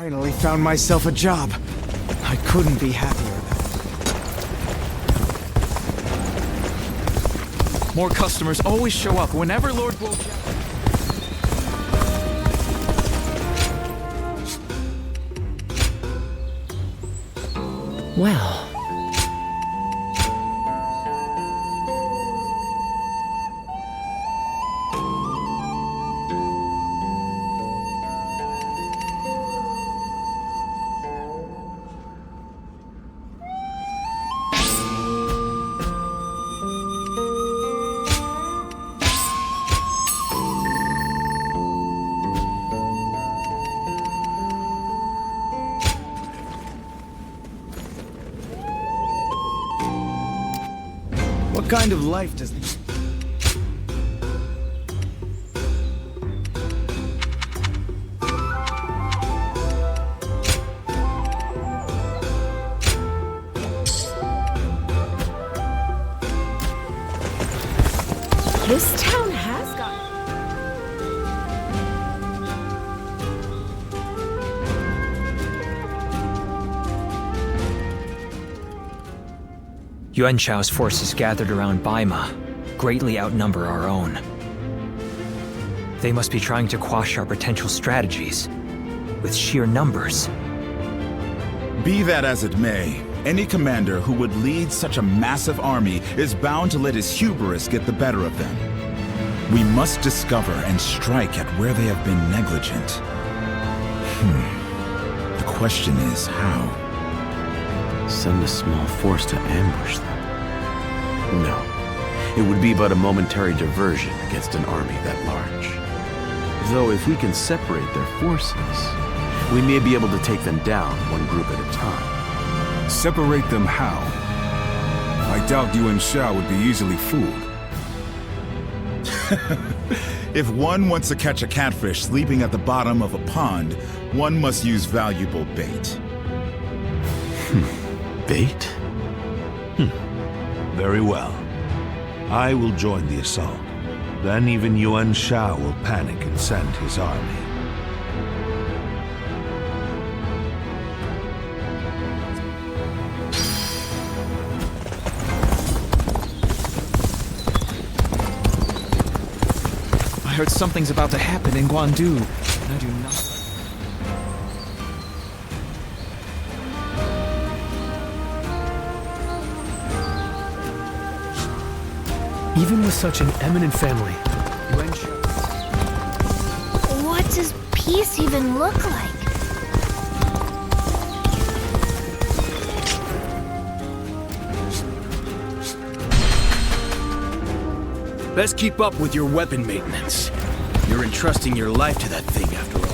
Finally found myself a job. I couldn't be happier. More customers always show up whenever Lord Guo... Well... What kind of life does... This town has got... Yuan Shao's forces gathered around Baima greatly outnumber our own. They must be trying to quash our potential strategies with sheer numbers. Be that as it may, any commander who would lead such a massive army is bound to let his hubris get the better of them. We must discover and strike at where they have been negligent. The question is how? Send a small force to ambush them? No. It would be but a momentary diversion against an army that large. Though if we can separate their forces, we may be able to take them down one group at a time. Separate them how? I doubt Yuan Shao would be easily fooled. If one wants to catch a catfish sleeping at the bottom of a pond, one must use valuable bait. Bait? Very well. I will join the assault. Then even Yuan Shao will panic and send his army. I heard something's about to happen in Guan Yu, and I do not... Even with such an eminent family, What does peace even look like? Best keep up with your weapon maintenance. You're entrusting your life to that thing after all.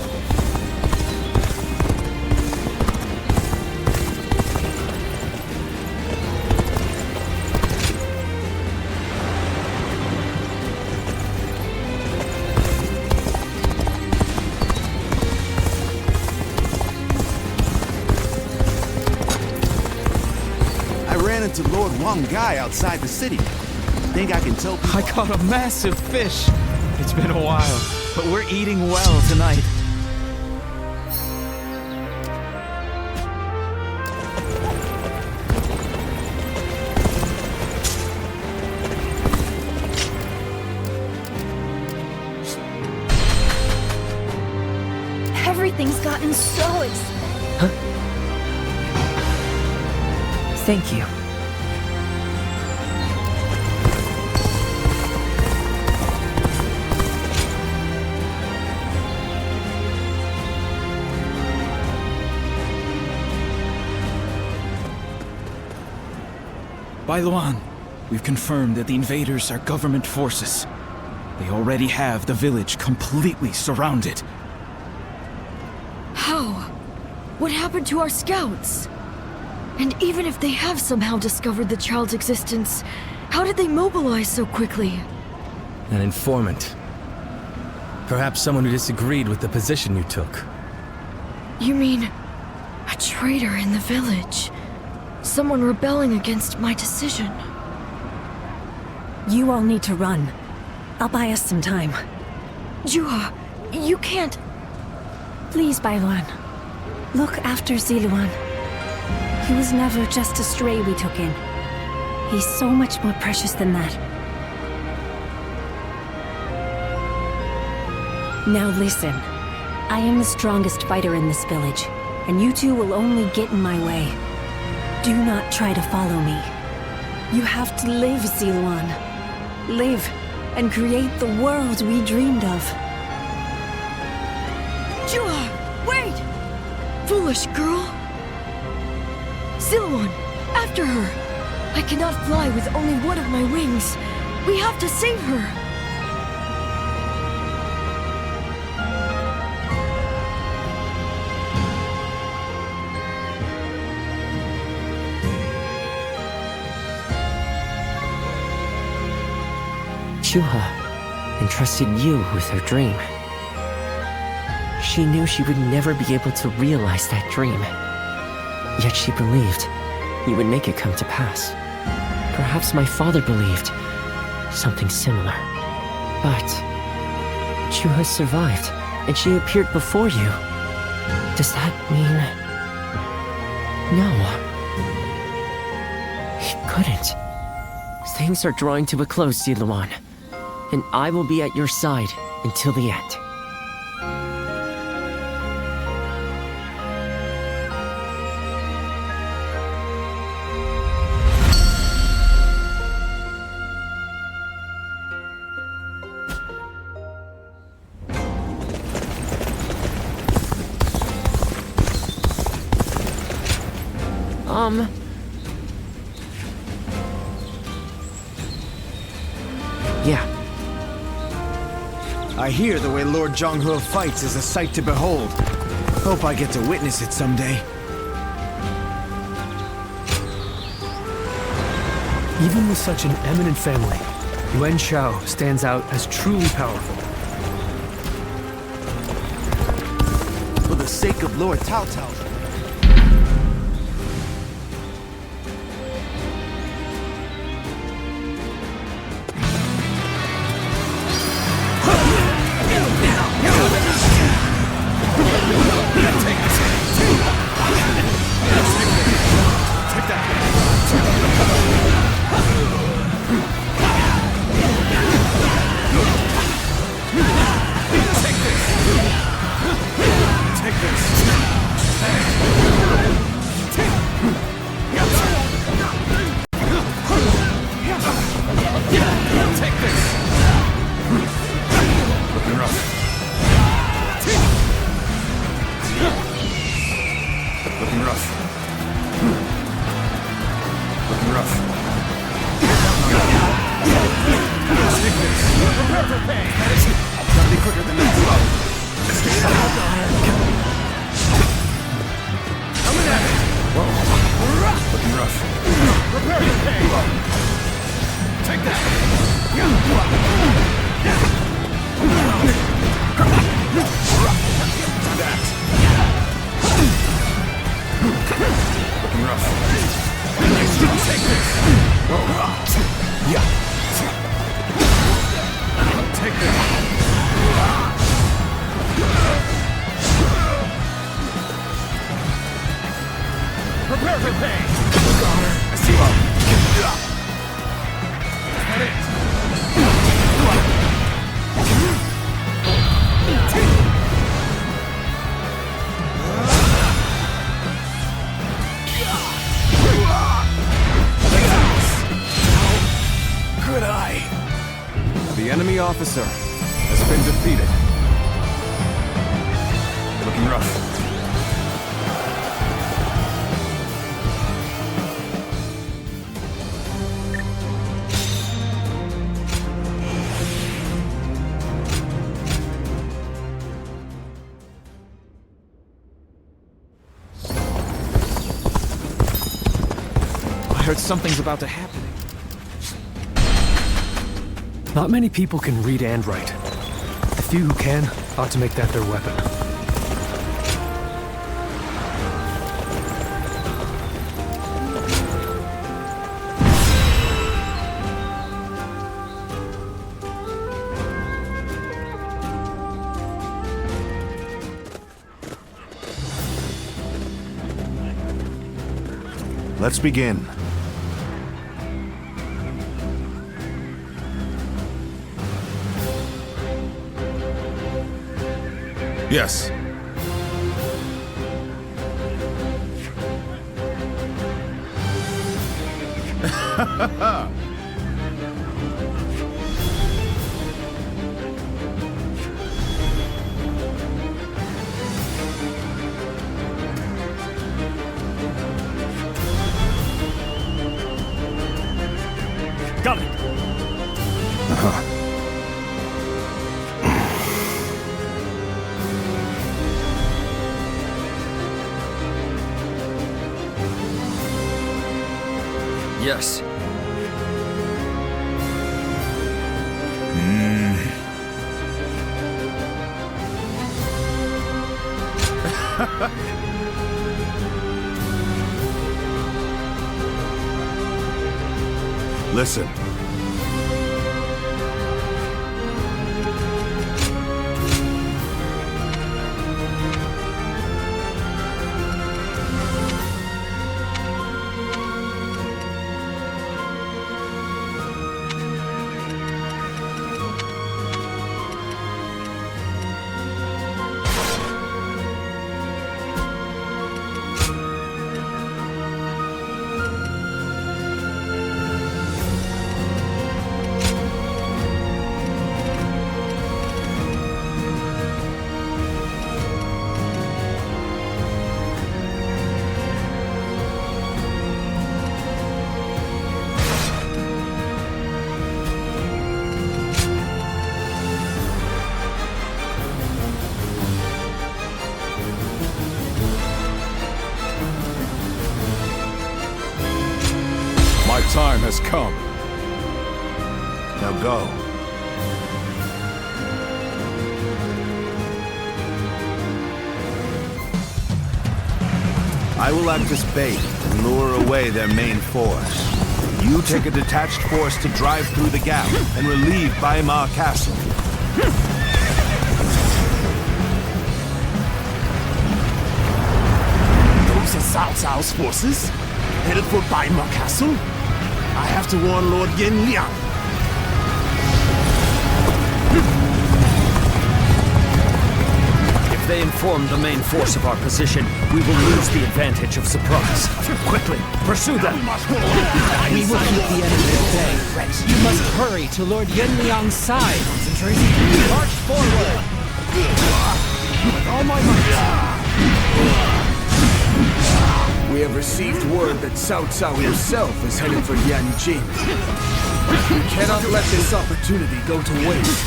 To Lord Gai outside the city. Think I can tell people... I caught a massive fish. It's been a while, but we're eating well tonight. Everything's gotten so expensive. Thank you. Bai Luan, we've confirmed that the invaders are government forces. They already have the village completely surrounded. How? What happened to our scouts? And even if they have somehow discovered the child's existence, how did they mobilize so quickly? an informant. Perhaps someone who disagreed with the position you took. You mean a traitor in the village? Someone rebelling against my decision? You all need to run. I'll buy us some time. Juha, you can't... Please, Bailuan. Look after Ziluan. He was never just a stray we took in. He's so much more precious than that. Now listen. I am the strongest fighter in this village, and you two will only get in my way. Do not try to follow me. You have to live, Ziluan. Live, and create the world we dreamed of. Chua! Wait! Foolish girl! Ziluan, after her! I cannot fly with only one of my wings. We have to save her! Chuha entrusted you with her dream. She knew she would never be able to realize that dream. Yet she believed you would make it come to pass. Perhaps my father believed something similar. But Chuha survived, and she appeared before you. Does that mean... No. It couldn't. Things are drawing to a close, Ziluan. And I will be at your side until the end. Yeah. I hear the way Lord Zhonghe fights is a sight to behold. Hope I get to witness it someday. Even with such an eminent family, Yuan Shao stands out as truly powerful. For the sake of Lord Cao Cao. The enemy officer has been defeated. Looking rough. I heard something's about to happen. Not many people can read and write. The few who can ought to make that their weapon. Let's begin. Yes. Got it. Yes. Listen. My time has come. Now go. I will act as bait and lure away their main force. You take a detached force to drive through the gap and relieve Baima Castle. Those are Cao Cao's forces? Headed for Baima Castle? I have to warn Lord Yanjin. If they inform the main force of our position, we will lose the advantage of surprise. Quickly, pursue them! We will keep the enemy at bay. You must hurry to Lord Yanliang's side. March forward! With all my might. We have received word that Cao Cao himself is heading for Yanjin. We cannot let this opportunity go to waste.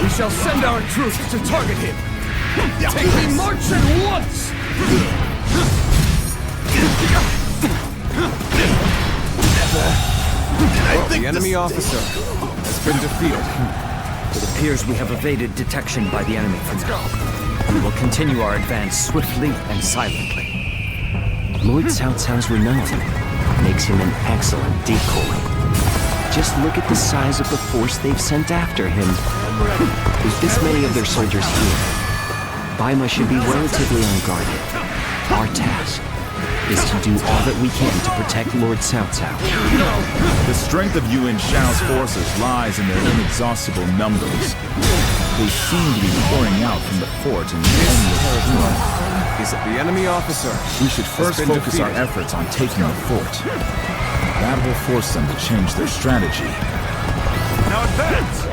We shall send our troops to target him. Take me march at once! The enemy officer has been defeated. It appears we have evaded detection by the enemy for now. We will continue our advance swiftly and silently. Lord Cao Cao's renown makes him an excellent decoy. Just look at the size of the force they've sent after him. With this many of their soldiers here, Baima should be relatively unguarded. Our task is to do all that we can to protect Lord Cao Cao. The strength of Yuan Shao's forces lies in their inexhaustible numbers. They seem to be pouring out from the fort in endless flow. Is it the enemy officer? We should first focus our efforts on taking the fort. That will force them to change their strategy. Now advance!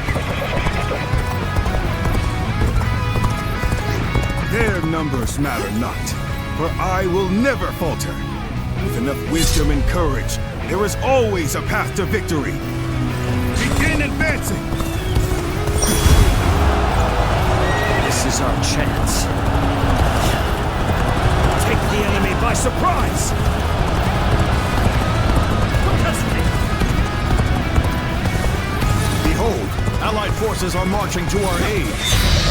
Their numbers matter not, for I will never falter. With enough wisdom and courage, there is always a path to victory. Begin advancing! This is our chance. Take the enemy by surprise! Behold, Allied forces are marching to our aid.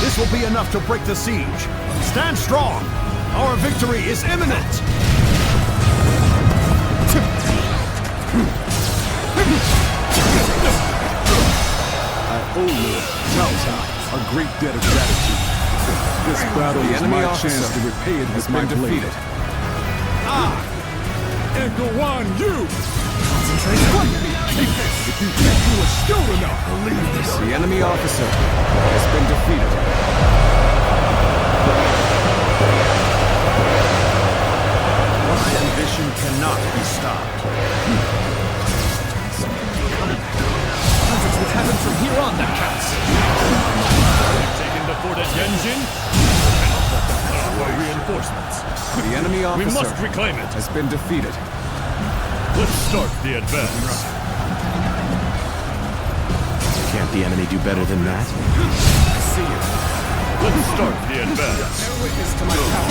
This will be enough to break the siege. Stand strong! Our victory is imminent! I owe Lord Cao Cao a great debt of gratitude. This battle is my chance to repay it with my blade. Guan Yu! If you think you are skilled enough, believe this. The enemy officer has been defeated. My ambition cannot be stopped. What happens from here on that counts. Taking the fort at Yanjin? Our reinforcements. The enemy officer We must reclaim it. has been defeated. Let's start the advance. Can't the enemy do better than that? I see you. Let's start the advance. Bear witness to my power.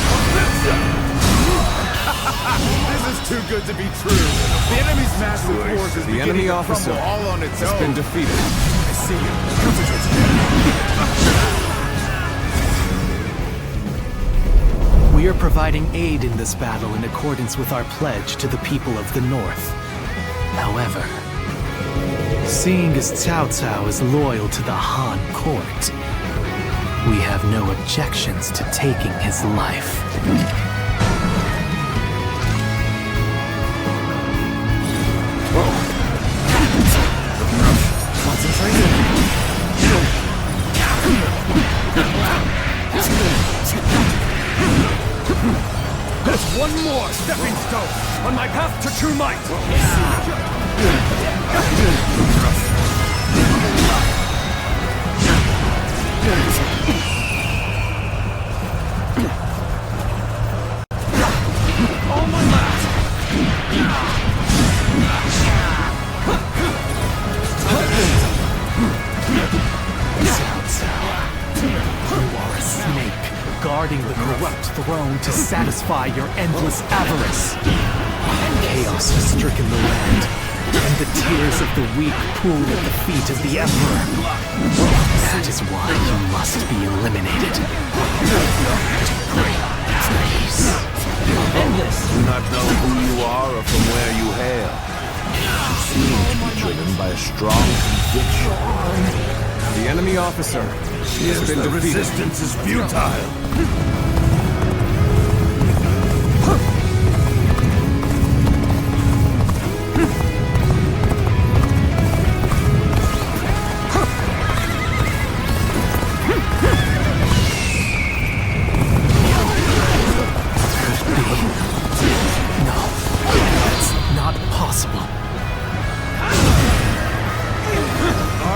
This is too good to be true. The enemy's massive force is The enemy officer all on its has own. been defeated. I see you. We are providing aid in this battle in accordance with our pledge to the people of the North. However, seeing as Cao Cao is loyal to the Han court, we have no objections to taking his life. There's one more stepping stone on my path to true might. All my might. You are a snake, guarding the corrupt throne to satisfy your endless avarice. Chaos has stricken the land, and the tears of the weak pool at the feet of the Emperor. That is why you must be eliminated. Endless. Do not know who you are or from where you hail. You seem to be driven by a strong conviction. The enemy officer has been defeated. Resistance is futile.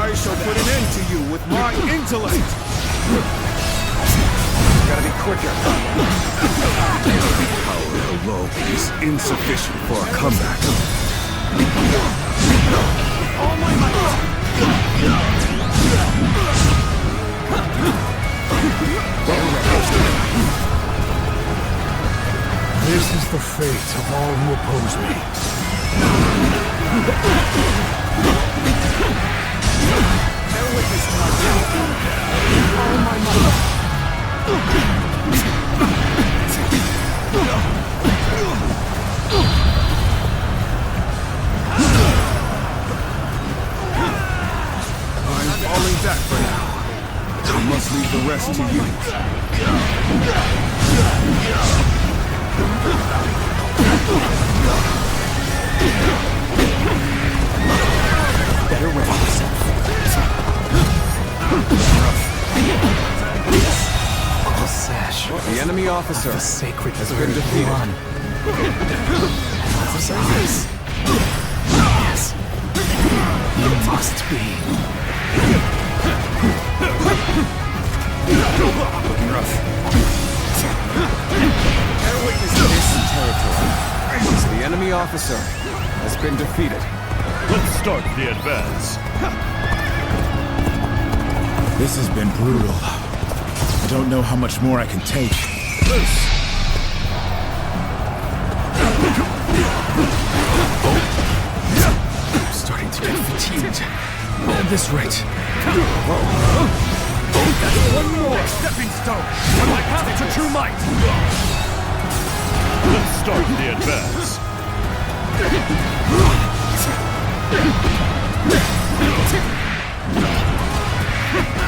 I shall put an end to you with my intellect! Gotta be quicker. Power alone is insufficient for a comeback. All my might. This is the fate of all who oppose me. Bear witness to my power. All my might. I'm falling back for now. I must leave the rest to you. Better wear yourself. The sash. The enemy officer The sacred has been defeated. Yes. Yes. You must be. Looking rough. Bear witness to this territory. The enemy officer has been defeated. Let's start the advance. This has been brutal. I don't know how much more I can take. I'm starting to get fatigued. At this rate. One more stepping stone on my path to true might. Let's start the advance.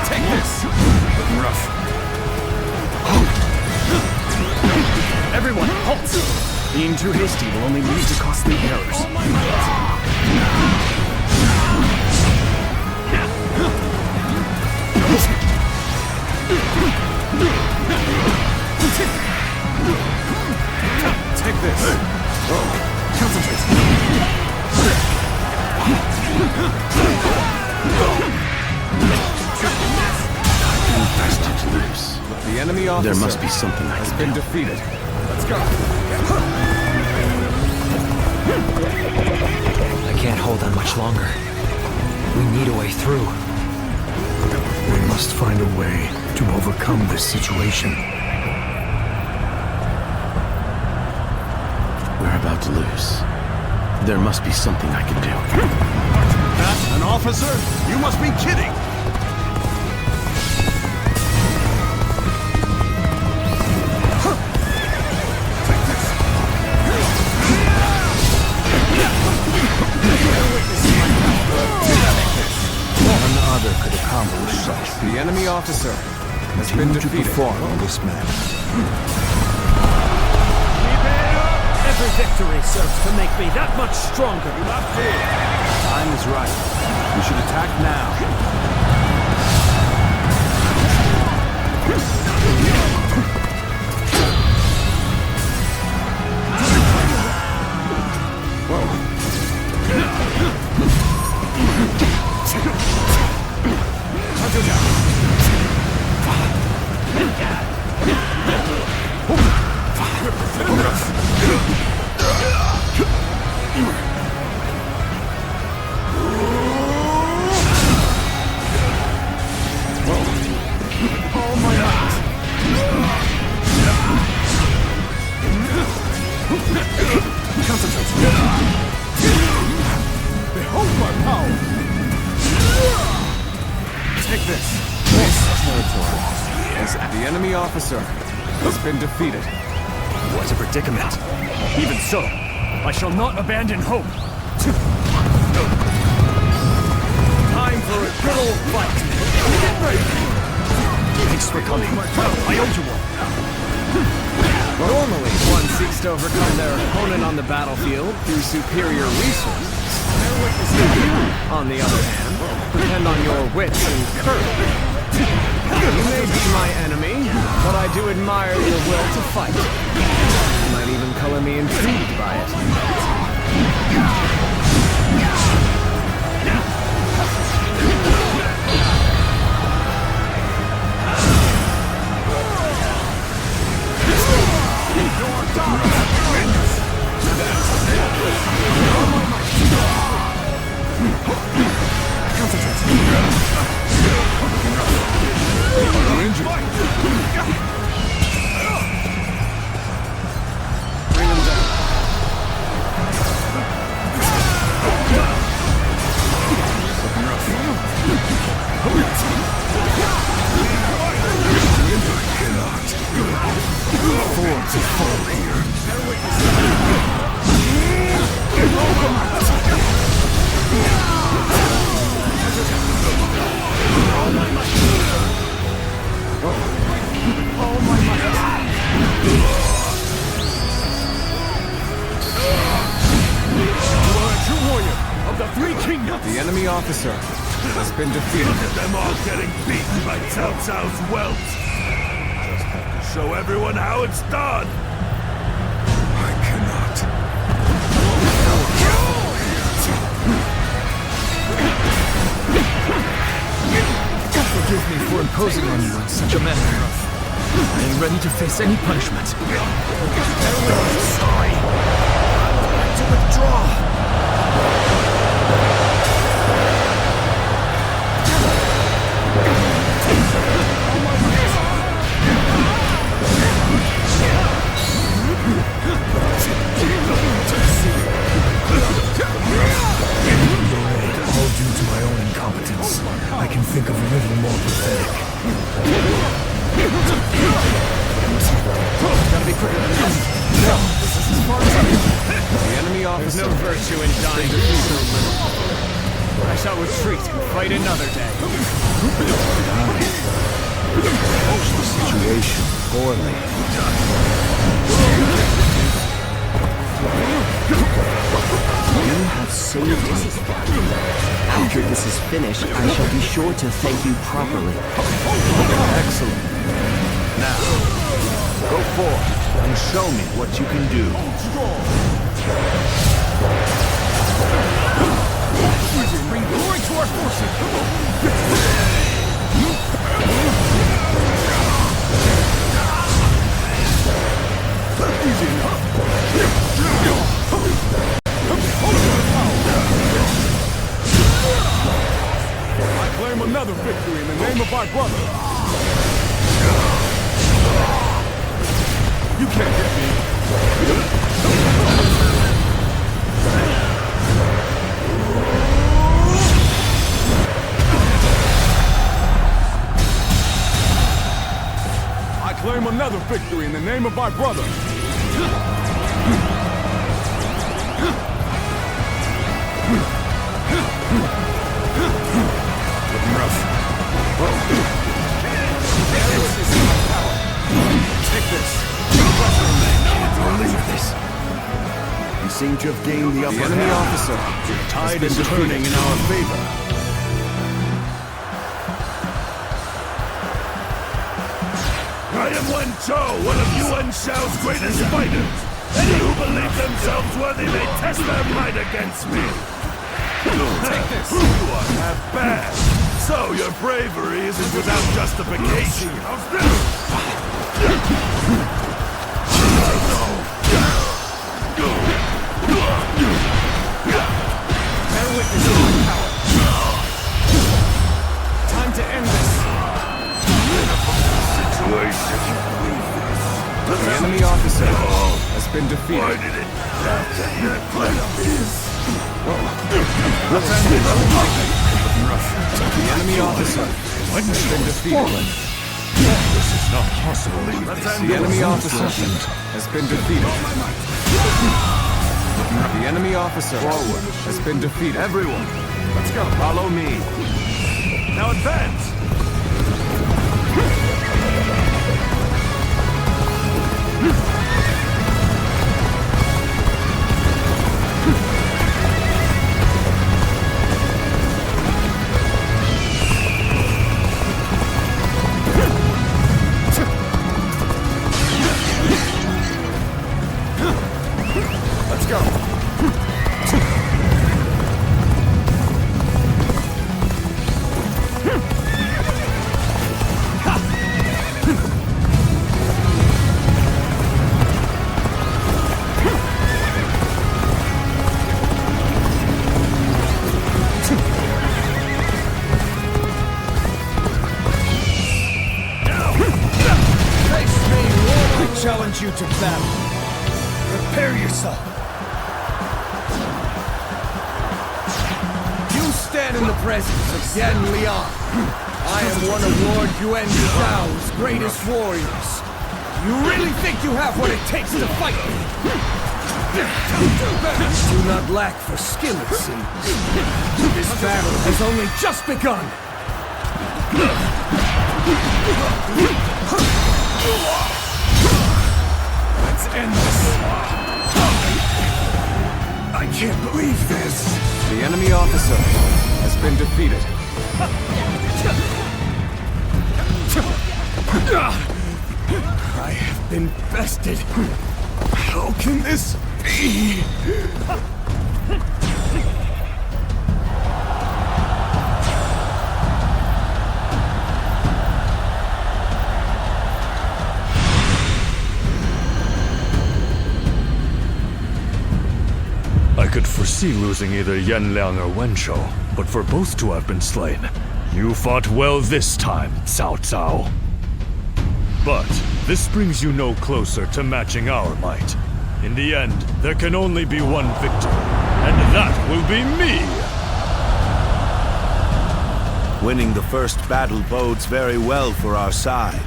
Take this! Looking rough. Everyone, halt! Being too hasty will only lead to costly errors. Take this. Concentrate. Bastard loose. The enemy officer There must be something I has can been do. defeated. Let's go. I can't hold on much longer. We need a way through. We must find a way to overcome this situation. We're about to lose. There must be something I can do. That an officer? You must be kidding! None other could accomplish such. The enemy officer has been defeated. Perform on this man. Every victory serves to make me that much stronger. Do not fear. Time is right. We should attack now. Behold my power! Take this. This territory. The enemy officer has been defeated. What a predicament. Even so, I shall not abandon hope. Time for a good old fight. Get ready. Thanks for coming. I owe you one. Normally, one seeks to overcome their opponent on the battlefield through superior resources. On the other hand, depend on your wits and courage. You may be my enemy, but I do admire your will to fight. You might even color me intrigued by it. The enemy officer has been defeated. Look at them all getting beaten by Cao Cao's welts. Just have to show everyone how it's done. I cannot. Forgive me for imposing on you in such a manner. I am ready to face any punishment. Sorry. To withdraw. All due to my own incompetence. I can think of little more pathetic. Gotta be quicker than this. No, this is as far as I can. The enemy officer. There's no virtue in dying to lose your limit. I shall retreat and fight another day. Approach the situation poorly. After this is finished, I shall be sure to thank you properly. Excellent. Now, go forth and show me what you can do. Bring glory to our forces! I claim another victory in the name of our brother. You can't get me. I claim another victory in the name of our brother. Looking rough. Take this. Believe this. We seem to have gained the upper enemy hand. officer. The tide is turning in our favor. I am Wen Chou, one of Yuan Shao's greatest fighters. Any who believe themselves worthy may test their might against me. Take this. You are half bad. So your bravery isn't without justification. Bear witness to my power. Time to end this. The enemy officer has been defeated. Why did it have to end like this? Let's end it. The enemy officer has been defeated. This is not possible. The enemy officer has been defeated. The enemy officer has been defeated. Everyone, let's go. Follow me. Now advance. Let's go. Challenge you to battle. Prepare yourself. You stand in the presence of Yan Liang. I am one of Lord Yuan Shao's greatest warriors. You really think you have what it takes to fight me? You do not lack for skill, it seems. This battle has only just begun. Let's end this. I can't believe this. The enemy officer has been defeated. I have been bested. How can this be? I could foresee losing either Yan Liang or Wen Chou, but for both to have been slain, you fought well this time, Cao Cao. But this brings you no closer to matching our might. In the end, there can only be one victor, and that will be me! Winning the first battle bodes very well for our side.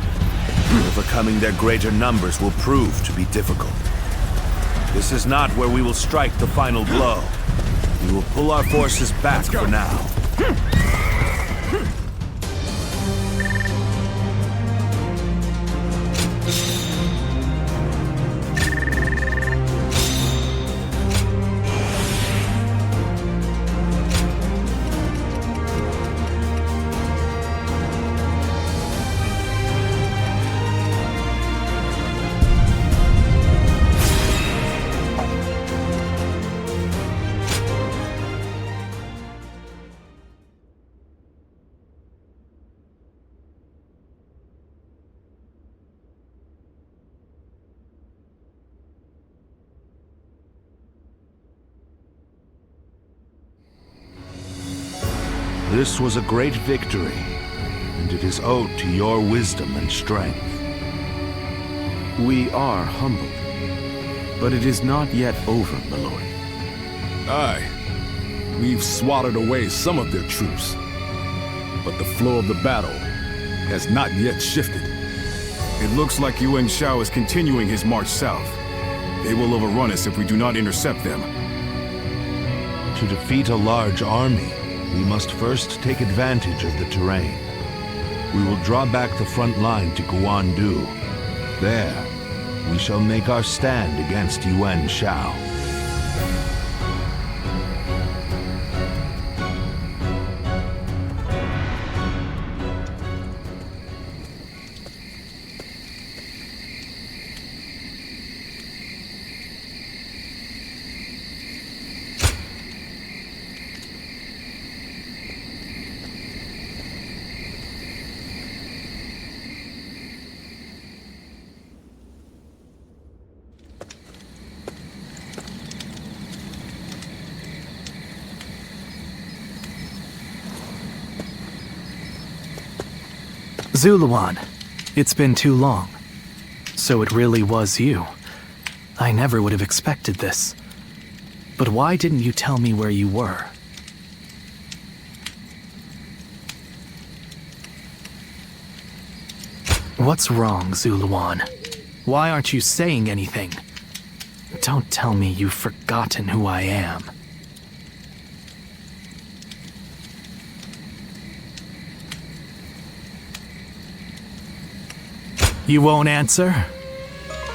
Overcoming their greater numbers will prove to be difficult. This is not where we will strike the final blow. We will pull our forces back for now. This was a great victory, and it is owed to your wisdom and strength. We are humbled, but it is not yet over, my lord. Aye. We've swatted away some of their troops, but the flow of the battle has not yet shifted. It looks like Yuan Shao is continuing his march south. They will overrun us if we do not intercept them. To defeat a large army, we must first take advantage of the terrain. We will draw back the front line to Guan Yu. There, we shall make our stand against Yuan Shao. Zuluan, it's been too long. So it really was you. I never would have expected this. But why didn't you tell me where you were? What's wrong, Zuluan? Why aren't you saying anything? Don't tell me you've forgotten who I am. You won't answer?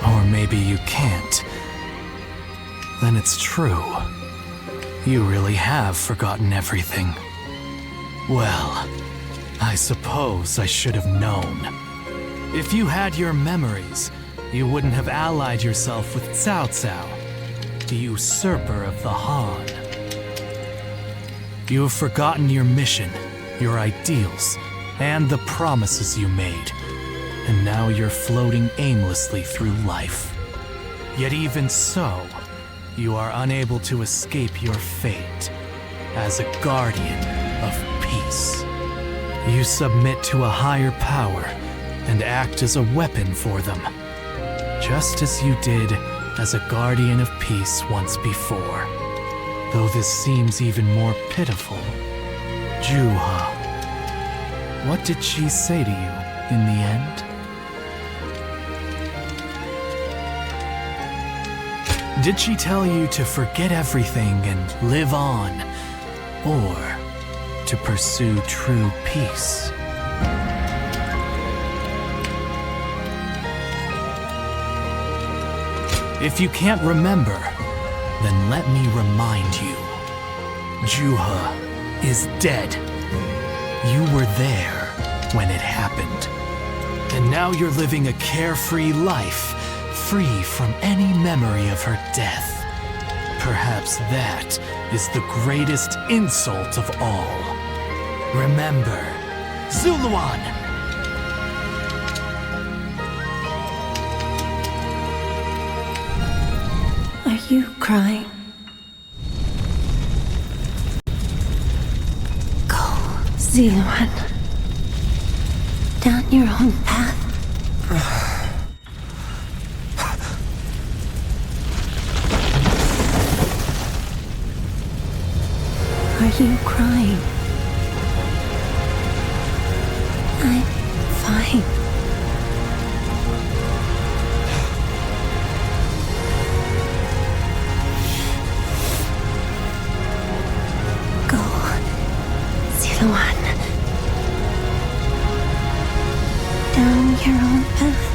Or maybe you can't. Then it's true. You really have forgotten everything. Well, I suppose I should have known. If you had your memories, you wouldn't have allied yourself with Cao Cao, the usurper of the Han. You have forgotten your mission, your ideals, and the promises you made. And now you're floating aimlessly through life. Yet even so, you are unable to escape your fate as a guardian of peace. You submit to a higher power and act as a weapon for them, just as you did as a guardian of peace once before. Though this seems even more pitiful. Juha, what did she say to you in the end? Did she tell you to forget everything and live on, or to pursue true peace? If you can't remember, then let me remind you. Juha is dead. You were there when it happened. And now you're living a carefree life, free from any memory of her death. Perhaps that is the greatest insult of all. Remember, Zuluan! Are you crying? Go, Zuluan. Down your own path. Are you crying? I'm fine. Go, Zuluan. Down your own path.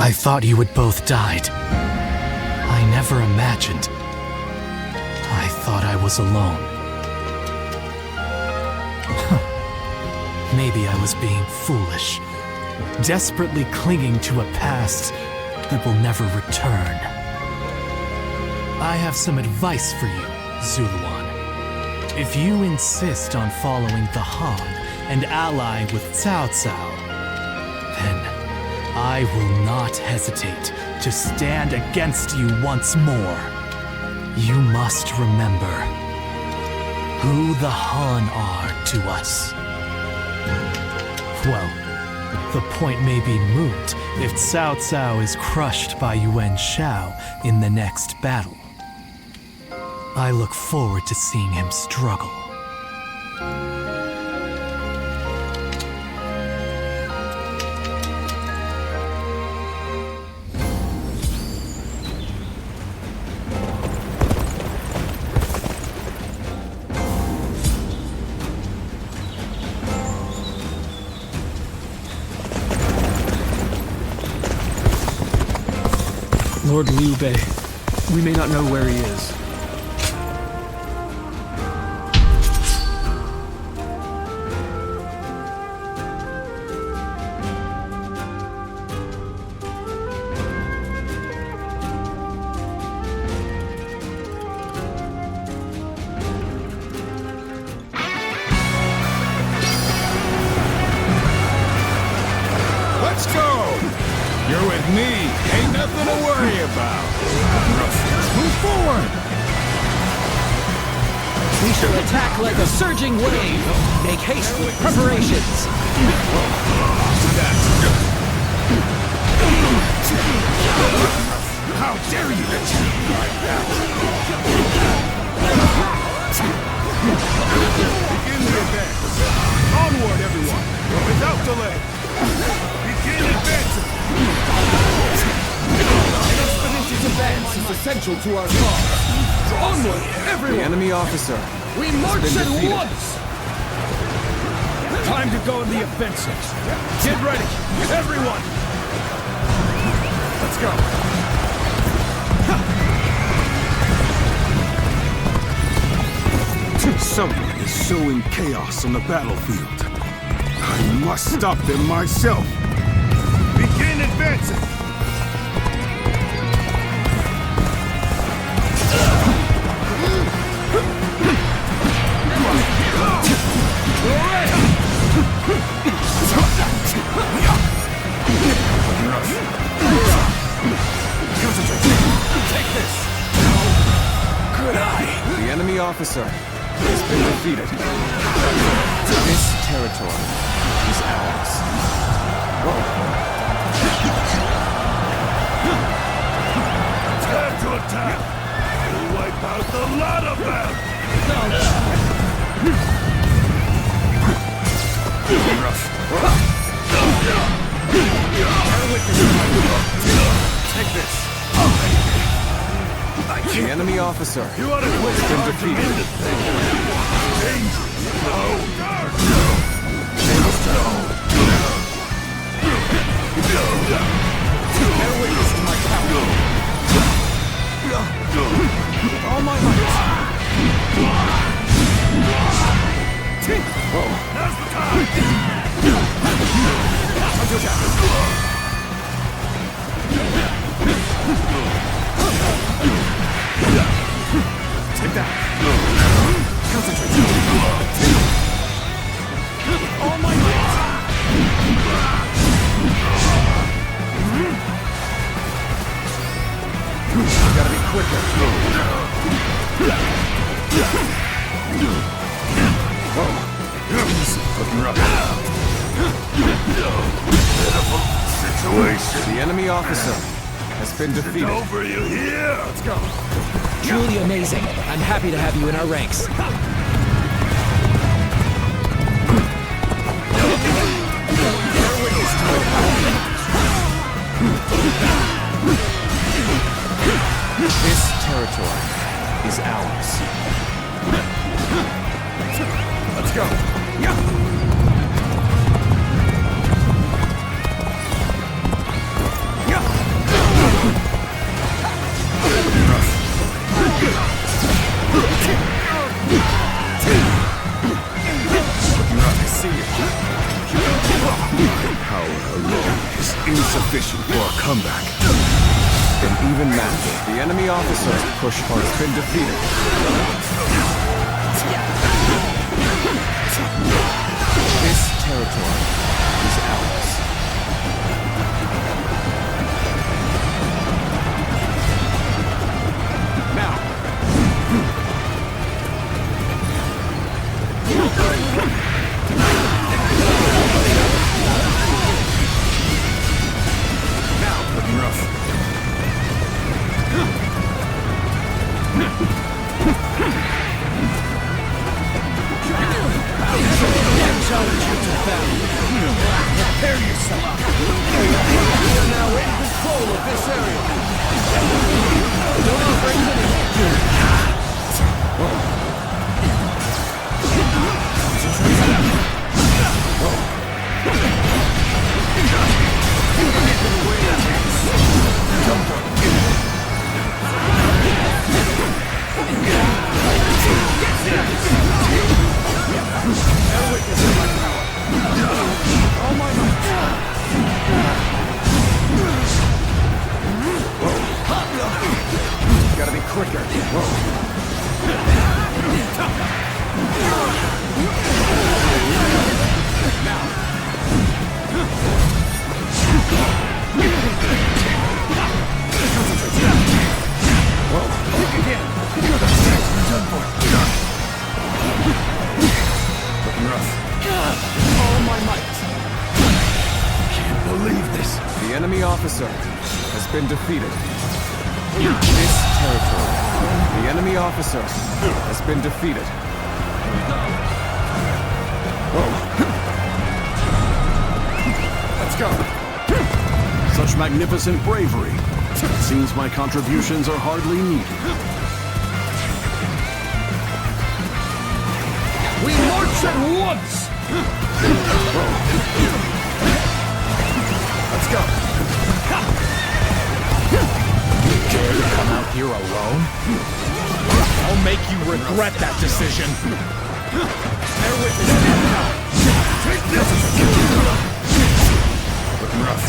I thought you had both died. I never imagined. I thought I was alone. Maybe I was being foolish, desperately clinging to a past that will never return. I have some advice for you, Zuluan. If you insist on following the Han and allying with Cao Cao, then I will not hesitate to stand against you once more. You must remember who the Han are to us. Well, the point may be moot if Cao Cao is crushed by Yuan Shao in the next battle. I look forward to seeing him struggle. Lord Liu Bei, we may not know where he is. Let's go! You're with me. Ain't nothing to worry about. Move forward! We shall attack like a surging wave. Make haste with preparations. How dare you attack like that? Begin the advance. Onward, everyone, without delay. Begin advancing. An expeditious advance is essential to our cause. Onward, everyone! The enemy officer. We march at once! Time to go in the offensive. Get ready, everyone! Let's go. Someone is sowing chaos on the battlefield. I must stop them myself. Begin advancing. Take this! Good eye! The enemy officer has been defeated. This territory is ours. Time to attack! We'll wipe out the lot of them! Take this! The enemy officer has been defeated. Bear witness to my power. With all my might. Now's the time! Take that! Concentrate! With all my might! Gotta be quicker. Looking rough. Situation. The enemy officer has been defeated. Over you here! Let's go! Truly amazing. I'm happy to have you in our ranks. This territory is ours. Let's go! I see it. My power alone is insufficient for a comeback. An even match. The enemy officer's push has been defeated. This territory is ours. Now. Now, looking rough. Challenge you to battle. Prepare yourself. We are now in control of this area. Gotta be quicker. Think again. Done for. Looking rough. All my might. Can't believe this. The enemy officer has been defeated. This territory. The enemy officer has been defeated. Let's go. Such magnificent bravery. It seems my contributions are hardly needed. We march at once! Let's go. Dare to come out here alone? I'll make you regret that decision. Bear witness to my power. Take this! Looking rough.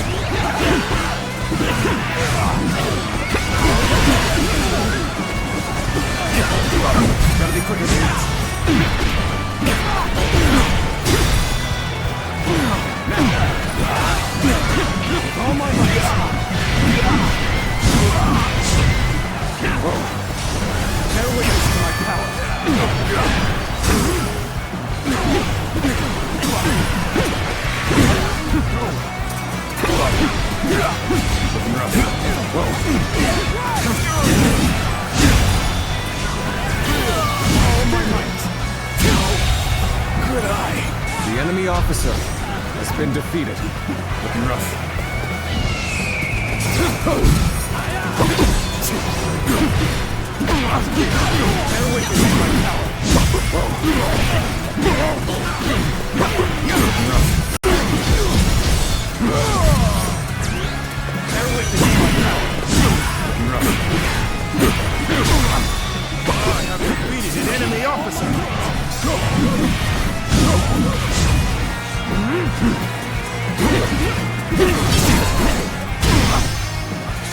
Gotta be quicker than that. All my might. Bear witness to my power. Looking rough. All my might. Good eye. The enemy officer has been defeated. Looking rough. Bear witness to my power. Looking rough. Bear witness to my power. Looking rough. I have defeated an enemy officer.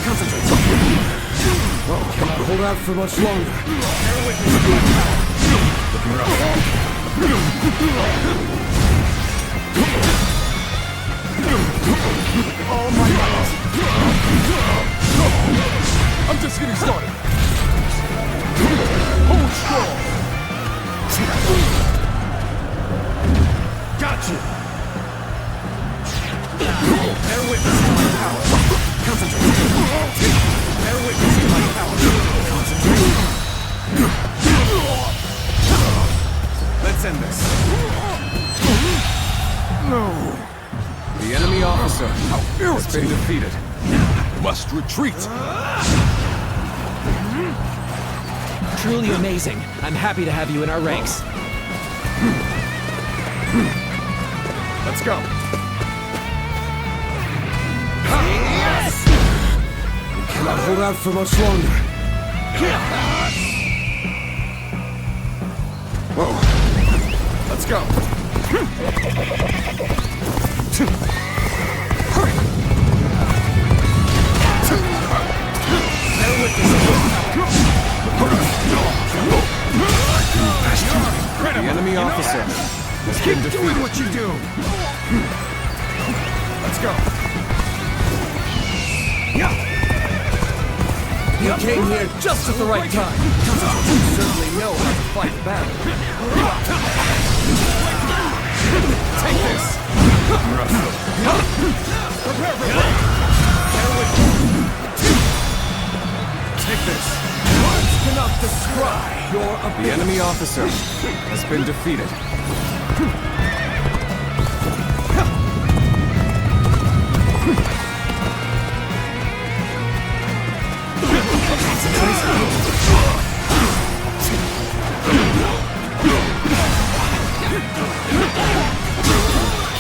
Concentrate. Cannot hold out for much longer. Bear witness to my power. Looking rough. All my might. I'm just getting started. Hold strong. Got you. Bear witness to my power. Concentrate. Bear witness to my power. Concentrate. Let's end this. No. The enemy officer has been defeated. Must retreat. Truly amazing. I'm happy to have you in our ranks. Let's go. Yes! We cannot hold out for much longer. go! The enemy officer has been defeated. Keep doing what you do! Let's go! You came here just at the right time. You certainly know how to fight a battle. Take this! Prepare for it! Take this! Words cannot describe your ability. The enemy officer has been defeated.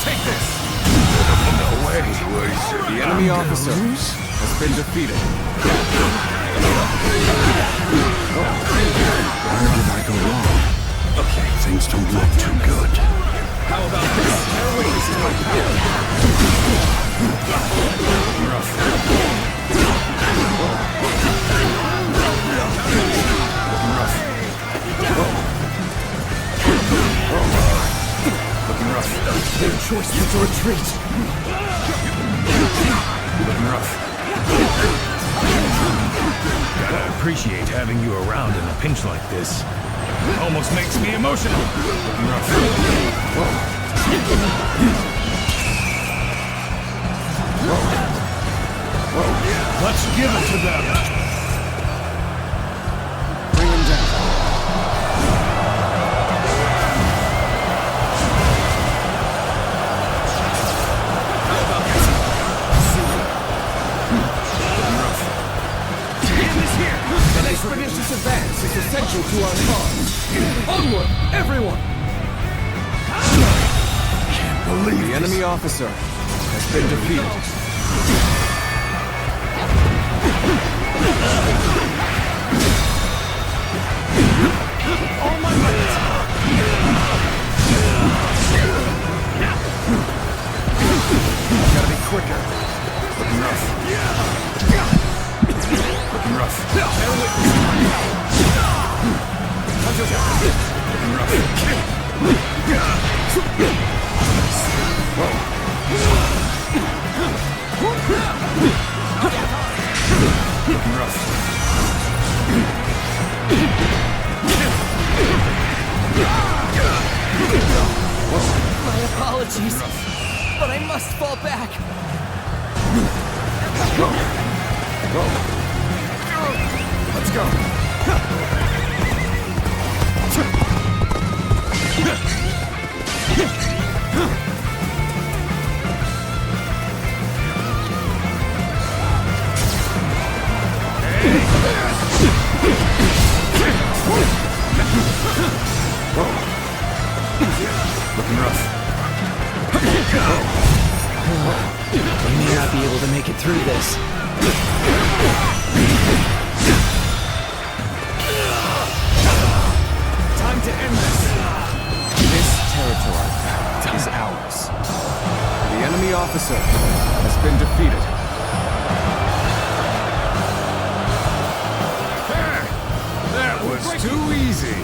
Take this! No way! The enemy officer has been defeated. Where did I go wrong? Okay, things don't look too good. How about this? Bear witness to my power. Looking rough. Their choice is to retreat. Looking rough. Gotta appreciate having you around in a pinch like this. Almost makes me emotional. Looking rough. Let's give it to them. Bring him down. How about this? End is here. An expeditious advance is essential to our cause. Onward, everyone! Can't believe the enemy officer has been defeated. All my might! Gotta be quicker. Looking rough. Looking rough. Bear witness. Looking rough. Looking rough. My apologies, but I must fall back. Let's go. Looking rough. We may not be able to make it through this. Time to end this. This territory is ours. The enemy officer has been defeated. That was too easy.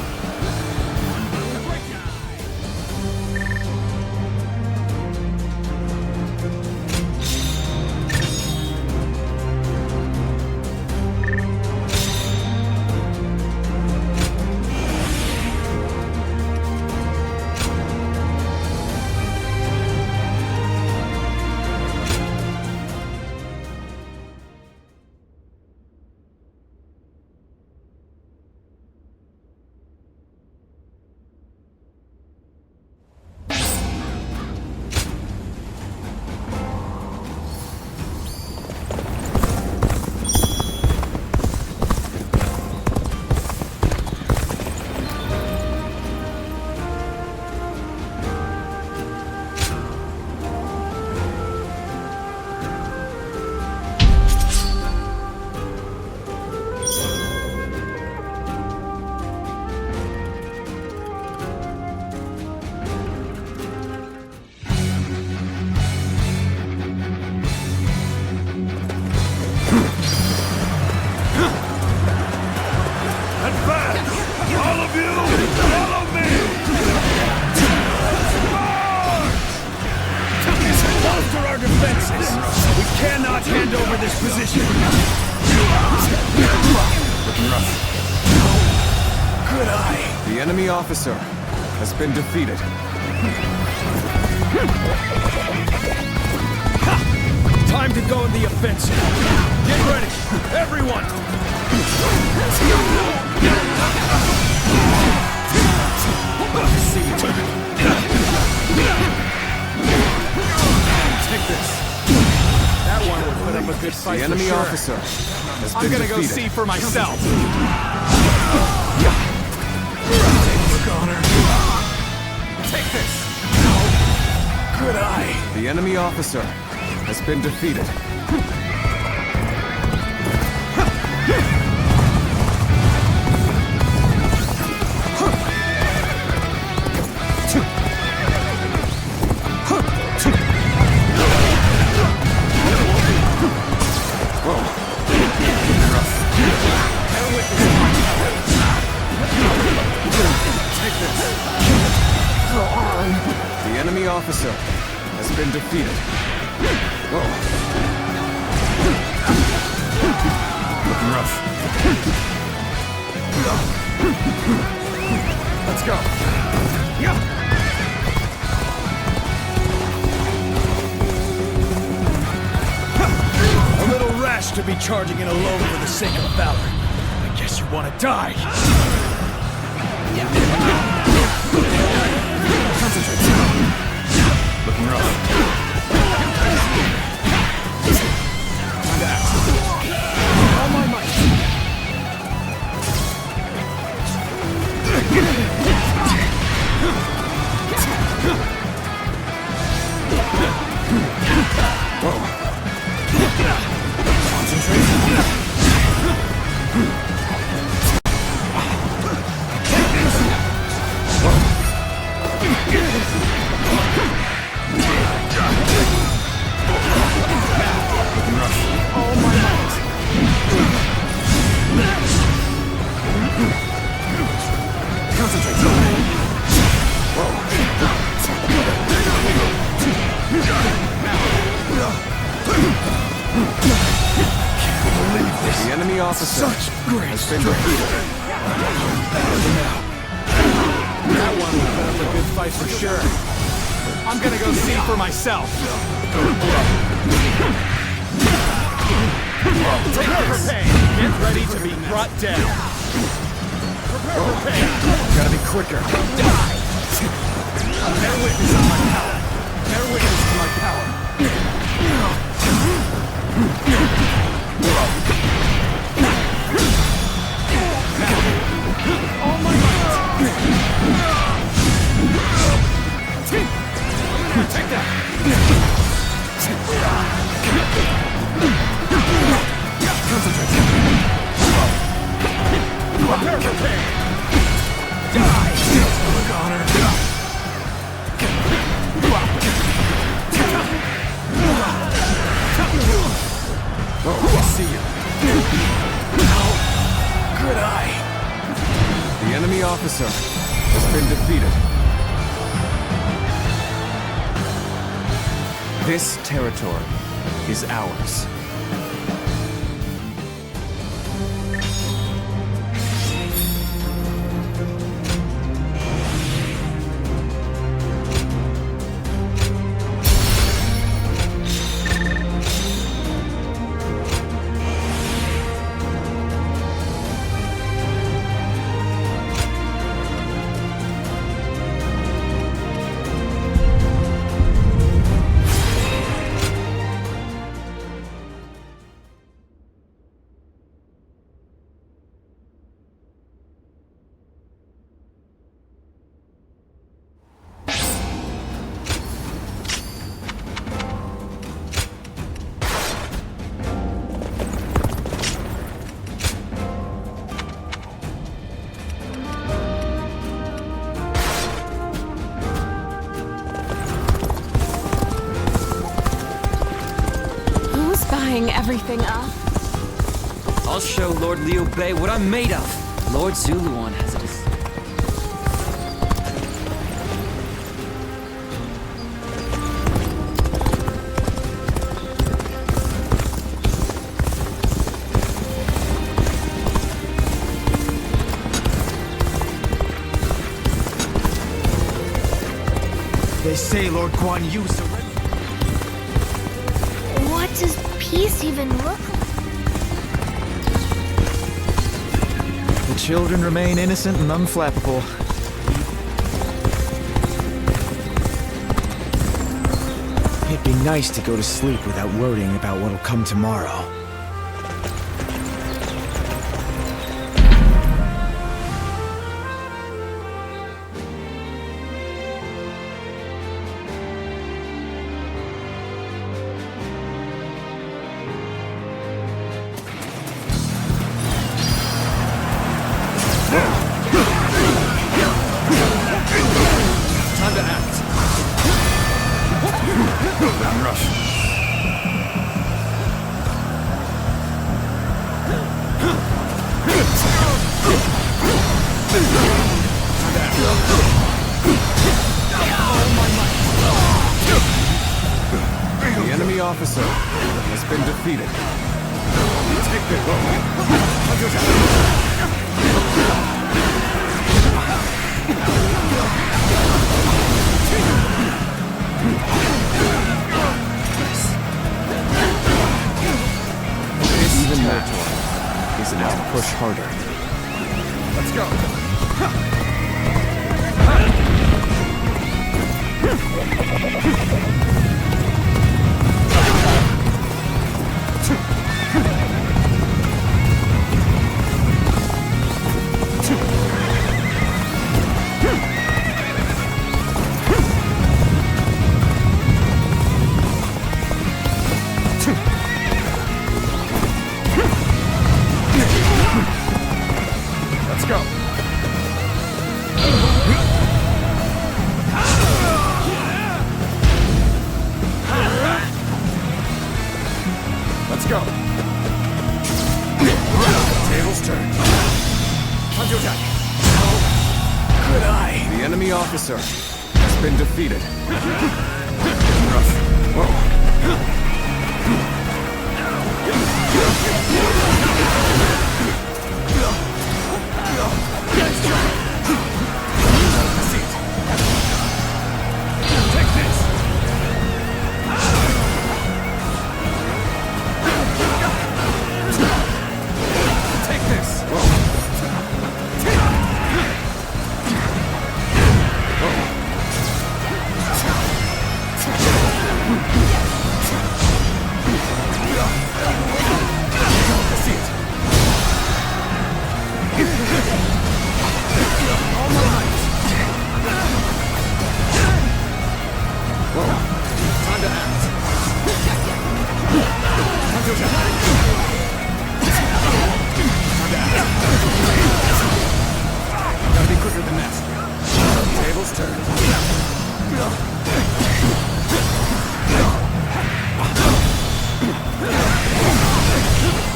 you, follow me! Bolster our defenses! We cannot hand over this position! Good eye! The enemy officer has been defeated. Time to go in the offensive! Get ready! Everyone! Take this! That one would put up a good fight. The enemy for sure. officer has been I'm gonna defeated. go see for myself. Take this! Good eye! The enemy officer has been defeated. The enemy officer has been defeated. Looking rough. Let's go. A little rash to be charging in alone for the sake of valor. I guess you want to die. Concentrate. Looking rough. Time to act. All my might. The enemy officer has been defeated. That one would put up a good fight for sure. I'm gonna go see for myself. Prepare for pain. Get ready to be brought down. Prepare for pain. Gotta be quicker. Bear witness to my power. Bear witness to my power. All my might. Take that. Concentrate. Prepare for pain. Die. Connor. I see you. Good eye. The enemy officer has been defeated. This territory is ours. Everything up. I'll show Lord Liu Bei what I'm made of. Lord Zuluan has it. They say Lord Guan Yu surrendered. What does peace even look like? The children remain innocent and unflappable. It'd be nice to go to sleep without worrying about what'll come tomorrow. The enemy officer has been defeated. Take Even that is enough to push harder. Let's go. Let's go. Let's go. Tables turned. Hanjo attack. Good eye. The enemy officer has been defeated. Rough. Whoa. Take this. Take this. Time to act. Gotta be quicker than that. Tables turned.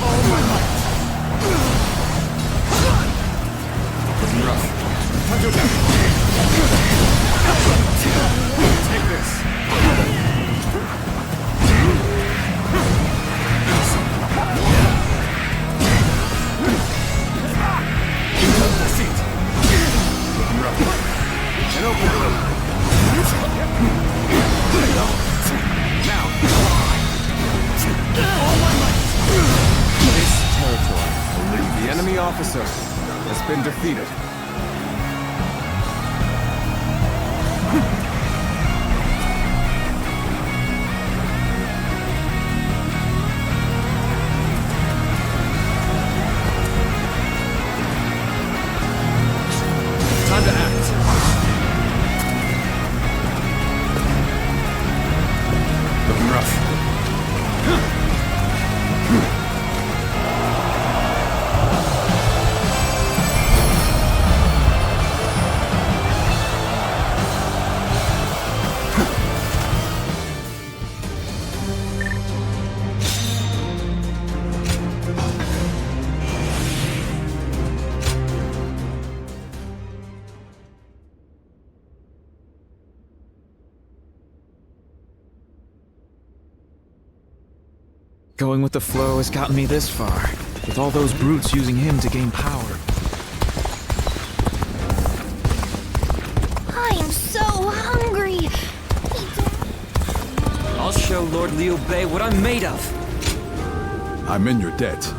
All my might. Looking rough. Time to attack. Take this. Seat. Looking rough. And open. Now. All my might. This territory. The enemy officer has been defeated. Time to act. Looking rough. Going with the flow has gotten me this far, with all those brutes using him to gain power. I am so hungry. show Lord Liu Bei what I'm made of. I'm in your debt.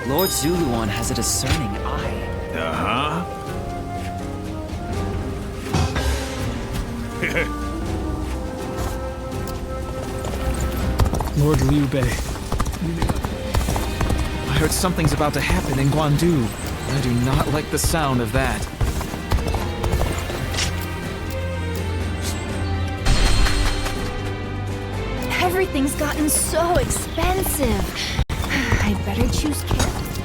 Lord Zuluan has a discerning eye. Uh-huh. Lord Liu Bei. I heard something's about to happen in Guandu. I do not like the sound of that. Everything's gotten so expensive. I'd better choose carefully.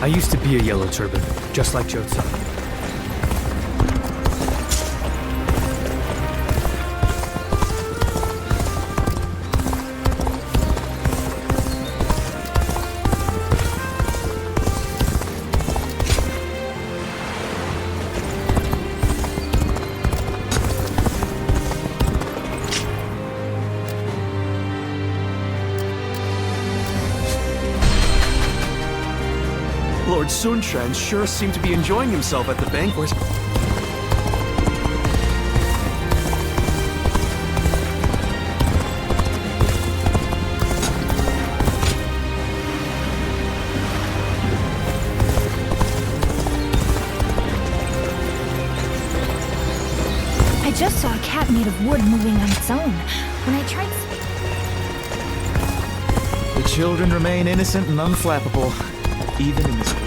I used to be a Yellow Turban, just like Jotsu. Lord Sun Quan sure seemed to be enjoying himself at the banquet. I just saw a cat made of wood moving on its own. When I tried... The children remain innocent and unflappable, even in this world.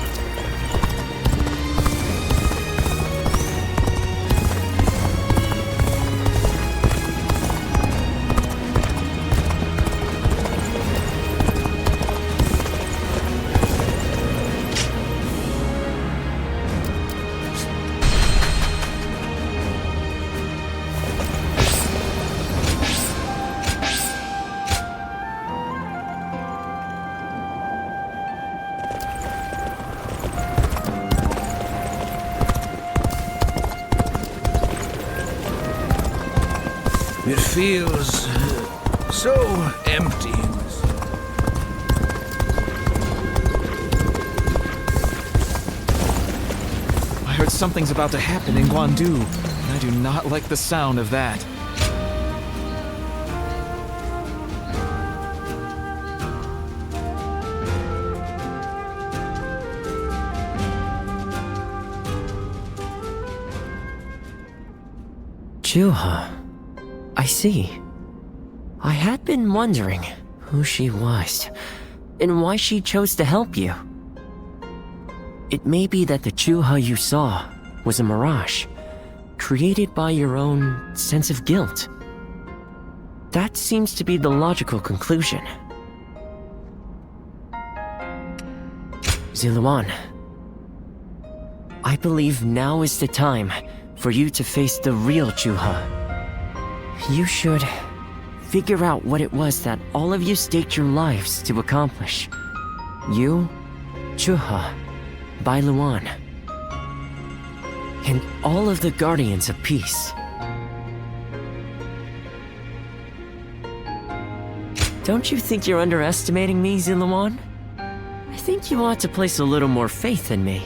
It feels so empty. I heard something's about to happen in Guandu, and I do not like the sound of that. Juha. I see. I had been wondering who she was, and why she chose to help you. It may be that the Juha you saw was a mirage, created by your own sense of guilt. That seems to be the logical conclusion. Zuluan, I believe now is the time for you to face the real Juha. You should figure out what it was that all of you staked your lives to accomplish. You, Juha, Bai Luan, and all of the Guardians of Peace. Don't you think you're underestimating me, Ziluan? I think you ought to place a little more faith in me.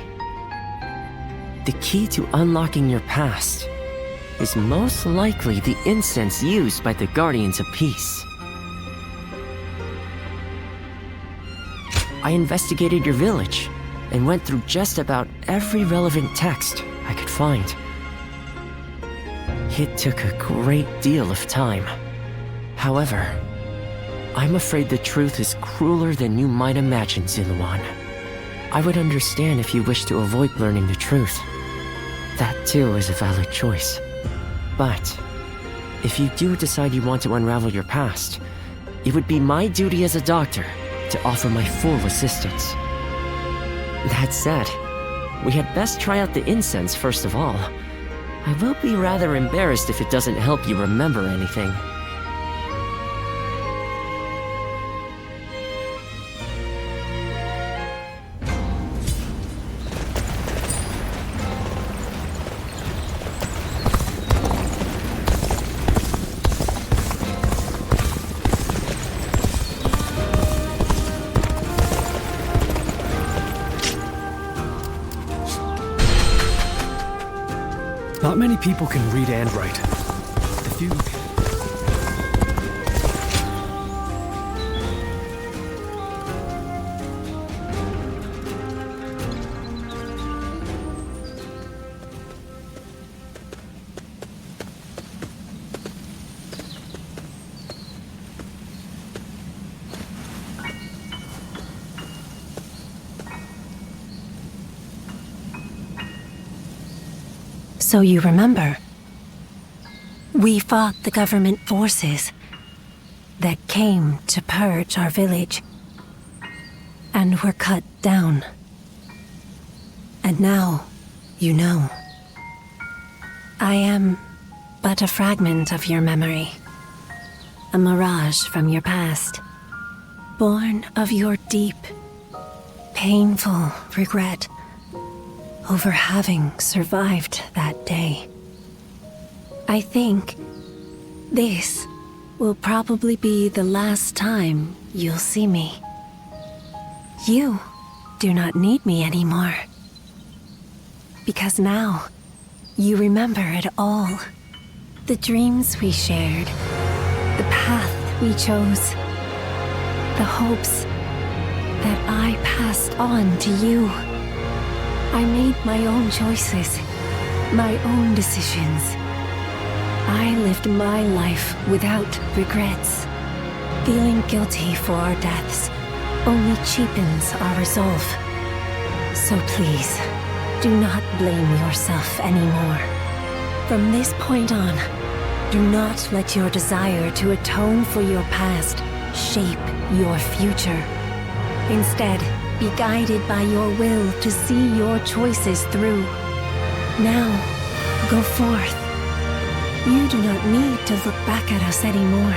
The key to unlocking your past is most likely the incense used by the Guardians of Peace. I investigated your village and went through just about every relevant text I could find. It took a great deal of time. However, I'm afraid the truth is crueler than you might imagine, Ziluan. I would understand if you wish to avoid learning the truth. That too is a valid choice. But if you do decide you want to unravel your past, it would be my duty as a doctor to offer my full assistance. That said, we had best try out the incense first of all. I will be rather embarrassed if it doesn't help you remember anything. Not many people can read and write. The few... So you remember? We fought the government forces that came to purge our village, and were cut down. And now, you know. I am but a fragment of your memory, a mirage from your past, born of your deep, painful regret over having survived that day. I think this will probably be the last time you'll see me. You do not need me anymore. Because now, you remember it all. The dreams we shared, the path we chose, the hopes that I passed on to you. I made my own choices, my own decisions. I lived my life without regrets. Feeling guilty for our deaths only cheapens our resolve. So please, do not blame yourself anymore. From this point on, do not let your desire to atone for your past shape your future. Instead, be guided by your will to see your choices through. Now, go forth. You do not need to look back at us anymore.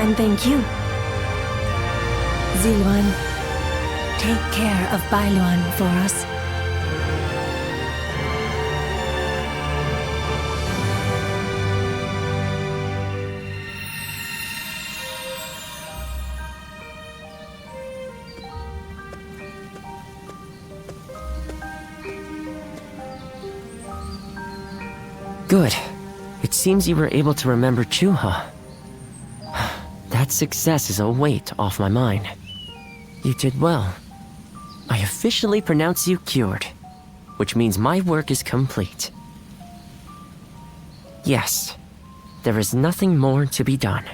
And thank you. Ziluan, take care of Bailuan for us. Good. It seems you were able to remember Chuha. That success is a weight off my mind. You did well. I officially pronounce you cured, which means my work is complete. Yes, there is nothing more to be done.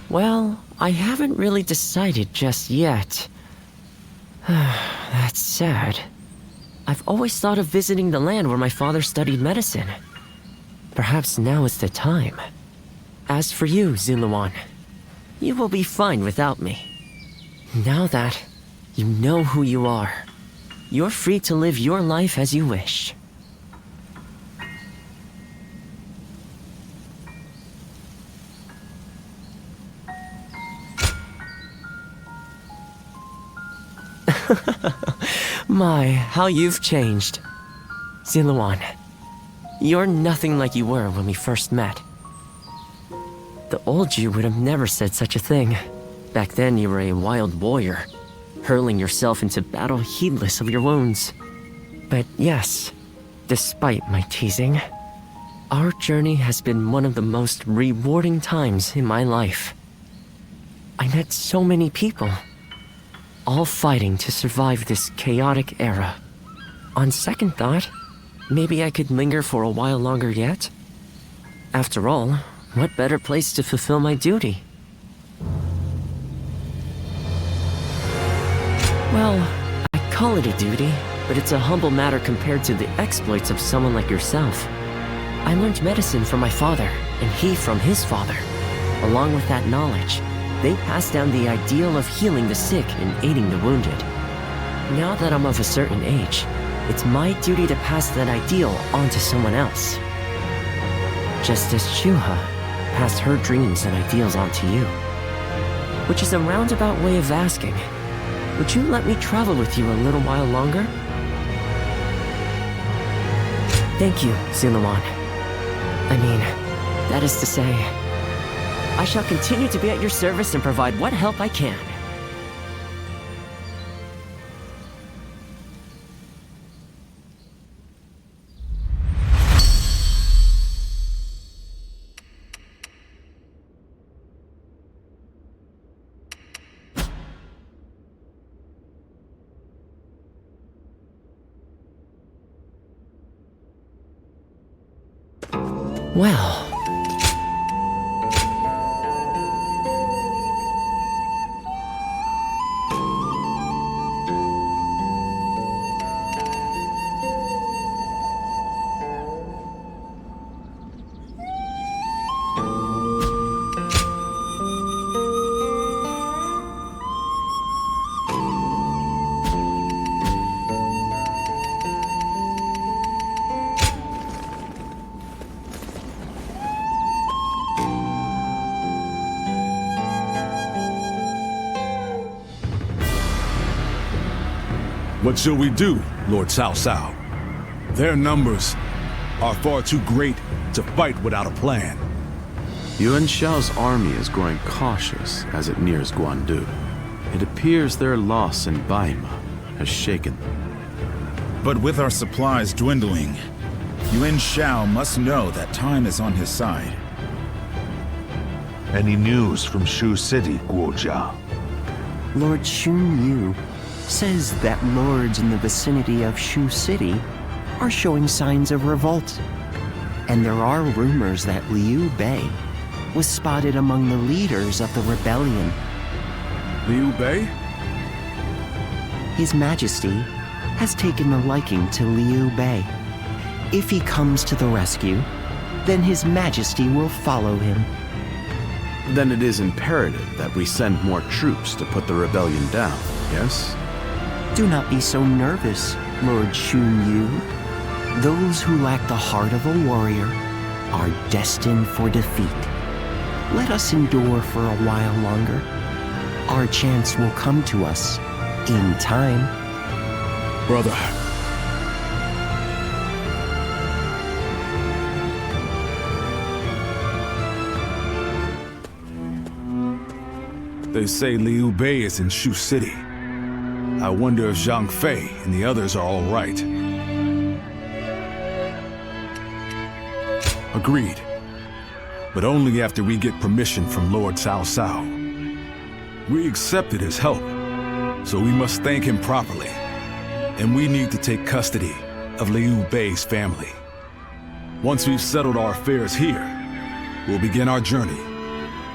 Well, I haven't really decided just yet. That's sad. I've always thought of visiting the land where my father studied medicine. Perhaps now is the time. As for you, Ziluan, you will be fine without me. Now that you know who you are, you're free to live your life as you wish. My, how you've changed. Ziluan, you're nothing like you were when we first met. The old you would have never said such a thing. Back then you were a wild warrior, hurling yourself into battle heedless of your wounds. But yes, despite my teasing, our journey has been one of the most rewarding times in my life. I met so many people, all fighting to survive this chaotic era. On second thought, maybe I could linger for a while longer yet. After all, what better place to fulfill my duty? Well, I call it a duty, but it's a humble matter compared to the exploits of someone like yourself. I learned medicine from my father, and he from his father. Along with that knowledge, they passed down the ideal of healing the sick and aiding the wounded. Now that I'm of a certain age, it's my duty to pass that ideal on to someone else. Just as Chuha passed her dreams and ideals on to you. Which is a roundabout way of asking, would you let me travel with you a little while longer? Thank you, Xinye. I mean, that is to say, I shall continue to be at your service and provide what help I can. Well... What shall we do, Lord Cao Cao? Their numbers are far too great to fight without a plan. Yuan Shao's army is growing cautious as it nears Guandu. It appears their loss in Baima has shaken them. But with our supplies dwindling, Yuan Shao must know that time is on his side. Any news from Shu City, Guojia? Lord Xun Yu says that lords in the vicinity of Shu City are showing signs of revolt. And there are rumors that Liu Bei was spotted among the leaders of the rebellion. Liu Bei? His Majesty has taken a liking to Liu Bei. If he comes to the rescue, then His Majesty will follow him. Then it is imperative that we send more troops to put the rebellion down, yes? Do not be so nervous, Lord Xun Yu. Those who lack the heart of a warrior are destined for defeat. Let us endure for a while longer. Our chance will come to us in time. Brother. They say Liu Bei is in Shu City. I wonder if Zhang Fei and the others are all right. Agreed. But only after we get permission from Lord Cao Cao. We accepted his help, so we must thank him properly. And we need to take custody of Liu Bei's family. Once we've settled our affairs here, we'll begin our journey.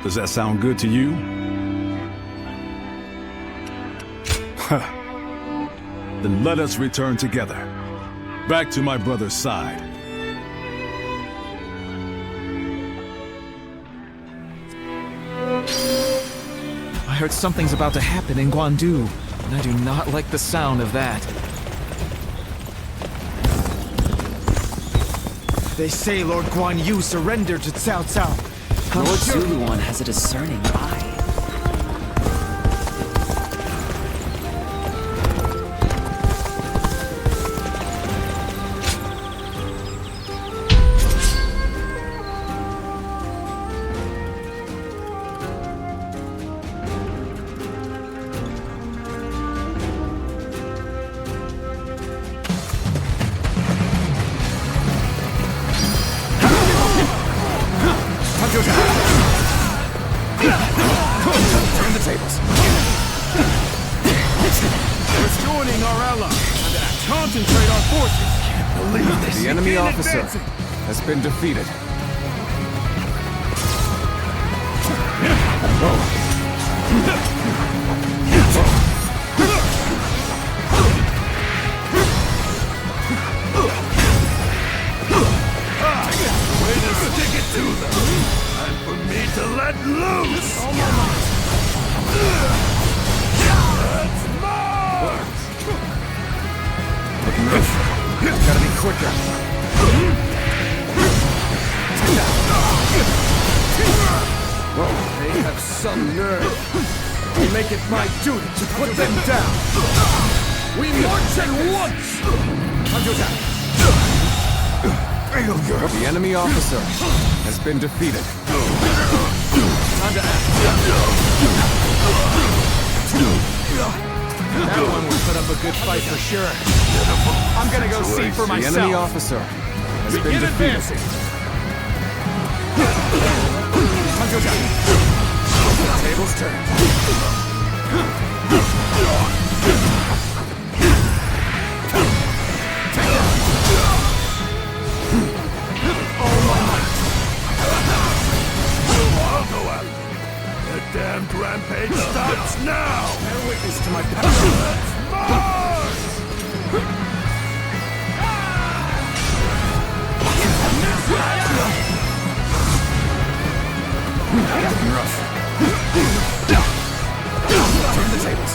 Does that sound good to you? Then let us return together, back to my brother's side. I heard something's about to happen in Guandu, and I do not like the sound of that. They say Lord Guan Yu surrendered to Cao Cao. Lord Zuluan has a discerning eye. Turn the tables. We're joining our ally and concentrate our forces. Can't believe this. The enemy officer has been defeated. Way to stick it to them! And for me to let loose! Let's march! Looking rough. Gotta be quicker. They have some nerve. I make it my duty to put them down. We march at once! Failure! The enemy officer has been defeated. Time to act. That one will put up a good fight for sure. I'm gonna go see for myself. The enemy officer has been defeated. Advancing. Tables turned. I'll go out. The damned rampage starts now! Bear witness to my power. Let's march! Rough. Turn the tables.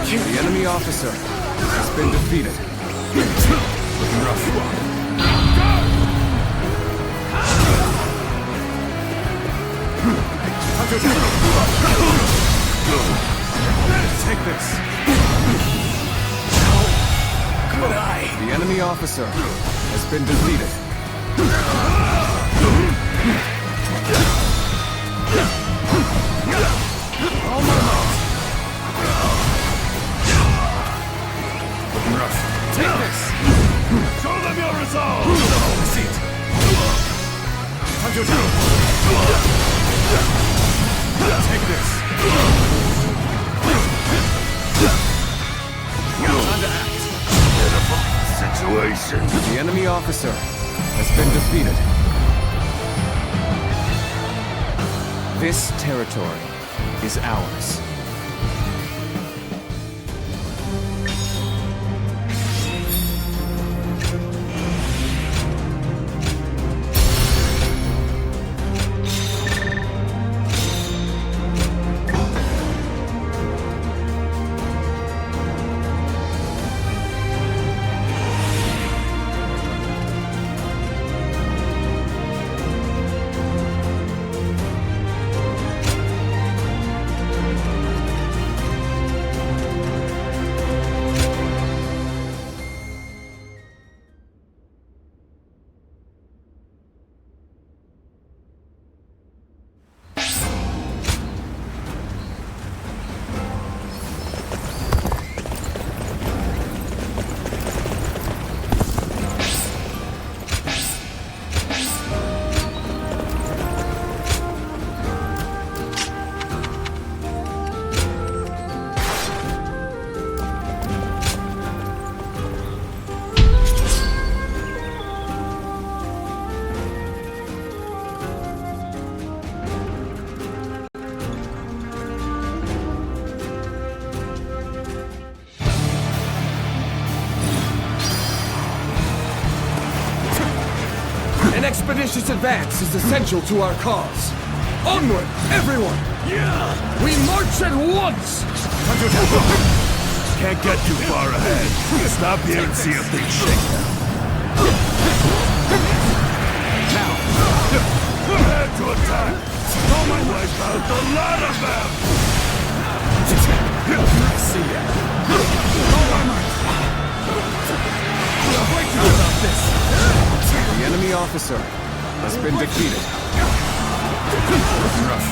The enemy officer has been defeated. Looking rough. Take this. Good eye. The enemy officer has been defeated. All my might. Looking rough. Take this. Show them your resolve! See it. Take this. Time to act. Situation. The enemy officer has been defeated. This territory is ours. An expeditious advance is essential to our cause. Onward, everyone! Yeah! We march at once! Can't get too far ahead. Stop here and see if things shake down. Now! Prepare to attack! Wipe out the lot of them! I see ya. I'll break you about this! The enemy officer has been defeated. Rough.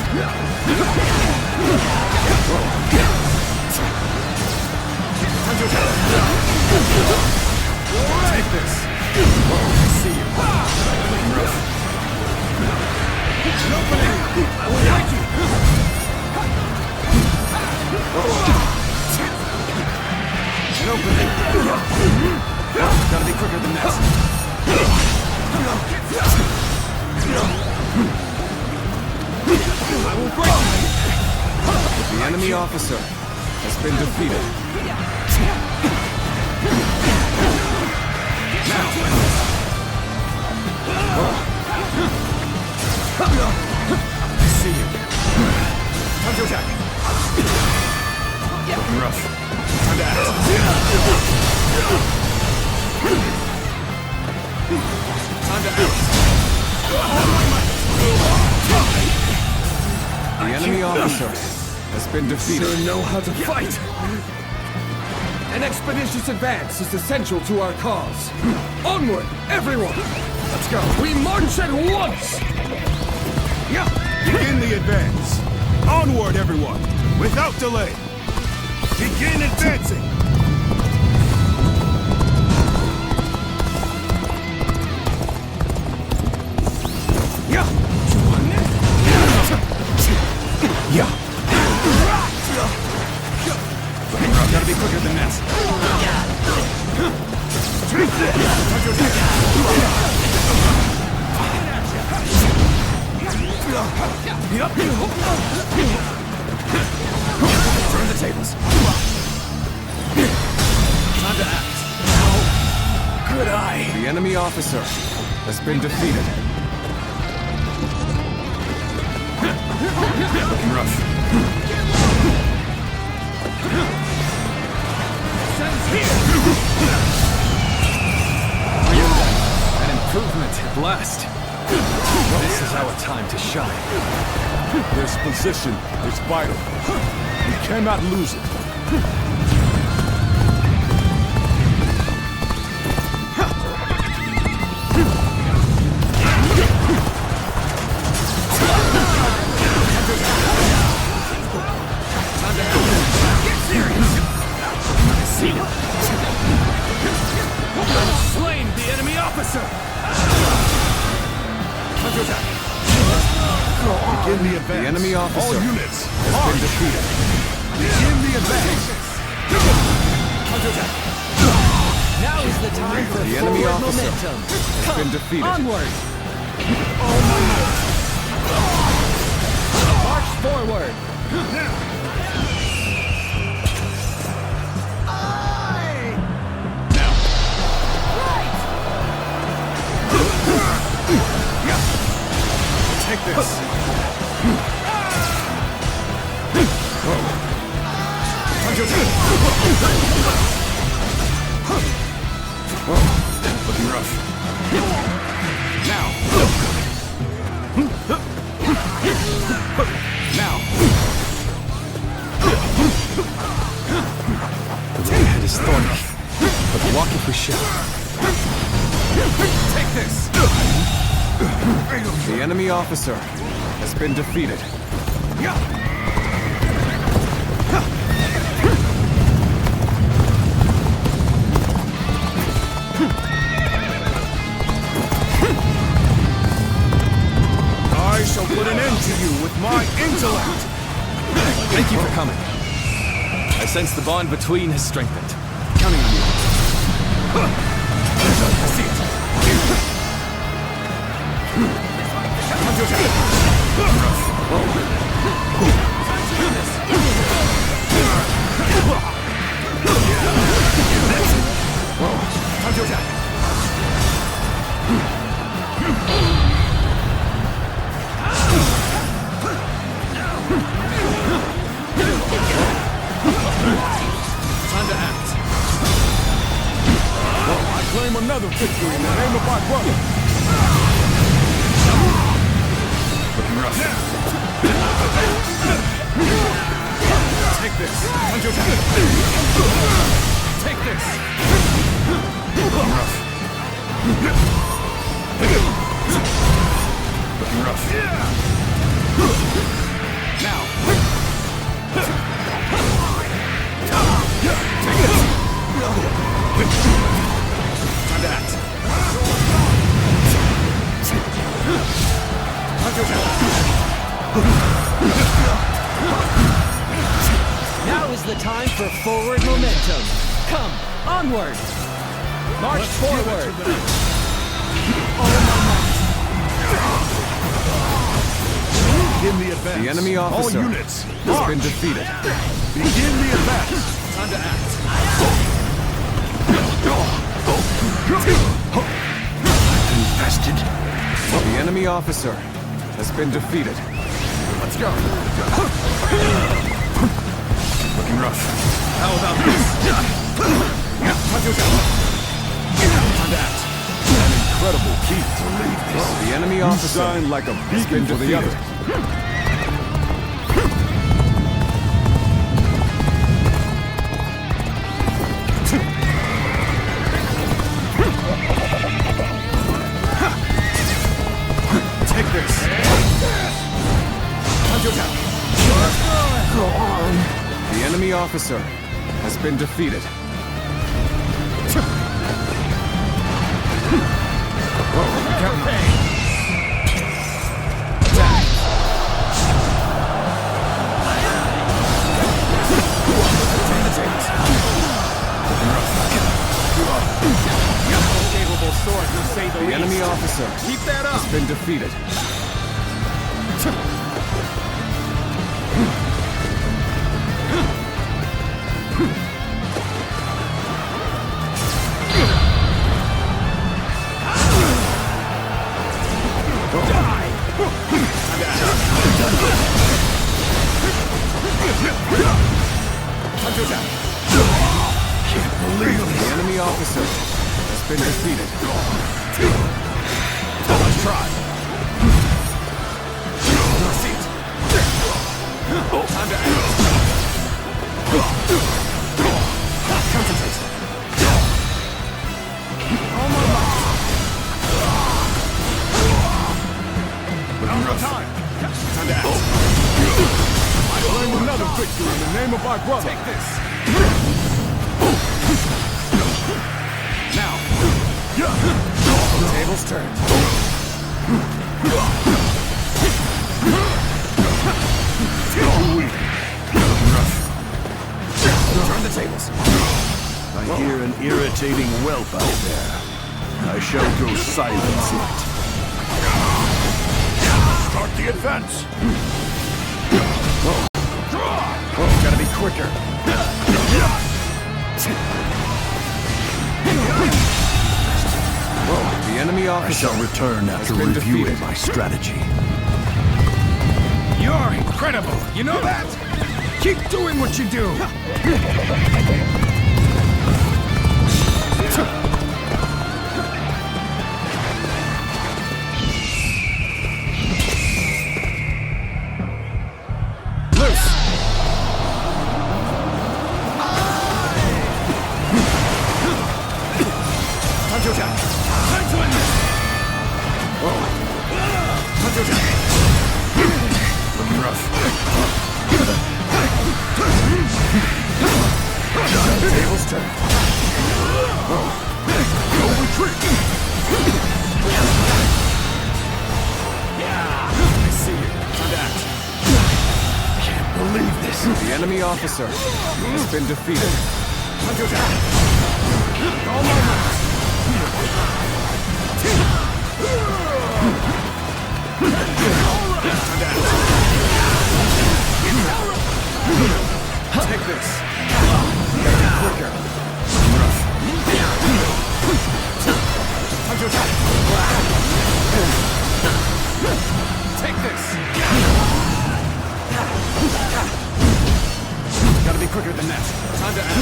Take this. I see you. Rough. An opening! I will break you! An opening! Gotta be quicker than that. I will break you! The enemy officer has been defeated. Now! I see you. Time to attack. Looking rough. Time to act. Time to act. The enemy officer has been defeated. Sure know how to fight! An expeditious advance is essential to our cause. Onward, everyone! Let's go. We march at once! Yeah! Begin the advance. Onward, everyone! Without delay! Begin advancing! Yeah! Yeah! Gotta be quicker than that. Turn the tables. Time to act. Good eye. The enemy officer has been defeated. Looking rough. An improvement at last. This is our time to shine. This position is vital. We cannot lose it. Slain the enemy officer! Begin the advance. The enemy officer All units, has been defeated. Begin the advance. Now is the time for The enemy forward officer momentum. has been defeated. Onward! March forward! Take this. Looking rough. Now. Now. The road ahead is thorny, but walk if we shall. Take this. The enemy officer has been defeated. I shall put an end to you with my intellect! Thank you for coming. I sense the bond between has strengthened. Counting on you. I see it. Time to act. I claim another victory in the name of my brother. Looking rough. Take this. Take this. Looking rough. Looking rough. Now. Take this. Time to act. Now is the time for forward momentum. Come, onward! March forward! Begin the advance. The enemy officer All units, has been defeated. Begin the advance. Time to act. Infested. The enemy officer has been defeated. Let's go. Looking rough. How about this? Time to act. An incredible feat to lead this. The enemy officer shine like a has beacon been for the defeated. others. officer has been defeated. The enemy officer has been defeated. Can't believe it. The enemy officer has been defeated. Let's try. Time to act. Concentrate. All my might. We're time. Time to act. I claim another victory in the name of my brother. Take this. Now. The table's turned. Turn the tables. I hear an irritating whelp out there. I shall go silence it. Start the advance. Gotta be quicker. The enemy officer I shall return after reviewing my strategy. You're incredible. You know that? Keep doing what you do. Loose. Time to attack. Time to end this. Time to attack. Looking rough. Tables turn. No retreat. I see you. Time to act. Can't believe this. The enemy officer has been defeated. Time to attack. All my might. Time to act. Take this. Quicker. Time to attack. Take this. Gotta be quicker than that. Time to act.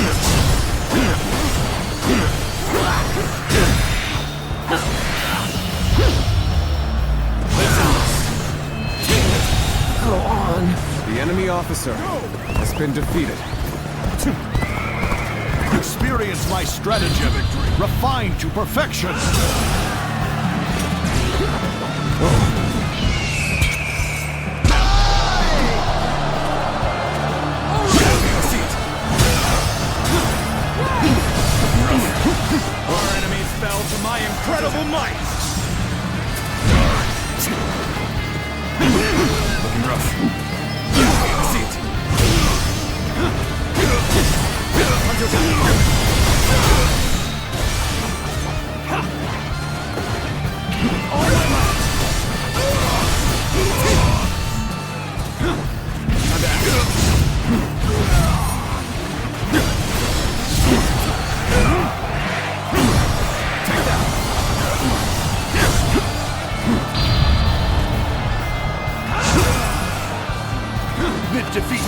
Go on. The enemy officer has been defeated. Experience my strategy, refined to perfection. Our enemies fell to my incredible might! Looking rough. See it. All my might. Time to act. Take that. Mid defeat.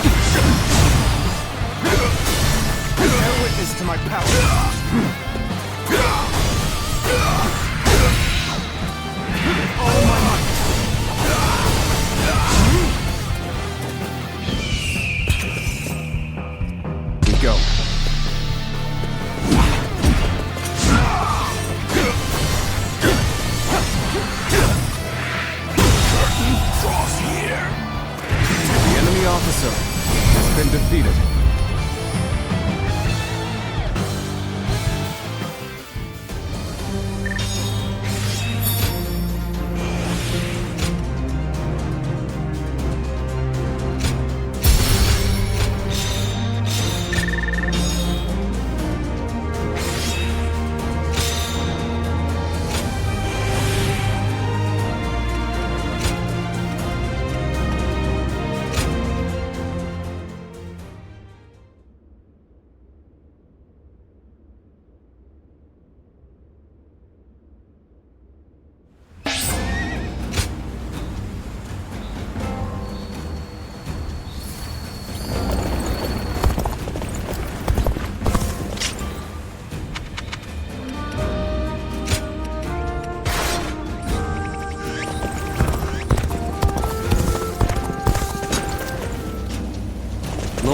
Bear witness to my power. All my might. We go. Cross here. The enemy officer has been defeated.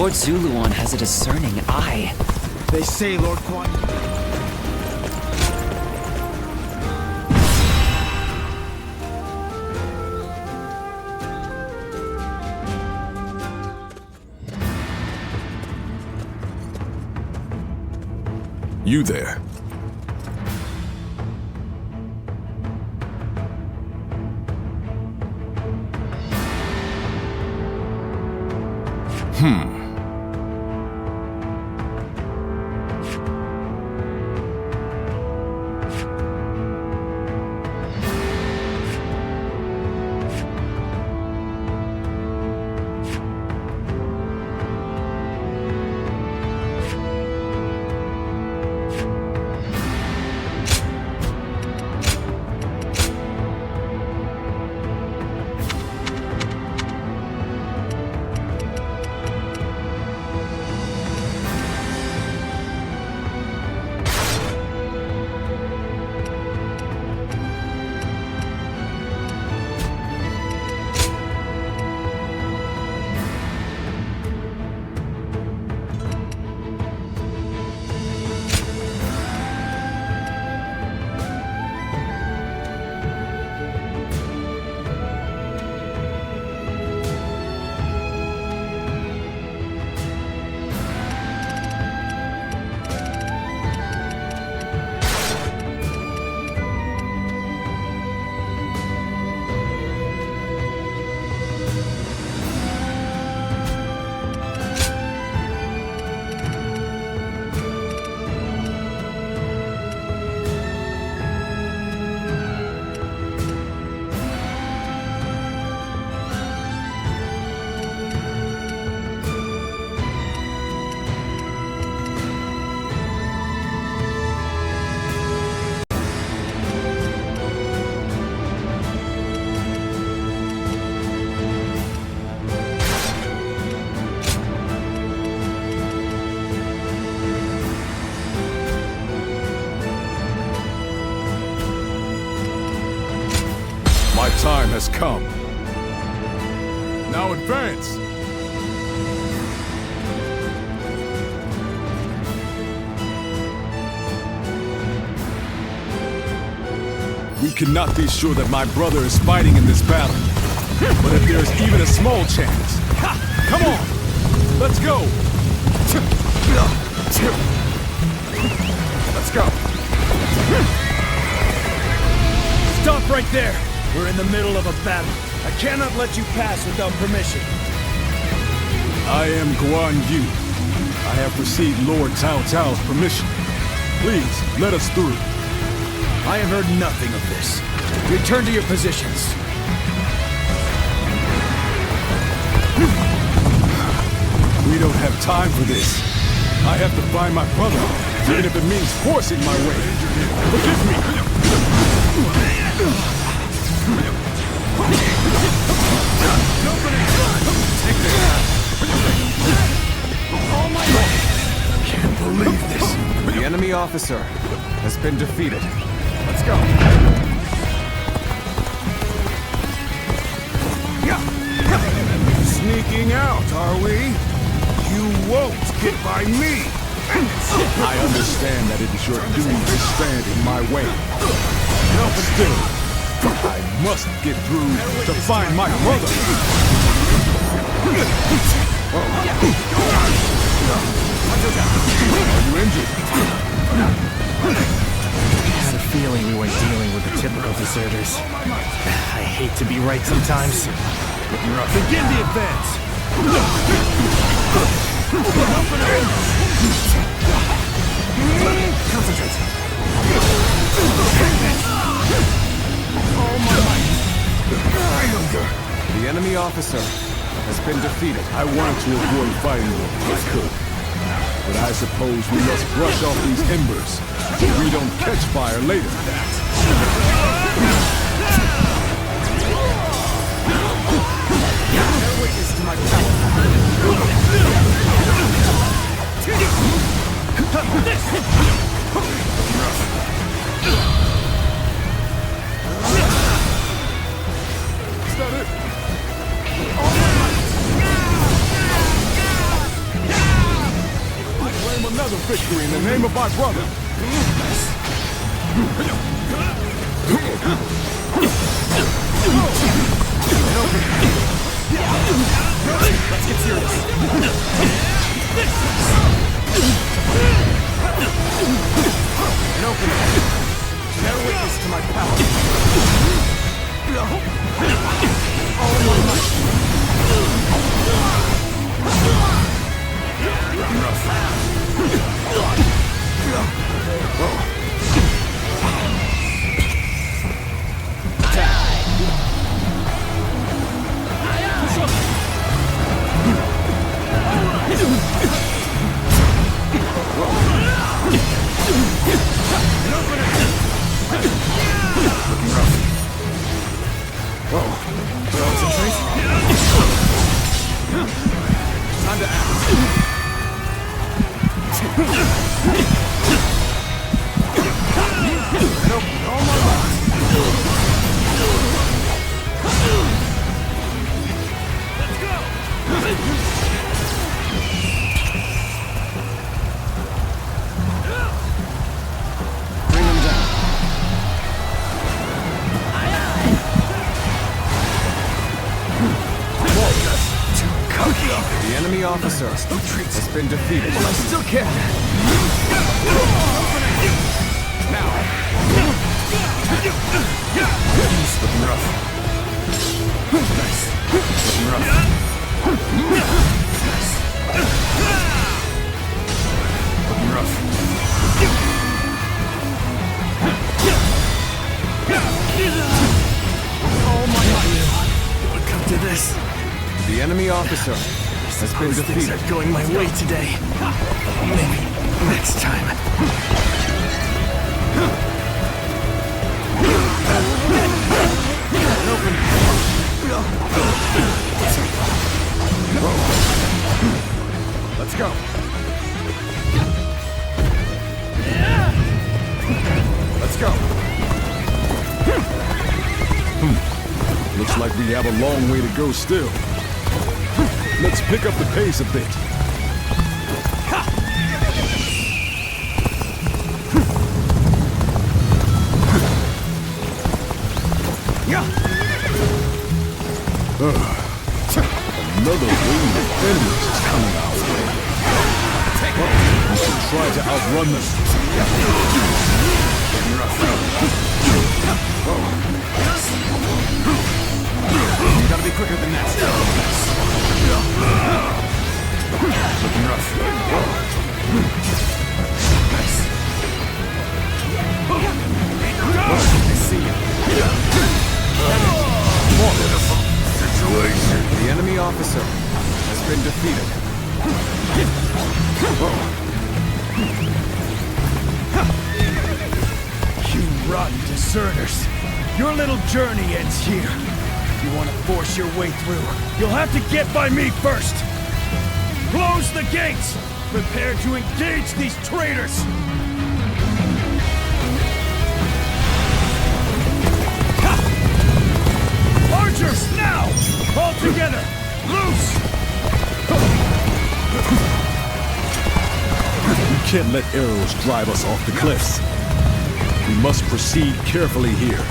Lord Zuluan has a discerning eye. They say Lord Guan You there? My time has come. Now advance! We cannot be sure that my brother is fighting in this battle. But if there's even a small chance... Come on! Let's go! Let's go! Stop right there! We're in the middle of a battle. I cannot let you pass without permission. I am Guan Yu. I have received Lord Cao Cao's permission. Please, let us through. I have heard nothing of this. Return to your positions. We don't have time for this. I have to find my brother, even if it means forcing my way. Forgive me! Can't believe this. The enemy officer has been defeated. Let's go. Sneaking out, are we? You won't get by me! I understand that it is your duty to stand in my way. No, but still, I must get through to find my brother. Are you injured? I had a feeling we weren't dealing with the typical deserters. I hate to be right sometimes. Begin the advance! Concentrate. All my might. The enemy officer has been defeated. I wanted to avoid fighting them if I could. But I suppose we must brush off these embers so we don't catch fire later. Bear witness to my power. Is that it? victory in the name of my brother. Let's get serious. An opening. Bear witness to my power. All my might. Time to act. Bring him down. The enemy officer has been defeated. Well, I still can. Now. He's looking rough. Nice. Looking rough. Nice. Looking rough. Oh my God. What come to this? The enemy officer has been defeated. Things are going my way today. Maybe next time. Open. Let's go. Let's go. Looks like we have a long way to go still. Let's pick up the pace a bit. Another wave of enemies is coming our way. We should try to outrun them. You gotta be quicker than that. Looking rough. Nice. I see you. Situation. The enemy officer has been defeated. You rotten deserters. Your little journey ends here. If you want to force your way through, you'll have to get by me first. Close the gates! Prepare to engage these traitors! Archers, now! All together! Loose! We can't let arrows drive us off the cliffs. We must proceed carefully here.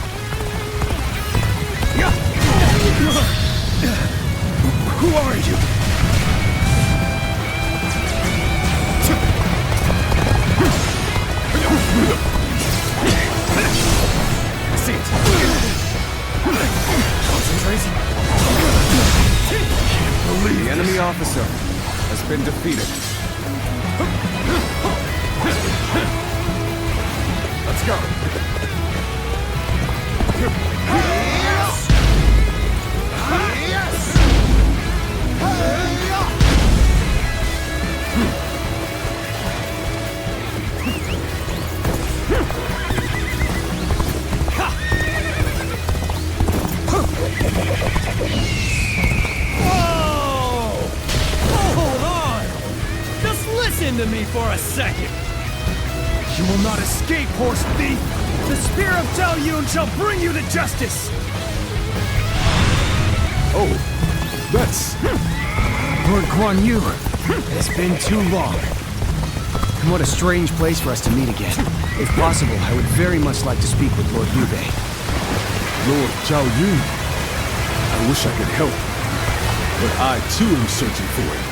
Who are you? I see it. Concentrate. Can't believe the enemy officer has been defeated. Let's go. Yes! Yes! Whoa! Hold on! Just listen to me for a second! You will not escape, horse thief! The spear of Zhao Yun shall bring you to justice! Oh, that's... Lord Guan Yu, it has been too long. And what a strange place for us to meet again. If possible, I would very much like to speak with Lord Liu Bei. Lord Zhao Yun. I wish I could help, but I too am searching for him.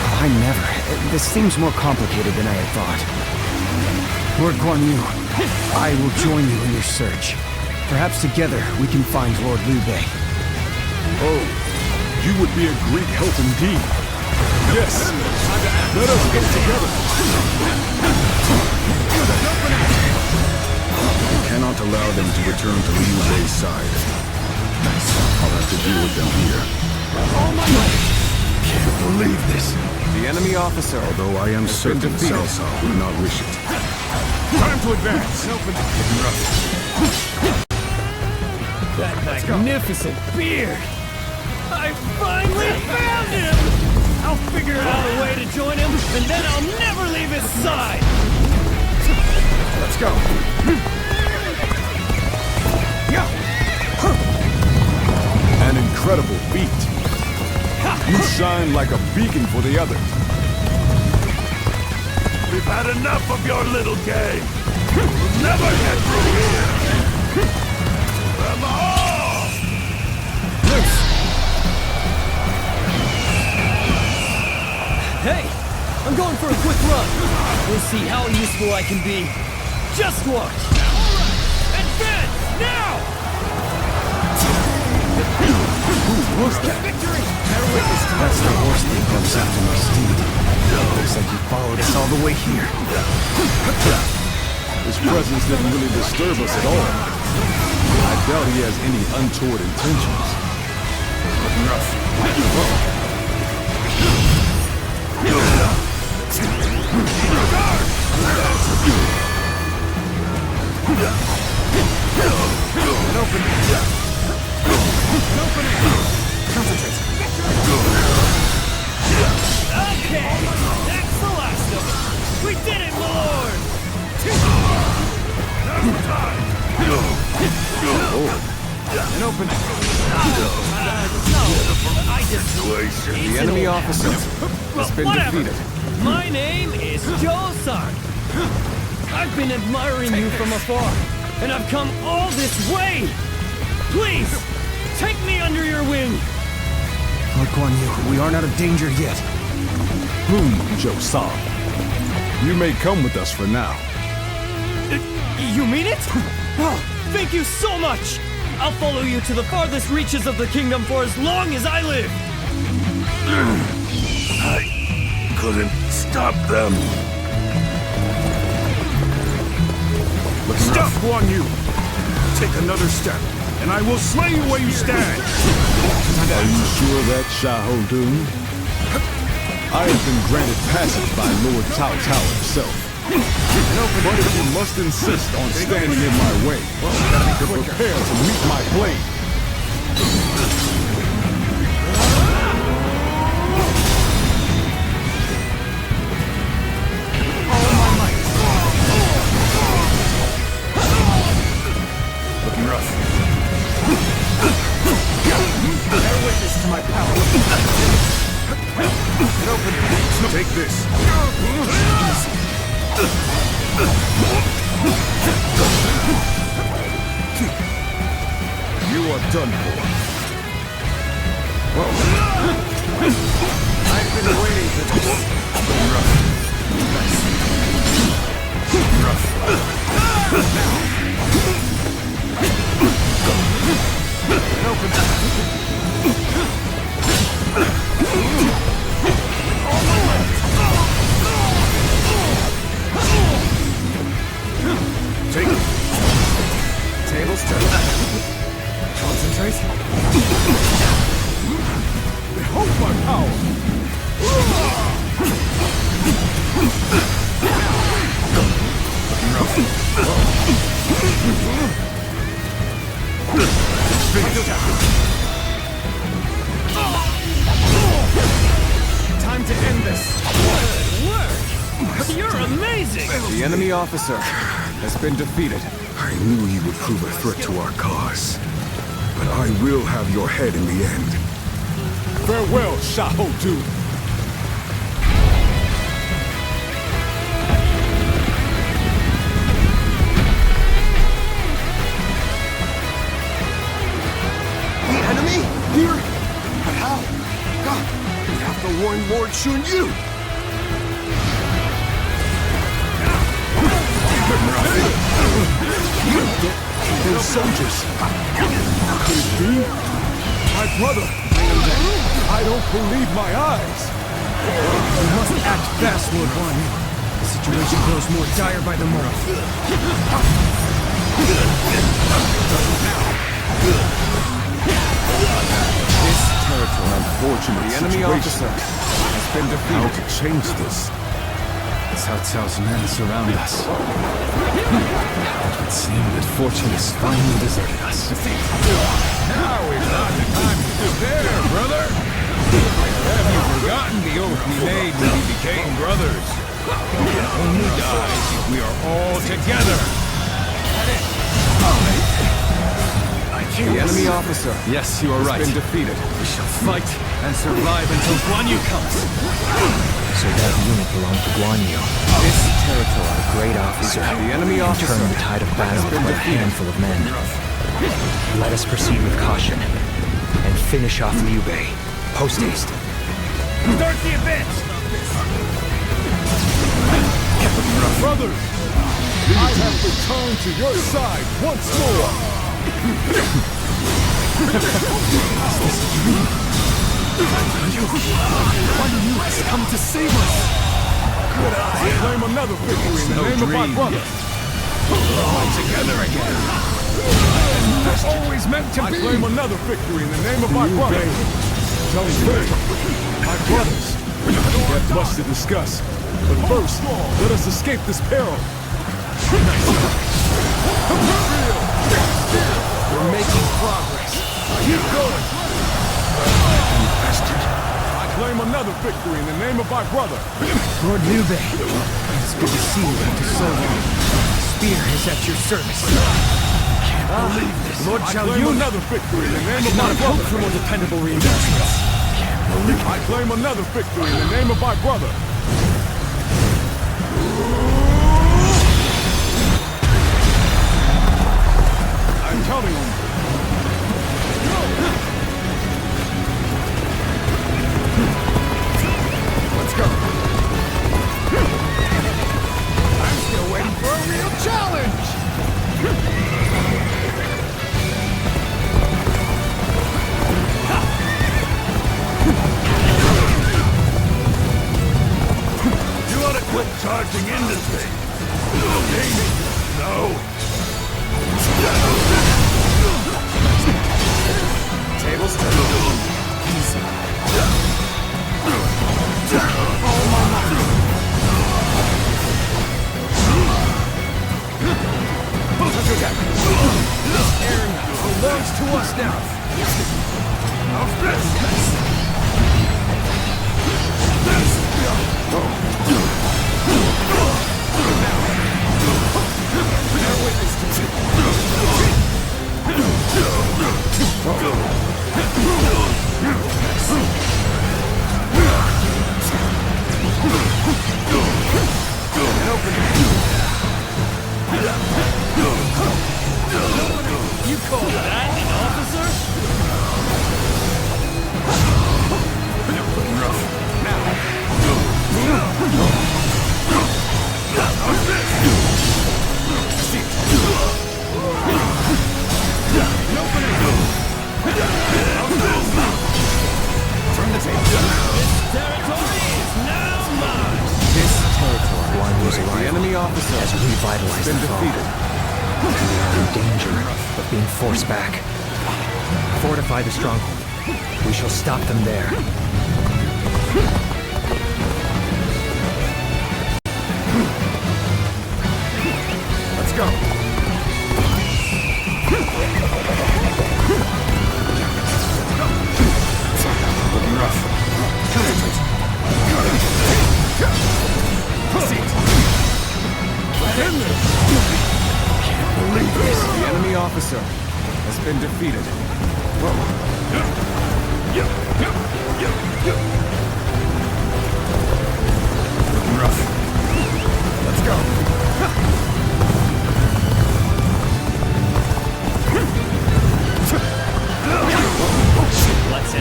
Oh, I never. This seems more complicated than I had thought. Lord Guan Yu, I will join you in your search. Perhaps together we can find Lord Liu Bei. Oh, you would be a great help indeed. Yes, let us go together. I cannot allow them to return to Liu Bei's side. I'll have to deal with them here. Oh my God! Can't believe this. The enemy officer, although I am certain Cao Cao would not wish it. Time to advance. That magnificent beard! I finally found him! I'll figure out a way to join him, and then I'll never leave his side! Let's go. An incredible feat. You shine like a beacon for the others. We've had enough of your little game. We'll never get through here. Them all! Hey, I'm going for a quick run. We'll see how useful I can be. Just watch. Advance now! Who was that? Victory! That's the horse that comes after my steed. Looks like he followed us all the way here. His presence didn't really disturb us at all. I doubt he has any untoward intentions. Okay, that's the last of it. We did it, my lord! An opening. I just... The enemy officer has been defeated. My name is Joe-san. I've been admiring you from afar, and I've come all this way. Please, take me under your wing. Lord Guan Yu, we aren't out of danger yet. Joe-san. You may come with us for now. You mean it? Oh, thank you so much! I'll follow you to the farthest reaches of the kingdom for as long as I live! I couldn't stop them. Stop, Guan Yu! Take another step, and I will slay you where you stand! Are you sure that, Xiahou Dun? I have been granted passage by Lord Cao Cao himself. But if you must insist on standing in my way, then prepare to meet my blade. All my might! Looking rough. Bear witness to my power. Take this. You are done for. I've been waiting for this. Take it. Tables turn. Concentrate. Behold my power! Time to end this. Good work! You're amazing! The enemy officer has been defeated. I knew he would prove a threat to our cause. But I will have your head in the end. Farewell, Xiahou Dun. Shun Yu! Those soldiers. Could it be? My brother! I don't believe my eyes! We must act fast, Lord Guan Yu. The situation grows more dire by the moment. This territory, unfortunately, the enemy officer has been defeated. How to change this? Cao Cao's men surround us. It would seem that fortune has finally deserted us. Now is not the time to despair, brother! Have you forgotten the oath we made when we became brothers? We can only die if we are all together! The enemy officer. Yes, you are right. Has been defeated. We shall fight and survive until Guan Yu comes. So that unit belonged to Guan Yu. This territory. A great officer. The enemy officer. Turned the tide of battle with a handful of men. Let us proceed with caution and finish off Liu Bei. Post haste. Start the advance! Brothers, I have returned to your side once more! Guan Yu has come to save us! Good eye! I claim another victory in the name of my brother! We're all together again! That's always meant to be! I claim another victory in the name of my brother! Tell me first, my brothers, we have much to discuss. But first, let us escape this peril. We're making progress. Keep going. I claim another victory in the name of my brother. Lord Liu Bei, it's good to see you after so long. Spear is at your service. Can't believe this. Lord Xiao Yu, another victory in the name of my hope brother. for more dependable reinforcements. I claim another victory in the name of my brother. I'm counting on you. Let's go. I'm still waiting for a real challenge. You ought to quit charging into things. No. Tables turned. Easy. All my might. This area belongs to us now. Bear witness to it. You call that an officer? Looking rough. Now. Turn the table. This territory is now mine! This territory, Guan Yu's the arrival enemy officer has revitalized been the foe. defeated. We are in danger of being forced back. Fortify the stronghold. We shall stop them there. Let's go. Looking rough. Can't believe this. The enemy officer has been defeated. Looking rough. Let's go.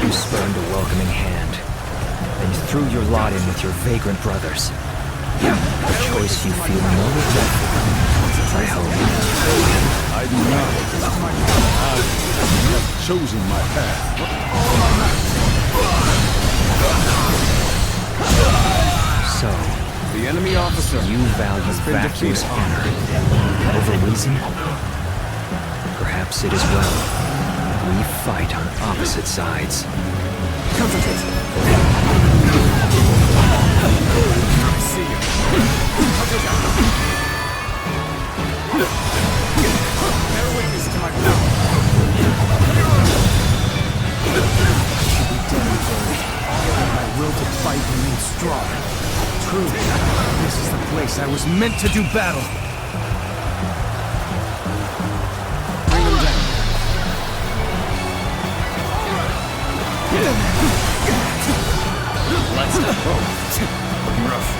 You spurned a welcoming hand, and threw your blot in with your vagrant brothers. A choice you feel no regret for, I hope. I do not. I have chosen my path. So, the enemy officer, you value vacuous honor over reason? Perhaps it is well we fight on opposite sides. Concentrate. I see you. Bear witness to my power. Should be dead and cold. My will to fight remains strong. True. This is the place I was meant to do battle. Bring them down. Let's go. Looking rough.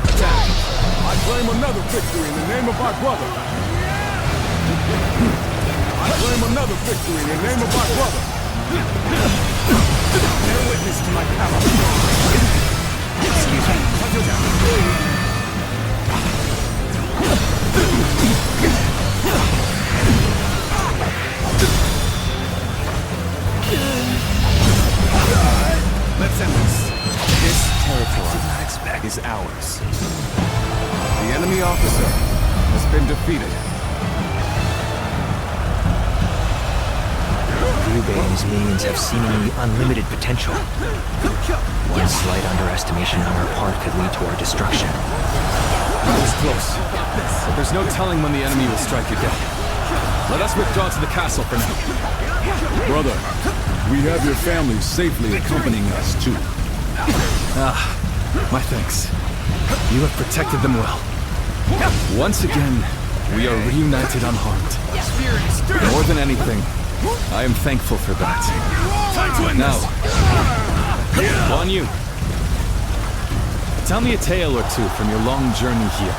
Attack! I claim another victory in the name of our brother. I claim another victory in the name of our brother. Bear witness to my power. Excuse me. Let's end this. This territory is ours. The enemy officer has been defeated. Liu Bei and his minions have seemingly unlimited potential. One slight underestimation on our part could lead to our destruction. That was close. But there's no telling when the enemy will strike again. Let us withdraw to the castle for now. Brother, we have your family safely accompanying us, too. My thanks. You have protected them well. Once again, we are reunited unharmed. More than anything, I am thankful for that. Now, Guan Yu, tell me a tale or two from your long journey here.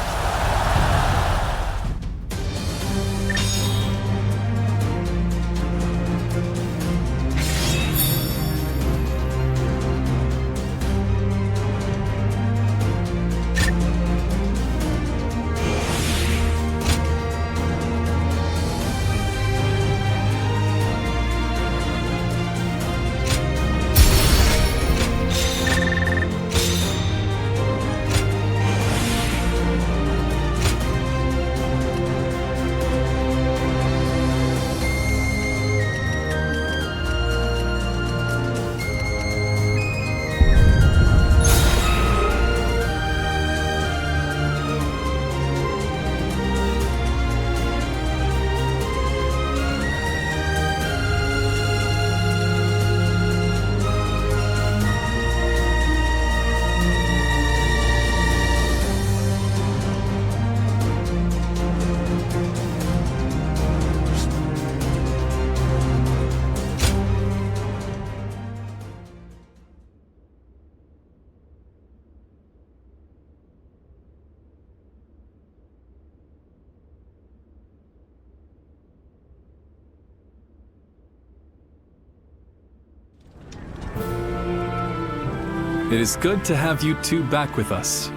It is good to have you two back with us.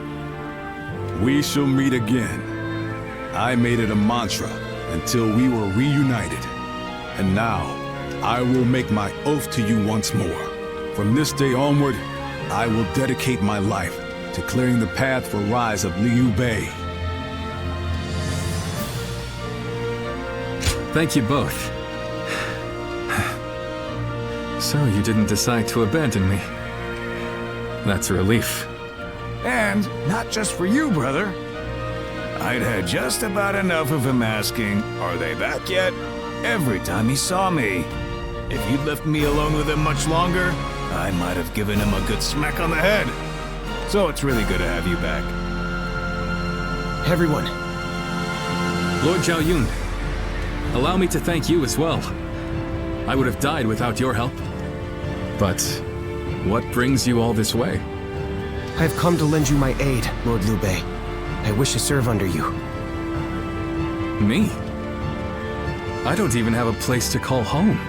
We shall meet again. I made it a mantra until we were reunited. And now, I will make my oath to you once more. From this day onward, I will dedicate my life to clearing the path for rise of Liu Bei. Thank you both. So you didn't decide to abandon me. That's a relief. And not just for you, brother. I'd had just about enough of him asking, "Are they back yet?" every time he saw me. If you'd left me alone with him much longer, I might have given him a good smack on the head. So it's really good to have you back. Everyone. Lord Zhao Yun, allow me to thank you as well. I would have died without your help. But what brings you all this way? I have come to lend you my aid, Lord Liu Bei. I wish to serve under you. Me? I don't even have a place to call home.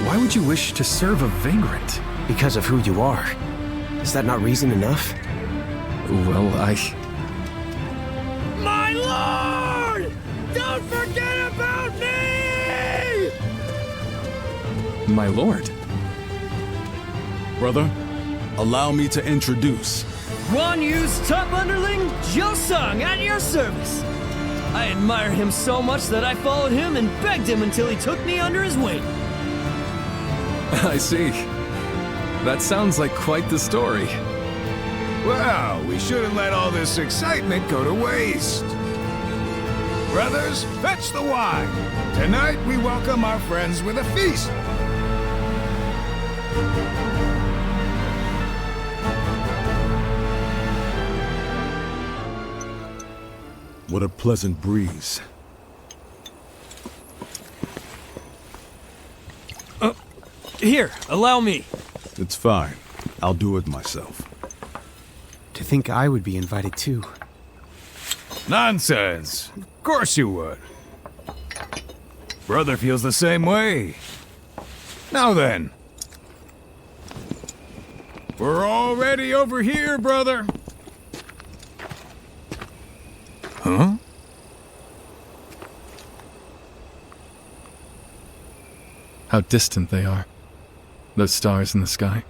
Why would you wish to serve a vagrant? Because of who you are. Is that not reason enough? Well, My lord! Don't forget about me! My lord. Brother, allow me to introduce. Guan Yu's top underling, Jiu-Sung, at your service. I admire him so much that I followed him and begged him until he took me under his wing. I see. That sounds like quite the story. Well, we shouldn't let all this excitement go to waste. Brothers, fetch the wine. Tonight we welcome our friends with a feast. What a pleasant breeze. Here, allow me. It's fine. I'll do it myself. To think I would be invited too. Nonsense. Of course you would. Brother feels the same way. Now then. We're already over here, brother. Huh? How distant they are. Those stars in the sky.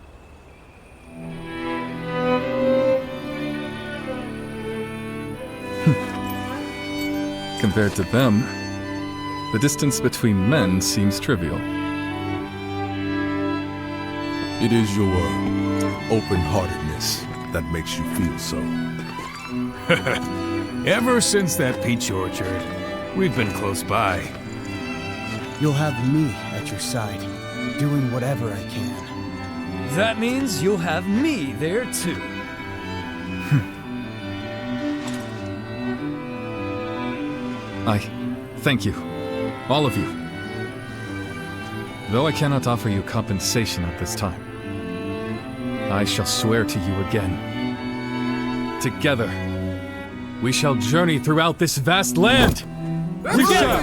Compared to them, the distance between men seems trivial. It is your open-heartedness that makes you feel so. Ever since that peach orchard, we've been close by. You'll have me at your side, doing whatever I can. That means you'll have me there too. I thank you, all of you. Though I cannot offer you compensation at this time, I shall swear to you again. Together, we shall journey throughout this vast land. Together!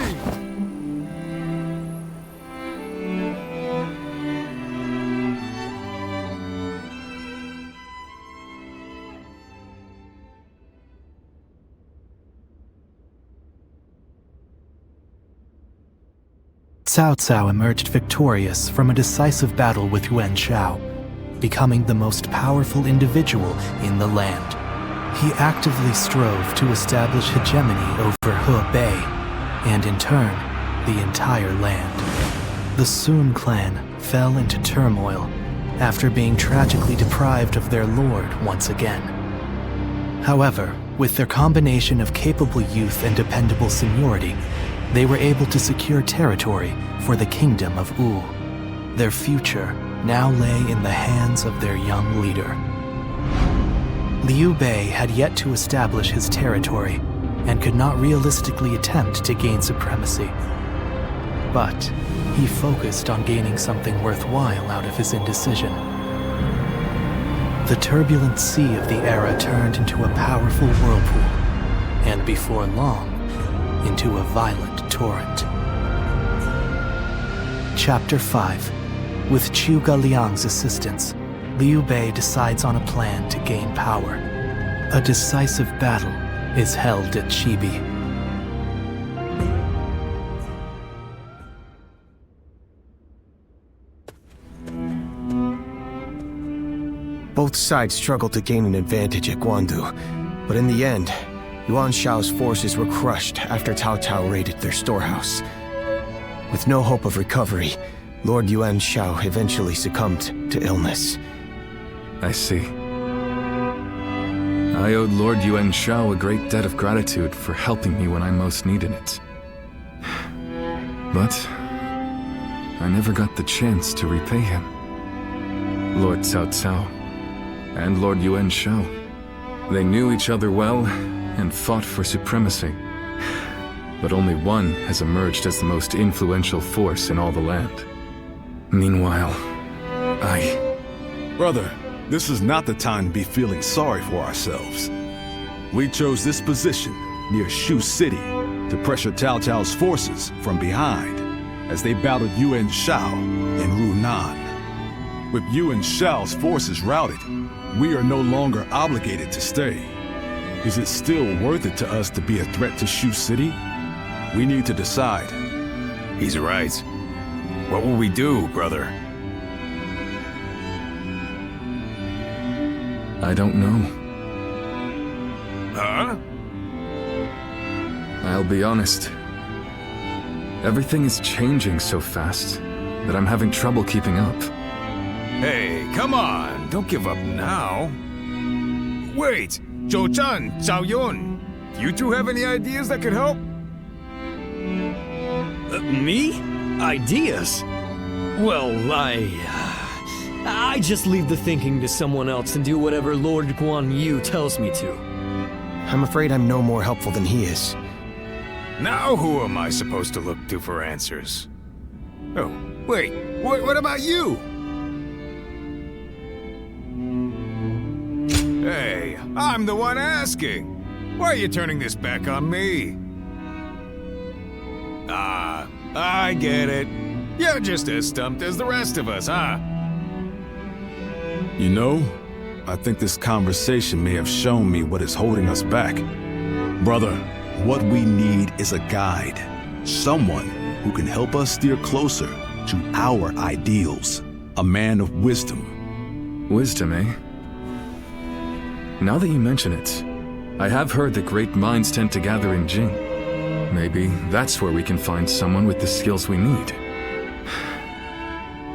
Cao Cao emerged victorious from a decisive battle with Yuan Shao, becoming the most powerful individual in the land. He actively strove to establish hegemony over Liu Bei, and in turn, the entire land. The Sun clan fell into turmoil after being tragically deprived of their lord once again. However, with their combination of capable youth and dependable seniority, they were able to secure territory for the kingdom of Wu. Their future now lay in the hands of their young leader. Liu Bei had yet to establish his territory and could not realistically attempt to gain supremacy. But he focused on gaining something worthwhile out of his indecision. The turbulent sea of the era turned into a powerful whirlpool, and before long, into a violent torrent. Chapter 5. With Zhuge Liang's assistance, Liu Bei decides on a plan to gain power. A decisive battle is held at Chibi. Both sides struggled to gain an advantage at Guandu, but in the end, Yuan Shao's forces were crushed after Cao Cao raided their storehouse. With no hope of recovery, Lord Yuan Shao eventually succumbed to illness. I see. I owed Lord Yuan Shao a great debt of gratitude for helping me when I most needed it. But I never got the chance to repay him. Lord Cao Cao and Lord Yuan Shao, they knew each other well and fought for supremacy. But only one has emerged as the most influential force in all the land. Meanwhile, Brother, this is not the time to be feeling sorry for ourselves. We chose this position near Shu City to pressure Cao Cao's forces from behind, as they battled Yuan Shao in Runan. With Yuan Shao's forces routed, we are no longer obligated to stay. Is it still worth it to us to be a threat to Shu City? We need to decide. He's right. What will we do, brother? I don't know. Huh? I'll be honest. Everything is changing so fast that I'm having trouble keeping up. Hey, come on! Don't give up now. Wait! Zhou Zhan, Zhao Yun! You two have any ideas that could help? Me? Ideas? Well, I just leave the thinking to someone else and do whatever Lord Guan Yu tells me to. I'm afraid I'm no more helpful than he is. Now who am I supposed to look to for answers? Oh, wait, what about you? Hey, I'm the one asking. Why are you turning this back on me? Ah, I get it. You're just as stumped as the rest of us, huh? You know, I think this conversation may have shown me what is holding us back. Brother, what we need is a guide. Someone who can help us steer closer to our ideals. A man of wisdom. Wisdom, eh? Now that you mention it, I have heard that great minds tend to gather in Jing. Maybe that's where we can find someone with the skills we need.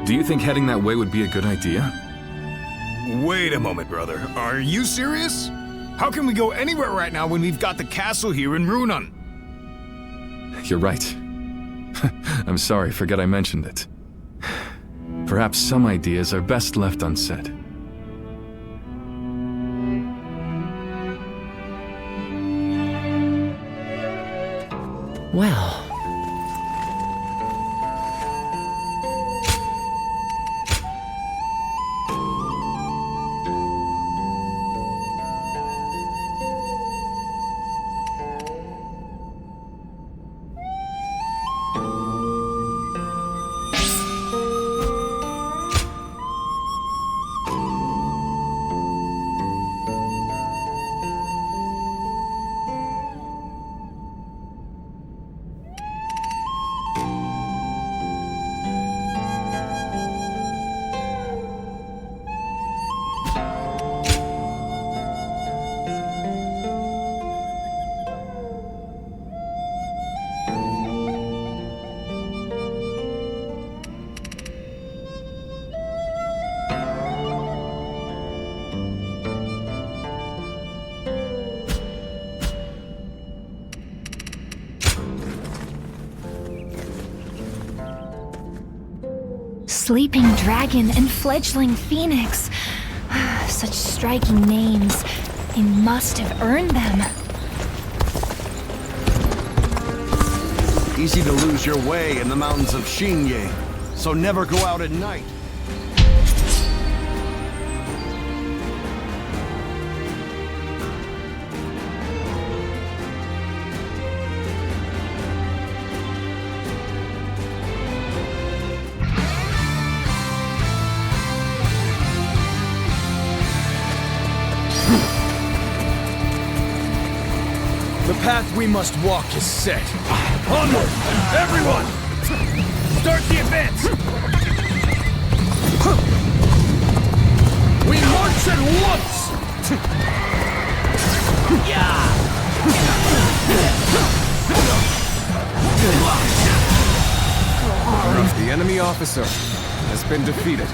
Do you think heading that way would be a good idea? Wait a moment, brother. Are you serious? How can we go anywhere right now when we've got the castle here in Runan? You're right. I'm sorry, forget I mentioned it. Perhaps some ideas are best left unsaid. Well... Sleeping Dragon and Fledgling Phoenix. Such striking names. They must have earned them. Easy to lose your way in the mountains of Xinye, so never go out at night. The path we must walk is set. Onward! Everyone! Start the advance! We march at once! The enemy officer has been defeated.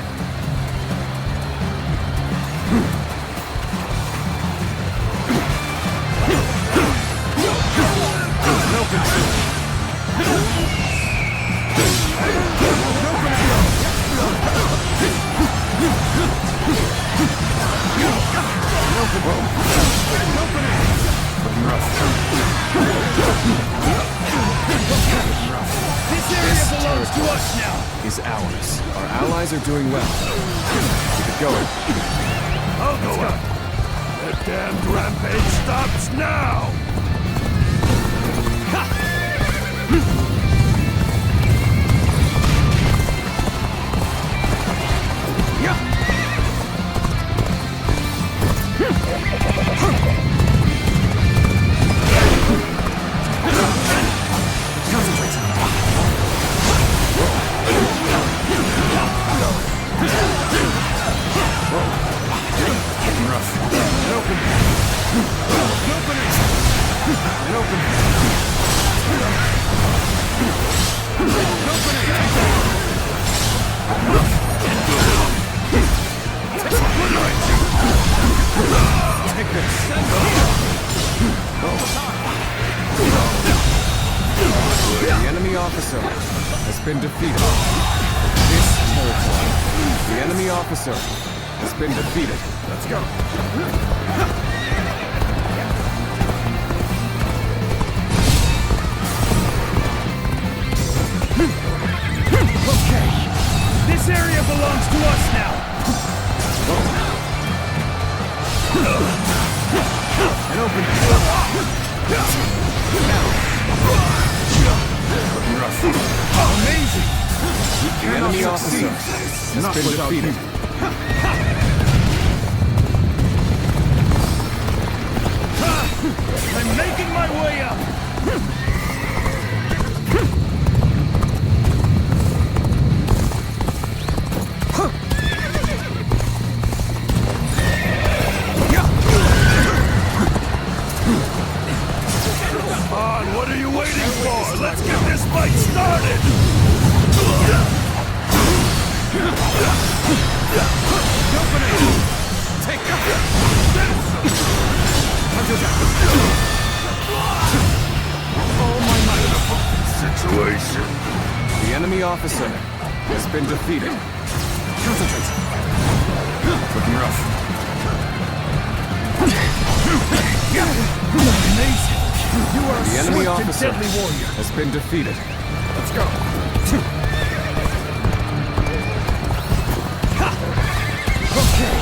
This area belongs to us now! Is ours. Our allies are doing well. Keep it going. I'll go up. The damned rampage stops now! The enemy officer has been defeated. This territory. The enemy officer has been defeated. Let's go. Okay. This area belongs to us now. An open Amazing! The enemy officer has been defeated. I'm making my way up! Come on, what are you waiting for? Let's get this fight started! Take Situation. The enemy officer has been defeated. Concentrate. Looking rough. Amazing! You are a The enemy swift and officer deadly warrior. has been defeated. Let's go. Okay.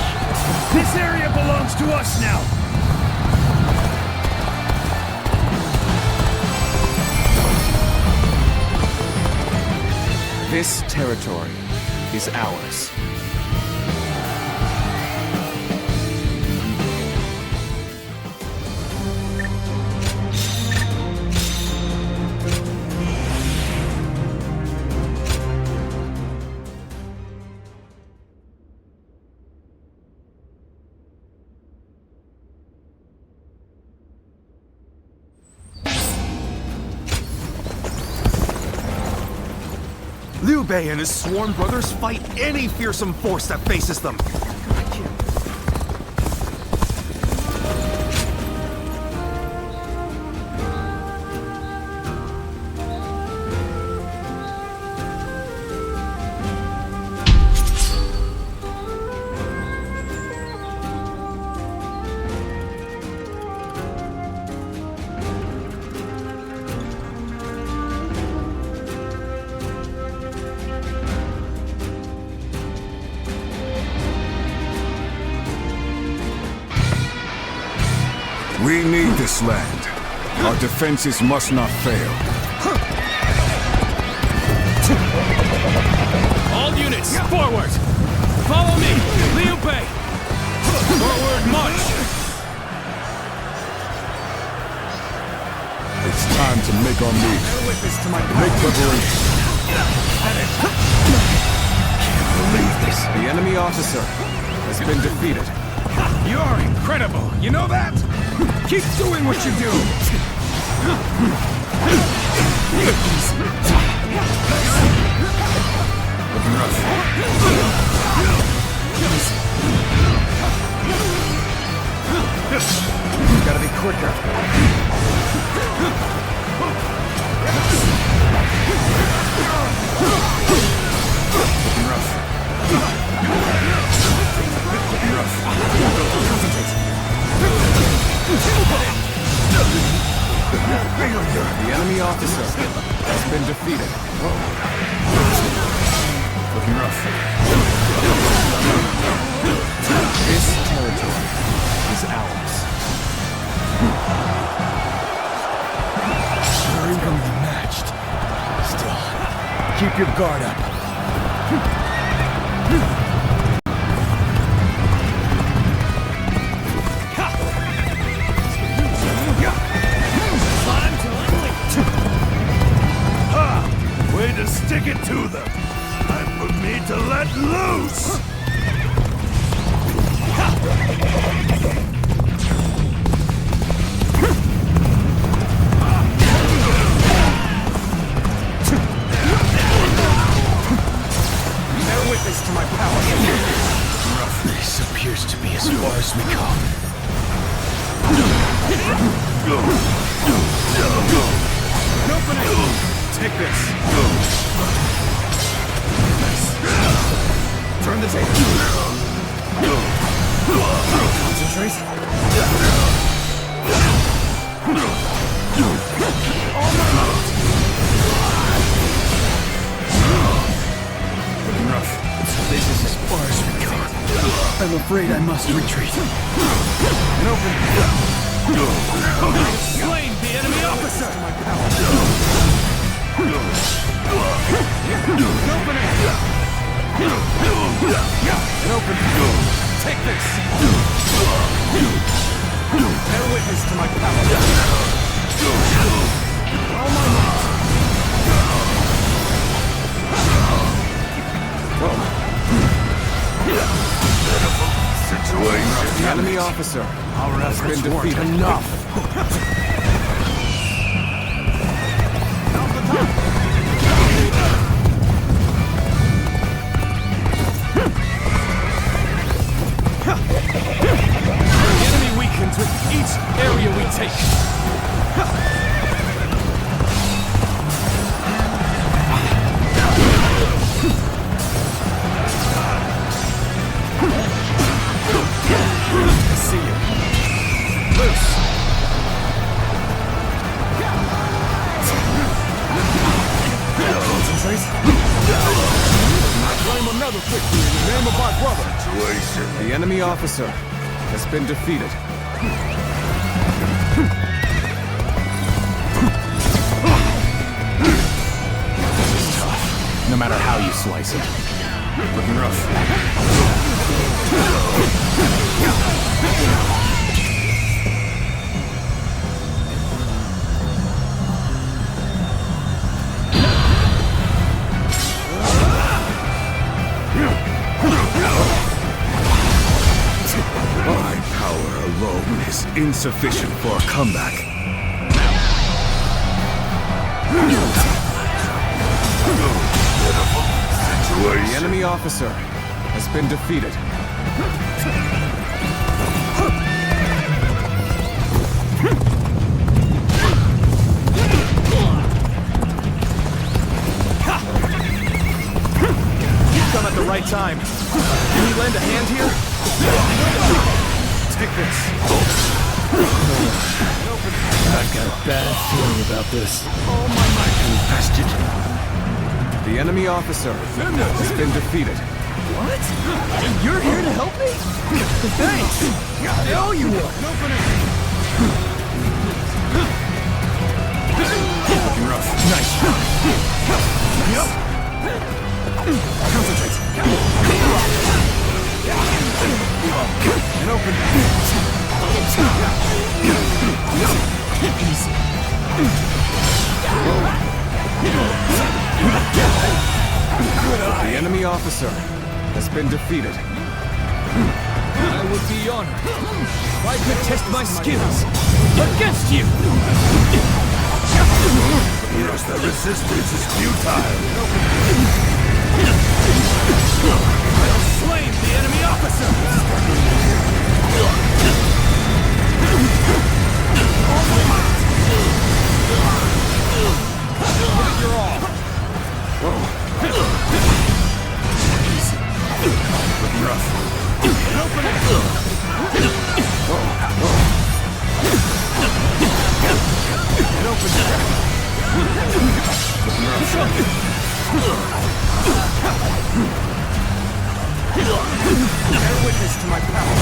This area belongs to us now. This territory is ours. Liu Bei and his sworn brothers fight any fearsome force that faces them. We need this land. Our defenses must not fail. All units, forward! Follow me, Liu Bei! Forward march! It's time to make our move. Make preparation. Can't believe this. The enemy officer has been defeated. You're incredible, you know that? Keep doing what you do! Looking rough. Gotta be quicker. Looking rough. Looking rough. Concentrate. The enemy officer has been defeated. Looking rough. This territory is ours. We're evenly matched. Still, keep your guard up. Way to stick it to them! Time for me to let loose! far as we go. Take this. Turn the table. Concentrate. Looking rough. This is as far as we go. I'm afraid I must retreat. And open. Slain the enemy officer! Open it! And open. Take this! Bear witness to my power. All my might. Situation. The enemy officer has been defeated. Enough! The enemy weakens with each area we take. I see you. Loose. Concentrate. I claim another victory in the name of my brother. The enemy officer has been defeated. This is tough, no matter how you slice it. Looking rough. My power alone is insufficient for a comeback. The enemy officer has been defeated. You've come at the right time. Can you lend a hand here? Take this. I've got a bad feeling about this. All my might. Infested. The enemy officer has been defeated. What? You're here to help me? Thanks. I owe you one. Looking rough. Nice. Yep. Concentrate. And open. Easy. The enemy officer has been defeated. I would be honored if I could test my skills against you. Yes, the resistance is futile. I'll slay the enemy officer. Give it your all. Easy. Looking rough. Open it. And open. Looking rough. Bear witness to my power.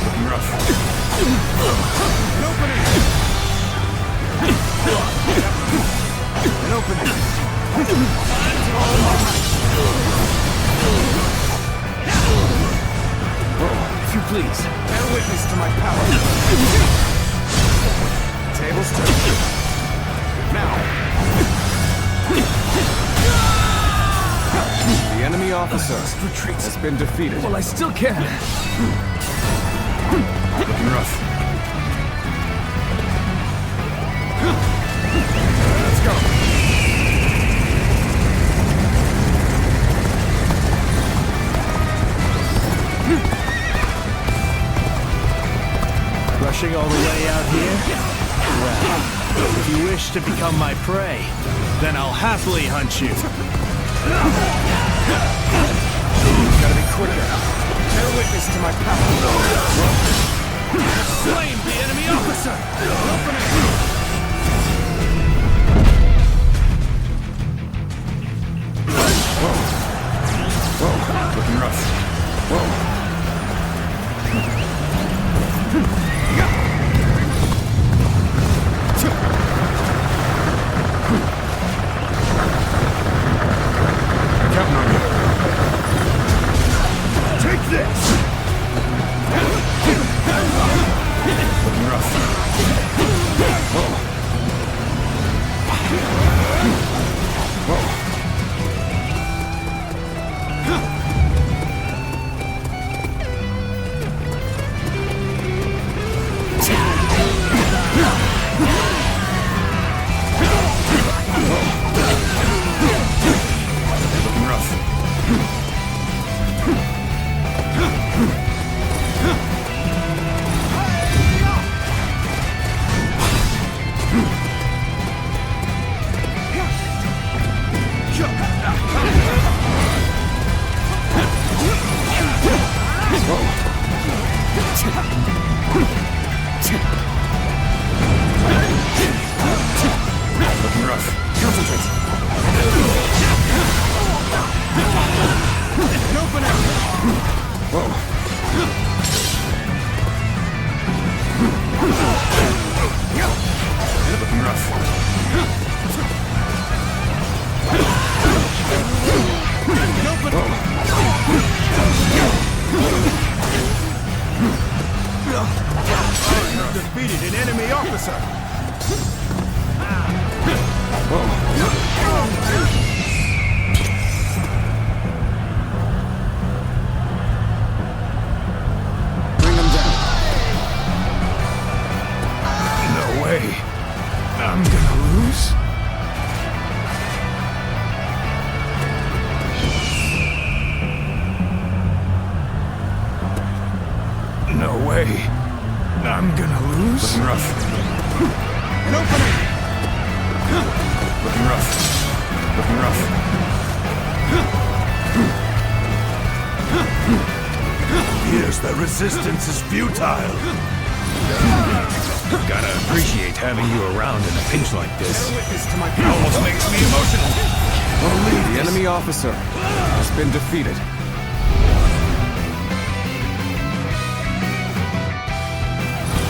Looking rough. And open it. And open it. If you please, bear witness to my power. Tables turned. Now. The enemy officer has been defeated. well, I still can. Looking rough. Let's go. rushing all the way out here? Well, if you wish to become my prey, then I'll happily hunt you. Gotta be quicker. Bear witness to my power. Slain the enemy officer! Open it! Whoa, looking rough. Whoa. Counting on you. Take this! Looking rough. Whoa. Whoa. Looking rough. Looking rough. Concentrate. Open it! Whoa. Looking rough. Defeated an enemy officer! Bring them down. No way. I'm gonna lose? No way. I'm gonna lose? Looking rough. An opening! Looking rough. Looking rough. Here's the resistance is futile. Gotta appreciate having you around in a pinch like this. Witness to my It almost makes me emotional. The enemy officer has been defeated.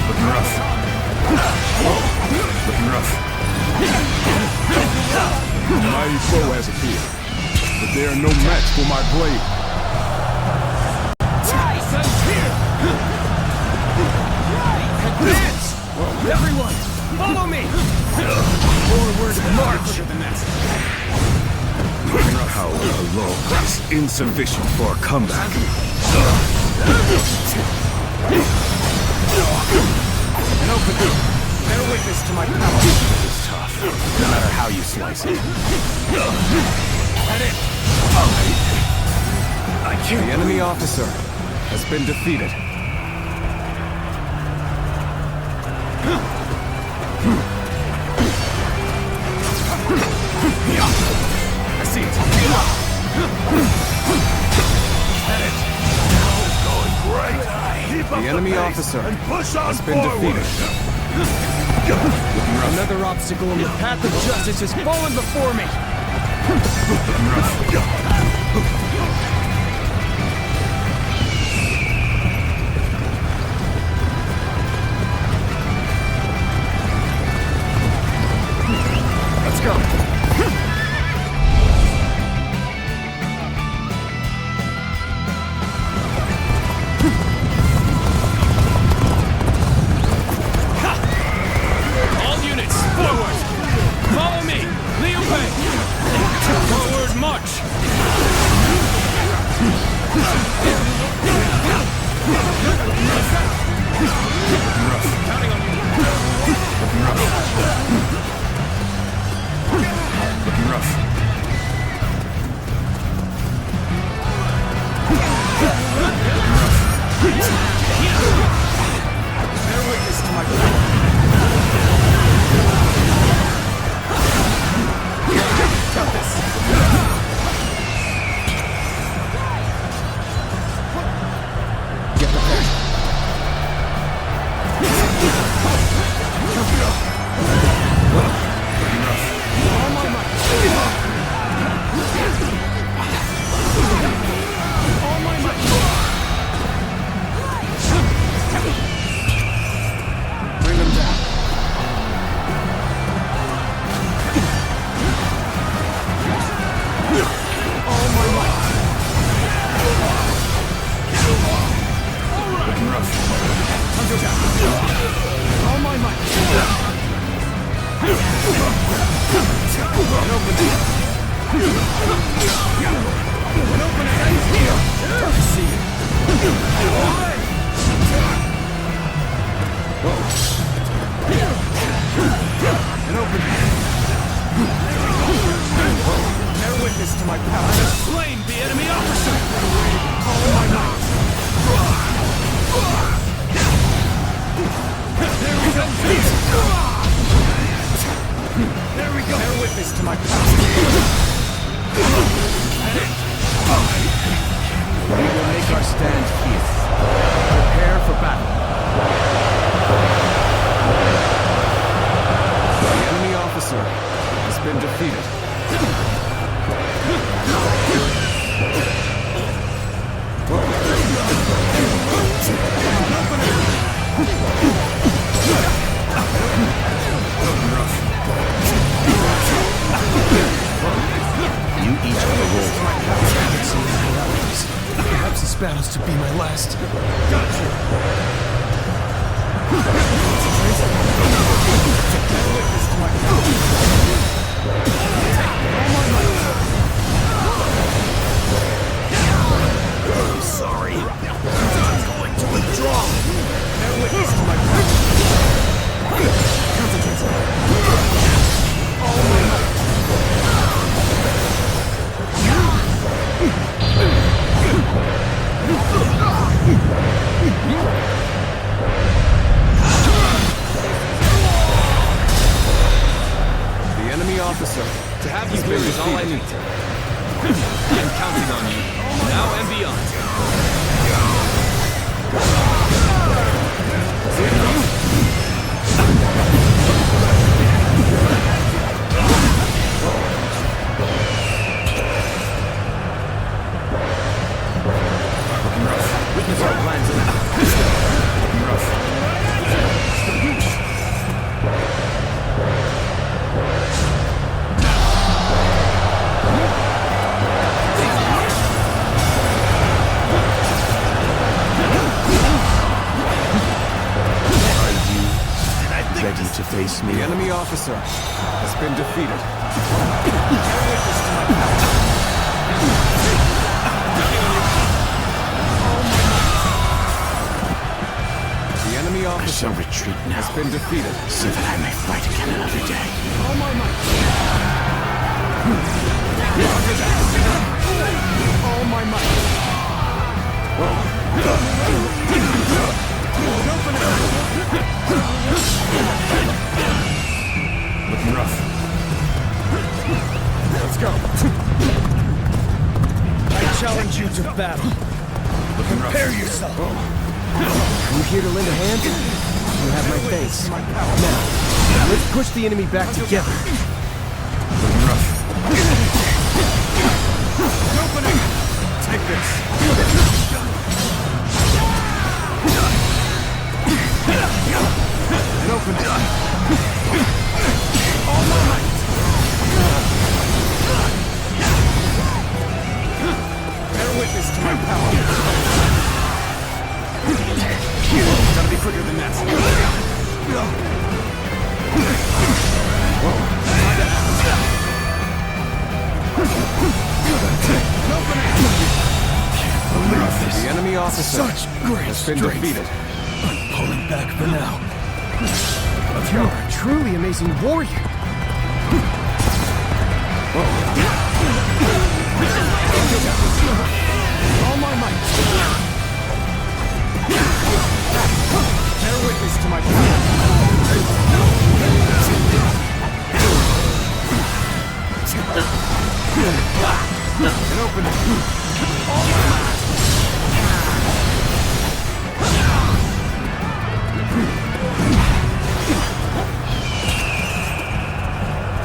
Looking rough. Whoa. Looking rough. A mighty foe has appeared, but they are no match for my blade. Advance! Everyone, follow me! Forward march! Power alone is insufficient for a comeback. An opening! Bear witness to my power. It's tough, no matter how you slice it. Head in! I can't. The enemy officer has been defeated. I see it. The enemy officer has been defeated. Another obstacle in the path of justice has fallen before me! Let's go. All units, forward! Follow me! Liu Bei! Forward march! Counting on you. Looking rough. Bear witness All my might. And open it. And open it right here. I see it. And open it. Bear witness to my power. I have slain the enemy officer. All my might. There we go. There we go. Bear witness to my power. We will make our stand here. Prepare for battle. The enemy officer has been defeated. You each have a role. Perhaps this battle's to be my last. Gotcha. I'm sorry. I'm going to withdraw. Bear witness to my power. All my might. The enemy officer. To have you here is all I need. I'm counting on you, now and beyond. Witness our plans now. Ready to face me? The enemy officer has been defeated. The enemy officer, I shall retreat now, has been defeated, so that I may fight again another day. All my might. All my might. Looking rough. Let's go. I challenge you to battle. Prepare yourself. You here to lend a hand? You have my thanks. Now, let's push the enemy back together. Looking rough. Opening. Take this. And open it. All my might. Bear witness to my power. Gotta be quicker than that. The enemy officer has been defeated. I'm pulling back for now. You're a truly amazing warrior. All my might. Bear witness to my power. And open it. All my might.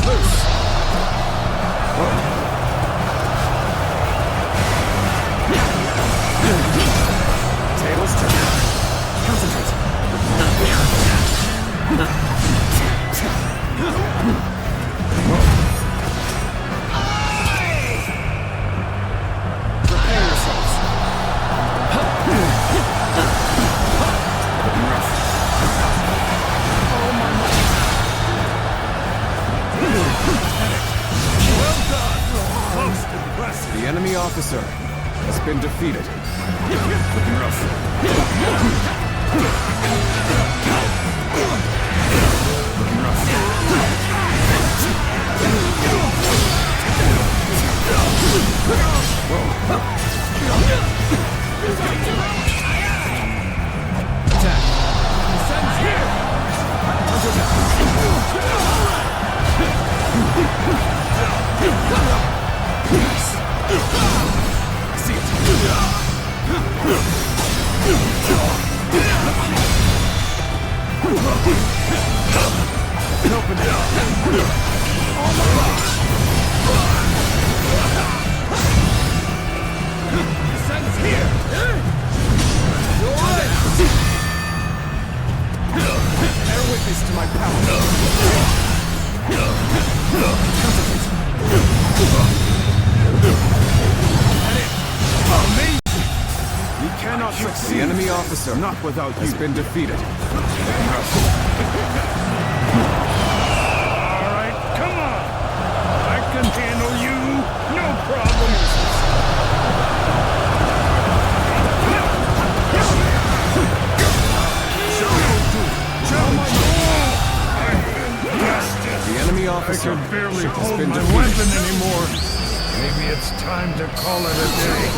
Loose. officer has been defeated. Looking rough. Looking rough. Attack! Descends here! See it. Open it. Descends here. Bear witness to my power. Amazing! You cannot succeed. The enemy officer, not without you, has been defeated. Alright, come on! I can handle you, no problem! The enemy officer I can barely has hold been my defeated. weapon anymore. Maybe it's time to call it a day.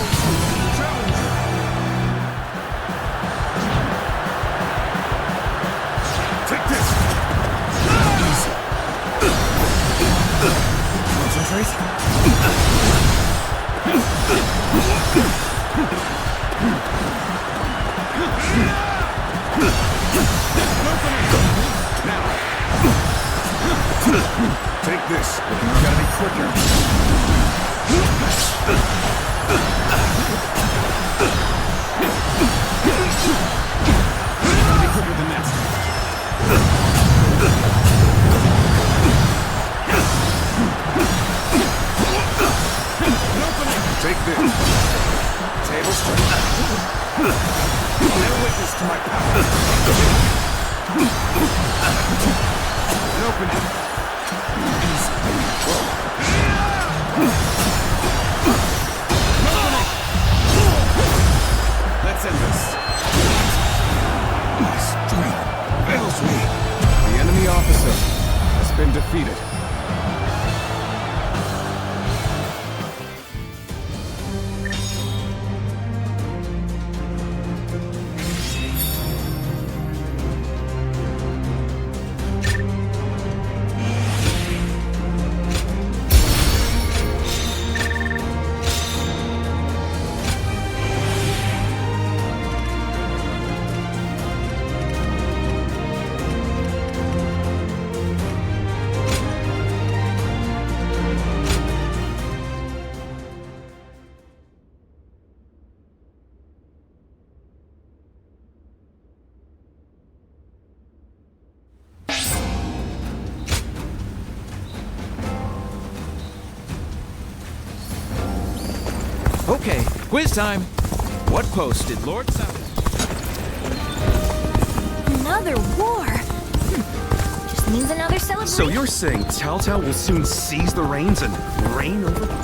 Take this! Concentrate. Take this. You gotta be quicker. Gotta be quicker than that. Take this. Table straight. Bear witness to my power. And open it. Let's end this. My strength fails me. The enemy officer has been defeated. Okay, quiz time. What post did Lord Cao... Another war? Just means another celebration. So you're saying Cao Cao will soon seize the reins and reign over them?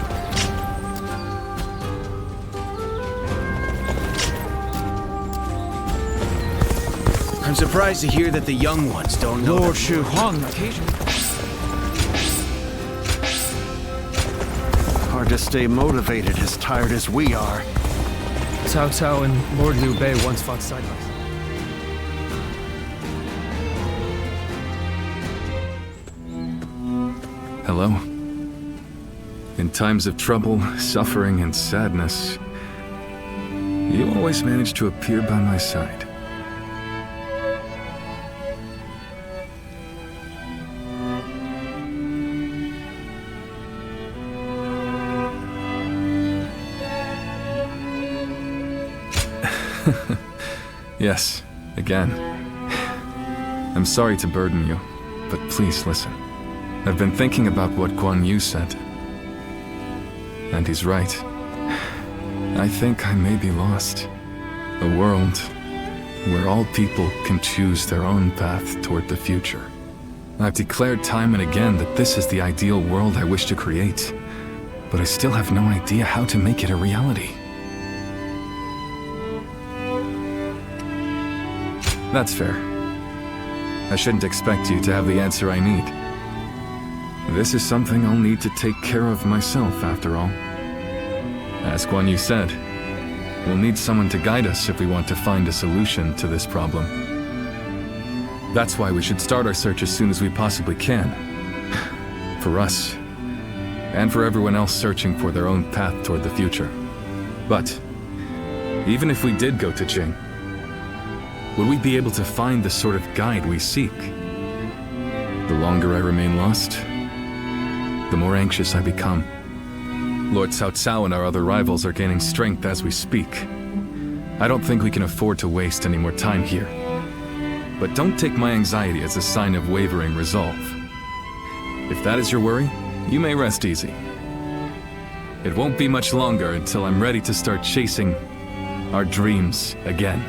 I'm surprised to hear that the young ones don't know. Lord Shu Huang occasionally... Hard to stay motivated as tired as we are. Cao Cao and Lord Liu Bei once fought side by side. Hello. In times of trouble, suffering, and sadness, you always manage to appear by my side. Yes, again. I'm sorry to burden you, but please listen. I've been thinking about what Guan Yu said. And he's right. I think I may be lost. A world where all people can choose their own path toward the future. I've declared time and again that this is the ideal world I wish to create. but I still have no idea how to make it a reality. That's fair. I shouldn't expect you to have the answer I need. This is something I'll need to take care of myself, after all. As Guan Yu said, we'll need someone to guide us if we want to find a solution to this problem. That's why we should start our search as soon as we possibly can. For us, and for everyone else searching for their own path toward the future. But, even if we did go to Jing, would we be able to find the sort of guide we seek? The longer I remain lost, the more anxious I become. Lord Cao Cao and our other rivals are gaining strength as we speak. I don't think we can afford to waste any more time here. But don't take my anxiety as a sign of wavering resolve. If that is your worry, you may rest easy. It won't be much longer until I'm ready to start chasing our dreams again.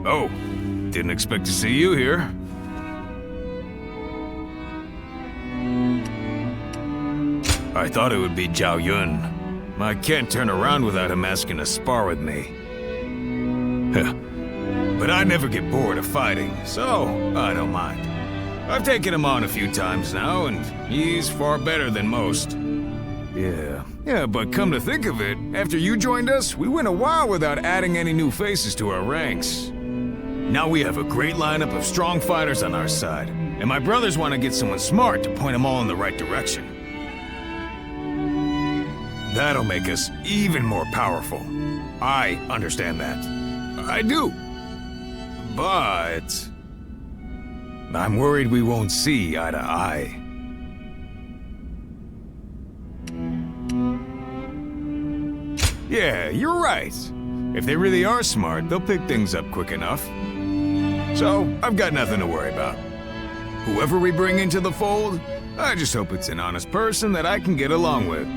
Oh, didn't expect to see you here. I thought it would be Zhao Yun. I can't turn around without him asking to spar with me. But I never get bored of fighting, so I don't mind. I've taken him on a few times now, and he's far better than most. Yeah, but come to think of it, after you joined us, we went a while without adding any new faces to our ranks. Now we have a great lineup of strong fighters on our side, and my brothers want to get someone smart to point them all in the right direction. That'll make us even more powerful. I understand that. I do. But I'm worried we won't see eye to eye. Yeah, you're right. If they really are smart, they'll pick things up quick enough. So, I've got nothing to worry about. Whoever we bring into the fold, I just hope it's an honest person that I can get along with.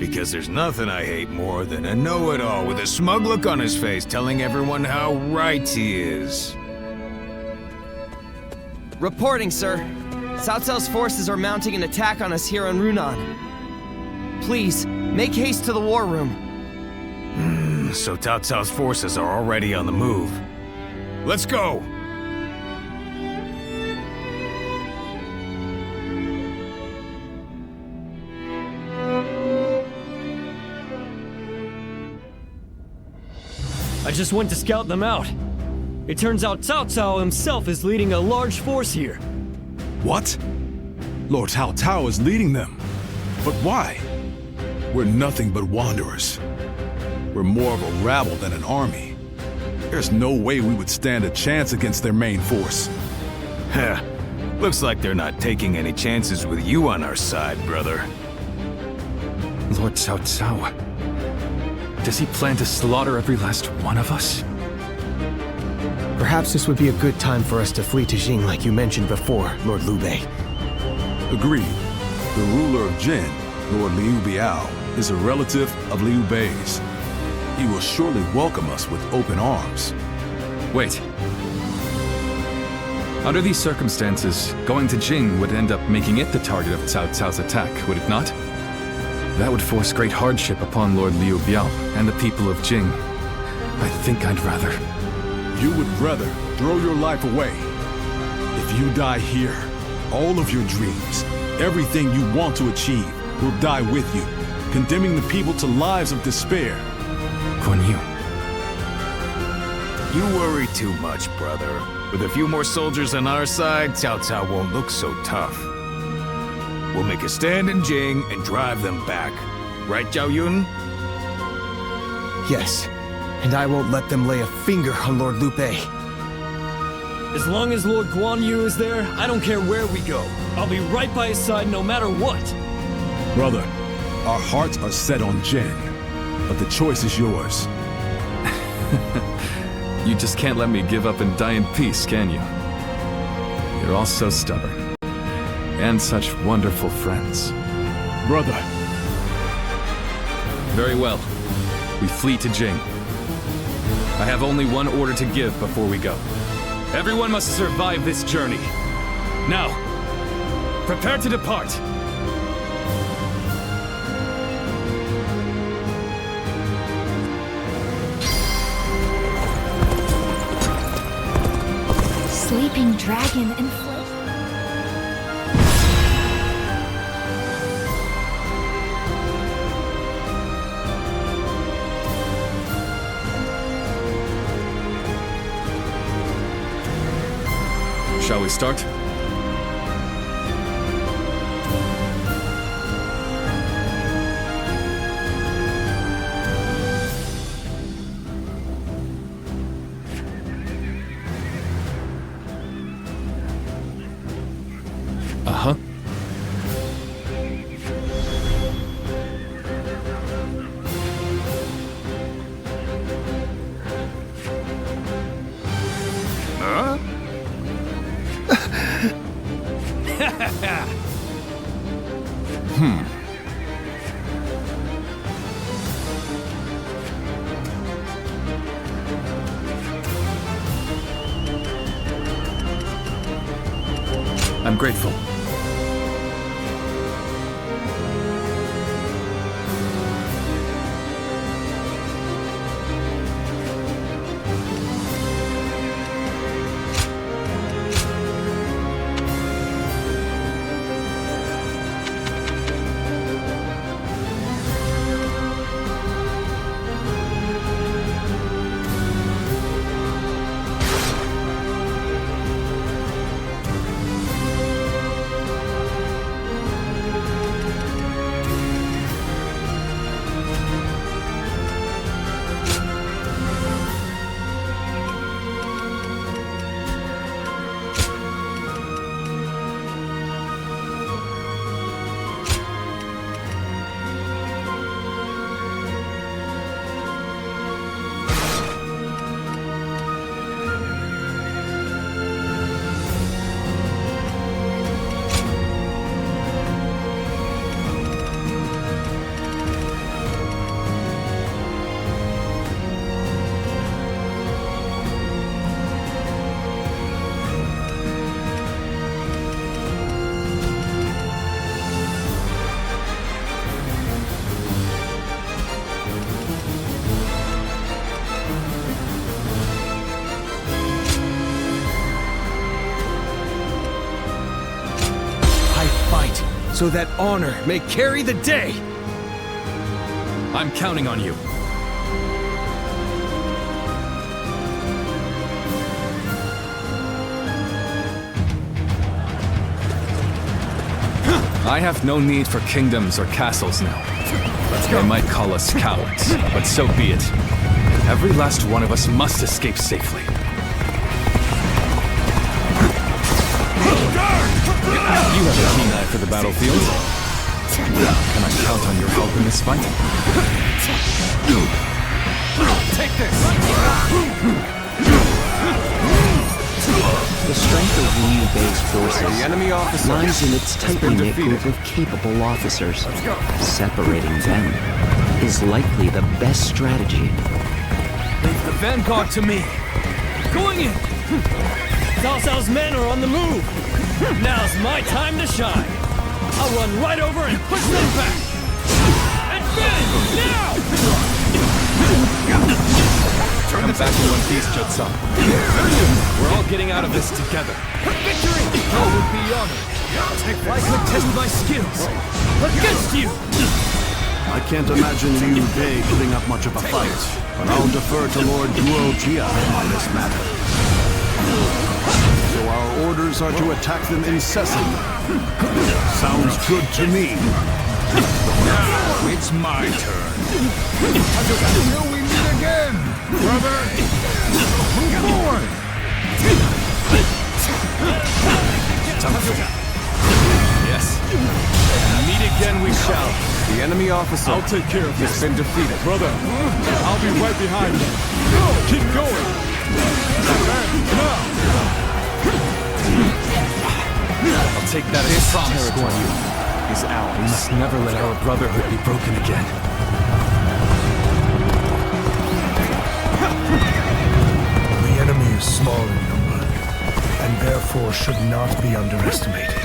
Because there's nothing I hate more than a know-it-all with a smug look on his face telling everyone how right he is. Reporting, sir. Cao Cao's forces are mounting an attack on us here on Runan. Please, make haste to the war room. So Cao Cao's forces are already on the move. Let's go! I just went to scout them out. It turns out Cao Cao himself is leading a large force here. What? Lord Cao Cao is leading them. But why? We're nothing but wanderers. We're more of a rabble than an army. There's no way we would stand a chance against their main force. Heh. Looks like they're not taking any chances with you on our side, brother. Lord Cao Cao. Does he plan to slaughter every last one of us? Perhaps this would be a good time for us to flee to Jing like you mentioned before, Lord Liu Bei. Agreed. The ruler of Jin, Lord Liu Bei, is a relative of Liu Bei's. He will surely welcome us with open arms. Wait. Under these circumstances, going to Jing would end up making it the target of Cao Cao's attack, would it not? That would force great hardship upon Lord Liu Bei and the people of Jing. I think I'd rather... You would rather throw your life away. If you die here, all of your dreams, everything you want to achieve, will die with you, condemning the people to lives of despair. Guan Yu. You worry too much, brother. With a few more soldiers on our side, Cao Cao won't look so tough. We'll make a stand in Jing and drive them back. Right, Zhao Yun? Yes, and I won't let them lay a finger on Lord Liu Bei. As long as Lord Guan Yu is there, I don't care where we go. I'll be right by his side no matter what. Brother, our hearts are set on Jin, but the choice is yours. You just can't let me give up and die in peace, can you? You're all so stubborn. And such wonderful friends. Brother. Very well. We flee to Jing. I have only one order to give before we go. Everyone must survive this journey. Now, prepare to depart. Sleeping dragon and flesh. Shall we start? Uh-huh. Huh? I'm grateful. So that honor may carry the day! I'm counting on you. I have no need for kingdoms or castles now. They might call us cowards, but so be it. Every last one of us must escape safely. You have a keen eye for the battlefield. Can I count on your help in this fight? Take this! The strength of Liu Bei's forces The enemy officer lies in its tightly knit group of capable officers. Separating them is likely the best strategy. Leave the vanguard to me. Going in! Cao Cao's men are on the move! Now's my time to shine! I'll run right over and push them back! Advantage! Now! Come back in one piece, Jutsan. We're all getting out of this together. Victory! I would be honored. If I could test my skills against you! I can't imagine Liu Bei putting up much of a fight, but I'll defer to Lord Duo Jia on this matter. So our orders are to attack them incessantly. Sounds good to me. Now it's my turn. Until we meet again, brother. Move forward. Yes. Meet again we shall. The enemy officer I'll take care of this. has been defeated. Brother, I'll be right behind you. Keep going. I'll take that as promise. Guan Yu is ours. We must never let our brotherhood be broken again. small in number, and therefore should not be underestimated.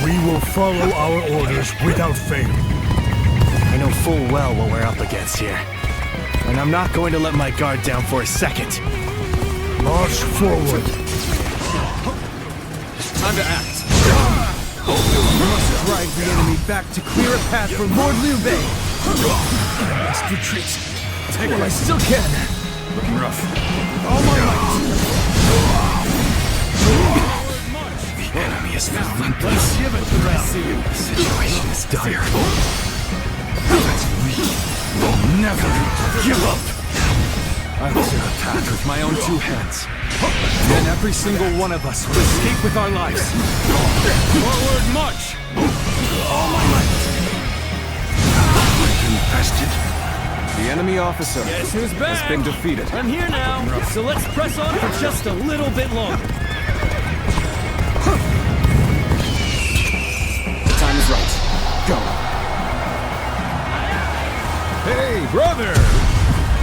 We will follow our orders without fail. I know full well what we're up against here. And I'm not going to let my guard down for a second. March forward. Time to act. We must drive the enemy back to clear a path for Lord Liu Bei. Must retreat. Take what I still can. Looking rough. All my might. The enemy is relentless. Give it to them. The situation is dire. But we will never give up. I will set a path with my own two hands. Then every single one of us will escape with our lives. Forward march! All my might. Infested. The enemy officer Guess who's back? has been defeated. I'm here now, so let's press on for just a little bit longer. The time is right. Go. Hey, brother!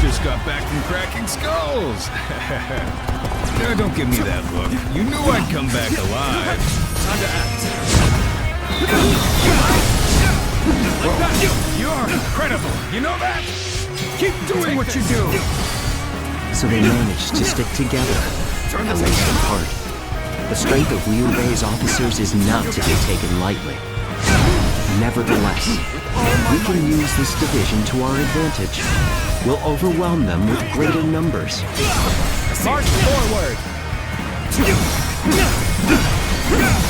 Just got back from cracking skulls. No, don't give me that look. You knew I'd come back alive. Time to act. You're incredible. You know that? Keep doing what you do. So they managed to stick together, at least in part. The strength of Liu Bei's officers is not to be taken lightly. Nevertheless, we can use this division to our advantage. We'll overwhelm them with greater numbers. March forward.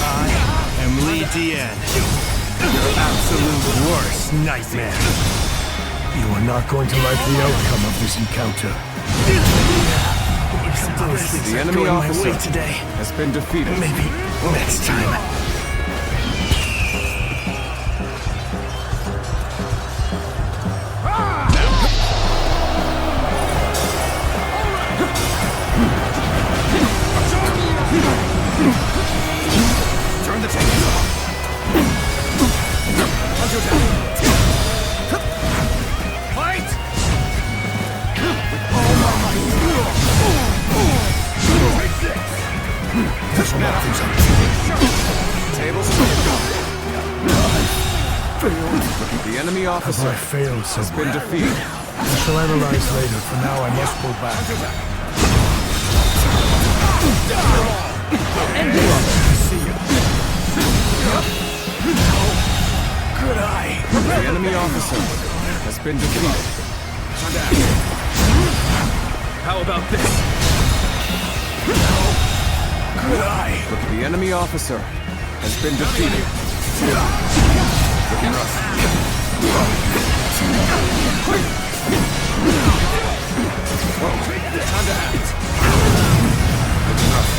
I am Li Dian, your absolute worst nightmare. You are not going to like the outcome of this encounter. The enemy officer today. has been defeated. Maybe next time. Turn the tables off. Fight! All my might. Take this. This will not things up. Tables The enemy officer I failed so has been defeated. I shall analyze later. For now, I must pull back. Good eye. The enemy officer has been defeated. How about this? Good eye. The enemy officer has been defeated. Looking rough. Whoa, time to act. Looking rough.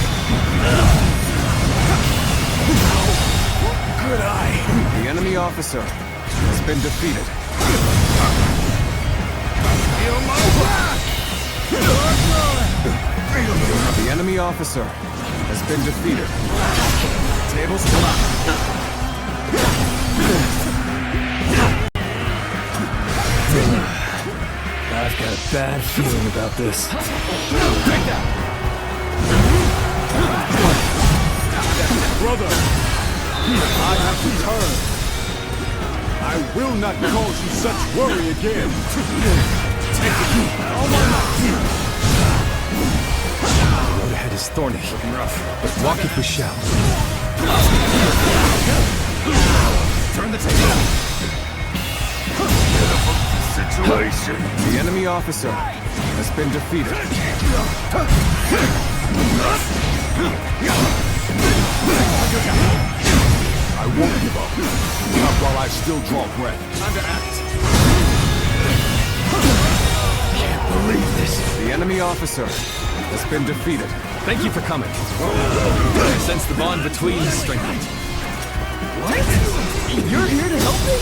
Good eye. The enemy officer has been defeated. Feel my wrath. The enemy officer has been defeated. Tables collapse. I've got a bad feeling about this. Take that! Brother, I have returned. I will not cause you such worry again. Take it. All my might. The road ahead is thorny, but walk it we shall. Turn the table. Situation. The enemy officer has been defeated. I won't give up. Not while I still draw breath. Time to act. Can't believe this. The enemy officer has been defeated. Thank you for coming. I sense the bond between us strengthened. What? You're here to help me?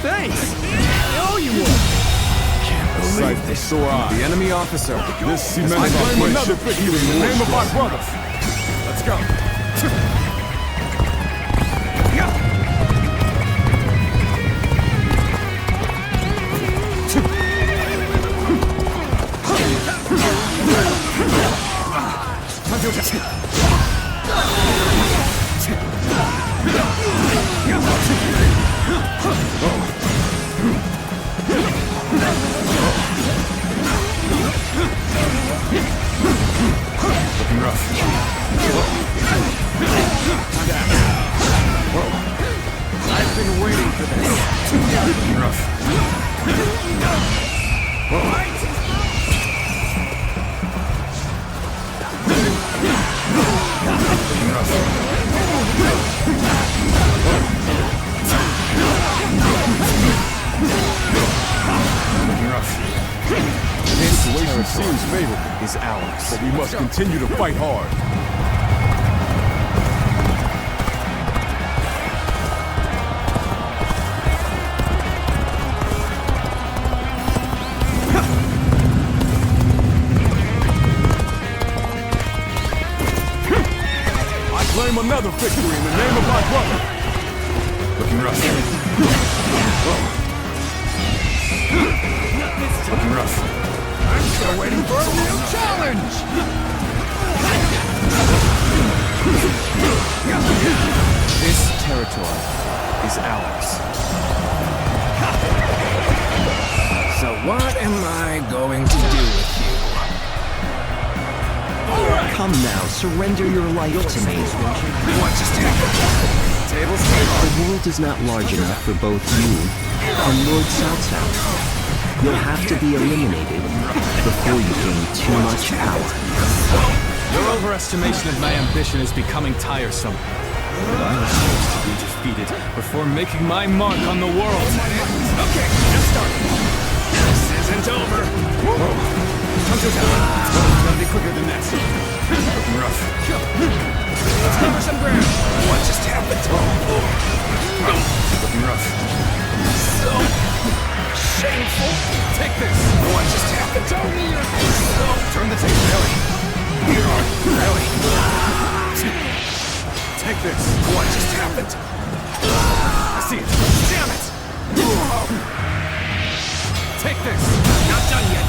Thanks. I owe you one. Can't believe this. So The enemy officer. This cements my friendship with you in the name of my brother. Let's go. This situation seems favorable is ours, but we must continue to fight hard. I claim another victory in the name of my brother. Looking rough. Looking rough. I'm still waiting for a new challenge! This territory is ours. So what am I going to do with you? Come now, surrender your life to me. What just happened? Tables table. The world is not large enough for both you and Lord Cao Cao. You'll have to be eliminated before you gain too much power. Your overestimation of my ambition is becoming tiresome. I was supposed to be defeated before making my mark on the world. Okay, just starting. This isn't over. Come to town. Gotta be quicker than that. Looking rough. Let's cover some ground. What just happened? Looking rough. So shameful. Take this. What just happened? Tell me your... Turn the tape. Really? Really? Take this. What just happened? I see it. Damn it! Take this. Not done yet.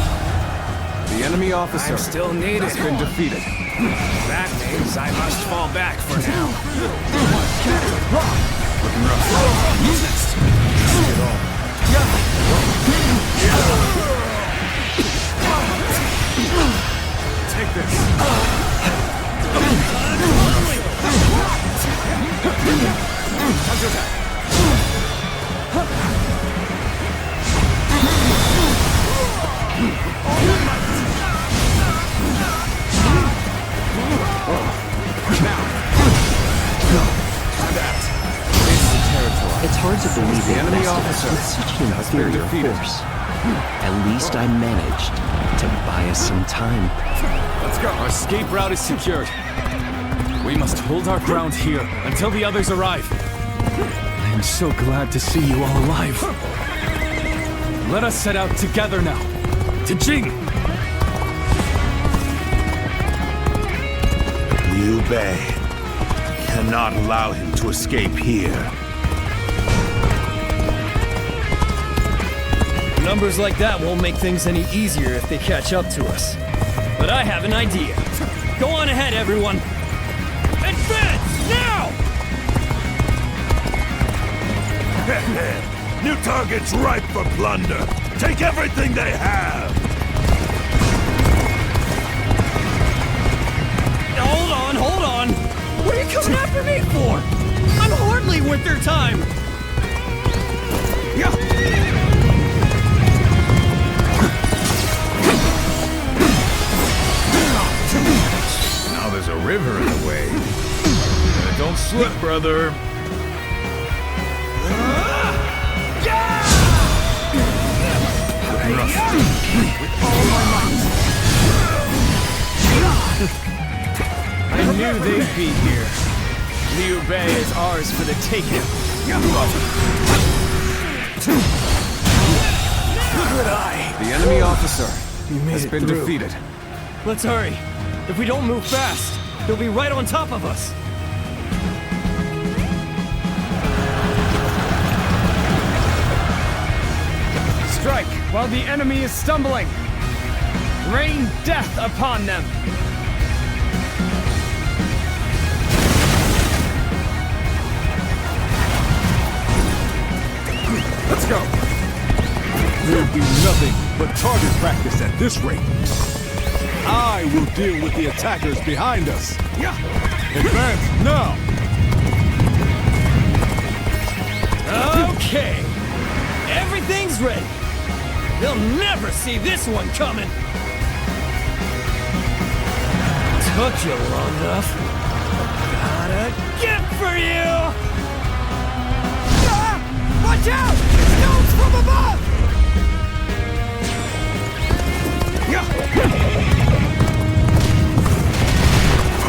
The enemy officer still needed. has been defeated. That means I must fall back for now. Looking rough. Who's next? Get all. Take this. Under attack. It's hard to believe The they enemy bested us officer with such an has been inferior defeated. force. At least I managed to buy us some time. Let's go. Our escape route is secured. We must hold our ground here until the others arrive. I am so glad to see you all alive. Let us set out together now. To Jing! Liu Bei. Cannot allow him to escape here. Numbers like that won't make things any easier if they catch up to us. But I have an idea. Go on ahead, everyone. Advance, now! New targets ripe for plunder. Take everything they have. Hold on! What are you coming after me for? I'm hardly worth their time! Yeah! Now there's a river in the way. Don't slip, brother. With all my might! I knew they'd be here. Liu Bei is ours for the taking. Good eye. The enemy officer has been through. defeated. Let's hurry. If we don't move fast, they'll be right on top of us. Strike while the enemy is stumbling. Rain death upon them. Let's go. There'll be nothing but target practice at this rate. I will deal with the attackers behind us. Advance now. Okay. ready. They'll never see this one coming. Took you long enough. Got a gift for you! Ah! Watch out! Stones from above!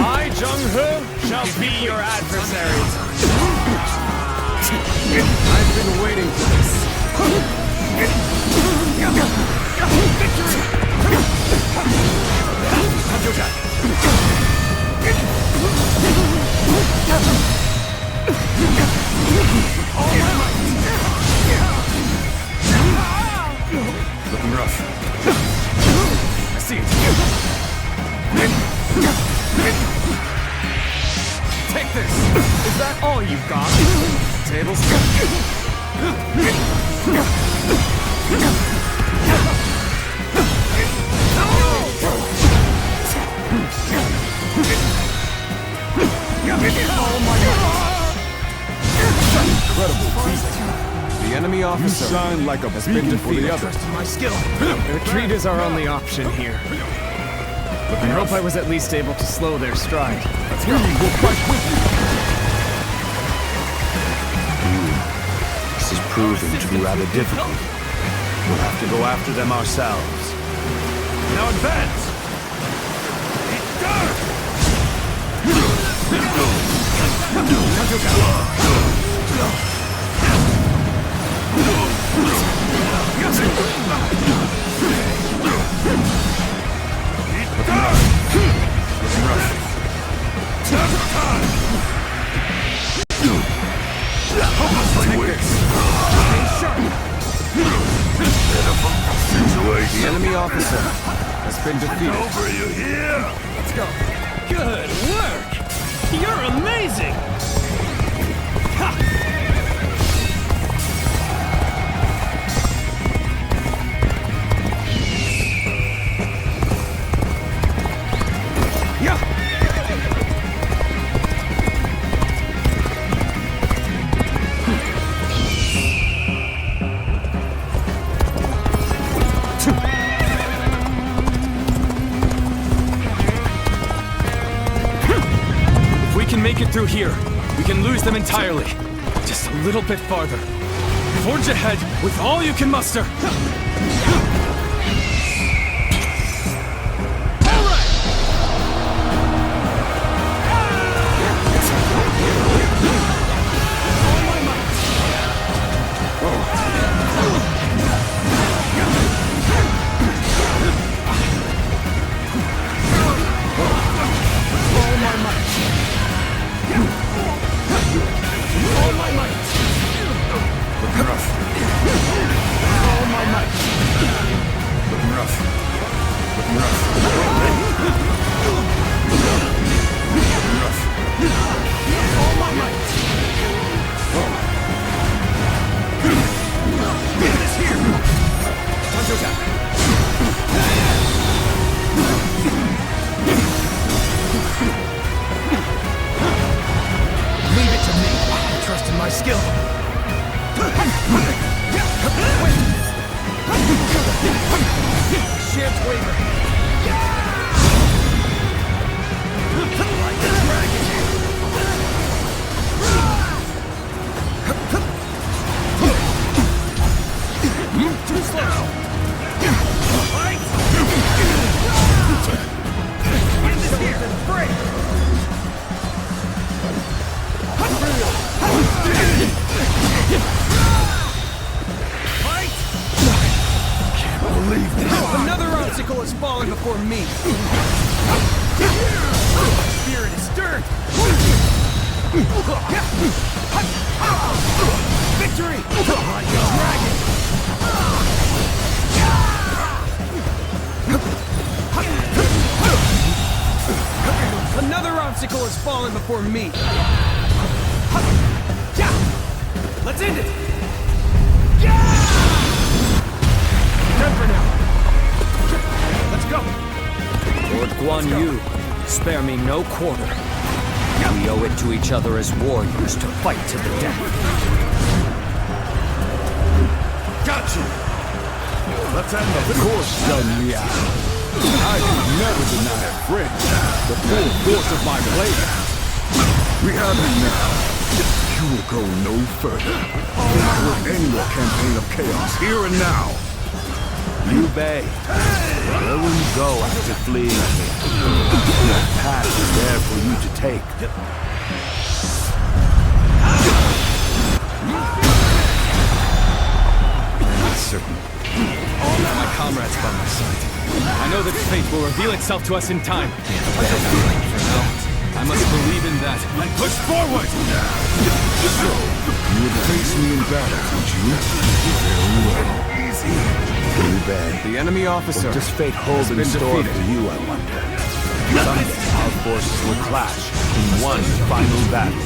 I, Jung-Ho, shall be your adversary. I've been waiting for this. Looking rough. I see it. Take this! Is that all you've got? Tables. Incredible beast. The enemy officer You shine like a has been beacon for the defeated. others. My skill. Retreat is our only option here. I hope I was at least able to slow their stride. Let's go. We will fight with you. This is proving to be rather difficult. We'll have to go after them ourselves. Now advance! The enemy officer has been defeated. Over, you hear? Let's go. Good work! You're amazing! Ha! Make it through here. We can lose them entirely. Just a little bit farther. Forge ahead with all you can muster. Guan Yu, spare me no quarter. We owe it to each other as warriors to fight to the death. Gotcha! Let's end Of course, young Liao. I could never deny a friend the full force of my blade. We have him now. You will go no further. We'll end your campaign of chaos here and now. Liu Bei, where will you go after fleeing me? That path is there for you to take. I'm not certain. With my comrades by my side, I know that fate will reveal itself to us in time. For now, I must believe in that and push forward! So, you would face me in battle, would you? Very well. Liu Bei, The enemy officer what does fate hold in store for you, I wonder? Someday, our forces will clash in one final battle.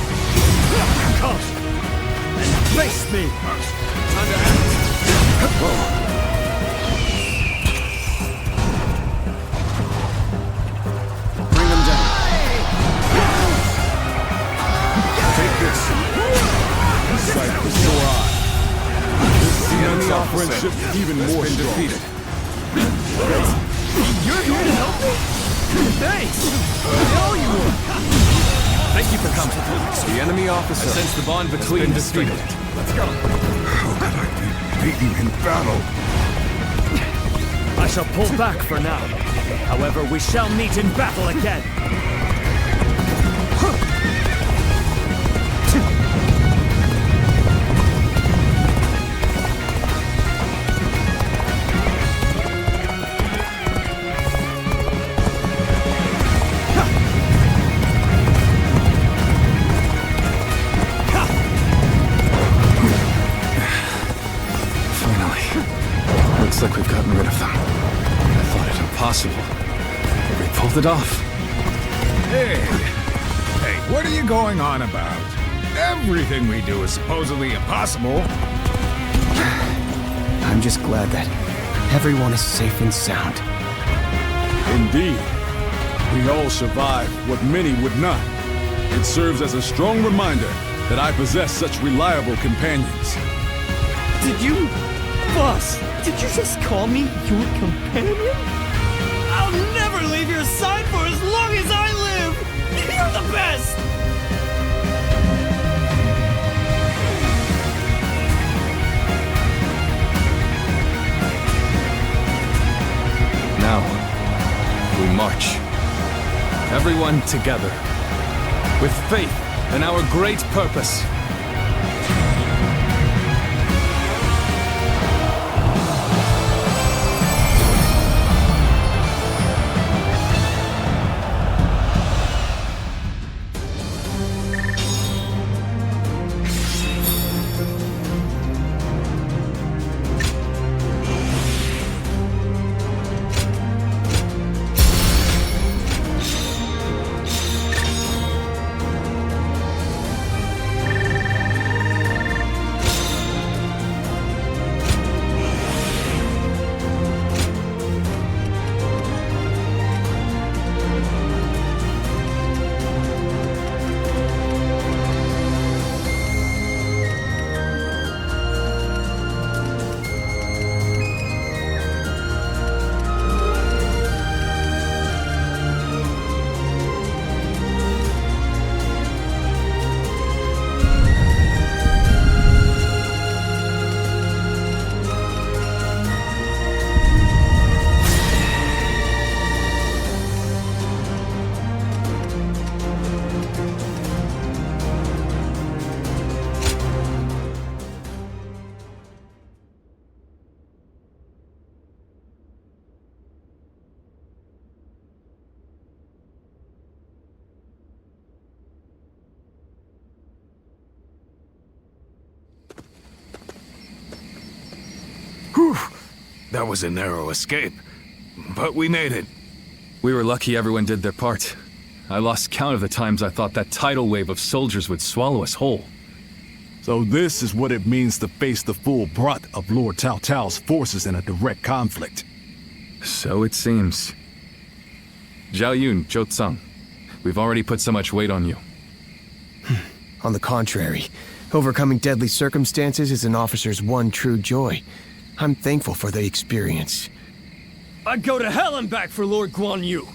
Come and face me! Time to act! Bring them down. Take this. Sight for sore eye. The enemy friendship even more strong. Defeated. You're here to help me? Thanks! I know you were! Thank you for coming. The enemy officer. I sense the bond between us. Let's go. How could I be beaten in battle? I shall pull back for now. However, we shall meet in battle again. Looks like we've gotten rid of them. I thought it impossible. But we pulled it off. Hey! Hey, what are you going on about? Everything we do is supposedly impossible. I'm just glad that everyone is safe and sound. Indeed. We all survive what many would not. It serves as a strong reminder that I possess such reliable companions. Did you... Boss, did you just call me your companion? I'll never leave your side for as long as I live! You're the best! Now, we march. Everyone together. With faith in our great purpose. Whew! That was a narrow escape. But we made it. We were lucky everyone did their part. I lost count of the times I thought that tidal wave of soldiers would swallow us whole. So this is what it means to face the full brunt of Lord Cao Cao's forces in a direct conflict. So it seems. Zhao Yun, Zhou Tsang, we've already put so much weight on you. On the contrary, overcoming deadly circumstances is an officer's one true joy. I'm thankful for the experience. I'd go to hell and back for Lord Guan Yu.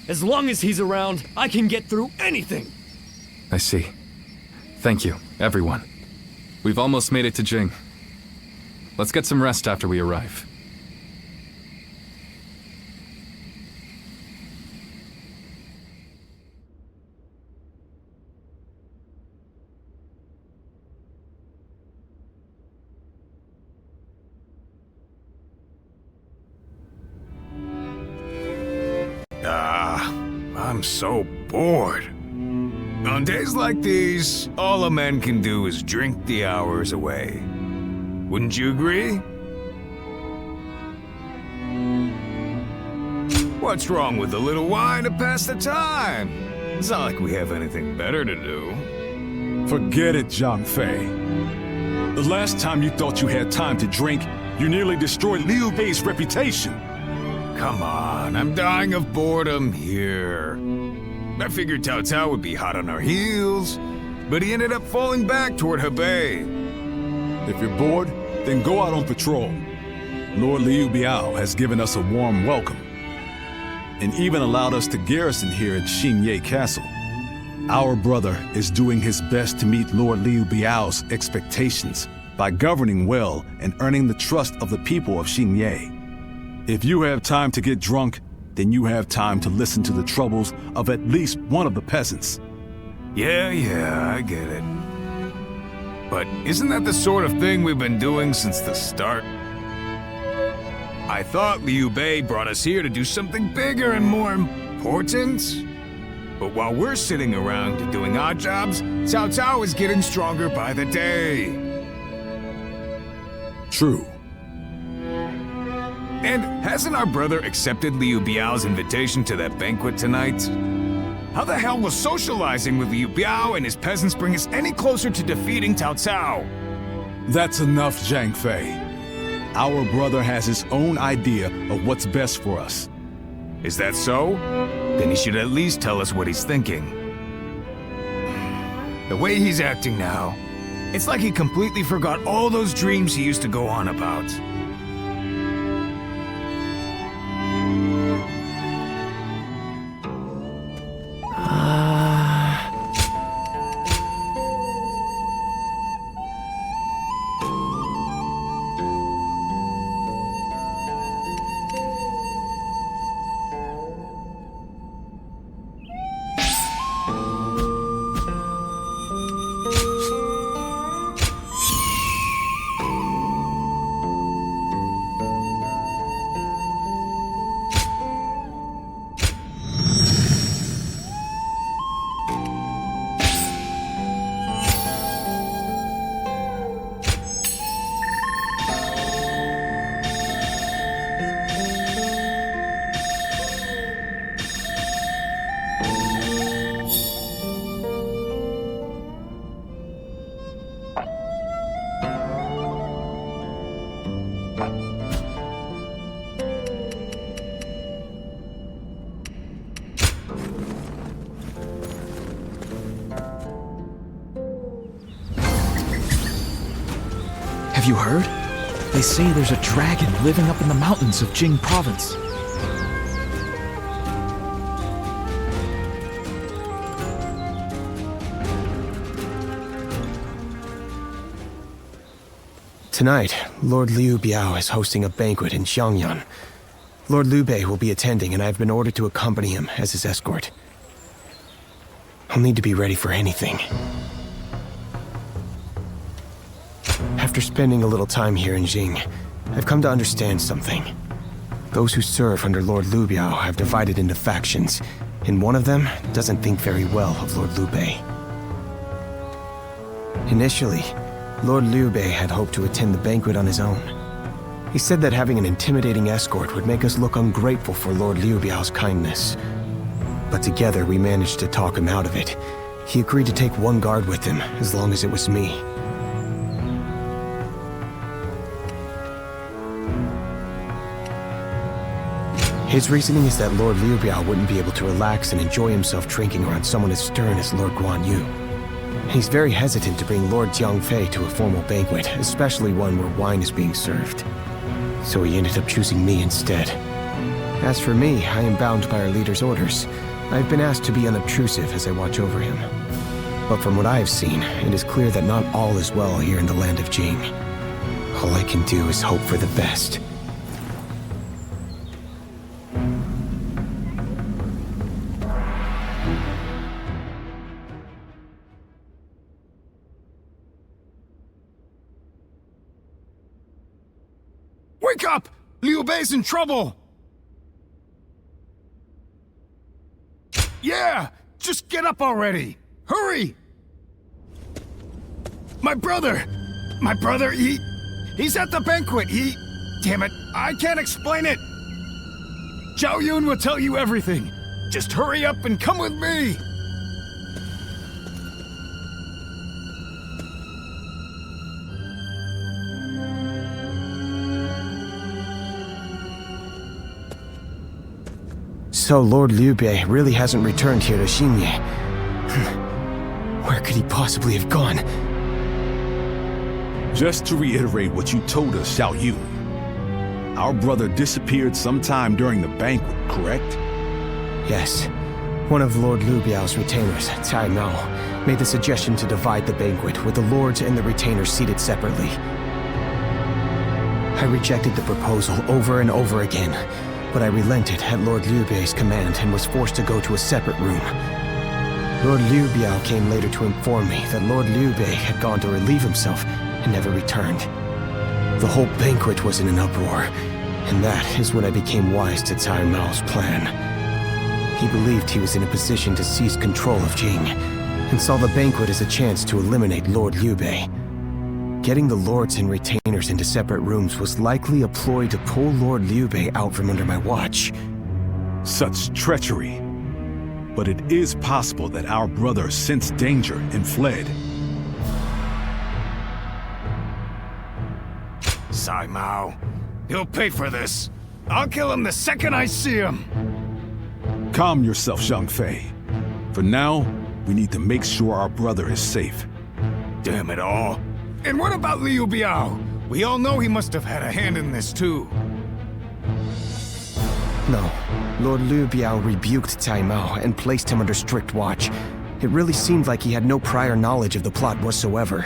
As long as he's around, I can get through anything. I see. Thank you, everyone. We've almost made it to Jing. Let's get some rest after we arrive. I'm so bored. On days like these, all a man can do is drink the hours away. Wouldn't you agree? What's wrong with a little wine to pass the time? It's not like we have anything better to do. Forget it, Zhang Fei. The last time you thought you had time to drink, you nearly destroyed Liu Bei's reputation. Come on, I'm dying of boredom here. I figured Cao Cao would be hot on our heels, but he ended up falling back toward Hebei. If you're bored, then go out on patrol. Lord Liu Biao has given us a warm welcome, and even allowed us to garrison here at Xinye Castle. Our brother is doing his best to meet Lord Liu Biao's expectations by governing well and earning the trust of the people of Xinye. If you have time to get drunk, then you have time to listen to the troubles of at least one of the peasants. Yeah, I get it. But isn't that the sort of thing we've been doing since the start? I thought Liu Bei brought us here to do something bigger and more important. But while we're sitting around doing odd jobs, Cao Cao is getting stronger by the day. True. And hasn't our brother accepted Liu Biao's invitation to that banquet tonight? How the hell will socializing with Liu Biao and his peasants bring us any closer to defeating Cao Cao? That's enough, Zhang Fei. Our brother has his own idea of what's best for us. Is that so? Then he should at least tell us what he's thinking. The way he's acting now, it's like he completely forgot all those dreams he used to go on about. Have you heard? They say there's a dragon living up in the mountains of Jing province. Tonight, Lord Liu Biao is hosting a banquet in Xiangyan. Lord Liu Bei will be attending, and I've been ordered to accompany him as his escort. I'll need to be ready for anything. After spending a little time here in Jing, I've come to understand something. Those who serve under Lord Liu Biao have divided into factions, and one of them doesn't think very well of Lord Liu Bei. Initially, Lord Liu Bei had hoped to attend the banquet on his own. He said that having an intimidating escort would make us look ungrateful for Lord Liu Biao's kindness. But together we managed to talk him out of it. He agreed to take one guard with him, as long as it was me. His reasoning is that Lord Liu Biao wouldn't be able to relax and enjoy himself drinking around someone as stern as Lord Guan Yu. He's very hesitant to bring Lord Jiangfei to a formal banquet, especially one where wine is being served. So he ended up choosing me instead. As for me, I am bound by our leader's orders. I've been asked to be unobtrusive as I watch over him. But from what I have seen, it is clear that not all is well here in the land of Jing. All I can do is hope for the best. Wake up! Liu Bei's in trouble! Yeah! Just get up already! Hurry! My brother! My brother, he's at the banquet, Damn it, I can't explain it! Zhao Yun will tell you everything. Just hurry up and come with me! So Lord Liu Bei really hasn't returned here to Xinye. Where could he possibly have gone? Just to reiterate what you told us, Xiao Yu. Our brother disappeared sometime during the banquet, correct? Yes. One of Lord Liu Biao's retainers, Cai Mao, made the suggestion to divide the banquet with the lords and the retainers seated separately. I rejected the proposal over and over again, but I relented at Lord Liu Bei's command and was forced to go to a separate room. Lord Liu Biao came later to inform me that Lord Liu Bei had gone to relieve himself and never returned. The whole banquet was in an uproar, and that is when I became wise to Cai Mao's plan. He believed he was in a position to seize control of Jing, and saw the banquet as a chance to eliminate Lord Liu Bei. Getting the lords and retainers into separate rooms was likely a ploy to pull Lord Liu Bei out from under my watch. Such treachery. But it is possible that our brother sensed danger and fled. Cai Mao. He'll pay for this. I'll kill him the second I see him. Calm yourself, Zhangfei. For now, we need to make sure our brother is safe. Damn it all. And what about Liu Biao? We all know he must have had a hand in this too. No. Lord Liu Biao rebuked Cai Mao and placed him under strict watch. It really seemed like he had no prior knowledge of the plot whatsoever.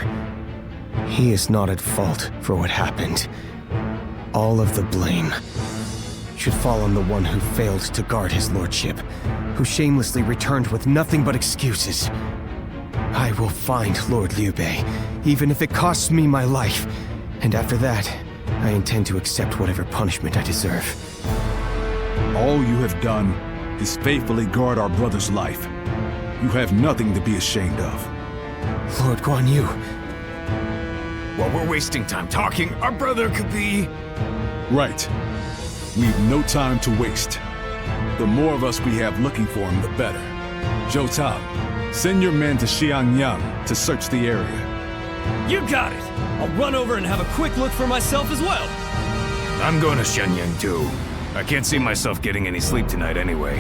He is not at fault for what happened. All of the blame should fall on the one who failed to guard his lordship, who shamelessly returned with nothing but excuses. I will find Lord Liu Bei, even if it costs me my life. And after that, I intend to accept whatever punishment I deserve. All you have done is faithfully guard our brother's life. You have nothing to be ashamed of. Lord Guan Yu. While we're wasting time talking, our brother could be... Right. We've no time to waste. The more of us we have looking for him, the better. Zhou Tao, send your men to Xiangyang to search the area. You got it! I'll run over and have a quick look for myself as well. I'm going to Xiangyang too. I can't see myself getting any sleep tonight anyway.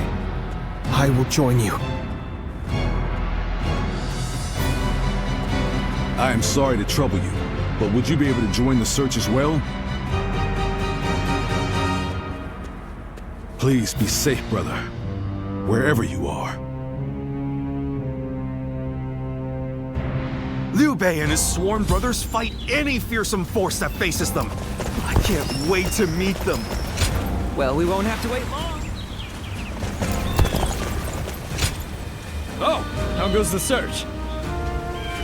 I will join you. I am sorry to trouble you, but would you be able to join the search as well? Please be safe, brother. Wherever you are. Liu Bei and his sworn brothers fight any fearsome force that faces them. I can't wait to meet them. Well, we won't have to wait long. Oh, how goes the search?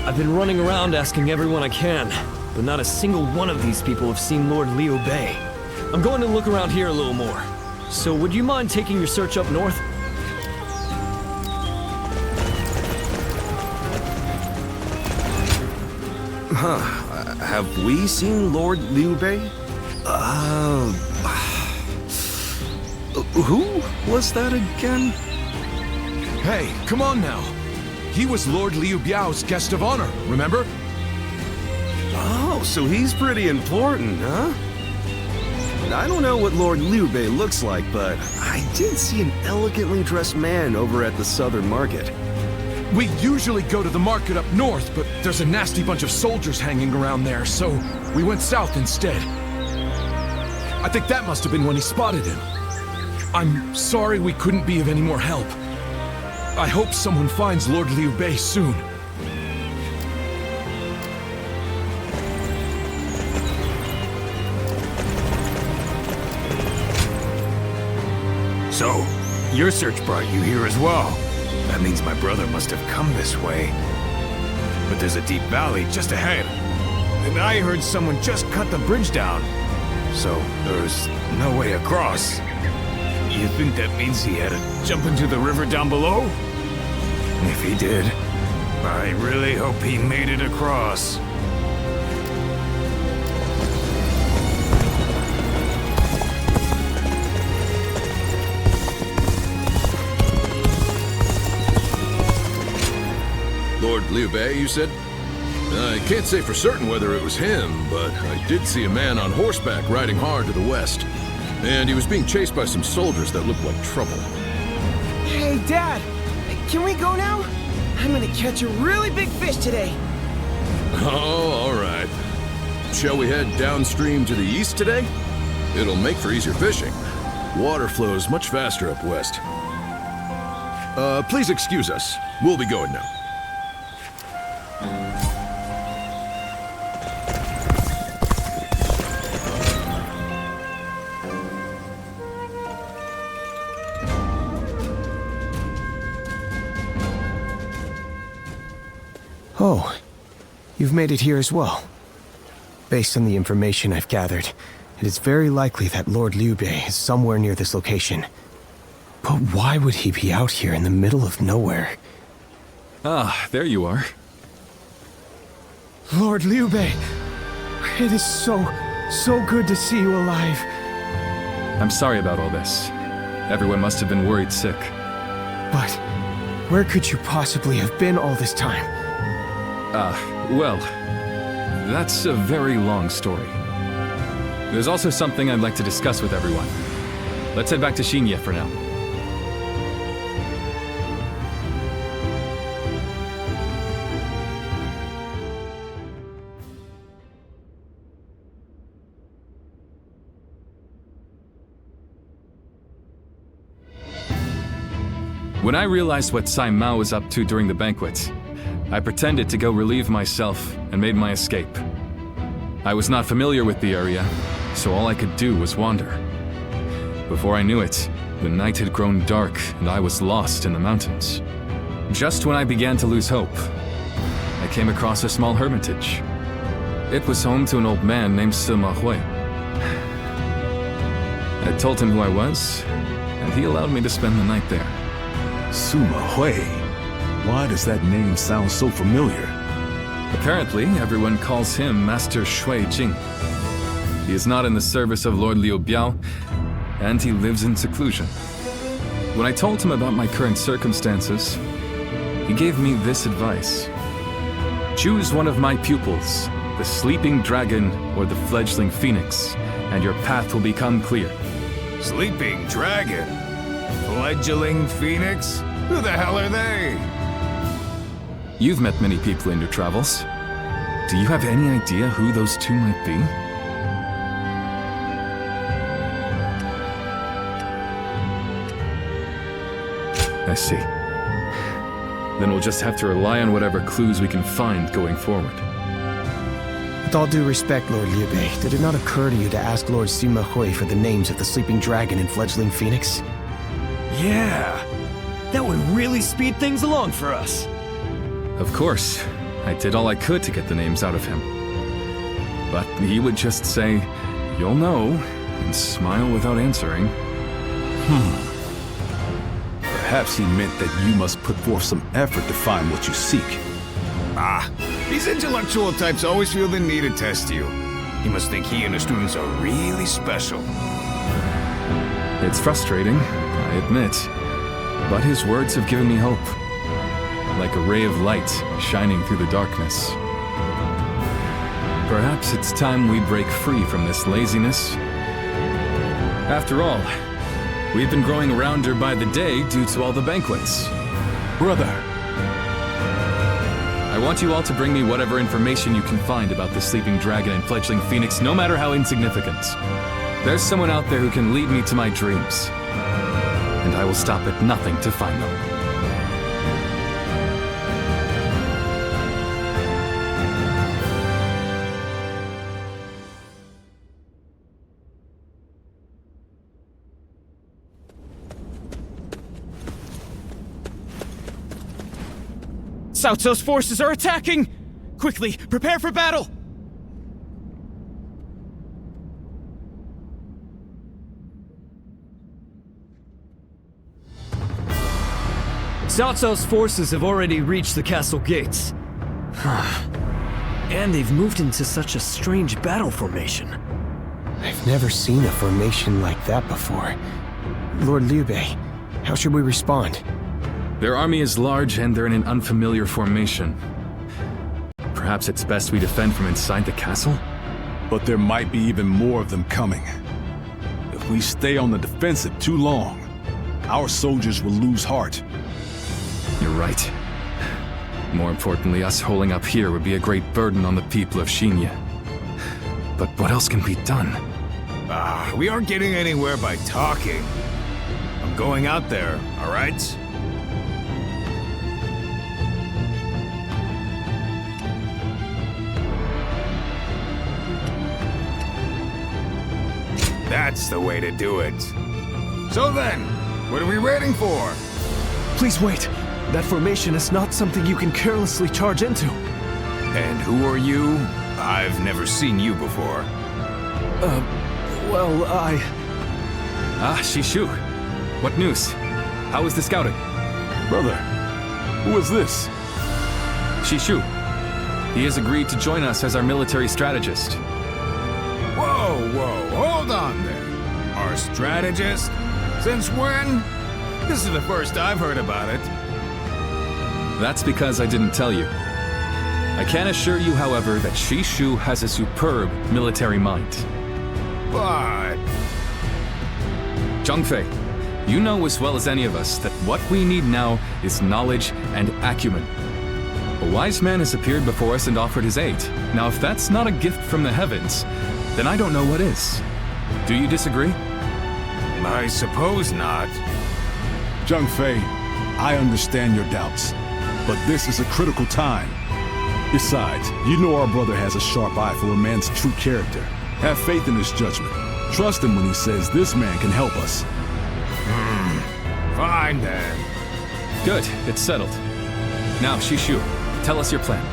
I've been running around asking everyone I can, but not a single one of these people have seen Lord Liu Bei. I'm going to look around here a little more. So would you mind taking your search up north? Have we seen Lord Liu Bei? Who was that again? Hey, come on now. He was Lord Liu Biao's guest of honor, remember? Oh, so he's pretty important, huh? I don't know what Lord Liu Bei looks like, but I did see an elegantly dressed man over at the southern market. We usually go to the market up north, but there's a nasty bunch of soldiers hanging around there, so we went south instead. I think that must have been when he spotted him. I'm sorry we couldn't be of any more help. I hope someone finds Lord Liu Bei soon. So, your search brought you here as well. That means my brother must have come this way. But there's a deep valley just ahead. And I heard someone just cut the bridge down. So, there's no way across. You think that means he had to jump into the river down below? If he did, I really hope he made it across. Lord Liu Bei, you said? I can't say for certain whether it was him, but I did see a man on horseback riding hard to the west. And he was being chased by some soldiers that looked like trouble. Hey, Dad! Can we go now? I'm gonna catch a really big fish today. Oh, all right. Shall we head downstream to the east today? It'll make for easier fishing. Water flows much faster up west. Please excuse us. We'll be going now. Oh, you've made it here as well. Based on the information I've gathered, it is very likely that Lord Liu Bei is somewhere near this location. But why would he be out here in the middle of nowhere? Ah, there you are. Lord Liu Bei, it is so good to see you alive. I'm sorry about all this. Everyone must have been worried sick. But where could you possibly have been all this time? Well, that's a very long story. There's also something I'd like to discuss with everyone. Let's head back to Xinye for now. When I realized what Sai Mao was up to during the banquet, I pretended to go relieve myself and made my escape. I was not familiar with the area, so all I could do was wander. Before I knew it, the night had grown dark and I was lost in the mountains. Just when I began to lose hope, I came across a small hermitage. It was home to an old man named Sima Hui. I told him who I was, and he allowed me to spend the night there. Sima Hui? Why does that name sound so familiar? Apparently, everyone calls him Master Shui Jing. He is not in the service of Lord Liu Biao, and he lives in seclusion. When I told him about my current circumstances, he gave me this advice. Choose one of my pupils, the sleeping dragon or the fledgling phoenix, and your path will become clear. Sleeping dragon? Fledgling phoenix? Who the hell are they? You've met many people in your travels. Do you have any idea who those two might be? I see. Then we'll just have to rely on whatever clues we can find going forward. With all due respect, Lord Liu Bei, did it not occur to you to ask Lord Sima Hui for the names of the sleeping dragon and fledgling phoenix? Yeah! That would really speed things along for us. Of course. I did all I could to get the names out of him. But he would just say, "You'll know," and smile without answering. Perhaps he meant that you must put forth some effort to find what you seek. These intellectual types always feel the need to test you. He must think he and his students are really special. It's frustrating, I admit, but his words have given me hope. Like a ray of light shining through the darkness. Perhaps it's time we break free from this laziness. After all, we've been growing rounder by the day due to all the banquets. Brother, want you all to bring me whatever information you can find about the sleeping dragon and fledgling phoenix, no matter how insignificant. There's someone out there who can lead me to my dreams, and I will stop at nothing to find them. Cao Cao's forces are attacking! Quickly, prepare for battle! Cao Cao's forces have already reached the castle gates. And they've moved into such a strange battle formation. I've never seen a formation like that before. Lord Liu Bei, how should we respond? Their army is large and they're in an unfamiliar formation. Perhaps it's best we defend from inside the castle? But there might be even more of them coming. If we stay on the defensive too long, our soldiers will lose heart. You're right. More importantly, us holding up here would be a great burden on the people of Xinye. But what else can be done? We aren't getting anywhere by talking. I'm going out there, all right? That's the way to do it. So then, what are we waiting for? Please wait. That formation is not something you can carelessly charge into. And who are you? I've never seen you before. Well, Xishu. What news? How is the scouting? Brother, who is this? Xishu. He has agreed to join us as our military strategist. Whoa, hold on there. Our strategist? Since when? This is the first I've heard about it. That's because I didn't tell you. I can assure you, however, that Xishu has a superb military mind. But... Zhangfei, you know as well as any of us that what we need now is knowledge and acumen. A wise man has appeared before us and offered his aid. Now, if that's not a gift from the heavens, then I don't know what is. Do you disagree? I suppose not. Zhangfei, I understand your doubts, but this is a critical time. Besides, you know our brother has a sharp eye for a man's true character. Have faith in his judgment. Trust him when he says this man can help us. Fine then. Good, it's settled. Now, Xishu, tell us your plan.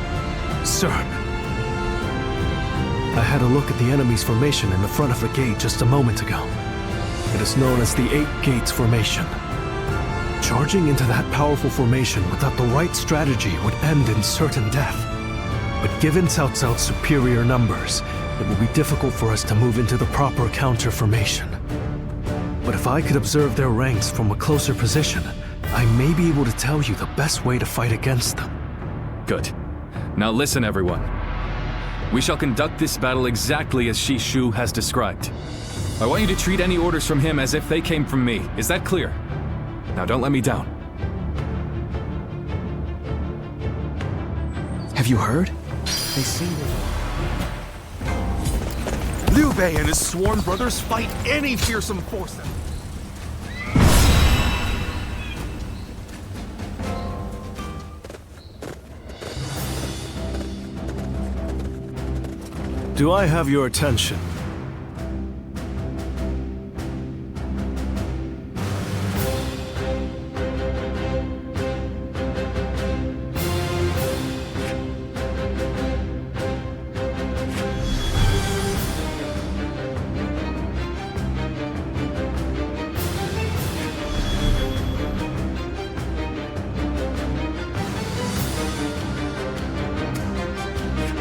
Sir, I had a look at the enemy's formation in the front of the gate just a moment ago. It is known as the Eight Gates Formation. Charging into that powerful formation without the right strategy would end in certain death. But given Cao Cao's superior numbers, it will be difficult for us to move into the proper counter formation. But if I could observe their ranks from a closer position, I may be able to tell you the best way to fight against them. Good. Now listen, everyone. We shall conduct this battle exactly as Xishu has described. I want you to treat any orders from him as if they came from me. Is that clear? Now don't let me down. Have you heard? They seem Liu Bei and his sworn brothers fight any fearsome force. Do I have your attention?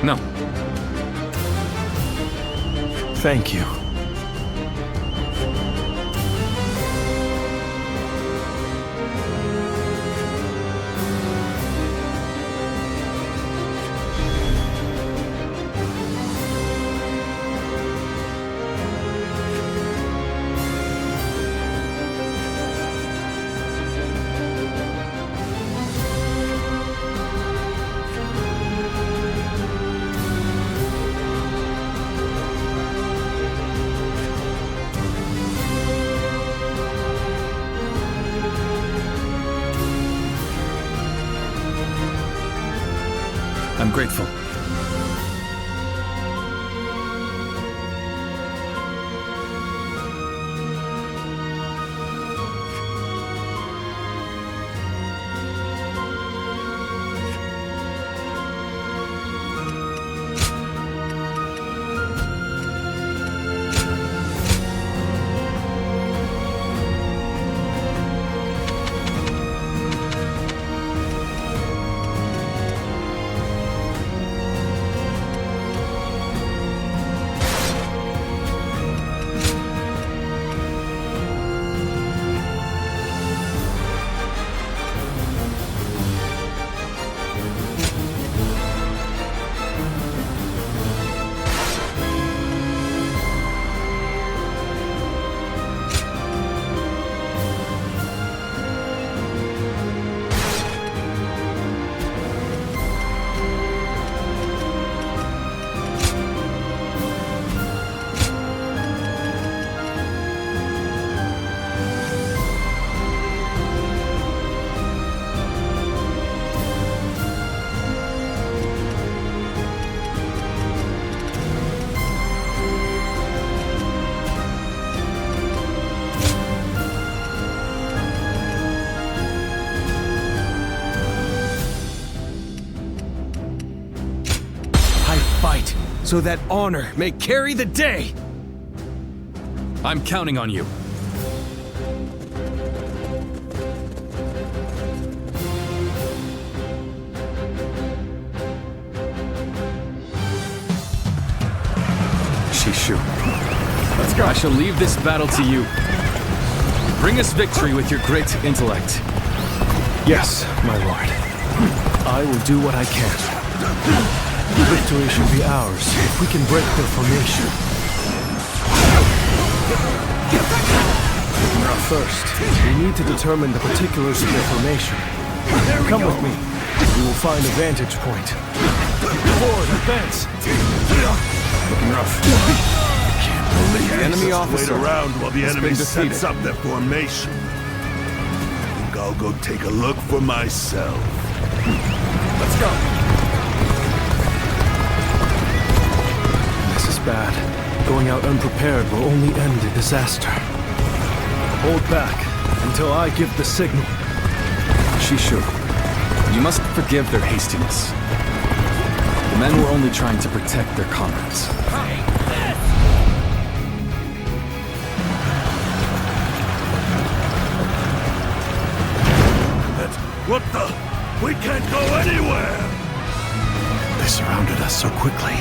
No. Thank you. grateful. So that honor may carry the day! I'm counting on you. Shishu. Let's go. I shall leave this battle to you. Bring us victory with your great intellect. Yes, my lord. I will do what I can. Victory should be ours if we can break their formation. First, we need to determine the particulars of their formation. Come with me. We will find a vantage point. Forward, advance! Looking rough. Can't believe the enemy officer wait around while the enemy sets up their formation. I think I'll go take a look for myself. Let's go. Bad. Going out unprepared will only end in disaster. Hold back until I give the signal. Shishu, you must forgive their hastiness. The men were only trying to protect their comrades. What the? We can't go anywhere! They surrounded us so quickly.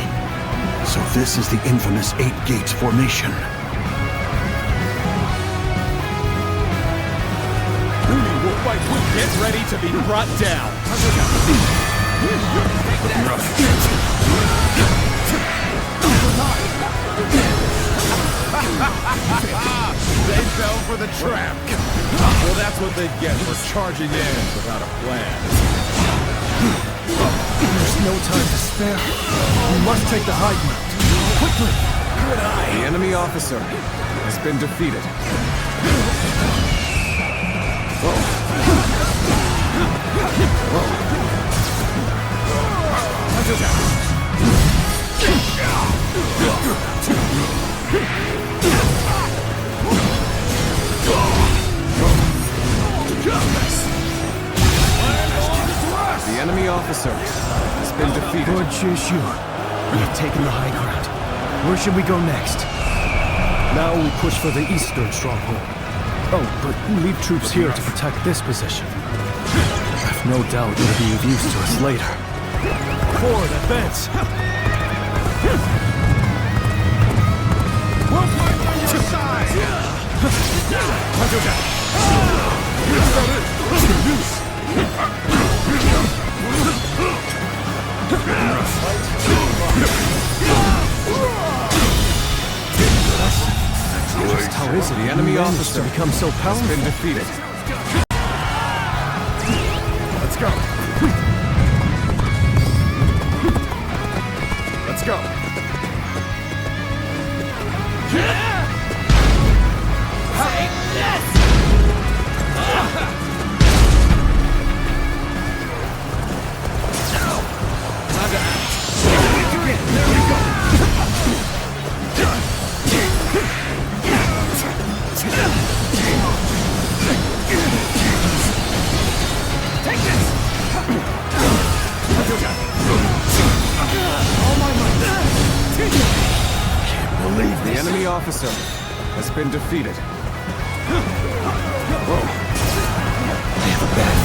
So this is the infamous 8 Gates formation. Get ready to be brought down. They fell for the trap. Well, that's what they get for charging in without a plan. There's no time to spare. We must take the high ground. Quickly! Good eye. The enemy officer has been defeated. The enemy officer has been defeated. Lord Shishu, we have taken the high ground. Where should we go next? Now we push for the eastern stronghold. Oh, but leave troops here to protect this position. I've no doubt it'll be of use to us later. Forward, advance! We'll fight on your side! Just how is it the enemy officer to become so powerful? Has been defeated. Let's go. Let's go. Time to The enemy officer has been defeated. Whoa. I have a bad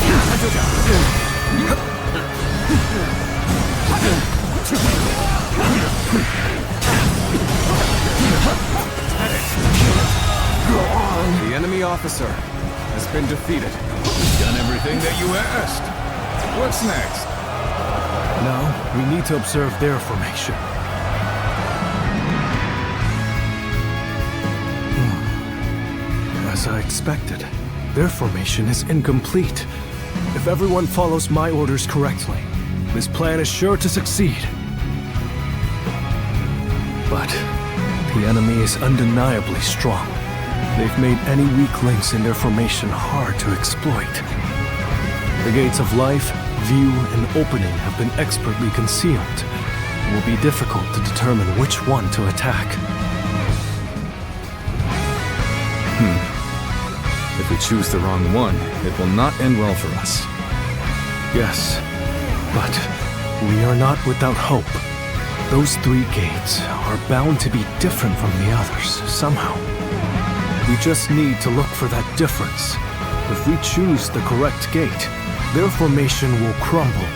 The enemy officer has been defeated. Done everything that you asked. What's next? Now, we need to observe their formation. As I expected, their formation is incomplete. If everyone follows my orders correctly, this plan is sure to succeed. But the enemy is undeniably strong. They've made any weak links in their formation hard to exploit. The gates of life, view, and opening have been expertly concealed. It will be difficult to determine which one to attack. If we choose the wrong one, it will not end well for us. Yes, but we are not without hope. Those 3 gates are bound to be different from the others, somehow. We just need to look for that difference. If we choose the correct gate, their formation will crumble.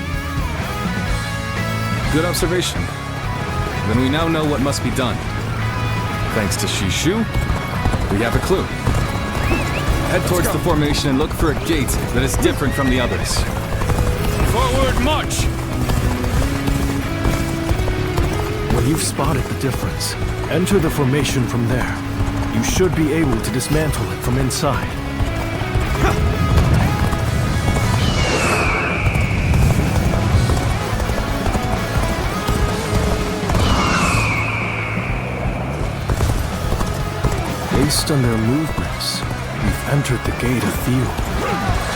Good observation. Then we now know what must be done. Thanks to Shishu, we have a clue. Head towards the formation and look for a gate that is different from the others. Forward march! When you've spotted the difference, enter the formation from there. You should be able to dismantle it from inside. Based on their movements, we've entered the gate afield.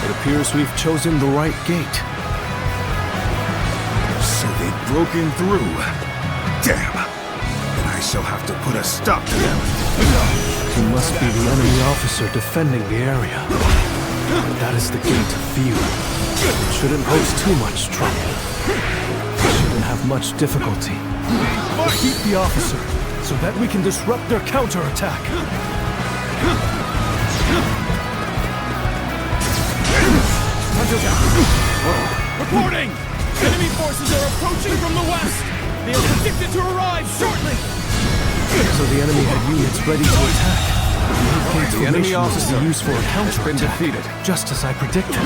It appears we've chosen the right gate. So they've broken through. Damn! Then I shall have to put a stop to them. He must be the enemy officer defending the area. That is the gate afield. It shouldn't pose too much trouble. We shouldn't have much difficulty. Keep the officer, so that we can disrupt their counterattack. Reporting! Enemy forces are approaching from the west! They are predicted to arrive shortly! So the enemy had units ready to attack. The enemy officer used for a counter-attack, just as I predicted.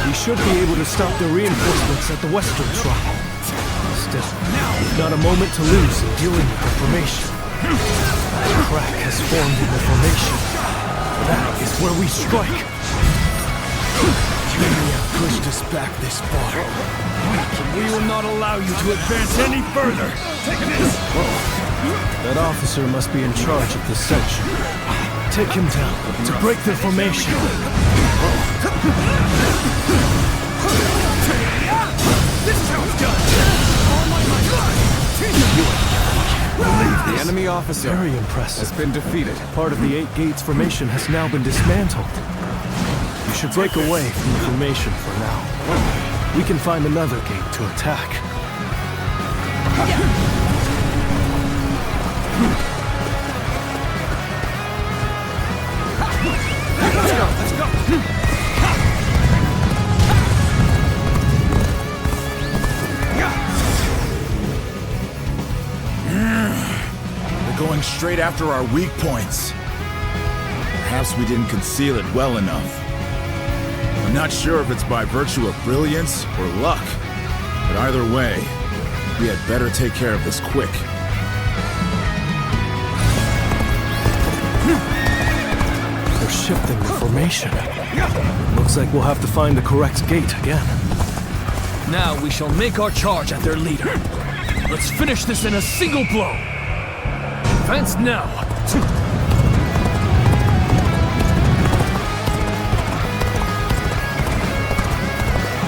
We should be able to stop the reinforcements at the western shrine. Still, not a moment to lose in dealing with the formation. A crack has formed in the formation. That is where we strike. You have pushed us back this far. We will not allow you to advance any further! Take this! That officer must be in charge of this section. Take him down to break their formation. This is how it's done! The enemy officer Very impressive. has been defeated. Part of the 8 gates formation has now been dismantled. We should break away from the formation for now. We can find another gate to attack. Let's go! They're going straight after our weak points. Perhaps we didn't conceal it well enough. I'm not sure if it's by virtue of brilliance or luck, but either way, we had better take care of this quick. They're shifting the formation. Looks like we'll have to find the correct gate again. Now we shall make our charge at their leader. Let's finish this in a single blow. Advance now.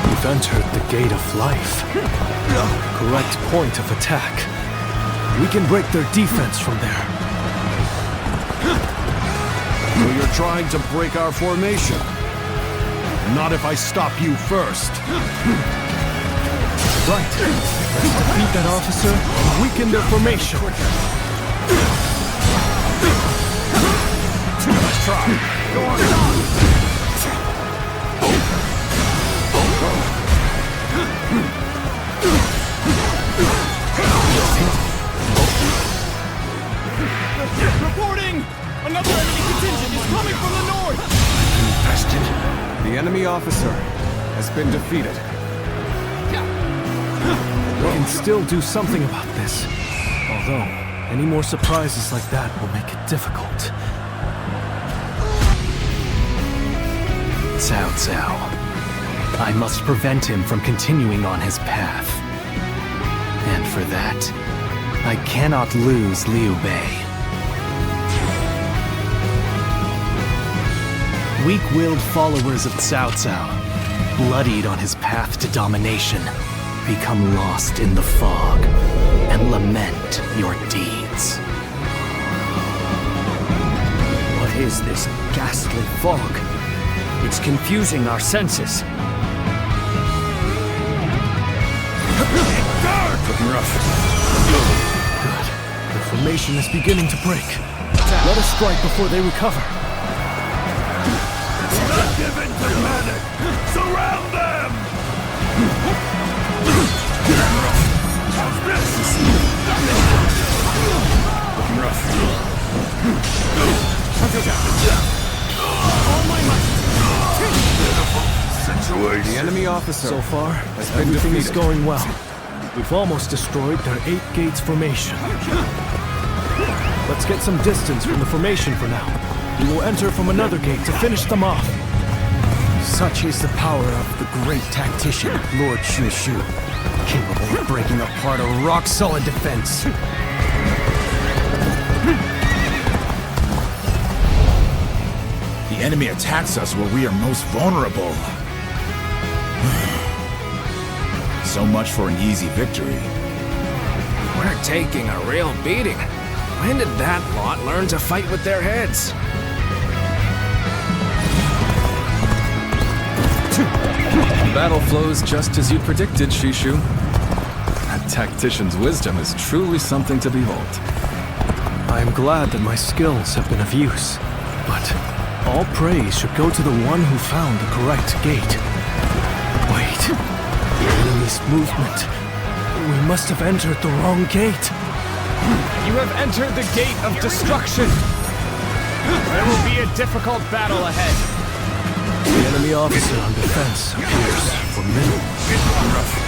We've entered the gate of life. Correct point of attack. We can break their defense from there. So you're trying to break our formation? Not if I stop you first. Right. Let's defeat that officer and weaken their formation. try. Go on. Reporting! Another enemy contingent is coming from the north! Infested. The enemy officer has been defeated. We can still do something about this. Although, any more surprises like that will make it difficult. Cao Cao. I must prevent him from continuing on his path. And for that, I cannot lose Liu Bei. Weak-willed followers of Cao Cao, bloodied on his path to domination, become lost in the fog and lament your deeds. What is this ghastly fog? It's confusing our senses. Looking rough. Good. The formation is beginning to break. Let us strike before they recover. Not give in to panic! Surround them! How's this? Looking rough. All my might! Situation. The enemy officer So far, has been everything defeated. is going well. We've almost destroyed their 8 gates formation. Let's get some distance from the formation for now. We will enter from another gate to finish them off. Such is the power of the great tactician, Lord Shu, capable of breaking apart a rock-solid defense. The enemy attacks us where we are most vulnerable. So much for an easy victory. We're taking a real beating. When did that lot learn to fight with their heads? The battle flows just as you predicted, Shishu. That tactician's wisdom is truly something to behold. I am glad that my skills have been of use, but all praise should go to the one who found the correct gate. Wait, the enemy's movement. We must have entered the wrong gate. You have entered the gate of destruction. There will be a difficult battle ahead. The enemy officer on defense appears formidable.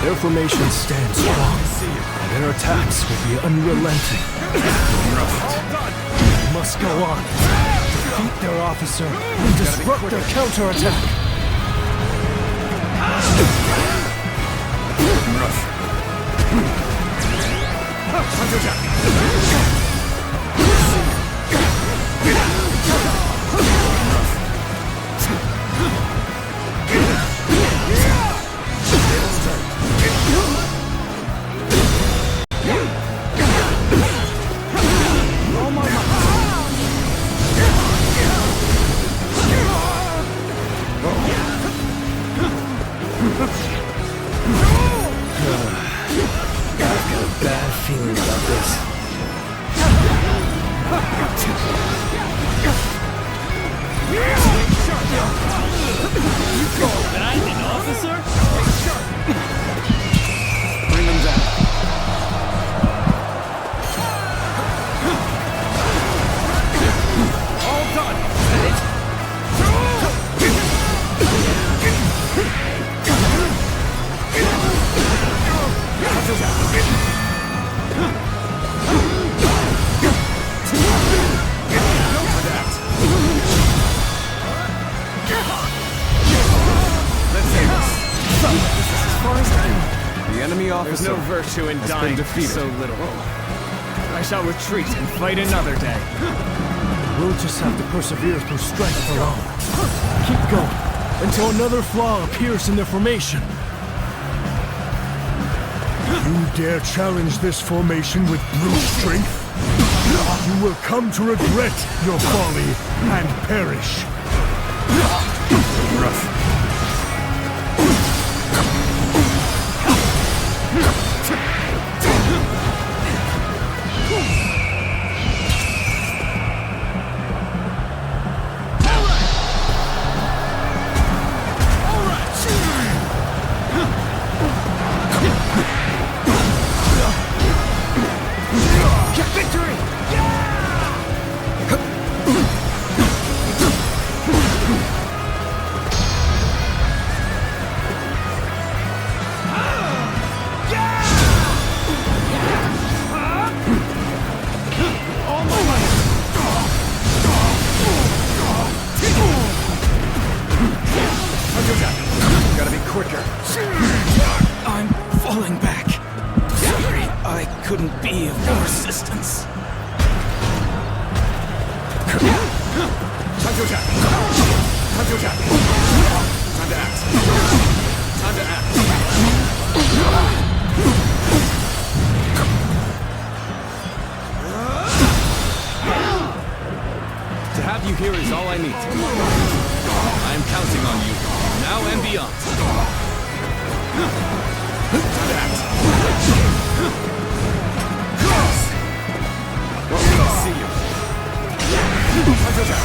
Their formation stands strong, and their attacks will be unrelenting. We must go on. Defeat their officer and disrupt their counterattack. There's no virtue in dying so little. I shall retreat and fight another day. We'll just have to persevere through strength alone. Keep going until another flaw appears in their formation. You dare challenge this formation with brute strength? You will come to regret your folly and perish. Rough. victory! Gotta be quicker. I'm falling back. Sorry, I couldn't be of more assistance. Time to attack. Time to attack. Time to act. Time to act. To have you here is all I need. I am counting on you, now and beyond. I'll see you. Time to attack.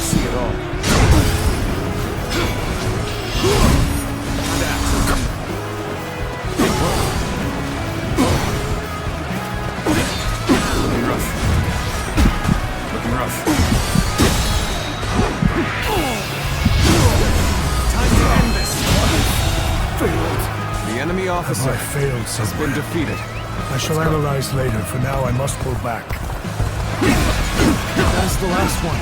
See it all. Looking rough. Time to end this. Failed. The enemy officer I failed has been defeated. I shall analyze later. For now, I must pull back. That is the last one.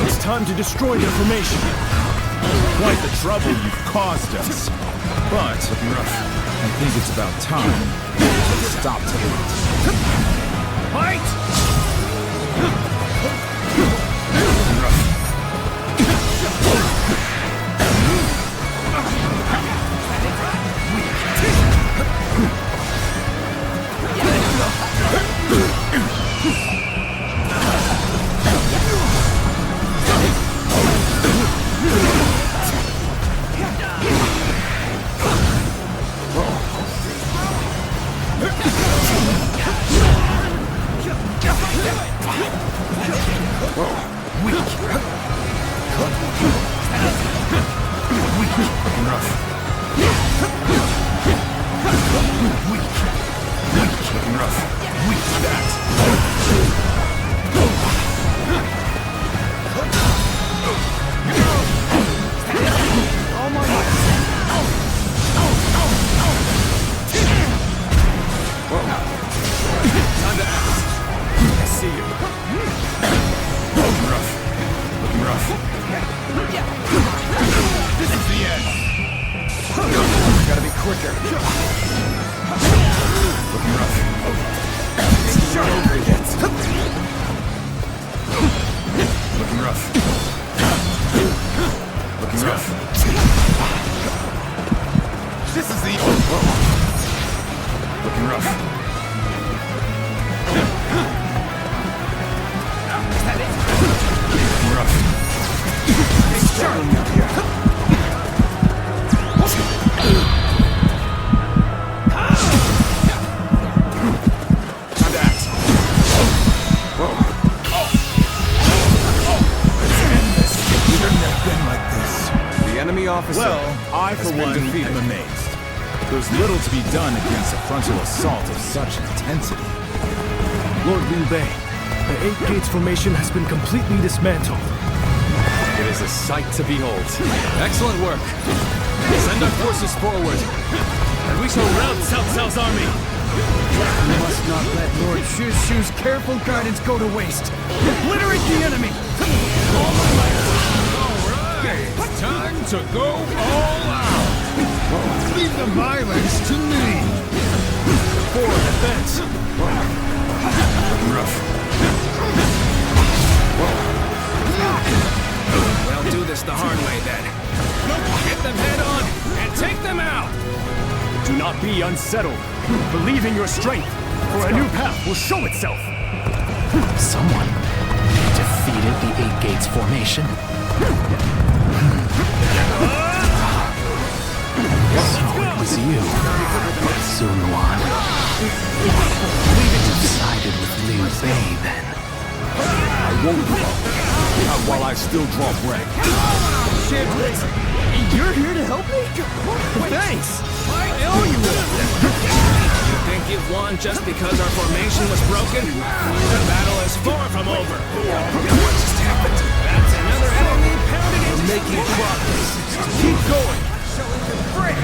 It's time to destroy their formation. Quite the trouble you've caused us. But I think it's about time to stop tonight. Fight! Well, I for one am amazed. There's little to be done against a frontal assault of such intensity. Lord Liu Bei, the Eight Gates formation has been completely dismantled. It is a sight to behold. Excellent work. Send our forces forward, and we shall rout Cao Cao's army. We must not let Lord Shu's careful guidance go to waste. Obliterate the enemy! It's time to go all out! Leave the violence to me! Forward defense! Rough. We'll do this the hard way then. Get them head on and take them out! Do not be unsettled. Believe in your strength, for a new path will show itself. Someone defeated the Eight Gates formation. So it was you. So Zuluan. You've sided with Liu Bei, then. I won't draw. Not while I still draw breath. Shit, you're here to help me? Thanks! I owe you one! You think you've won just because our formation was broken? The battle is far from over! What just happened? That's another enemy pounding into making progress. Keep going! Showing the frick!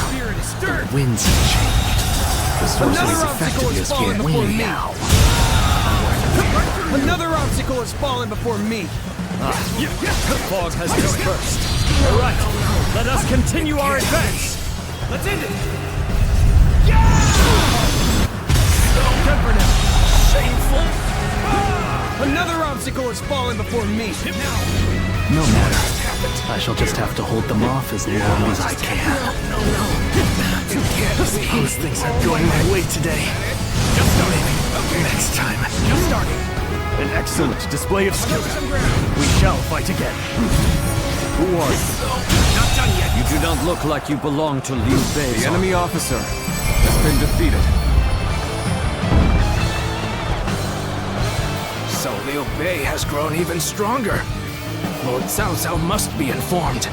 Spirit is stirred! Winds have changed. The sorcerer's effectiveness gave way now. Another obstacle has fallen before me! The fog has dispersed. All right, let us continue our advance. Let's end it. Temper now. Shameful. Another obstacle has fallen before me. No matter. I shall just have to hold them off as long as I can. I suppose things aren't going my way today. Just starting. Next time. Just starting. An excellent display of skill. We shall fight again. Who are you? Not done yet. You do not look like you belong to Liu Bei. The enemy officer has been defeated. So Liu Bei has grown even stronger. Lord Cao Cao must be informed.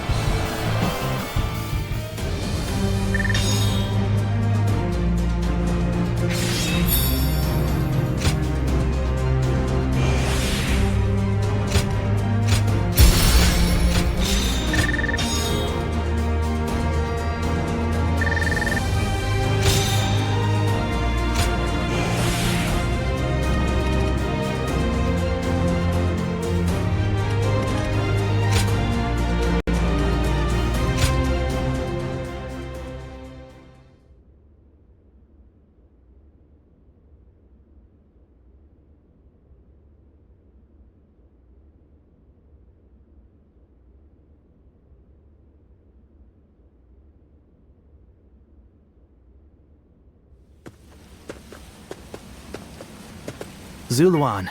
Zuluan,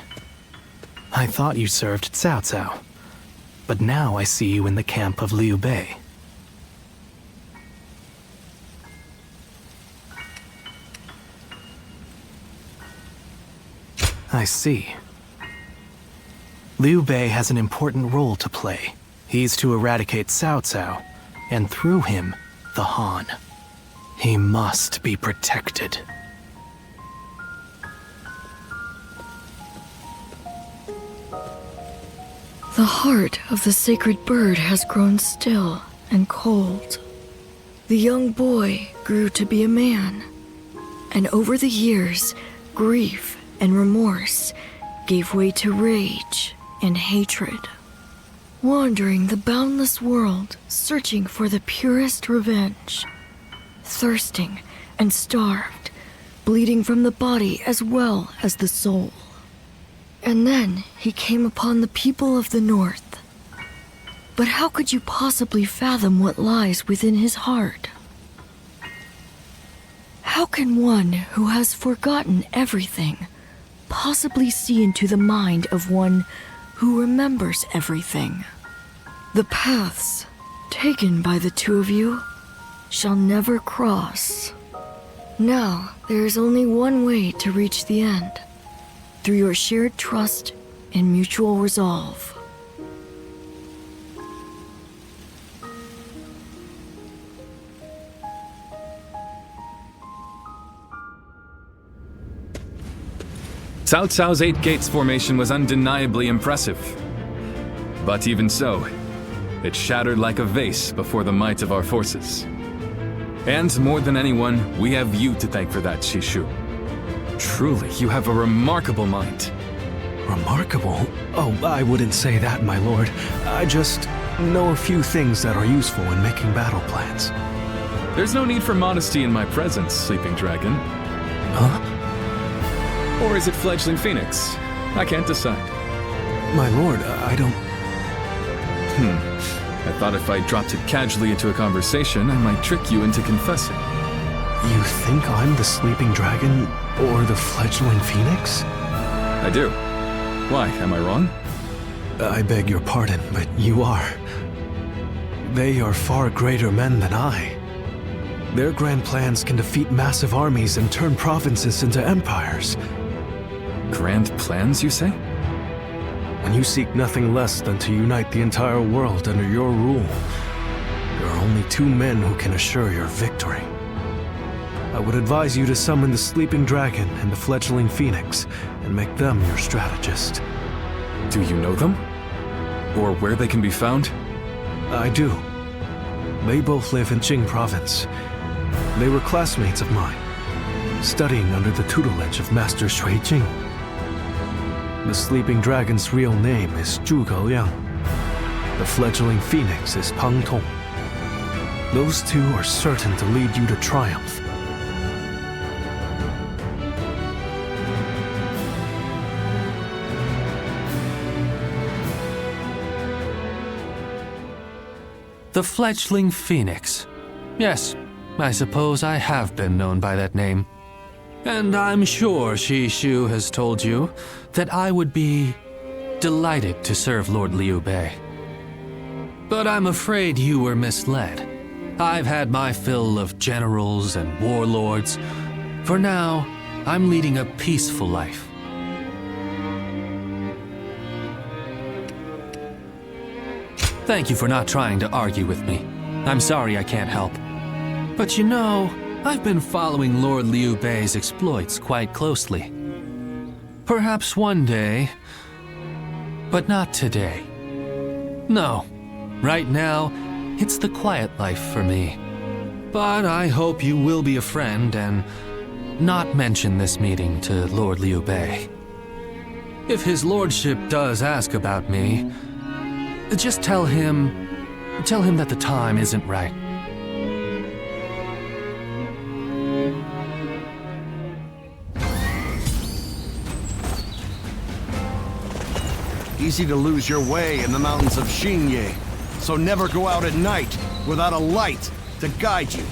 I thought you served Cao Cao, but now I see you in the camp of Liu Bei. I see. Liu Bei has an important role to play. He's to eradicate Cao Cao, and through him, the Han. He must be protected. The heart of the sacred bird has grown still and cold. The young boy grew to be a man, and over the years, grief and remorse gave way to rage and hatred. Wandering the boundless world, searching for the purest revenge. Thirsting and starved, bleeding from the body as well as the soul. And then he came upon the people of the North. But how could you possibly fathom what lies within his heart? How can one who has forgotten everything possibly see into the mind of one who remembers everything? The paths taken by the two of you shall never cross. Now there is only one way to reach the end. Through your shared trust and mutual resolve. Cao Cao's 8 gates formation was undeniably impressive. But even so, it shattered like a vase before the might of our forces. And more than anyone, we have you to thank for that, Shishu. Truly, you have a remarkable mind. Remarkable? Oh, I wouldn't say that, my lord. I just know a few things that are useful in making battle plans. There's no need for modesty in my presence, Sleeping Dragon. Huh? Or is it Fledgling Phoenix? I can't decide. My lord, I don't... I thought if I dropped it casually into a conversation, I might trick you into confessing. You think I'm the Sleeping Dragon or the Fledgling Phoenix? I do. Why, am I wrong? I beg your pardon, but you are. They are far greater men than I. Their grand plans can defeat massive armies and turn provinces into empires. Grand plans, you say? When you seek nothing less than to unite the entire world under your rule, there are only 2 men who can assure your victory. I would advise you to summon the sleeping dragon and the fledgling phoenix and make them your strategist. Do you know them? Or where they can be found? I do. They both live in Jing province. They were classmates of mine, studying under the tutelage of Master Shui Jing. The sleeping dragon's real name is Zhuge Liang. The fledgling phoenix is Pang Tong. Those 2 are certain to lead you to triumph. The fledgling phoenix. Yes, I suppose I have been known by that name. And I'm sure Shishu has told you that I would be delighted to serve Lord Liu Bei. But I'm afraid you were misled. I've had my fill of generals and warlords. For now, I'm leading a peaceful life. Thank you for not trying to argue with me. I'm sorry I can't help. But you know, I've been following Lord Liu Bei's exploits quite closely. Perhaps one day, but not today. No, right now, it's the quiet life for me. But I hope you will be a friend and not mention this meeting to Lord Liu Bei. If his lordship does ask about me, just tell him that the time isn't right. Easy to lose your way in the mountains of Xinye, so never go out at night without a light to guide you.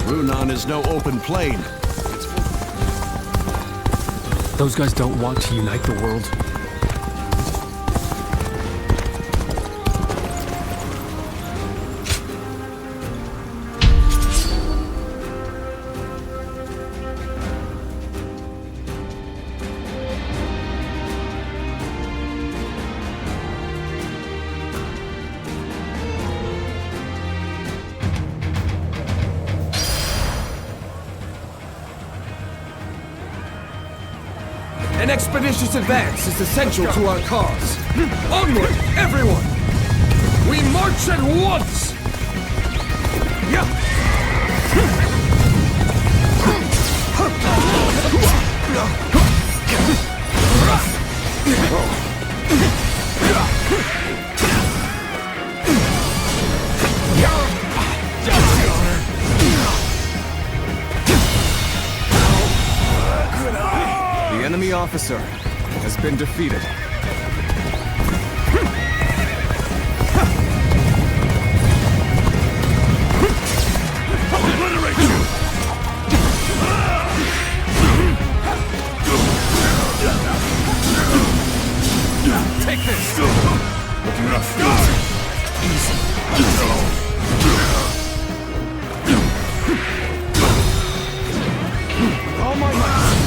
Runan is no open plain. Those guys don't want to unite the world. An expeditious advance is essential to our cause. Onward, everyone! We march at once! The enemy officer has been defeated. Obliterate you! Take this! Looking rough. Easy. All my might.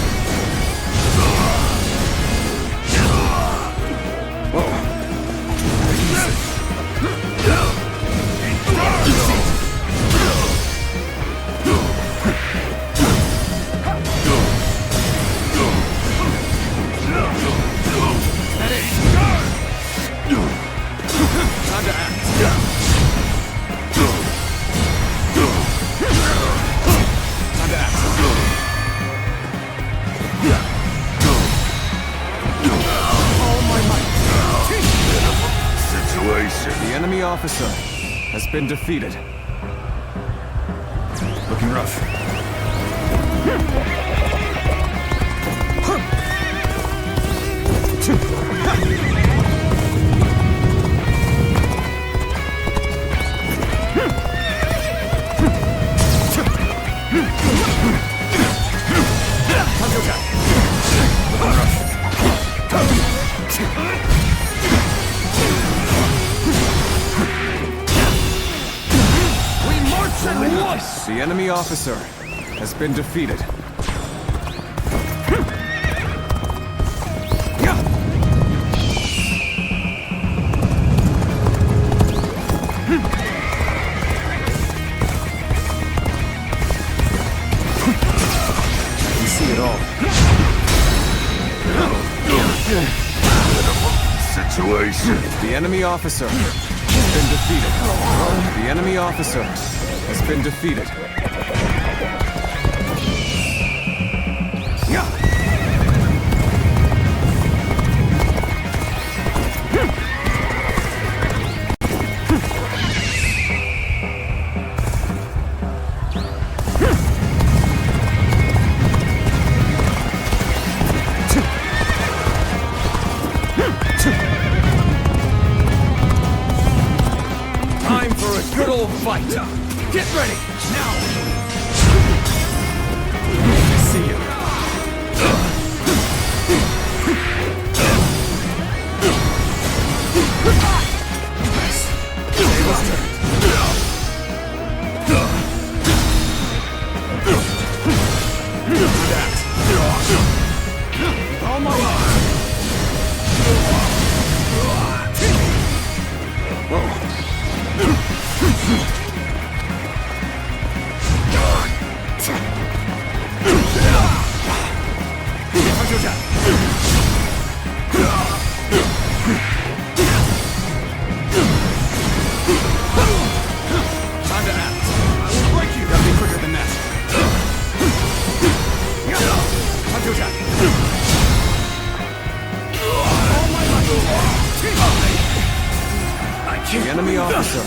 The enemy officer has been defeated. Looking rough. Looking rough. us! The enemy officer has been defeated. Situation. The enemy officer has been defeated. The enemy officer has been defeated. Fight! Get ready! Now! See you. Nice. Tables turned. That. All my life. Whoa. Time to act. I will break you. Gotta be quicker than that. Time to attack. The enemy officer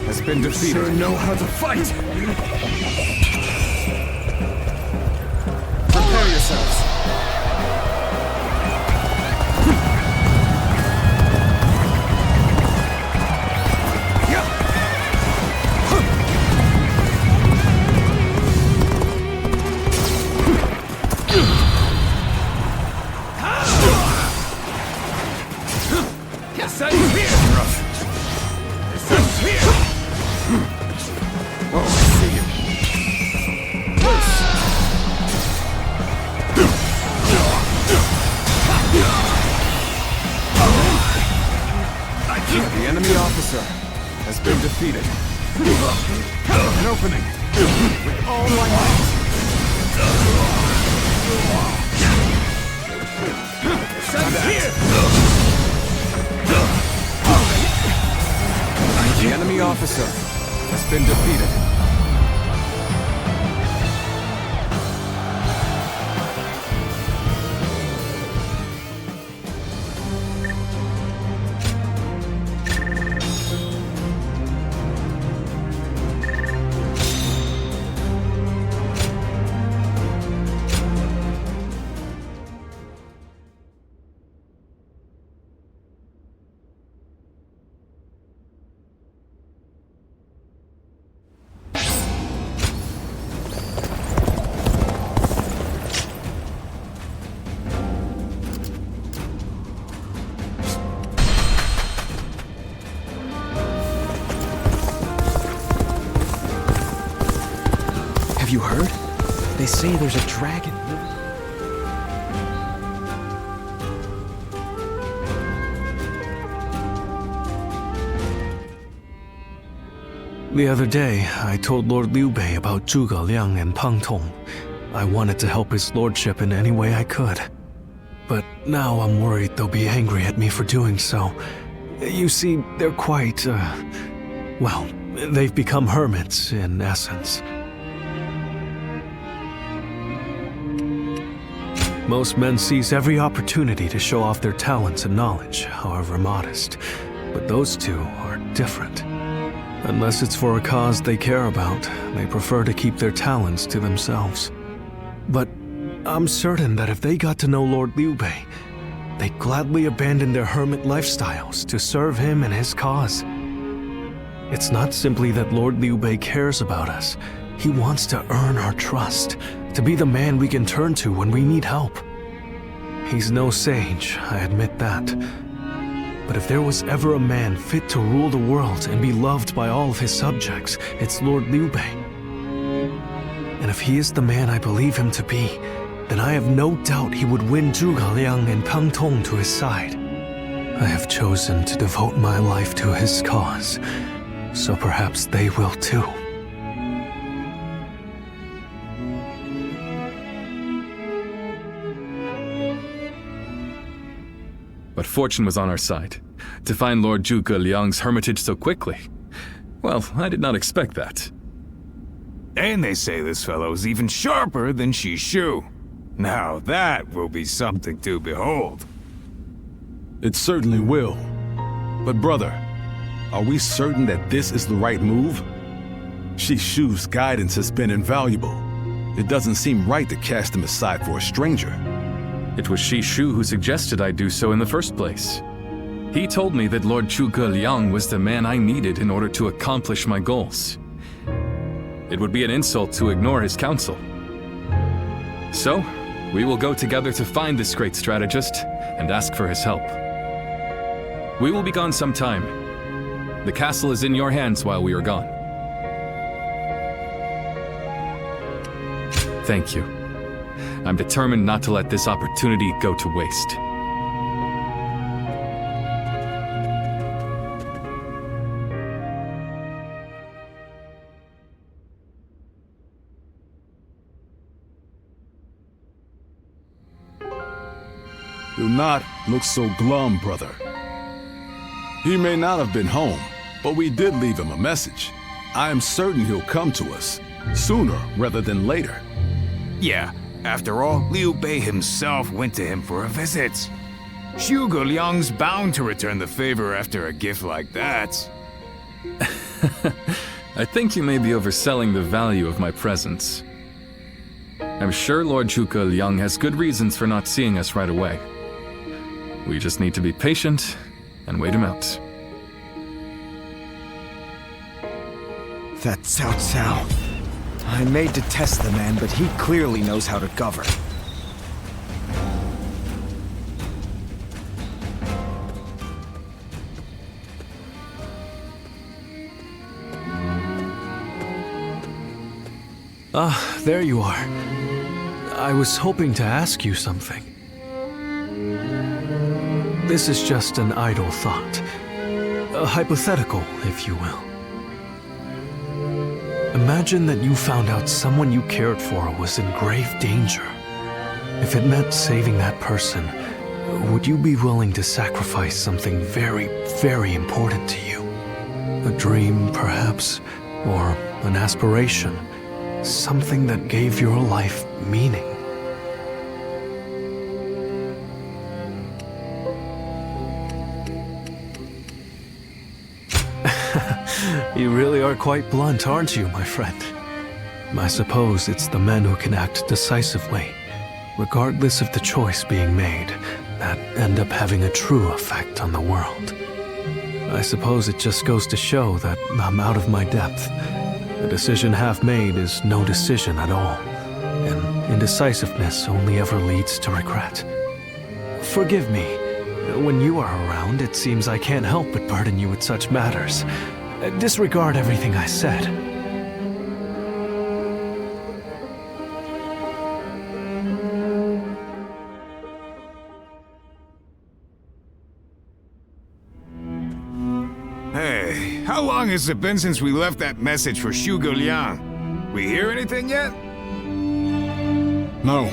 has been defeated. Sure know how to fight. Prepare yourselves. The enemy officer has been defeated. An opening with all my might. The enemy officer has been defeated. Have you heard? They say there's a dragon. The other day, I told Lord Liu Bei about Zhuge Liang and Pang Tong. I wanted to help his lordship in any way I could. But now I'm worried they'll be angry at me for doing so. You see, they're quite, well, they've become hermits, in essence. Most men seize every opportunity to show off their talents and knowledge, however modest. But those two are different. Unless it's for a cause they care about, they prefer to keep their talents to themselves. But I'm certain that if they got to know Lord Liu Bei, they'd gladly abandon their hermit lifestyles to serve him and his cause. It's not simply that Lord Liu Bei cares about us. He wants to earn our trust, to be the man we can turn to when we need help. He's no sage, I admit that. But if there was ever a man fit to rule the world and be loved by all of his subjects, it's Lord Liu Bei. if he is the man I believe him to be, then I have no doubt he would win Zhuge Liang and Peng Tong to his side. I have chosen to devote my life to his cause, so perhaps they will too. But fortune was on our side. To find Lord Zhuge Liang's hermitage so quickly. Well, I did not expect that. And they say this fellow's even sharper than Shishu. Now that will be something to behold. It certainly will. But brother, are we certain that this is the right move? Shishu's guidance has been invaluable. It doesn't seem right to cast him aside for a stranger. It was Shishu who suggested I do so in the first place. He told me that Lord Zhuge Liang was the man I needed in order to accomplish my goals. It would be an insult to ignore his counsel. So, we will go together to find this great strategist and ask for his help. We will be gone some time. The castle is in your hands while we are gone. Thank you. I'm determined not to let this opportunity go to waste. Do not look so glum, brother. He may not have been home, but we did leave him a message. I am certain he'll come to us, sooner rather than later. Yeah, after all, Liu Bei himself went to him for a visit. Zhuge Liang's bound to return the favor after a gift like that. I think you may be overselling the value of my presence. I'm sure Lord Zhuge Liang has good reasons for not seeing us right away. We just need to be patient and wait him out. That Cao Cao. I may detest the man, but he clearly knows how to govern. Ah, there you are. I was hoping to ask you something. This is just an idle thought. A hypothetical, if you will. Imagine that you found out someone you cared for was in grave danger. If it meant saving that person, would you be willing to sacrifice something very, very important to you? A dream, perhaps, or an aspiration, something that gave your life meaning. You really are quite blunt, aren't you, my friend? I suppose it's the men who can act decisively, regardless of the choice being made, that end up having a true effect on the world. I suppose it just goes to show that I'm out of my depth. A decision half made is no decision at all, and indecisiveness only ever leads to regret. Forgive me. When you are around, it seems I can't help but burden you with such matters. Disregard everything I said. Hey, how long has it been since we left that message for Zhuge Liang? We hear anything yet? No.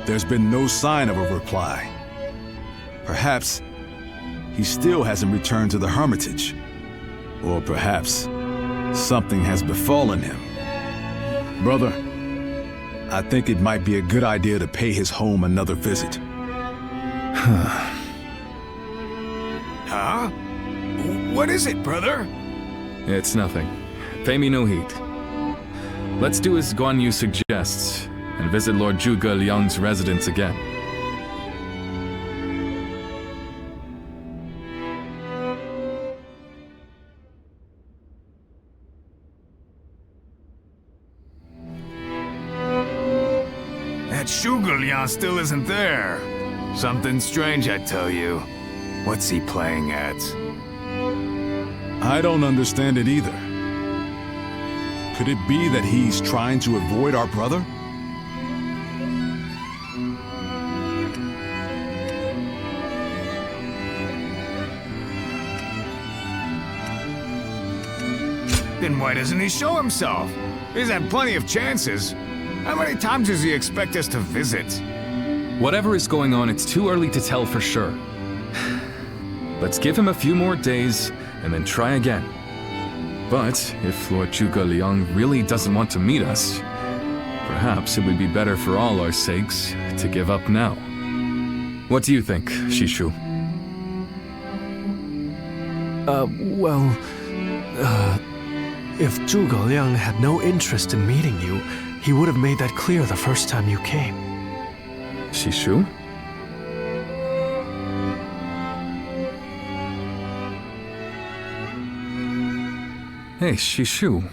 There's been no sign of a reply. Perhaps he still hasn't returned to the Hermitage. Or perhaps something has befallen him. Brother, I think it might be a good idea to pay his home another visit. Huh? What is it, brother? It's nothing. Pay me no heed. Let's do as Guan Yu suggests, and visit Lord Zhuge Liang's residence again. That Zhuge Liang still isn't there. Something strange, I tell you. What's he playing at? I don't understand it either. Could it be that he's trying to avoid our brother? Then why doesn't he show himself? He's had plenty of chances. How many times does he expect us to visit? Whatever is going on, it's too early to tell for sure. Let's give him a few more days, and then try again. But if Lord Zhuge Liang really doesn't want to meet us, perhaps it would be better for all our sakes to give up now. What do you think, Shishu? If Zhuge Liang had no interest in meeting you, he would have made that clear the first time you came. Shishu? Hey, Shishu.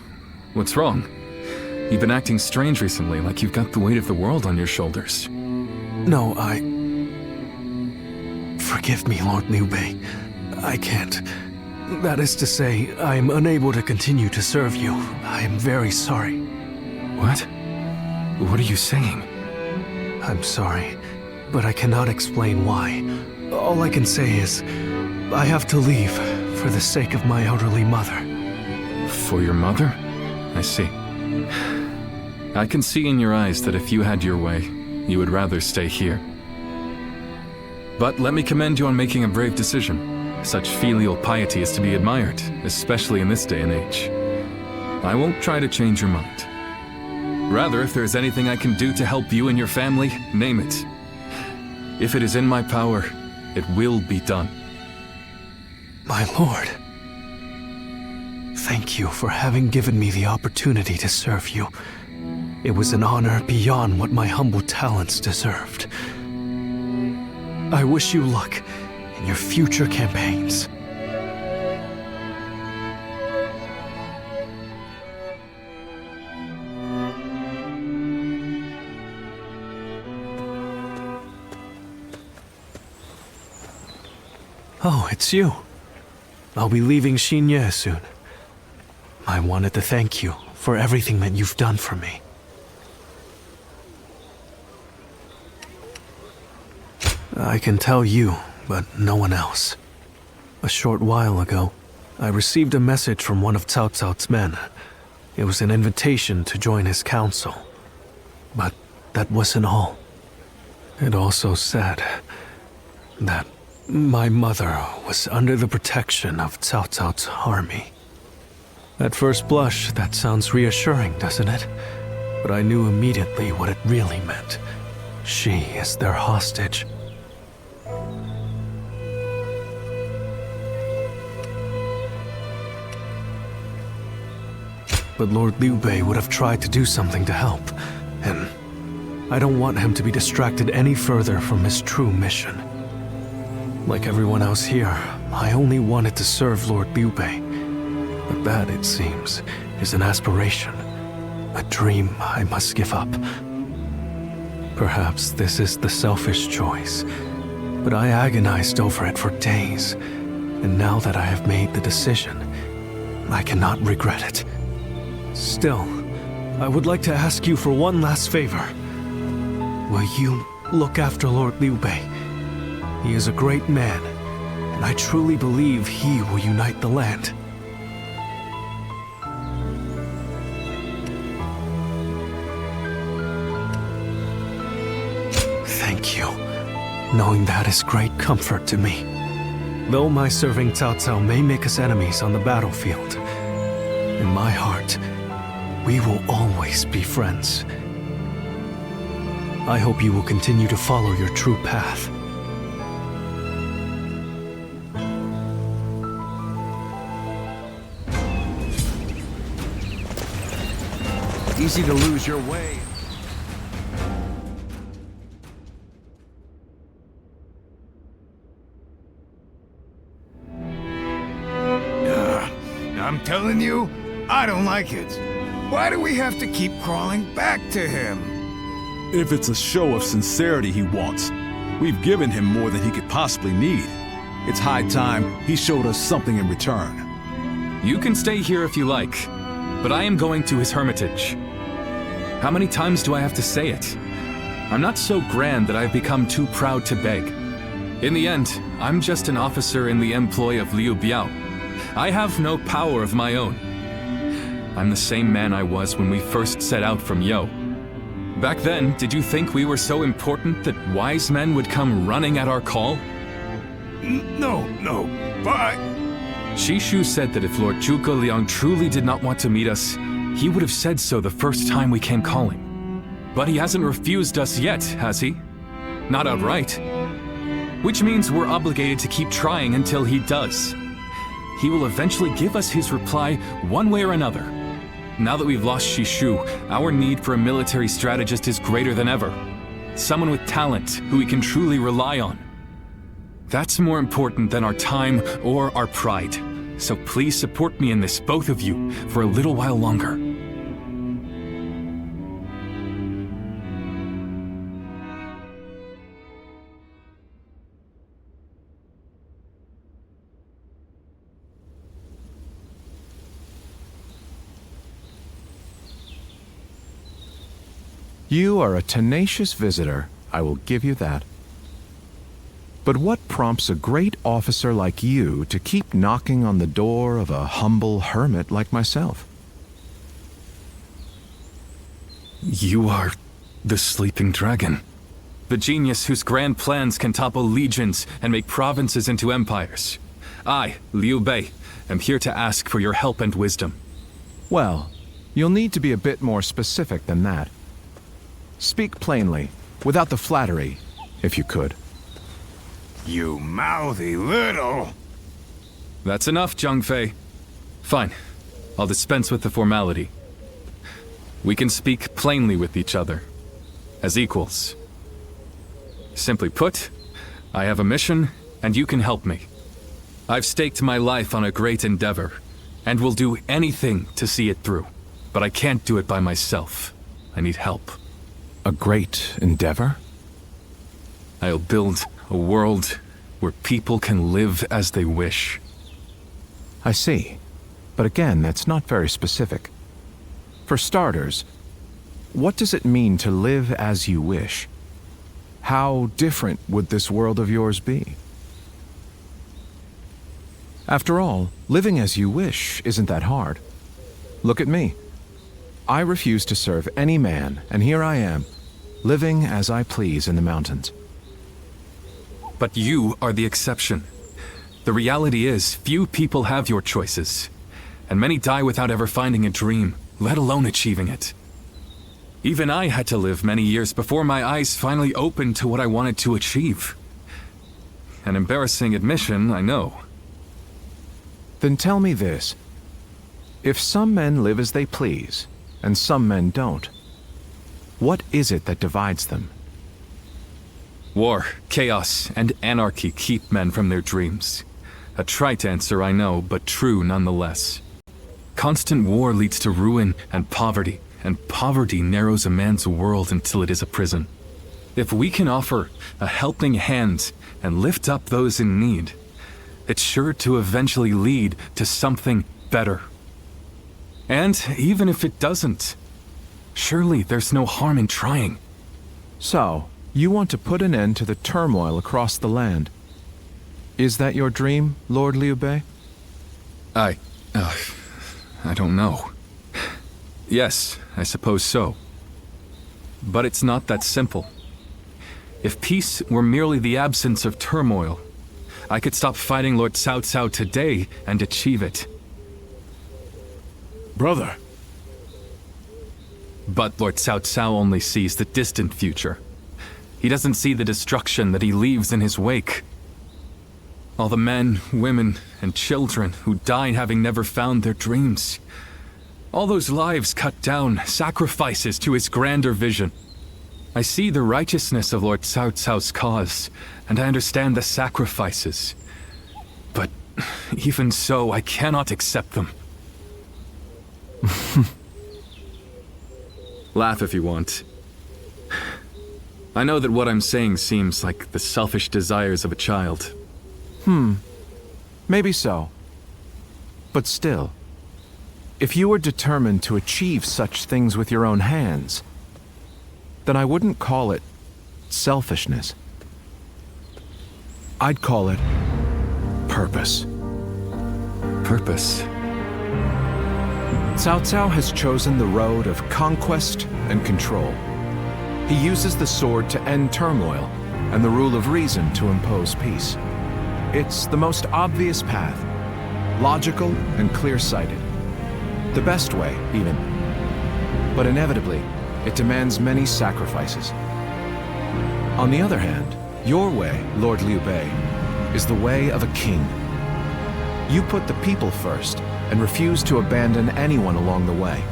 What's wrong? You've been acting strange recently, like you've got the weight of the world on your shoulders. No, Forgive me, Lord Liu Bei. I can't. That is to say, I am unable to continue to serve you. I am very sorry. What? What are you saying? I'm sorry, but I cannot explain why. All I can say is, I have to leave for the sake of my elderly mother. For your mother? I see. I can see in your eyes that if you had your way, you would rather stay here. But let me commend you on making a brave decision. Such filial piety is to be admired, especially in this day and age. I won't try to change your mind. Rather, if there's anything I can do to help you and your family, name it. If it is in my power, it will be done. My lord, thank you for having given me the opportunity to serve you. It was an honor beyond what my humble talents deserved. I wish you luck in your future campaigns. Oh, it's you. I'll be leaving Xinye soon. I wanted to thank you for everything that you've done for me. I can tell you, but no one else. A short while ago, I received a message from one of Cao Cao's men. It was an invitation to join his council. But that wasn't all. It also said that my mother was under the protection of Cao Cao's army. At first blush, that sounds reassuring, doesn't it? But I knew immediately what it really meant. She is their hostage. But Lord Liu Bei would have tried to do something to help, and I don't want him to be distracted any further from his true mission. Like everyone else here, I only wanted to serve Lord Liu Bei. But that, it seems, is an aspiration, a dream I must give up. Perhaps this is the selfish choice, but I agonized over it for days, and now that I have made the decision, I cannot regret it. Still, I would like to ask you for one last favor. Will you look after Lord Liu Bei? He is a great man, and I truly believe he will unite the land. Thank you. Knowing that is great comfort to me. Though my serving Cao Cao may make us enemies on the battlefield, in my heart, we will always be friends. I hope you will continue to follow your true path. Easy to lose your way. I'm telling you, I don't like it. Why do we have to keep crawling back to him? If it's a show of sincerity he wants, we've given him more than he could possibly need. It's high time he showed us something in return. You can stay here if you like, but I am going to his hermitage. How many times do I have to say it? I'm not so grand that I've become too proud to beg. In the end, I'm just an officer in the employ of Liu Bei. I have no power of my own. I'm the same man I was when we first set out from Yo. Back then, did you think we were so important that wise men would come running at our call? No, but... Shishu said that if Lord Zhuge Liang truly did not want to meet us, he would have said so the first time we came calling. But he hasn't refused us yet, has he? Not outright. Which means we're obligated to keep trying until he does. He will eventually give us his reply one way or another. Now that we've lost Shishu, our need for a military strategist is greater than ever. Someone with talent who we can truly rely on. That's more important than our time or our pride. So please support me in this, both of you, for a little while longer. You are a tenacious visitor, I will give you that. But what prompts a great officer like you to keep knocking on the door of a humble hermit like myself? You are the sleeping dragon. The genius whose grand plans can topple legions and make provinces into empires. I, Liu Bei, am here to ask for your help and wisdom. Well, you'll need to be a bit more specific than that. Speak plainly, without the flattery, if you could. You mouthy little... That's enough, Zhang Fei. Fine. I'll dispense with the formality. We can speak plainly with each other, as equals. Simply put, I have a mission, and you can help me. I've staked my life on a great endeavor, and will do anything to see it through. But I can't do it by myself. I need help. A great endeavor? I'll build a world where people can live as they wish. I see. But again, that's not very specific. For starters, what does it mean to live as you wish? How different would this world of yours be? After all, living as you wish isn't that hard. Look at me. I refuse to serve any man, and here I am, living as I please in the mountains. But you are the exception. The reality is, few people have your choices, and many die without ever finding a dream, let alone achieving it. Even I had to live many years before my eyes finally opened to what I wanted to achieve. An embarrassing admission, I know. Then tell me this. If some men live as they please, and some men don't, what is it that divides them? War, chaos, and anarchy keep men from their dreams. A trite answer, I know, but true nonetheless. Constant war leads to ruin and poverty narrows a man's world until it is a prison. If we can offer a helping hand and lift up those in need, it's sure to eventually lead to something better. And even if it doesn't, surely there's no harm in trying. So, you want to put an end to the turmoil across the land. Is that your dream, Lord Liu Bei? I don't know. Yes, I suppose so. But it's not that simple. If peace were merely the absence of turmoil, I could stop fighting Lord Cao Cao today and achieve it. Brother. But Lord Cao Cao only sees the distant future. He doesn't see the destruction that he leaves in his wake. All the men, women, and children who died having never found their dreams. All those lives cut down, sacrifices to his grander vision. I see the righteousness of Lord Cao Cao's cause, and I understand the sacrifices. But even so, I cannot accept them. Laugh if you want. I know that what I'm saying seems like the selfish desires of a child. Maybe so. But still, If you were determined to achieve such things with your own hands, then I wouldn't call it selfishness. I'd call it purpose. Purpose? Cao Cao has chosen the road of conquest and control. He uses the sword to end turmoil and the rule of reason to impose peace. It's the most obvious path, logical and clear-sighted. The best way, even. But inevitably, it demands many sacrifices. On the other hand, your way, Lord Liu Bei, is the way of a king. You put the people first and refuse to abandon anyone along the way.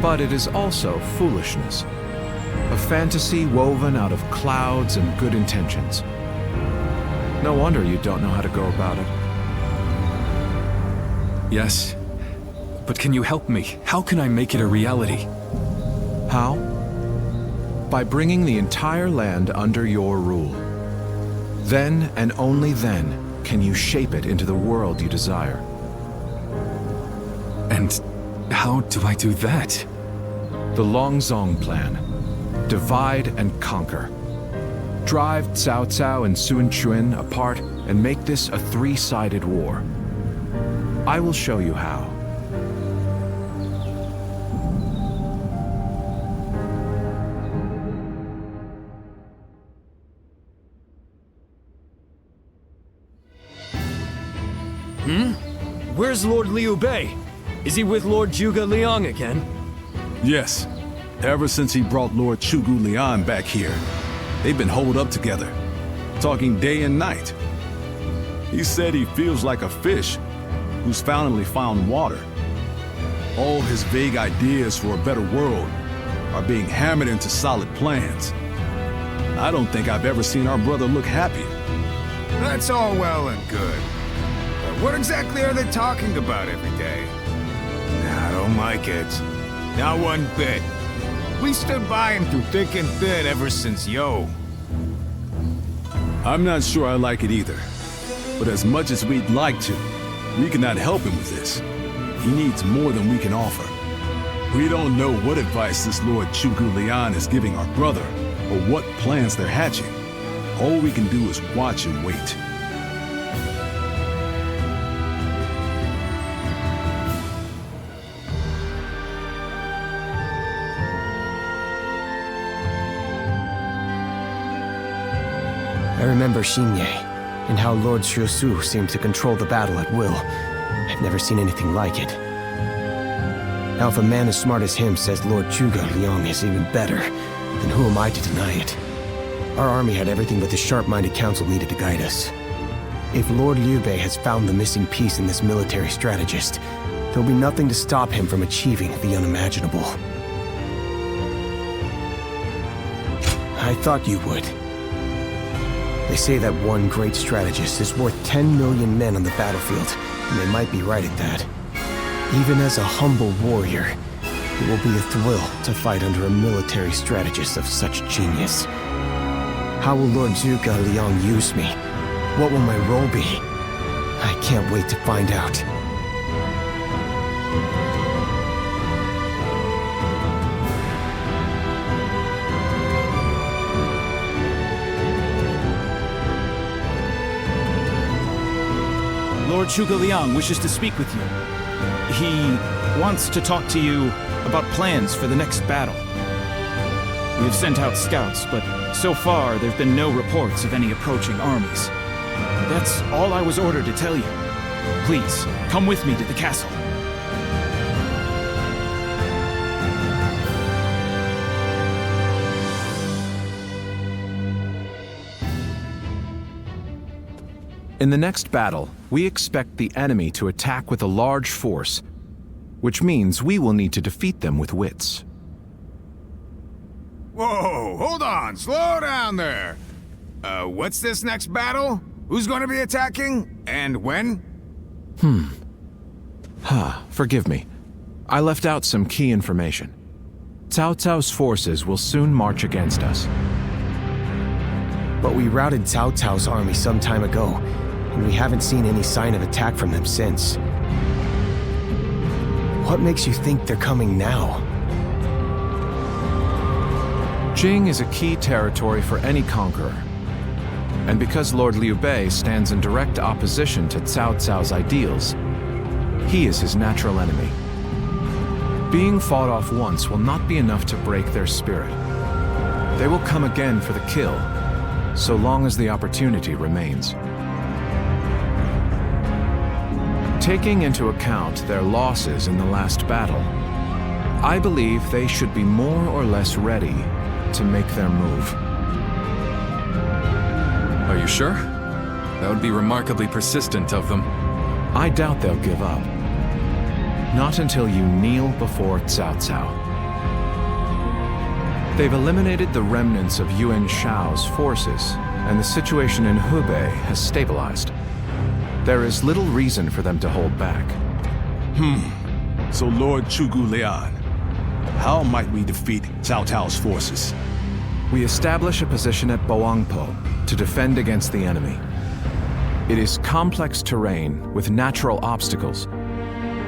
But it is also foolishness, a fantasy woven out of clouds and good intentions. No wonder you don't know how to go about it. Yes, but can you help me? How can I make it a reality? How? By bringing the entire land under your rule. Then and only then can you shape it into the world you desire. And how do I do that? The Longzong plan. Divide and conquer. Drive Cao Cao and Sun Quan apart and make this a three-sided war. I will show you how. Where's Lord Liu Bei? Is he with Lord Zhuge Liang again? Yes. Ever since he brought Lord Zhuge Liang back here, they've been holed up together, talking day and night. He said he feels like a fish who's finally found water. All his vague ideas for a better world are being hammered into solid plans. I don't think I've ever seen our brother look happier. That's all well and good. But what exactly are they talking about every day? I don't like it. Not one bit. We stood by him through thick and thin ever since Yo. I'm not sure I like it either. But as much as we'd like to, we cannot help him with this. He needs more than we can offer. We don't know what advice this Lord Zhuge Liang is giving our brother, or what plans they're hatching. All we can do is watch and wait. I remember Xinye, and how Lord Xuesu seemed to control the battle at will. I've never seen anything like it. Now if a man as smart as him says Lord Zhuge Liang is even better, then who am I to deny it? Our army had everything but the sharp-minded council needed to guide us. If Lord Liu Bei has found the missing piece in this military strategist, there'll be nothing to stop him from achieving the unimaginable. I thought you would. They say that one great strategist is worth 10 million men on the battlefield, and they might be right at that. Even as a humble warrior, it will be a thrill to fight under a military strategist of such genius. How will Lord Zhuge Liang use me? What will my role be? I can't wait to find out. Lord Zhuge Liang wishes to speak with you. He wants to talk to you about plans for the next battle. We have sent out scouts, but so far there have been no reports of any approaching armies. That's all I was ordered to tell you. Please, come with me to the castle. In the next battle, we expect the enemy to attack with a large force, which means we will need to defeat them with wits. Whoa, hold on, slow down there. What's this next battle? Who's going to be attacking? And when? Forgive me. I left out some key information. Cao Cao's forces will soon march against us. But we routed Cao Cao's army some time ago, and we haven't seen any sign of attack from them since. What makes you think they're coming now? Jing is a key territory for any conqueror. And because Lord Liu Bei stands in direct opposition to Cao Cao's ideals, he is his natural enemy. Being fought off once will not be enough to break their spirit. They will come again for the kill, so long as the opportunity remains. Taking into account their losses in the last battle, I believe they should be more or less ready to make their move. Are you sure? That would be remarkably persistent of them. I doubt they'll give up. Not until you kneel before Cao Cao. They've eliminated the remnants of Yuan Shao's forces, and the situation in Hubei has stabilized. There is little reason for them to hold back. So Lord Zhuge Liang, how might we defeat Cao Cao's forces? We establish a position at Bowangpo to defend against the enemy. It is complex terrain with natural obstacles,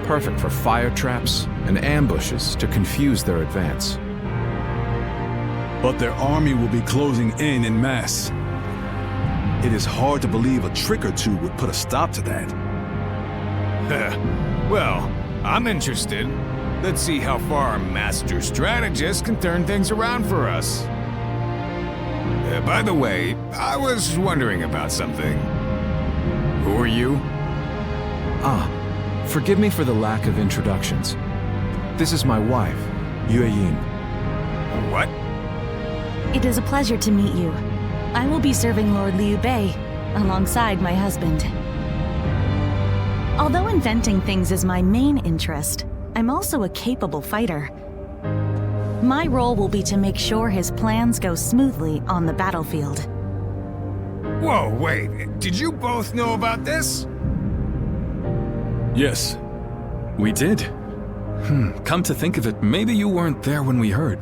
perfect for fire traps and ambushes to confuse their advance. But their army will be closing in mass. It is hard to believe a trick or two would put a stop to that. Well, I'm interested. Let's see how far our master strategist can turn things around for us. By the way, I was wondering about something. Who are you? Forgive me for the lack of introductions. This is my wife, Yue Ying. What? It is a pleasure to meet you. I will be serving Lord Liu Bei alongside my husband. Although inventing things is my main interest, I'm also a capable fighter. My role will be to make sure his plans go smoothly on the battlefield. Whoa, wait. Did you both know about this? Yes. We did. Come to think of it, maybe you weren't there when we heard.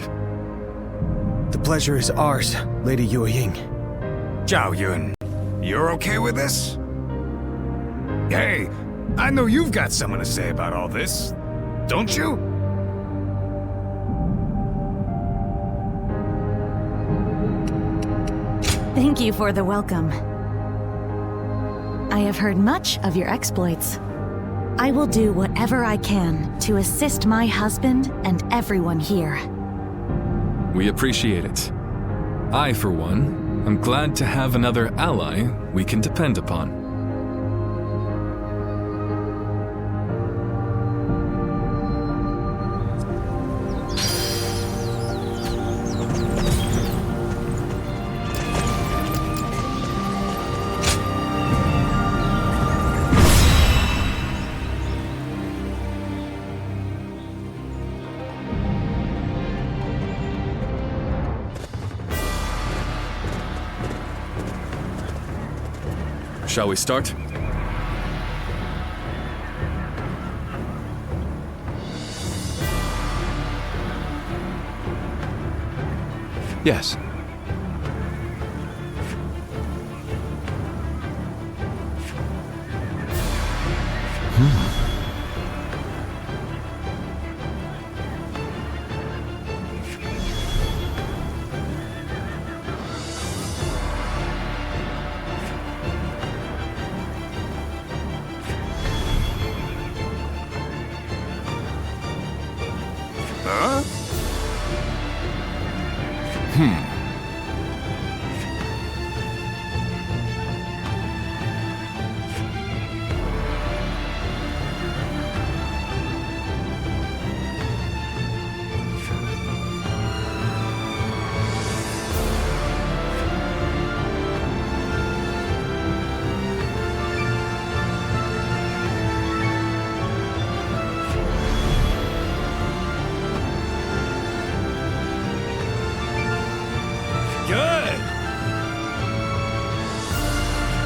The pleasure is ours, Lady Yue Ying. Zhao Yun, you're okay with this? Hey, I know you've got something to say about all this, don't you? Thank you for the welcome. I have heard much of your exploits. I will do whatever I can to assist my husband and everyone here. We appreciate it. I, for one, am glad to have another ally we can depend upon. Shall we start? Yes.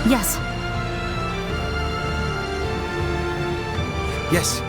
Yes. Yes.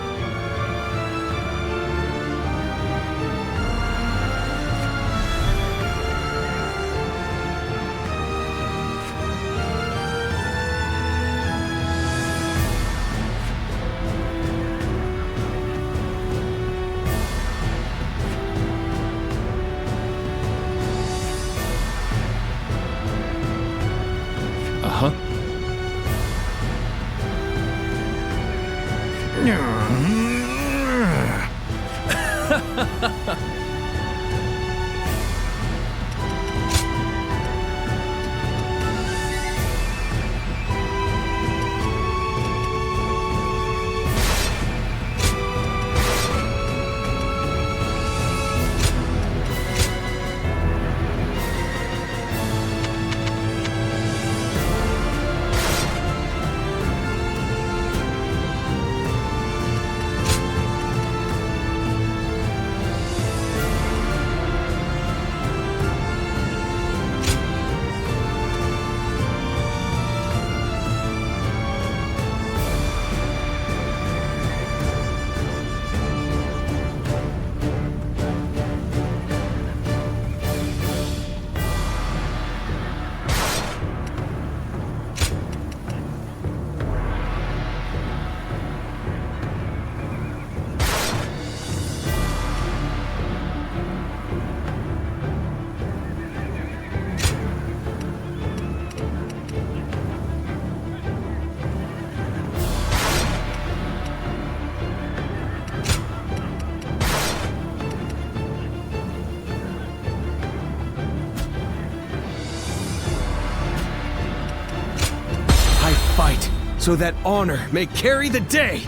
So that honor may carry the day!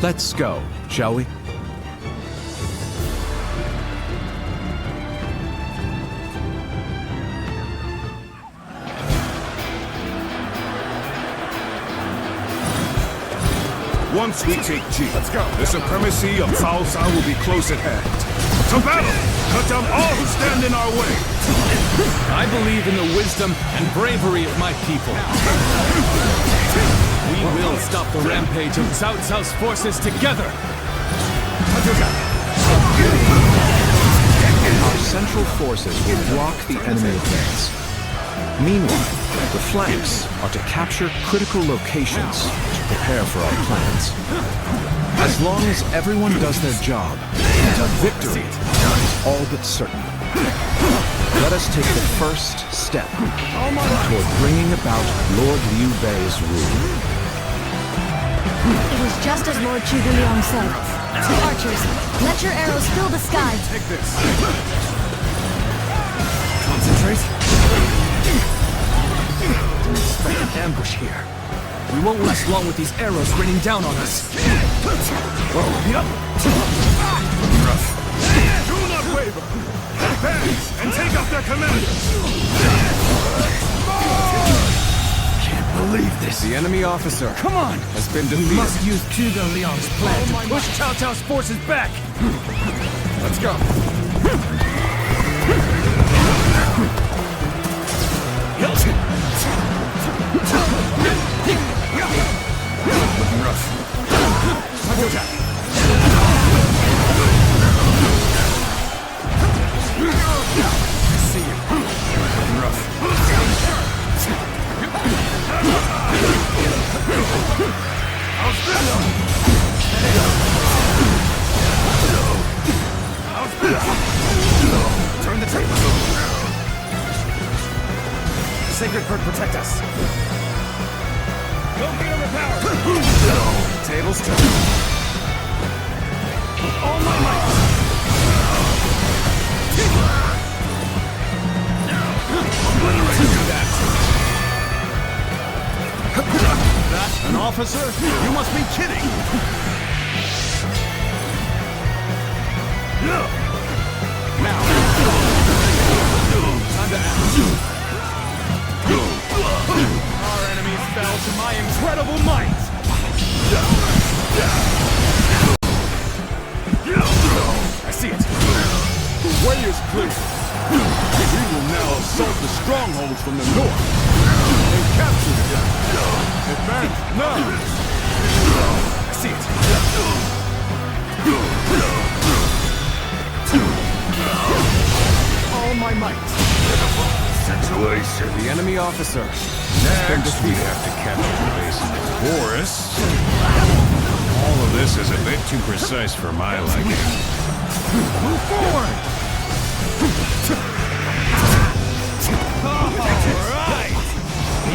Let's go, shall we? Once we take Jing, the supremacy of Cao Cao will be close at hand. To battle! Cut down all who stand in our way! I believe in the wisdom and bravery of my people. We will stop the rampage of Cao Cao's forces together! Our central forces will block the enemy advance. Meanwhile, the flanks are to capture critical locations to prepare for our plans. As long as everyone does their job, victory is all but certain. Let us take the first step toward bringing about Lord Liu Bei's rule. It was just as Lord Zhuge said. Archers, let your arrows fill the sky. Take this. Concentrate. Didn't expect an ambush here. We won't last long with these arrows raining down on us. Rough. Do not waver! Advance and take up their commanders! Can't believe this. The enemy officer, Come on! has been defeated. We must use Zhuge Liang's plan to push Cao Cao's forces back! Let's go. Rough. See you. Rough. Turn the table. Sacred bird, protect us. Go get him power! Tables turn. All my might. That an officer? You must be kidding! Now. Time to act. Our enemies fell to my incredible might! I see it. The way is clear. We will now assault the strongholds from the north and capture them. Advance now! I see it. All my might. Situation. The enemy officer. Next, we have to capture the base of the forest. All of this is a bit too precise for my liking. Move forward! Alright!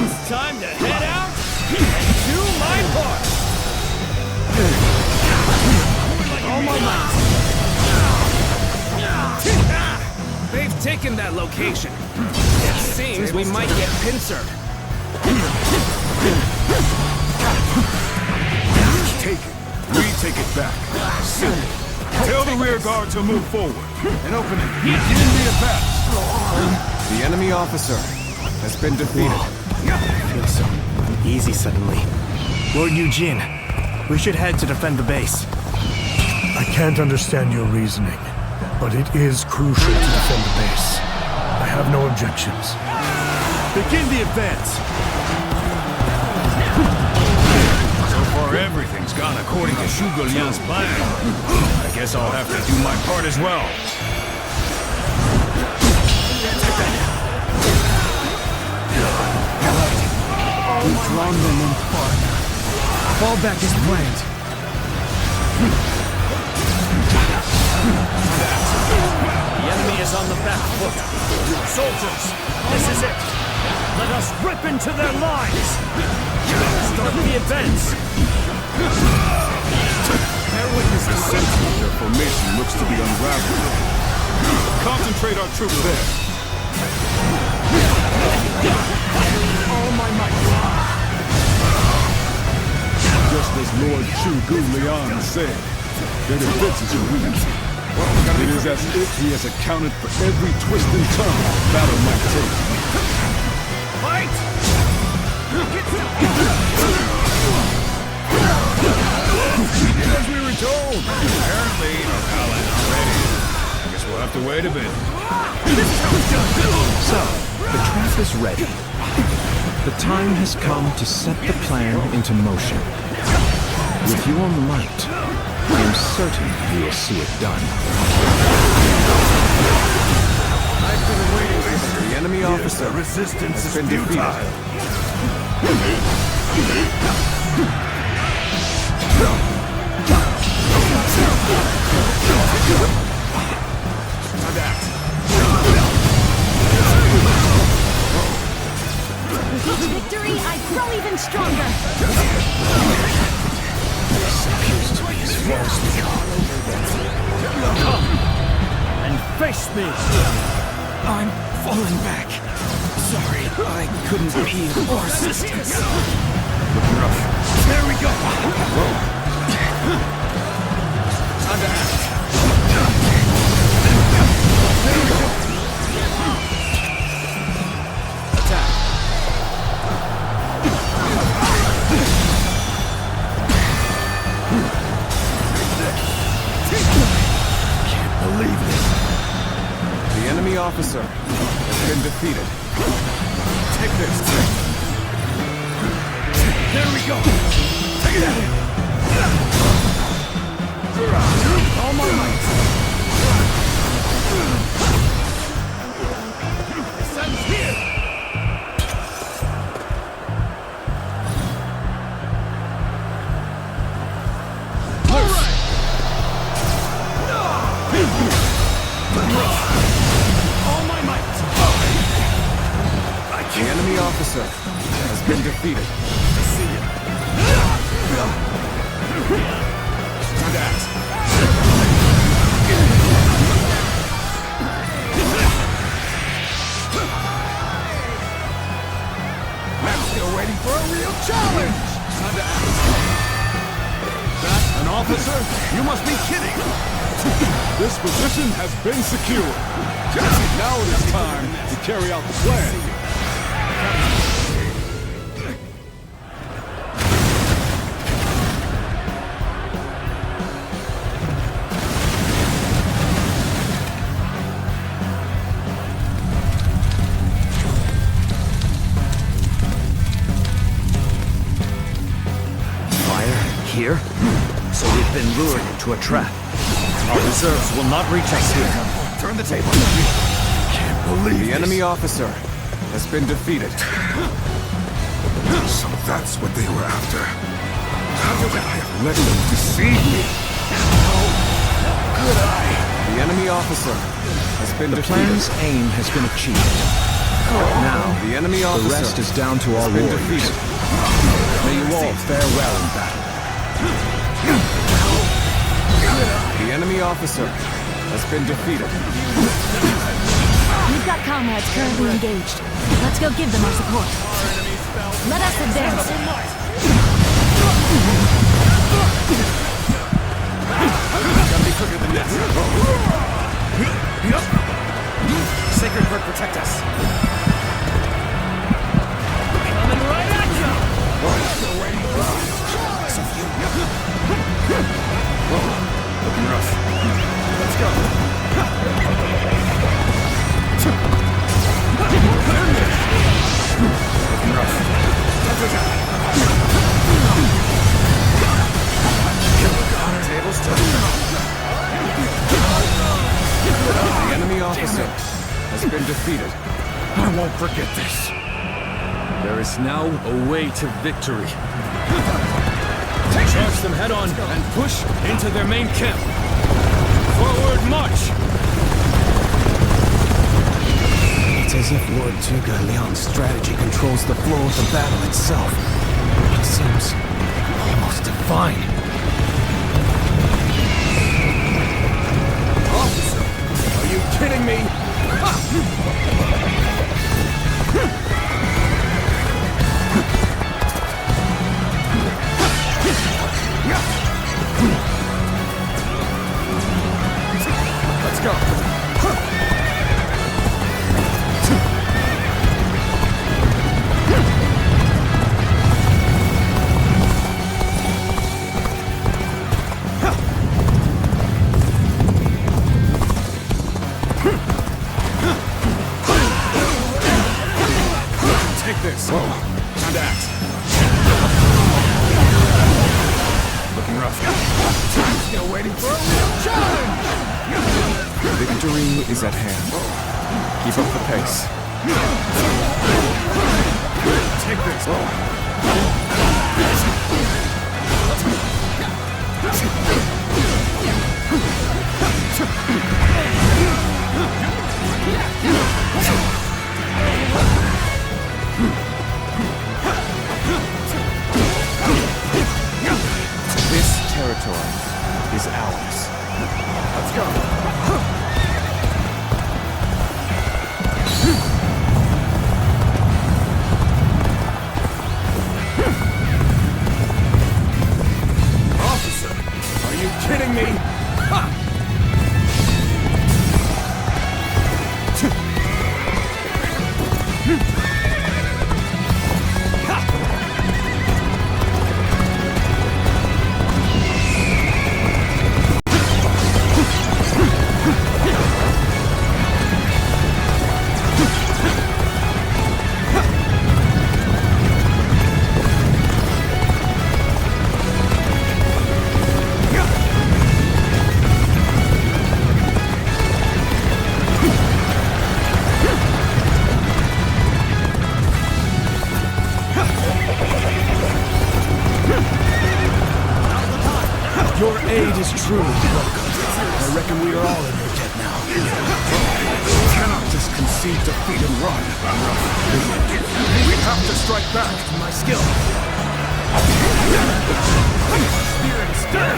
It's time to head out and do my part! taken that location. It seems we might get pincered. Take it. We take it back. Simple. Tell the rear guard to move forward. And open it. In the advance. The enemy officer has been defeated. I feel so uneasy suddenly. Lord Eugene, we should head to defend the base. I can't understand your reasoning, but it is crucial to defend the base. I have no objections. Begin the advance. So far, everything's gone according to Zhuge Liang's plan. I guess I'll have to do my part as well. We've drawn them in far enough. Fall back as planned. The enemy is on the back foot. Soldiers, this is it. Let us rip into their lines. Start the advance. Bear witness the center of their formation looks to be unraveled. Concentrate our troops there. All my might. Just as Lord Zhuge Liang said, their defenses are weak. It is as if he has accounted for every twist and turn battle might take. Fight! As we were told, apparently our allies are ready. I guess we'll have to wait a bit. This is how it's done! So, the trap is ready. The time has come to set the plan into motion. With your might, I am certain you will see it done. I've been waiting for this. The enemy officer resistance has been defeated. With each victory, I grow even stronger. This appears to be as far as we go. Come and face me. I'm falling back. Sorry, I couldn't be of more assistance. Looking rough. There we go. Time to act. Attack. Can't believe it. The enemy officer has been defeated. Take this. There we go. Take that. All my might. The sun's here. All right. All my might. The enemy officer has been defeated. I see you. Time to act. I'm still waiting for a real challenge! Time to act. That an officer? You must be kidding! This position has been secured. Now it is time to carry out the plan. Here? So we've been lured into a trap. Our reserves will not reach us here. Turn the table. Can't believe the enemy officer has been defeated. So that's what they were after. How could I have let them deceive me? How could I? The enemy officer has been defeated. The plan's aim has been achieved. Now, the enemy officer, the rest is down to our warriors. May you all fare well in battle. The enemy officer has been defeated. We've got comrades currently engaged. Let's go give them our support. Let us advance. Gotta be quicker than this. Sacred Bird, protect us. Coming right at you! Looking rough. Let's go. Looking rough. Tables turning. The enemy officer has been defeated. I won't forget this. There is now a way to victory. Charge them head on and push into their main camp. Forward march! It's as if Lord Zhuge Liang's strategy controls the flow of the battle itself. It seems almost divine. Officer, are you kidding me? Let's go. Take this. Whoa. Time to act. Looking rough. Still waiting for a real challenge! Victory is at hand. Keep up the pace. Take this. This territory is ours. Let's go. Officer, are you kidding me? Ha! Your aid is truly welcome. I reckon we are all in your debt now. Cannot just concede defeat and run. We have to strike back. My skill. Spirit stir!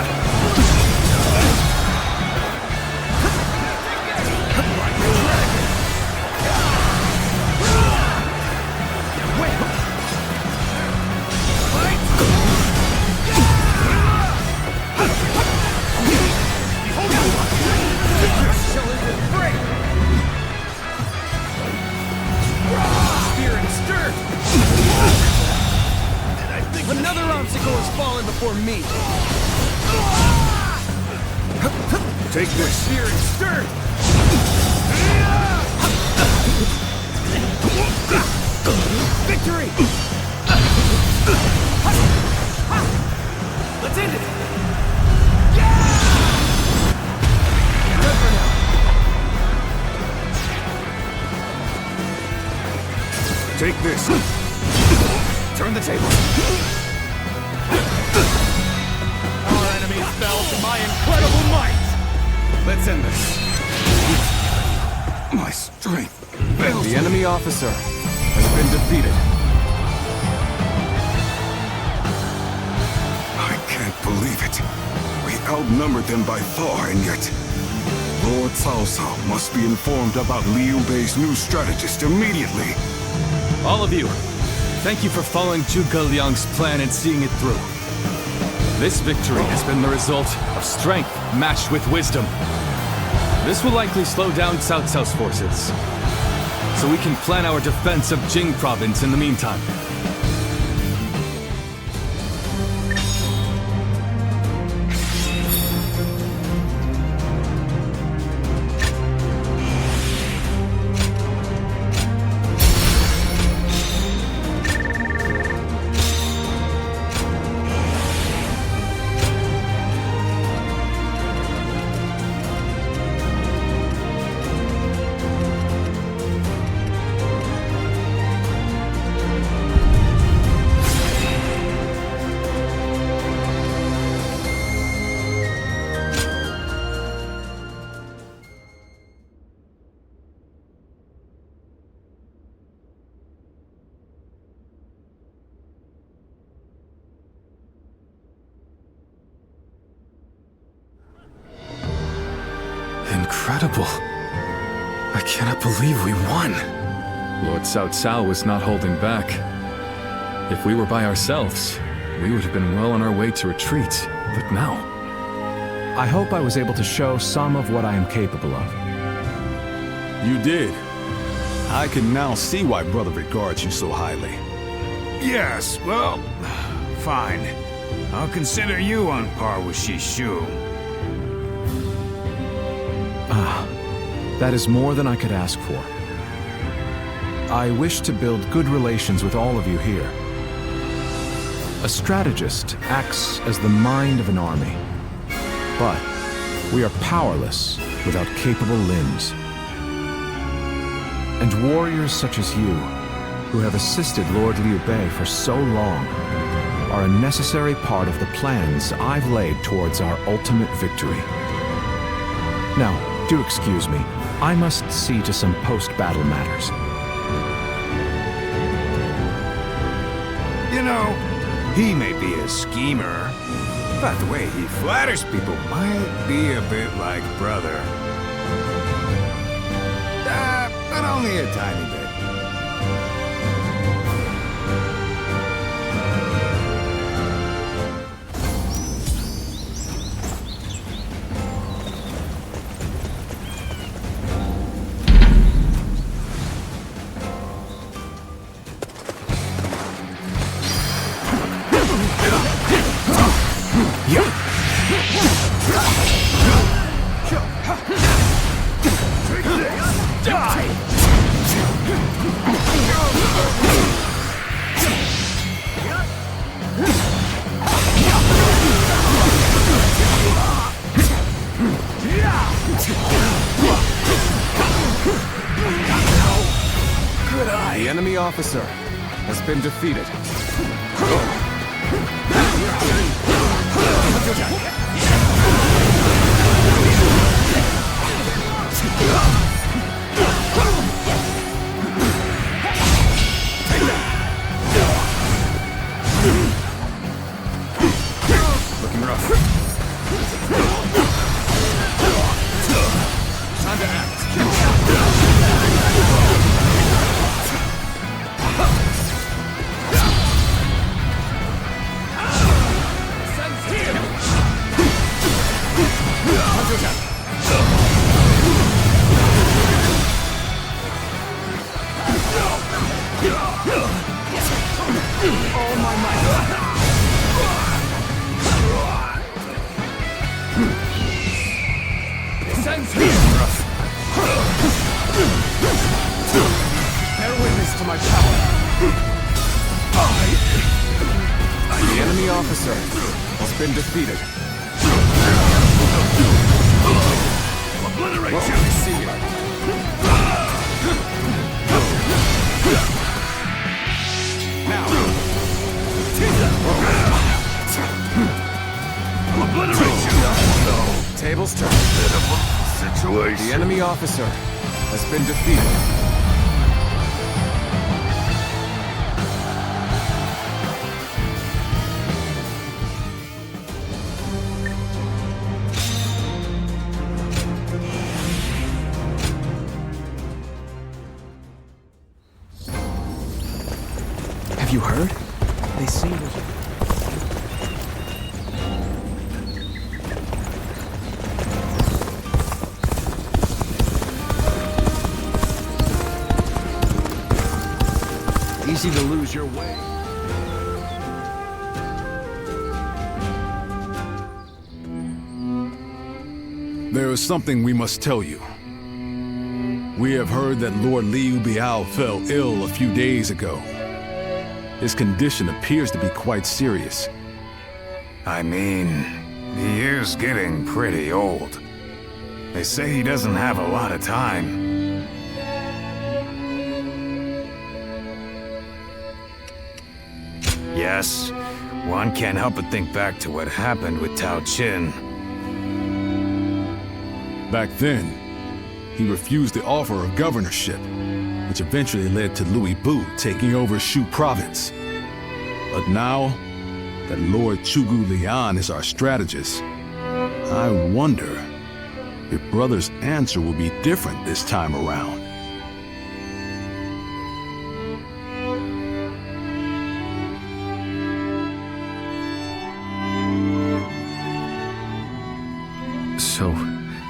Another obstacle has fallen before me. Take this. Spirit stirred. Victory! Let's end it. Good for now. Take this. Turn the table. Our enemies fell to my incredible might. Let's end this. My strength fails. The enemy officer has been defeated. I can't believe it. We outnumbered them by far, and yet Lord Cao Cao must be informed about Liu Bei's new strategist immediately. All of you, thank you for following Zhuge Liang's plan and seeing it through. This victory has been the result of strength matched with wisdom. This will likely slow down Cao Cao's forces, so we can plan our defense of Jing province in the meantime. Incredible. I cannot believe we won. Lord Cao Cao was not holding back. If we were by ourselves, we would have been well on our way to retreat. But now... I hope I was able to show some of what I am capable of. You did. I can now see why Brother regards you so highly. Yes, well, fine. I'll consider you on par with Shishu. That is more than I could ask for. I wish to build good relations with all of you here. A strategist acts as the mind of an army, but we are powerless without capable limbs. And warriors such as you, who have assisted Lord Liu Bei for so long, are a necessary part of the plans I've laid towards our ultimate victory. Now, do excuse me. I must see to some post-battle matters. You know, he may be a schemer, but the way he flatters people might be a bit like Brother. But only a tiny bit. The enemy officer has been defeated. Looking rough. Time to act. Bear witness to my power. The enemy officer has been defeated. Obliterate you! See you. Now. Obliterate you! Tables turn. Situation. The enemy officer has been defeated. easy to lose your way. There is something we must tell you. We have heard that Lord Liu Bei fell ill a few days ago. His condition appears to be quite serious. I mean, he is getting pretty old. They say he doesn't have a lot of time. Yes, one can't help but think back to what happened with Tao Qin. Back then, he refused the offer of governorship, which eventually led to Liu Bu taking over Shu province. But now that Lord Zhuge Liang is our strategist, I wonder if brother's answer will be different this time around. So,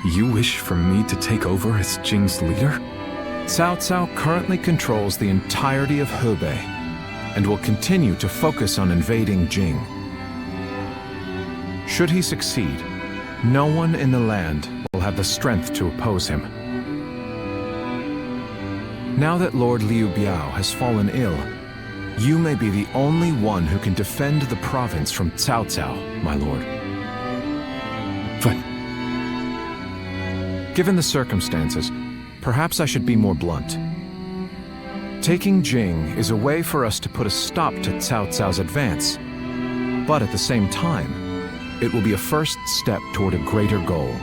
you wish for me to take over as Jing's leader? Cao Cao currently controls the entirety of Hebei and will continue to focus on invading Jing. Should he succeed, no one in the land will have the strength to oppose him. Now that Lord Liu Bei has fallen ill, you may be the only one who can defend the province from Cao Cao, my lord. But given the circumstances, perhaps I should be more blunt. Taking Jing is a way for us to put a stop to Cao Cao's advance, but at the same time, it will be a first step toward a greater goal.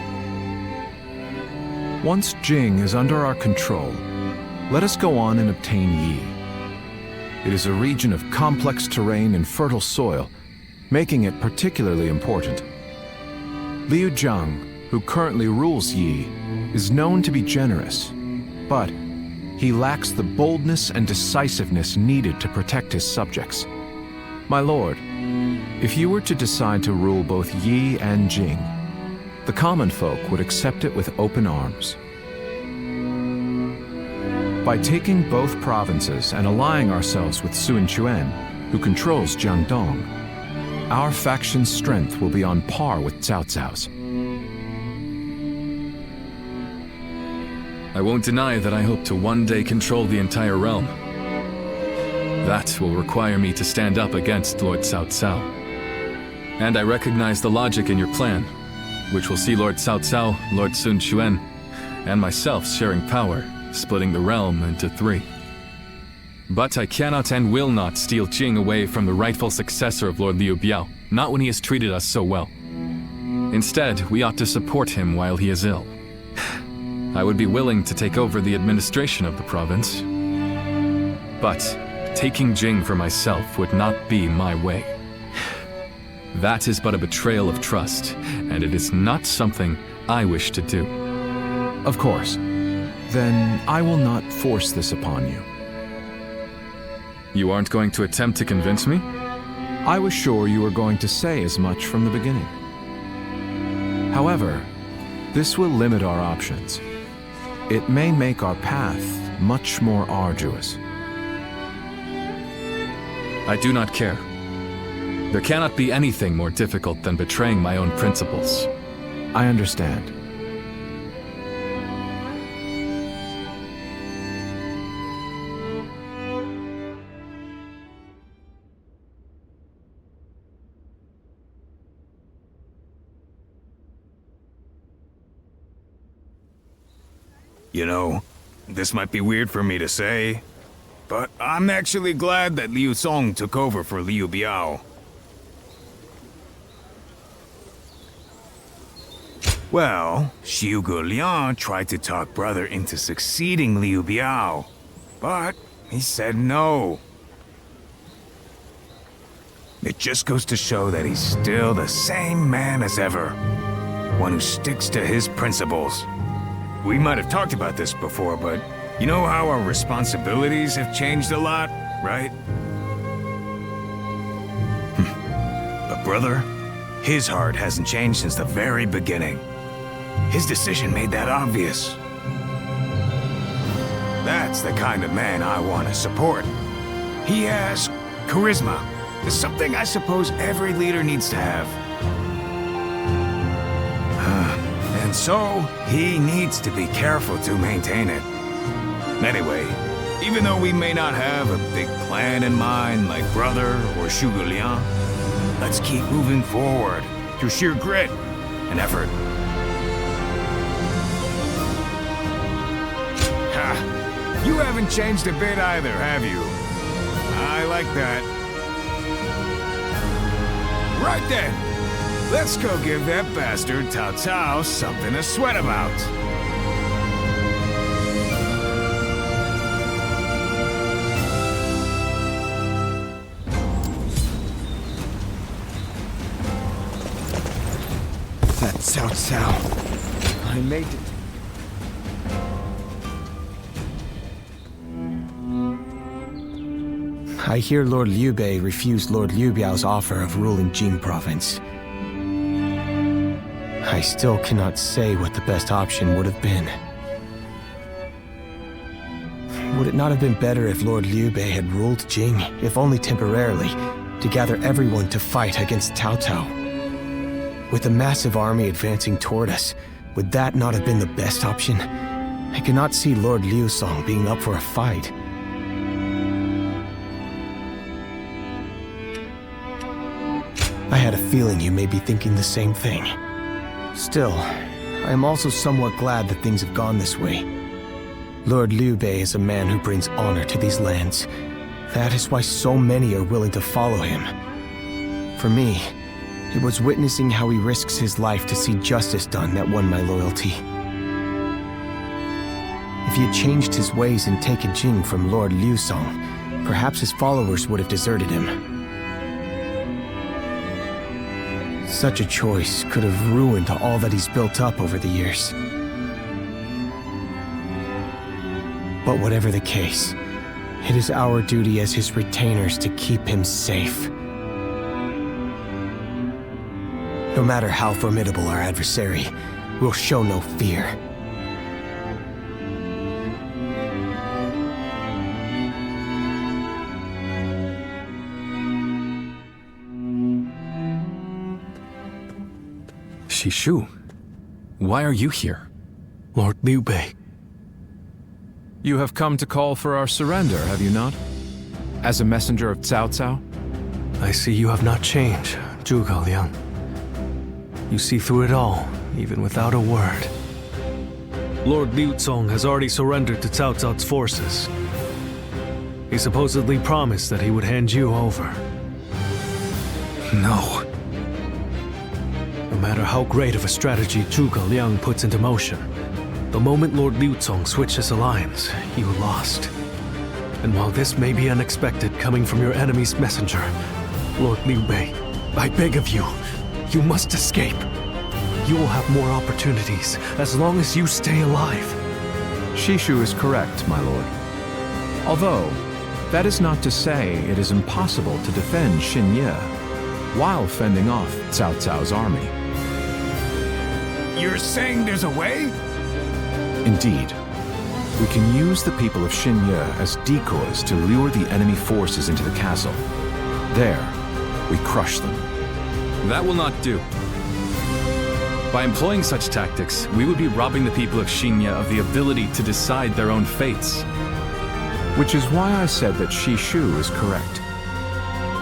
Once Jing is under our control, let us go on and obtain Yi. It is a region of complex terrain and fertile soil, making it particularly important. Liu Zhang, who currently rules Yi, is known to be generous, but he lacks the boldness and decisiveness needed to protect his subjects. My lord, if you were to decide to rule both Yi and Jing, the common folk would accept it with open arms. By taking both provinces and allying ourselves with Sun Quan, who controls Jiangdong, our faction's strength will be on par with Cao Cao's. I won't deny that I hope to one day control the entire realm. That will require me to stand up against Lord Cao Cao. And I recognize the logic in your plan, which will see Lord Cao Cao, Lord Sun Quan, and myself sharing power, splitting the realm into 3. But I cannot and will not steal Jing away from the rightful successor of Lord Liu Bei, not when he has treated us so well. Instead, we ought to support him while he is ill. I would be willing to take over the administration of the province. But taking Jing for myself would not be my way. That is but a betrayal of trust, and it is not something I wish to do. Of course. Then I will not force this upon you. You aren't going to attempt to convince me? I was sure you were going to say as much from the beginning. However, this will limit our options. It may make our path much more arduous. I do not care. There cannot be anything more difficult than betraying my own principles. I understand. You know, this might be weird for me to say, but I'm actually glad that Liu Song took over for Liu Bei. Well, Zhuge Liang tried to talk brother into succeeding Liu Bei, but he said no. It just goes to show that he's still the same man as ever, one who sticks to his principles. We might have talked about this before, but you know how our responsibilities have changed a lot, right? But brother, his heart hasn't changed since the very beginning. His decision made that obvious. That's the kind of man I want to support. He has charisma. It's something I suppose every leader needs to have. And so, he needs to be careful to maintain it. Anyway, even though we may not have a big plan in mind like Brother or Zhuge Liang, let's keep moving forward through sheer grit and effort. Ha! You haven't changed a bit either, have you? I like that. Right then, let's go give that bastard Cao Cao something to sweat about. That Cao Cao. I made it. I hear Lord Liu Bei refused Lord Liu Biao's offer of ruling Jing province. I still cannot say what the best option would have been. Would it not have been better if Lord Liu Bei had ruled Jing, if only temporarily, to gather everyone to fight against Cao Cao? With a massive army advancing toward us, would that not have been the best option? I cannot see Lord Liu Song being up for a fight. I had a feeling you may be thinking the same thing. Still, I am also somewhat glad that things have gone this way. Lord Liu Bei is a man who brings honor to these lands. That is why so many are willing to follow him. For me, it was witnessing how he risks his life to see justice done that won my loyalty. If he had changed his ways and taken Jing from Lord Liu Song, perhaps his followers would have deserted him. Such a choice could have ruined all that he's built up over the years. But whatever the case, it is our duty as his retainers to keep him safe. No matter how formidable our adversary, we'll show no fear. Shishu, why are you here? Lord Liu Bei. You have come to call for our surrender, have you not? As a messenger of Cao Cao? I see you have not changed, Zhuge Liang. You see through it all, even without a word. Lord Liu Cong has already surrendered to Cao Cao's forces. He supposedly promised that he would hand you over. No. No matter how great of a strategy Zhuge Liang puts into motion, the moment Lord Liu Cong switches alliance, you lost. And while this may be unexpected coming from your enemy's messenger, Lord Liu Bei, I beg of you, you must escape. You will have more opportunities as long as you stay alive. Shishu is correct, my lord. Although, that is not to say it is impossible to defend Xinye while fending off Cao Cao's army. You're saying there's a way? Indeed. We can use the people of Xinye as decoys to lure the enemy forces into the castle. There, we crush them. That will not do. By employing such tactics, we would be robbing the people of Xinye of the ability to decide their own fates. Which is why I said that Shishu is correct.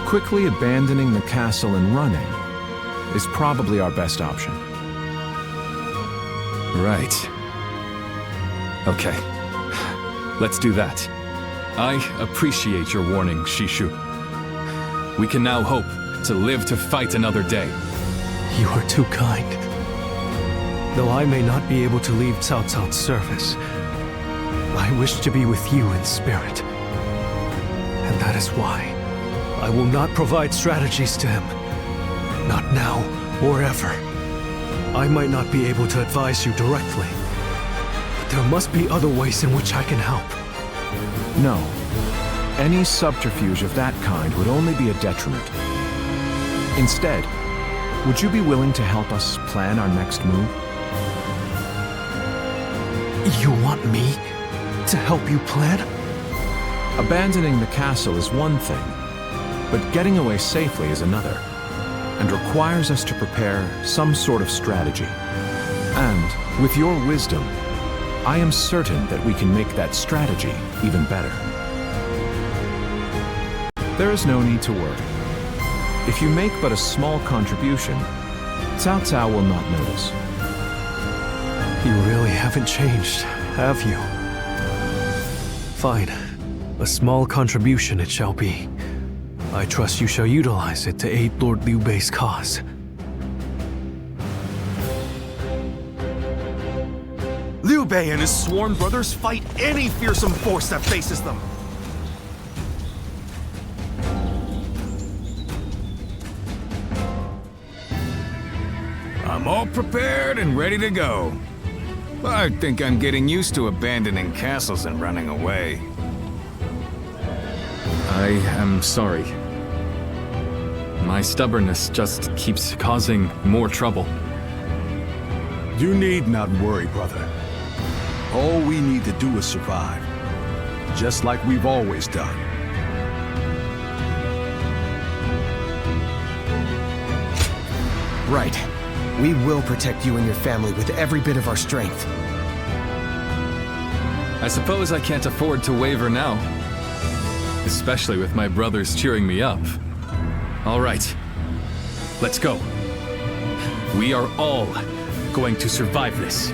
Quickly abandoning the castle and running is probably our best option. Right. Okay. Let's do that. I appreciate your warning, Shishu. We can now hope to live to fight another day. You are too kind. Though I may not be able to leave Cao Cao's service, I wish to be with you in spirit. And that is why I will not provide strategies to him. Not now or ever. I might not be able to advise you directly, but there must be other ways in which I can help. No. Any subterfuge of that kind would only be a detriment. Instead, would you be willing to help us plan our next move? You want me to help you plan? Abandoning the castle is one thing, but getting away safely is another, and requires us to prepare some sort of strategy. And, with your wisdom, I am certain that we can make that strategy even better. There is no need to worry. If you make but a small contribution, Cao Cao will not notice. You really haven't changed, have you? Fine. A small contribution it shall be. I trust you shall utilize it to aid Lord Liu Bei's cause. Liu Bei and his sworn brothers fight any fearsome force that faces them. I'm all prepared and ready to go. I think I'm getting used to abandoning castles and running away. I am sorry. My stubbornness just keeps causing more trouble. You need not worry, brother. All we need to do is survive, just like we've always done. Right. We will protect you and your family with every bit of our strength. I suppose I can't afford to waver now. Especially with my brothers cheering me up. All right, let's go. We are all going to survive this.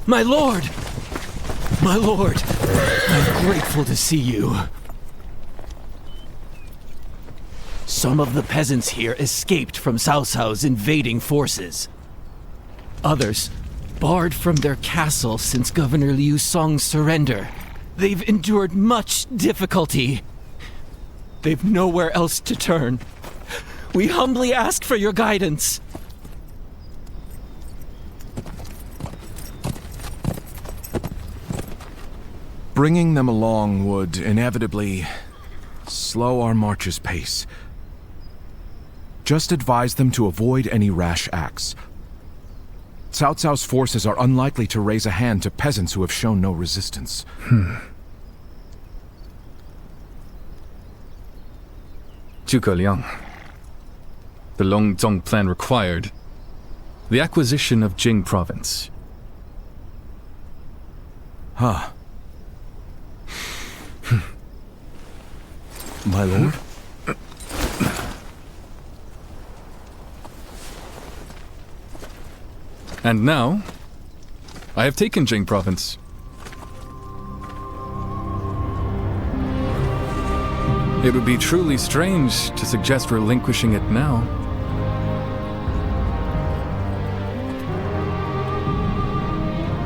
My lord! My lord! I'm grateful to see you. Some of the peasants here escaped from Cao Cao's invading forces. Others barred from their castle since Governor Liu Song's surrender. They've endured much difficulty. They've nowhere else to turn. We humbly ask for your guidance. Bringing them along would inevitably slow our march's pace. Just advise them to avoid any rash acts. Cao Cao's forces are unlikely to raise a hand to peasants who have shown no resistance. Zhuge Liang. The Longzong plan required the acquisition of Jing province. Huh. My lord? And now, I have taken Jing province. It would be truly strange to suggest relinquishing it now.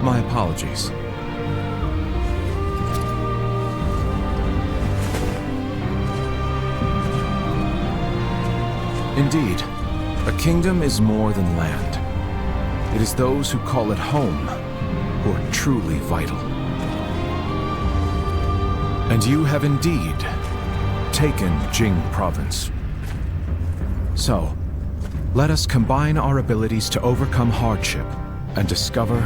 My apologies. Indeed, a kingdom is more than land. It is those who call it home who are truly vital. And you have indeed taken Jing province. So, let us combine our abilities to overcome hardship and discover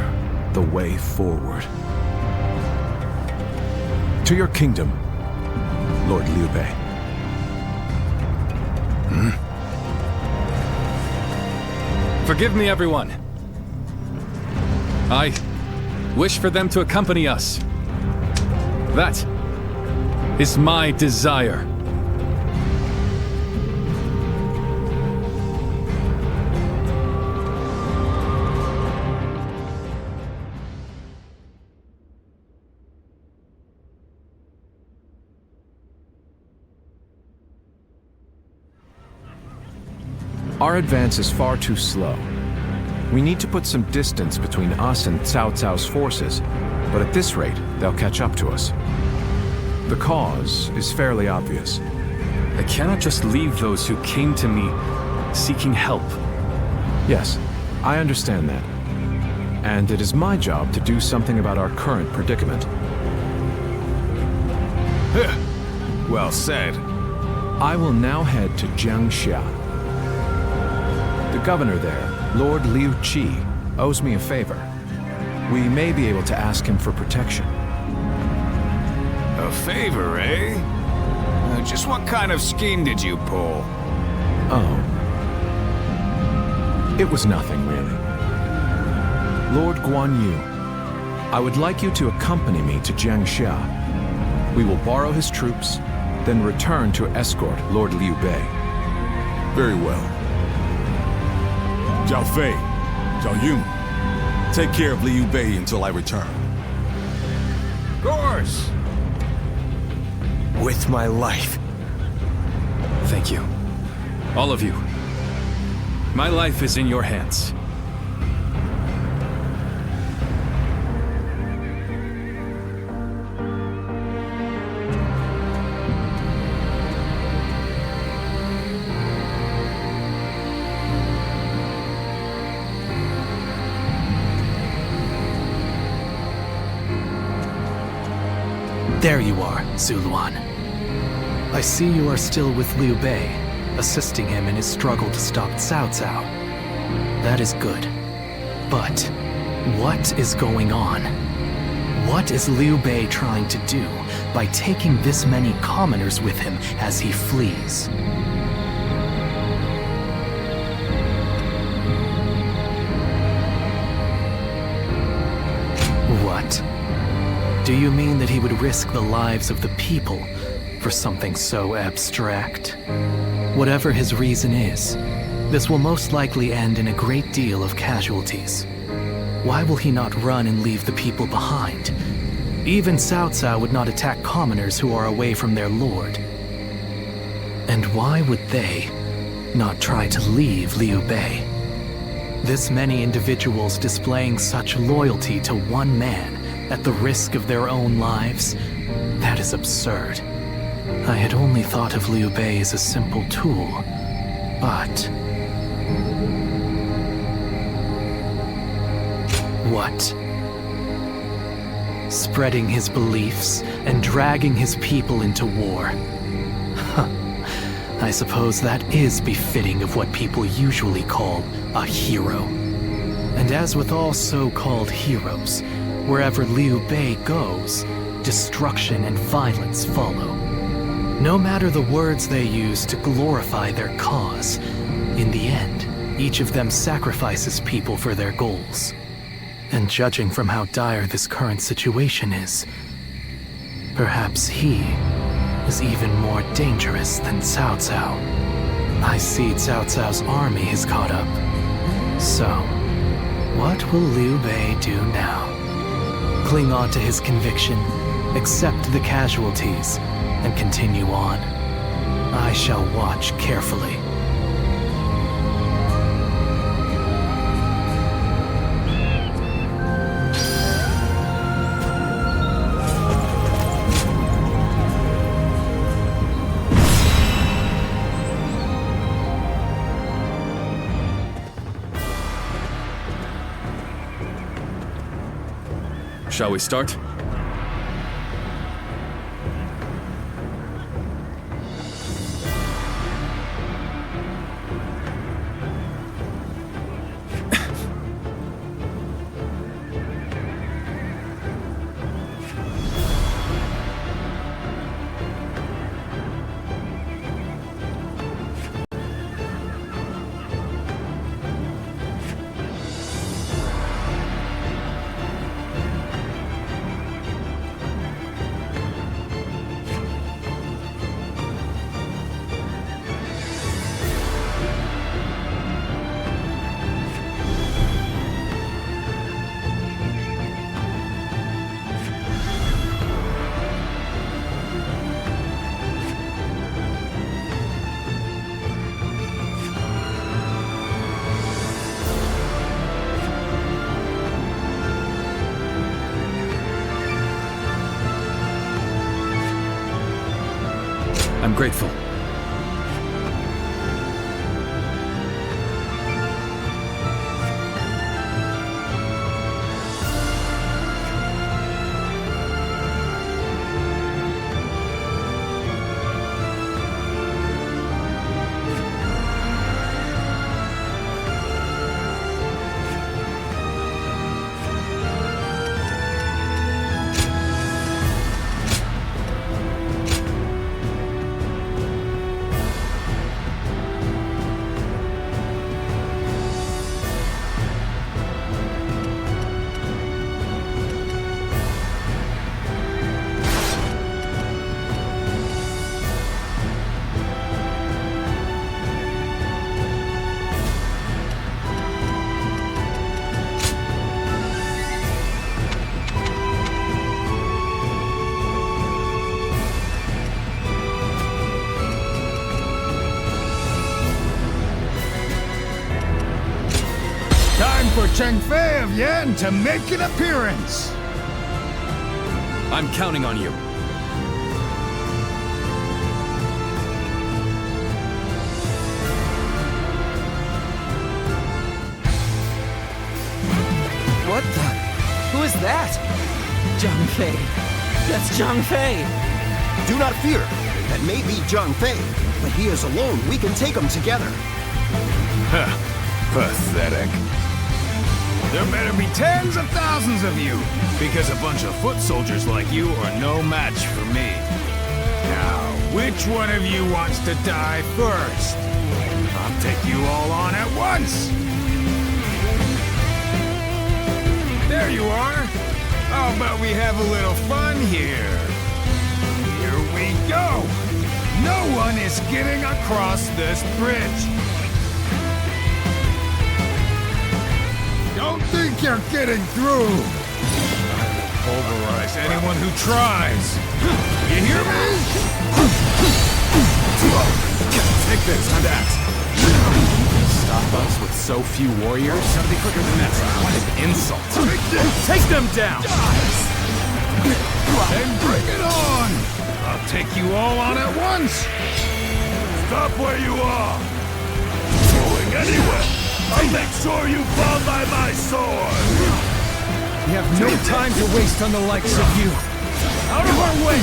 the way forward. To your kingdom, Lord Liu Bei. Forgive me, everyone. I wish for them to accompany us. That is my desire. Our advance is far too slow. We need to put some distance between us and Cao Cao's forces, but at this rate, they'll catch up to us. The cause is fairly obvious. I cannot just leave those who came to me seeking help. Yes, I understand that. and it is my job to do something about our current predicament. Well said. I will now head to Jiangxia. The governor there, Lord Liu Qi, owes me a favor. We may be able to ask him for protection. A favor, eh? Just what kind of scheme did you pull? Oh. It was nothing, really. Lord Guan Yu, I would like you to accompany me to Jiangxia. We will borrow his troops, then return to escort Lord Liu Bei. Very well. Zhao Fei, Zhao Yun, take care of Liu Bei until I return. Of course. With my life. Thank you. All of you. My life is in your hands. There you are, Zuluan. I see you are still with Liu Bei, assisting him in his struggle to stop Cao Cao. That is good. But what is going on? What is Liu Bei trying to do by taking this many commoners with him as he flees? What? Do you mean that he would risk the lives of the people for something so abstract? Whatever his reason is, this will most likely end in a great deal of casualties. Why will he not run and leave the people behind? Even Cao Cao would not attack commoners who are away from their lord. And why would they not try to leave Liu Bei? This many individuals displaying such loyalty to one man at the risk of their own lives? That is absurd. I had only thought of Liu Bei as a simple tool, but... What? Spreading his beliefs and dragging his people into war. I suppose that is befitting of what people usually call a hero. And as with all so-called heroes, wherever Liu Bei goes, destruction and violence follow. No matter the words they use to glorify their cause, in the end, each of them sacrifices people for their goals. And judging from how dire this current situation is, perhaps he is even more dangerous than Cao Cao. I see Cao Cao's army has caught up. So, what will Liu Bei do now? Cling on to his conviction, accept the casualties, and continue on. I shall watch carefully. Shall we start? I'm grateful. Changfei of Yan to make an appearance. I'm counting on you. What the? Who is that? Zhang Fei. That's Zhang Fei. Do not fear. That may be Zhang Fei, but he is alone. We can take him together. Pathetic. There better be tens of thousands of you, because a bunch of foot soldiers like you are no match for me. Now, which one of you wants to die first? I'll take you all on at once. There you are. How about we have a little fun here? Here we go. No one is getting across this bridge. Don't think you're getting through. I will pulverize anyone who tries. You hear me? Take this, time to act. Stop us with so few warriors? Gotta be quicker than that. What an insult. Take them down! And bring it on! I'll take you all on at once! Stop where you are! Going anywhere! I'll make sure you fall by my sword! We have no time to waste on the likes of you. Out of our way!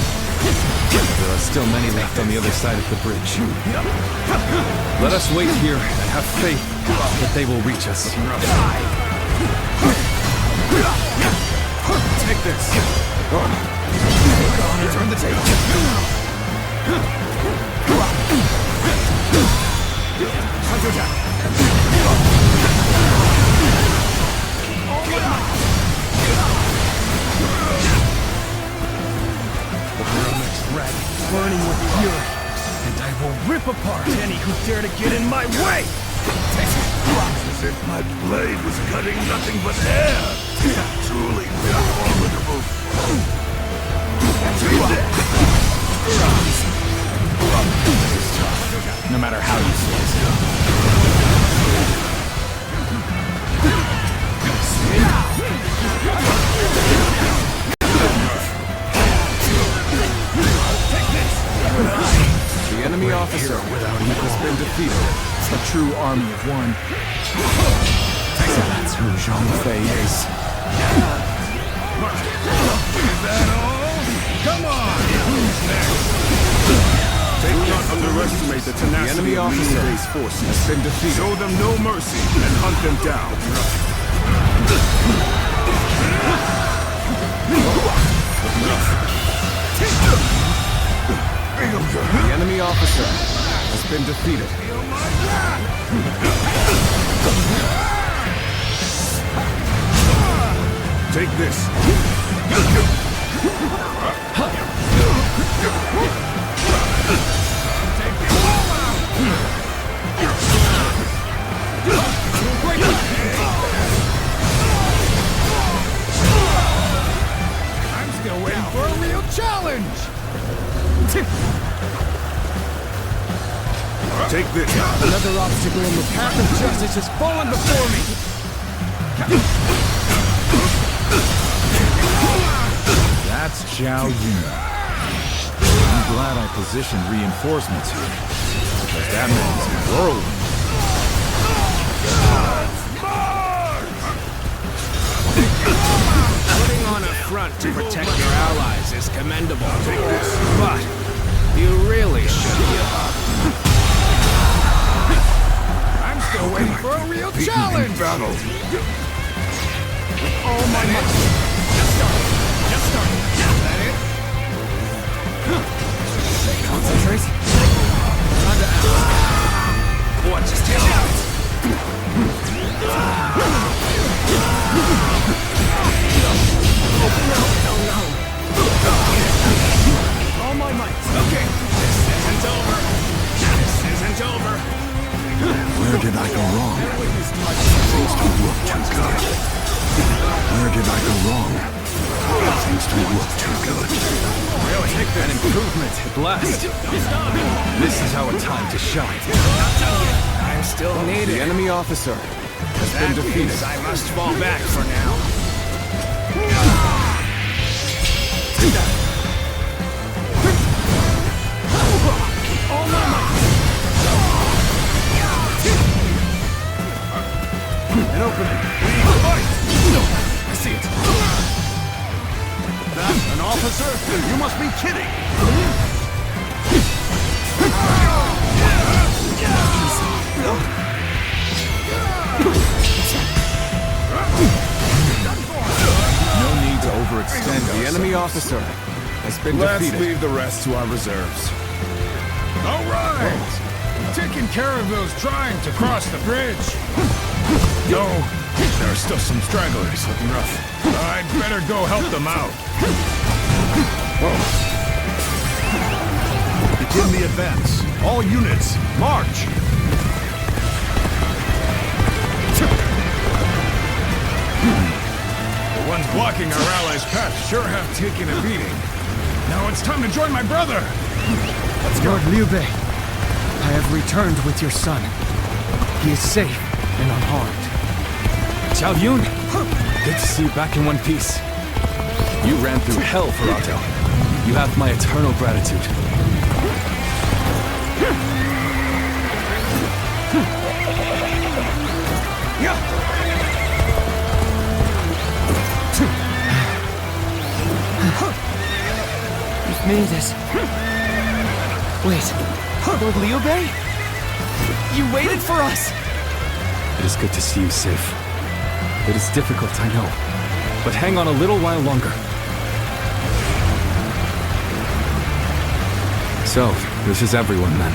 There are still many left on the other side of the bridge. Let us wait here and have faith that they will reach us. Take this. Turn the table. Counterattack. Burning with fury, and I will rip apart any who dare to get in my way! As if my blade was cutting nothing but air! Truly formidable! No matter how you see it. The enemy officer has been defeated. A true army of one. So that's who Zhang Fei is. Is that all? Come on! Who's next? Do not underestimate the tenacity The enemy of Liu officer Bei's forces. has been defeated. Show them no mercy and hunt them down. The enemy officer has been defeated. Take this. I'm still waiting for a real challenge! Take this. Another obstacle in the path of justice has fallen before me! That's Zhao Yun. I'm glad I positioned reinforcements here, because that means whirlwind. Putting on a front to protect your allies is commendable. But you really should give up. I'm still waiting for a real challenge! Battle. Oh my god! Just started. Is that it? Concentrate. Time to act. What just hit out? All my might. Okay, this isn't over. This isn't over. Where did I go wrong? Things don't look too good. Where did I go wrong? Things don't look too good. Really? An improvement at last. This is our time to shine. I'm still needed. The enemy officer has been defeated. I must fall back for now. All my might! An opening. We need to fight. No, I see it. That an officer? You must be kidding. No need to overextend. The enemy officer has been defeated. Let's leave the rest to our reserves. All right! Taking care of those trying to cross the bridge. No, there are still some stragglers looking rough. I'd better go help them out. Begin the advance. All units, march! The ones blocking our allies' path sure have taken a beating. Now it's time to join my brother! Let's go. Lord Liu Bei, I have returned with your son. He is safe and unharmed. Xiao Yun, good to see you back in one piece. You ran through hell for Otto. You have my eternal gratitude. You've made it. Wait, Lord Liu Bei? You waited for us! It is good to see you safe. It is difficult, I know. But hang on a little while longer. So, this is everyone then.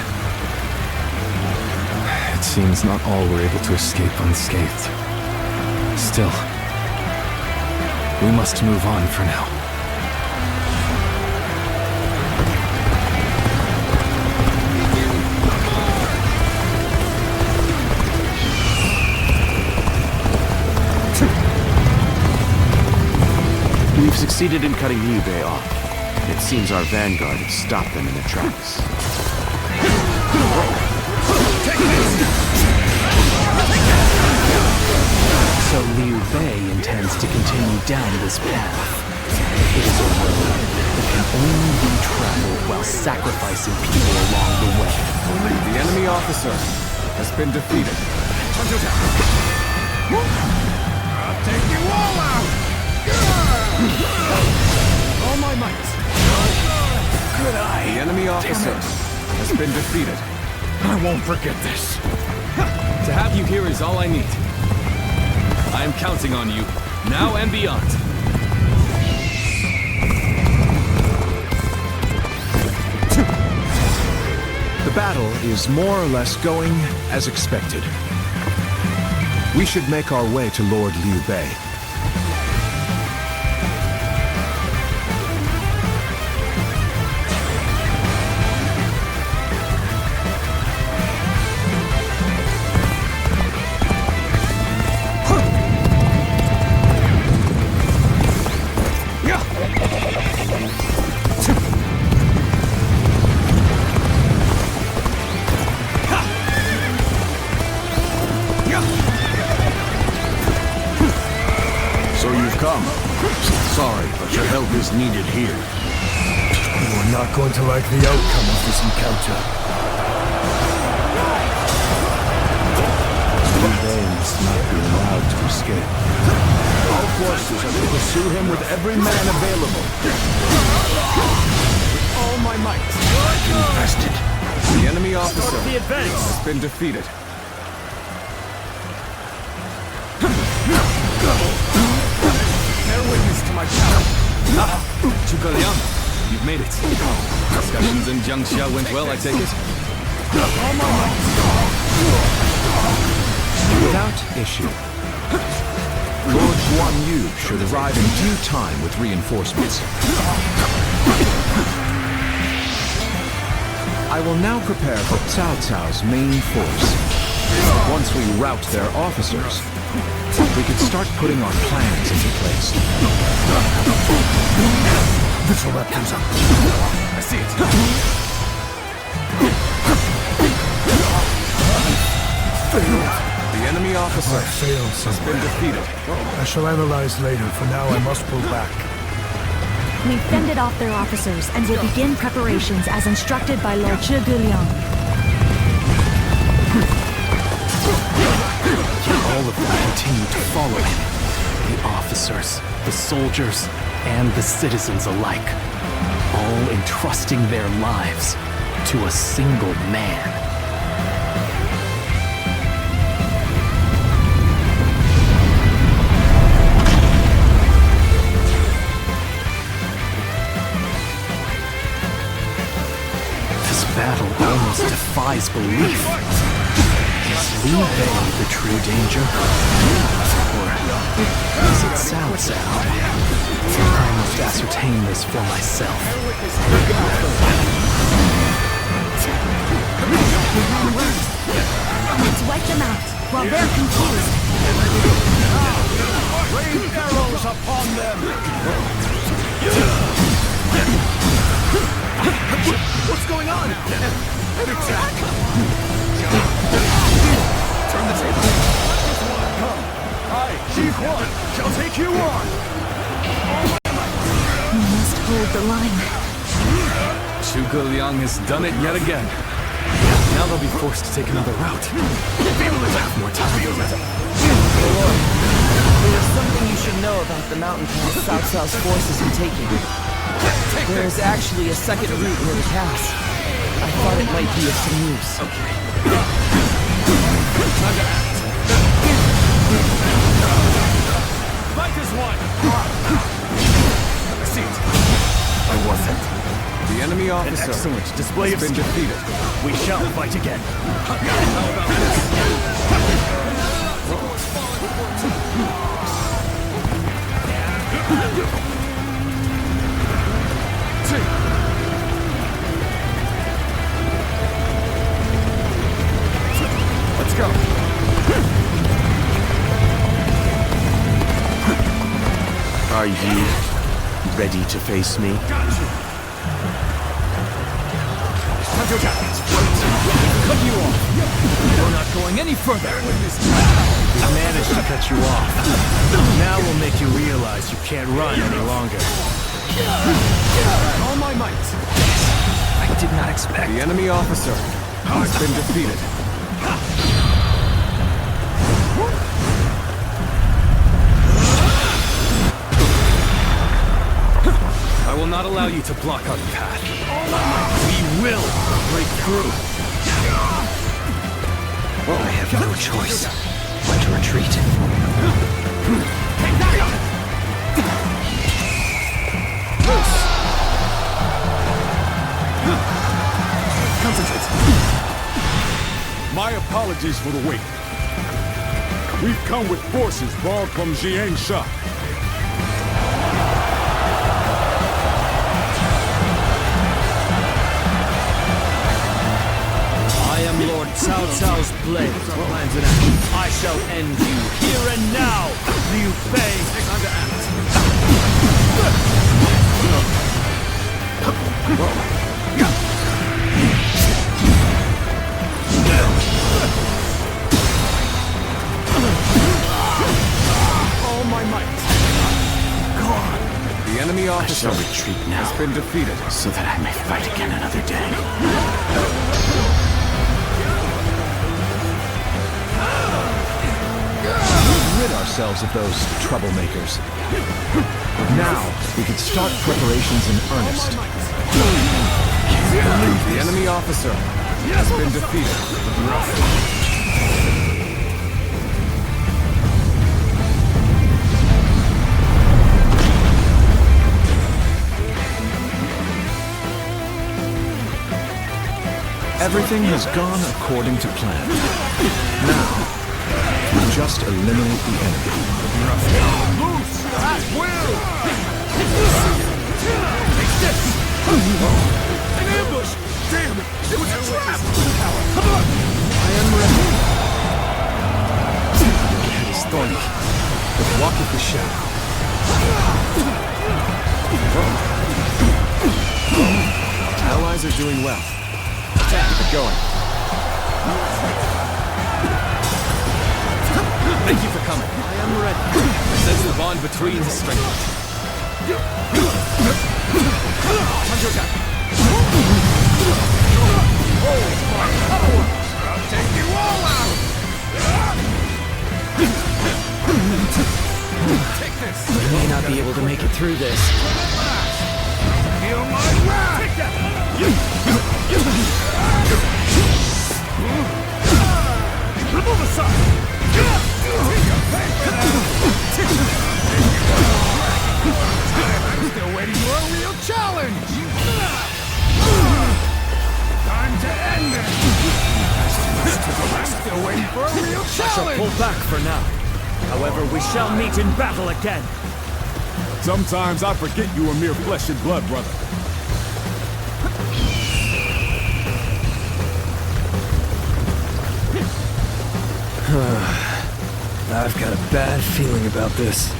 It seems not all were able to escape unscathed. Still, we must move on for now. We've succeeded in cutting Liu Bei off. It seems our vanguard has stopped them in their tracks. So Liu Bei intends to continue down this path. It is a road that can only be traveled while sacrificing people along the way. The enemy officer has been defeated. I'll take you all out! All my might! Good eye! The enemy officer has been defeated. I won't forget this. To have you here is all I need. I am counting on you, now and beyond. The battle is more or less going as expected. We should make our way to Lord Liu Bei. Is needed here. You are not going to like the outcome of this encounter. Liu Bei must not be allowed to escape. All forces are to pursue him with every man available. With all my might. Invested. The enemy officer Start the advance. has been defeated. Bear witness to my power. Zhuge Liang, you've made it. Discussions in Jiangxia went well, I take it? Without issue. Lord Guan Yu should arrive in due time with reinforcements. I will now prepare for Cao Cao's main force. Once we rout their officers, we can start putting our plans into place. This will wrap things up. I see it. The enemy officer I failed, has been defeated. I shall analyze later. For now, I must pull back. We've fended off their officers and will begin preparations as instructed by Lord Zhuge Liang. Yet all of them continue to follow him. The officers, the soldiers, and the citizens alike. All entrusting their lives to a single man. This battle almost defies belief. Is Liu Bei the true danger? Or is it Cao Cao? I must ascertain this for myself. Let's wipe them out while they're confused. Rain arrows upon them! What's going on? An attack! Turn the table. Come, I, Ji-Huan, shall take you on! We must hold the line. Zhuge Liang has done it yet again. Now they'll be forced to take another route. Have more time. Lord, there is something you should know about the mountain pass Cao Cao's forces are taking. There is actually a second route near the pass. I thought it might be of some use. Okay. Fight as one! Have a seat. I wasn't. The enemy officer An excellent display has of been skill. defeated. We shall fight again. How about this? Let's go. Are you ready to face me? Cut you off! We're not going any further! We managed to cut you off. Now we'll make you realize you can't run any longer. All my might! I did not expect. The enemy officer has been defeated. I will not allow you to block our path. We will break through. I have no choice but to retreat. Concentrate. My apologies for the wait. We've come with forces borrowed from Jiang Sha. I am Lord Cao Cao's blade. I shall end you here and now, Liu Bei. Time to act. All my might. Gone. The enemy officer I shall retreat now, has been defeated. so that I may fight again another day. Rid ourselves of those troublemakers. Now, we can start preparations in earnest. The enemy officer has been defeated. Everything has gone according to plan. Now, we just eliminate the enemy. Loose! At will! Take this! An ambush! Damn! It was a trap! Come on! I am ready. The head is thorny, but walk with the shadow. Allies are doing well. Keep it going. Thank you for coming. I am ready. I sense the bond between us strengthened. Counter-attack. I'll take you all out! Take this! You may not be able to make it through this. Feel my wrath! Take that! Move aside! I'm still waiting for a real challenge! Time to end it! I'm still waiting for a real I shall challenge! pull back for now. However, we shall meet in battle again. Sometimes I forget you are mere flesh and blood, brother. I've got a bad feeling about this.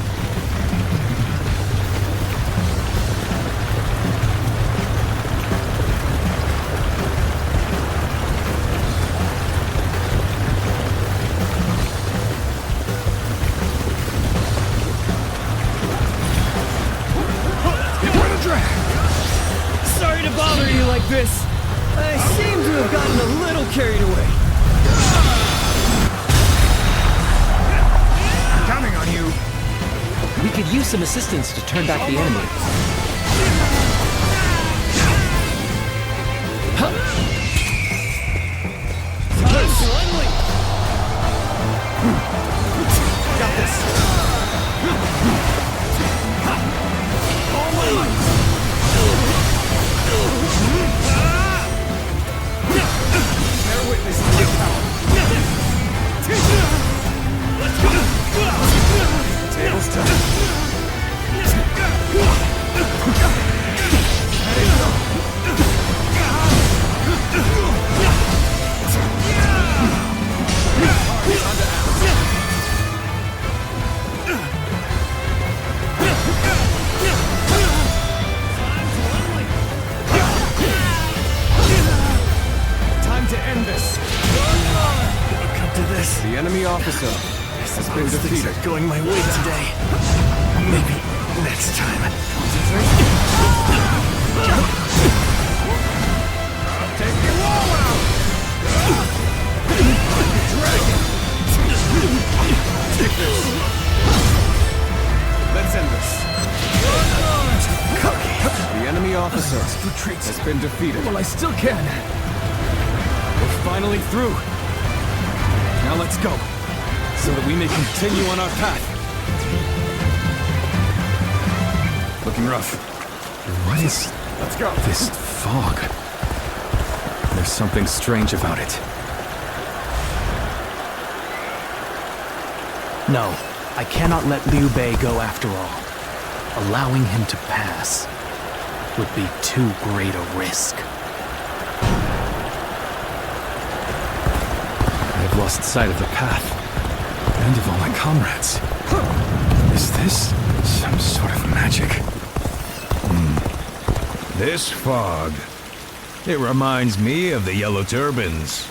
Sorry to bother you like this. I seem to have gotten a little carried away. Counting on you. We could use some assistance to turn back the enemy. Got this. All my might. Bear witness to my power. Tables turned. Time to end this. Come to this. The enemy officer has been Things defeated. are going my way today. Maybe next time. I'll take you all out! Dragon! Take this. Let's end this. The enemy officer has been defeated. Well, I still can. We're finally through. Now let's go, so that we may continue on our path. Looking rough. What is Let's go. this fog? There's something strange about it. No, I cannot let Liu Bei go after all. Allowing him to pass would be too great a risk. I've lost sight of the path, and of all my comrades. Is this some sort of magic? This fog. It reminds me of the Yellow Turbans.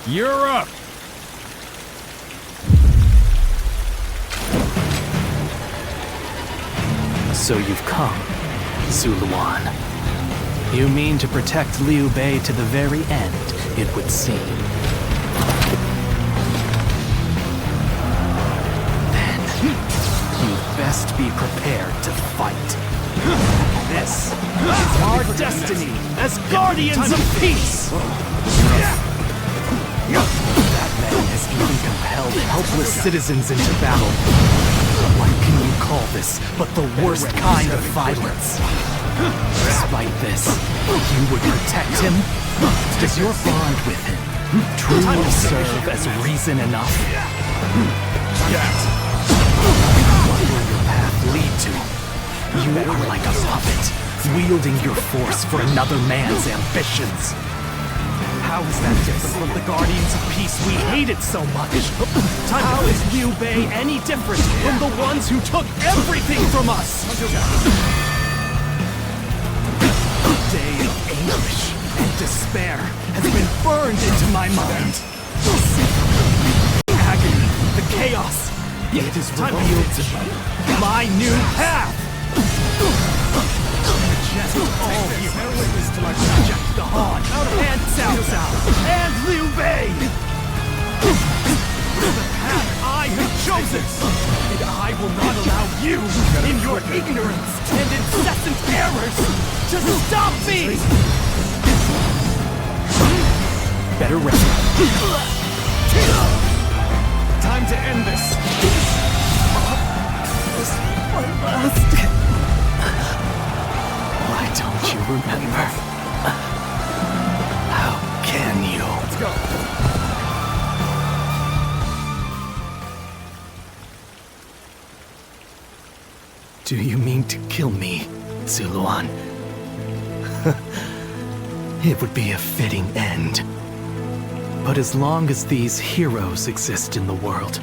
You're up! So you've come, Zuluan. You mean to protect Liu Bei to the very end, it would seem. Then, you'd best be prepared to fight. This is our destiny as guardians of peace! That man has even compelled helpless citizens into battle. What can you call this but the worst kind of violence? Despite this, you would protect him? Does your bond with him truly serve as reason enough? What will your path lead to? You are like a puppet, wielding your force for another man's ambitions. How is that different from the Guardians of Peace we hated so much? How is Liu Bei any different from the ones who took everything from us? A day of anguish and despair has been burned into my mind. Agony, the It is revealed to me my new path! Reject all heroes till I reject the Han, and Cao Cao, and Liu Bei! The path I have chosen! And I will not allow you, in your ignorance and incessant errors, to stop me! Better rest. Time to end this. This is my last. Why don't you remember? How can you? Let's go. Do you mean to kill me, Zuluan? It would be a fitting end. But as long as these heroes exist in the world,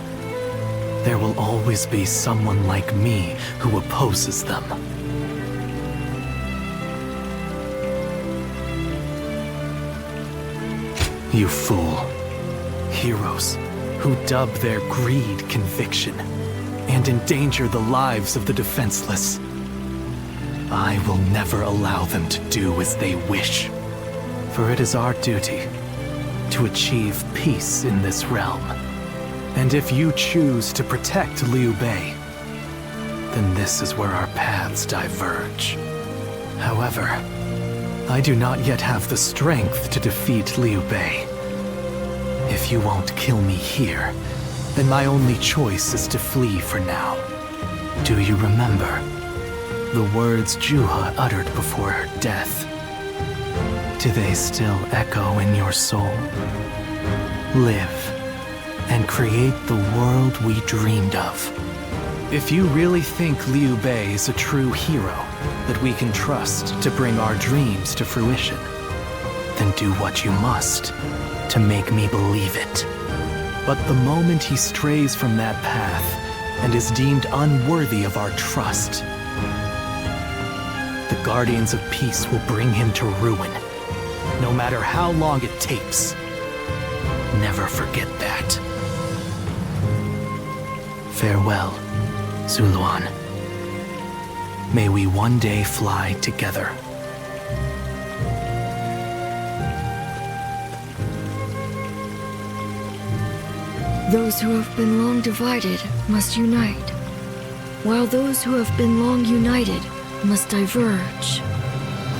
there will always be someone like me who opposes them. You fool. Heroes who dub their greed conviction and endanger the lives of the defenseless. I will never allow them to do as they wish, for it is our duty to achieve peace in this realm. And if you choose to protect Liu Bei, then this is where our paths diverge. However, I do not yet have the strength to defeat Liu Bei. If you won't kill me here, then my only choice is to flee for now. Do you remember the words Juha uttered before her death? Do they still echo in your soul? Live and create the world we dreamed of. If you really think Liu Bei is a true hero that we can trust to bring our dreams to fruition, then do what you must to make me believe it. But the moment he strays from that path and is deemed unworthy of our trust, the Guardians of Peace will bring him to ruin, no matter how long it takes. Never forget that. Farewell, Zuluan. May we one day fly together. Those who have been long divided must unite, while those who have been long united must diverge.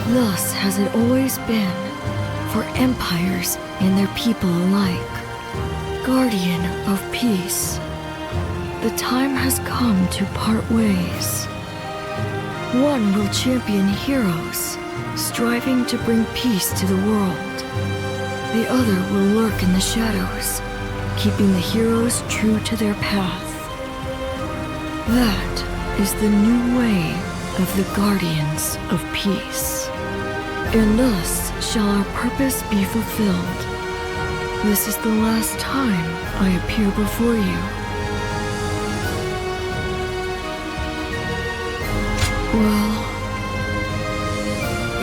Thus has it always been for empires and their people alike. Guardian of peace, the time has come to part ways. One will champion heroes, striving to bring peace to the world. The other will lurk in the shadows, keeping the heroes true to their path. That is the new way of the Guardians of Peace. And thus shall our purpose be fulfilled. This is the last time I appear before you. Well,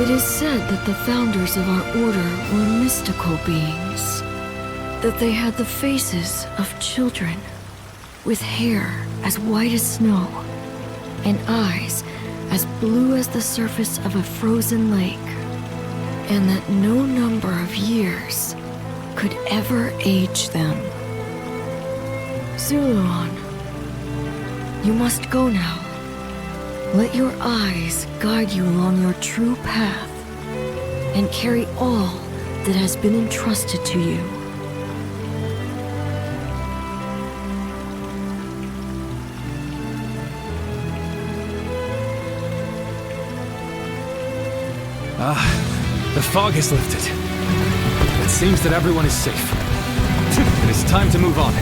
it is said that the founders of our order were mystical beings, that they had the faces of children, with hair as white as snow, and eyes as blue as the surface of a frozen lake, and that no number of years could ever age them. Zuluan, you must go now. Let your eyes guide you along your true path, and carry all that has been entrusted to you. The fog has lifted. It seems that everyone is safe. It is time to move on.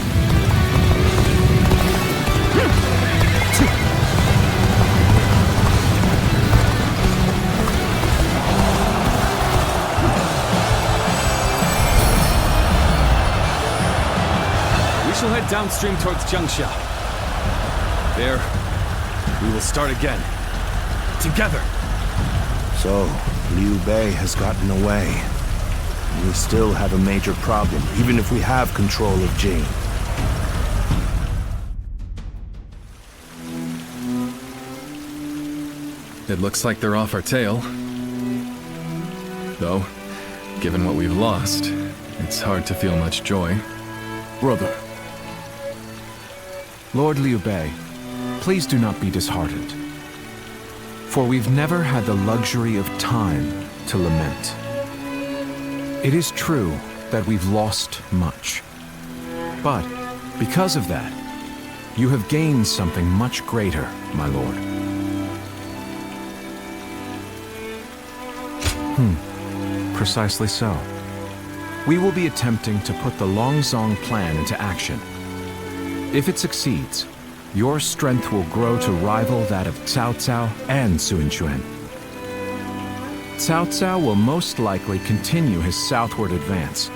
We shall head downstream towards Jiangxia. There, we will start again. Together. So, Liu Bei has gotten away. We still have a major problem, even if we have control of Jing. It looks like they're off our tail. Though, given what we've lost, it's hard to feel much joy. Brother. Lord Liu Bei, please do not be disheartened. For we've never had the luxury of time to lament. It is true that we've lost much. But, because of that, you have gained something much greater, my lord. Precisely so. We will be attempting to put the Longzong plan into action. If it succeeds, your strength will grow to rival that of Cao Cao and Sun Quan. Cao Cao will most likely continue his southward advance.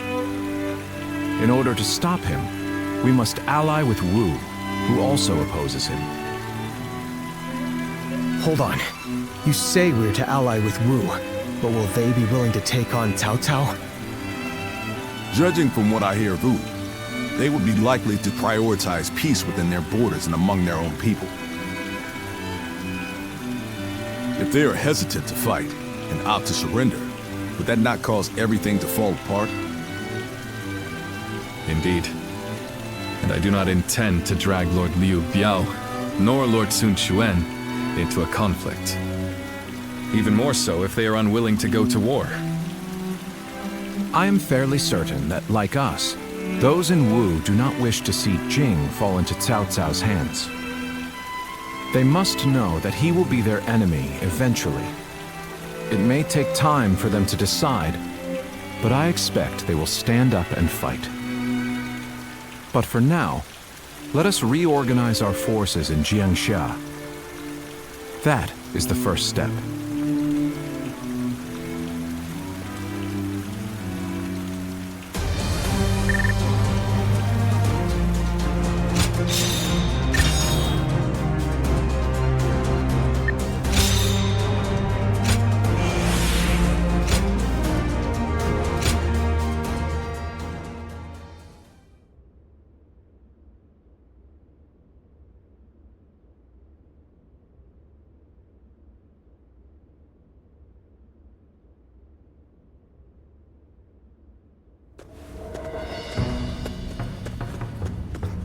In order to stop him, we must ally with Wu, who also opposes him. Hold on. You say we're to ally with Wu, but will they be willing to take on Cao Cao? Judging from what I hear of Wu, they would be likely to prioritize peace within their borders and among their own people. If they are hesitant to fight and opt to surrender, would that not cause everything to fall apart? Indeed. And I do not intend to drag Lord Liu Biao, nor Lord Sun Quan, into a conflict. Even more so if they are unwilling to go to war. I am fairly certain that, like us, those in Wu do not wish to see Jing fall into Cao Cao's hands. They must know that he will be their enemy eventually. It may take time for them to decide, but I expect they will stand up and fight. But for now, let us reorganize our forces in Jiangxia. That is the first step.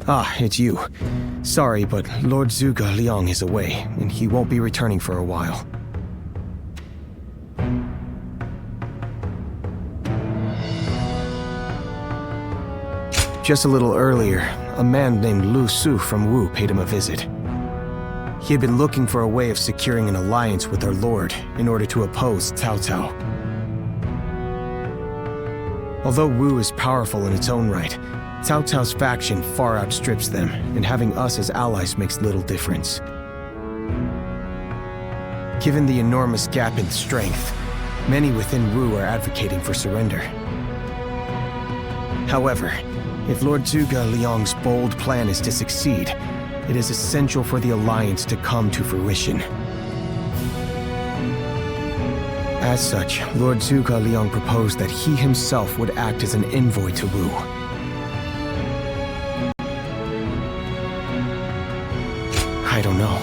Ah, it's you. Sorry, but Lord Zhuge Liang is away, and he won't be returning for a while. Just a little earlier, a man named Lu Su from Wu paid him a visit. He had been looking for a way of securing an alliance with our lord in order to oppose Cao Cao. Although Wu is powerful in its own right, Cao Cao's faction far outstrips them, and having us as allies makes little difference. Given the enormous gap in strength, many within Wu are advocating for surrender. However, if Lord Zhuge Liang's bold plan is to succeed, it is essential for the alliance to come to fruition. As such, Lord Zhuge Liang proposed that he himself would act as an envoy to Wu. I don't know.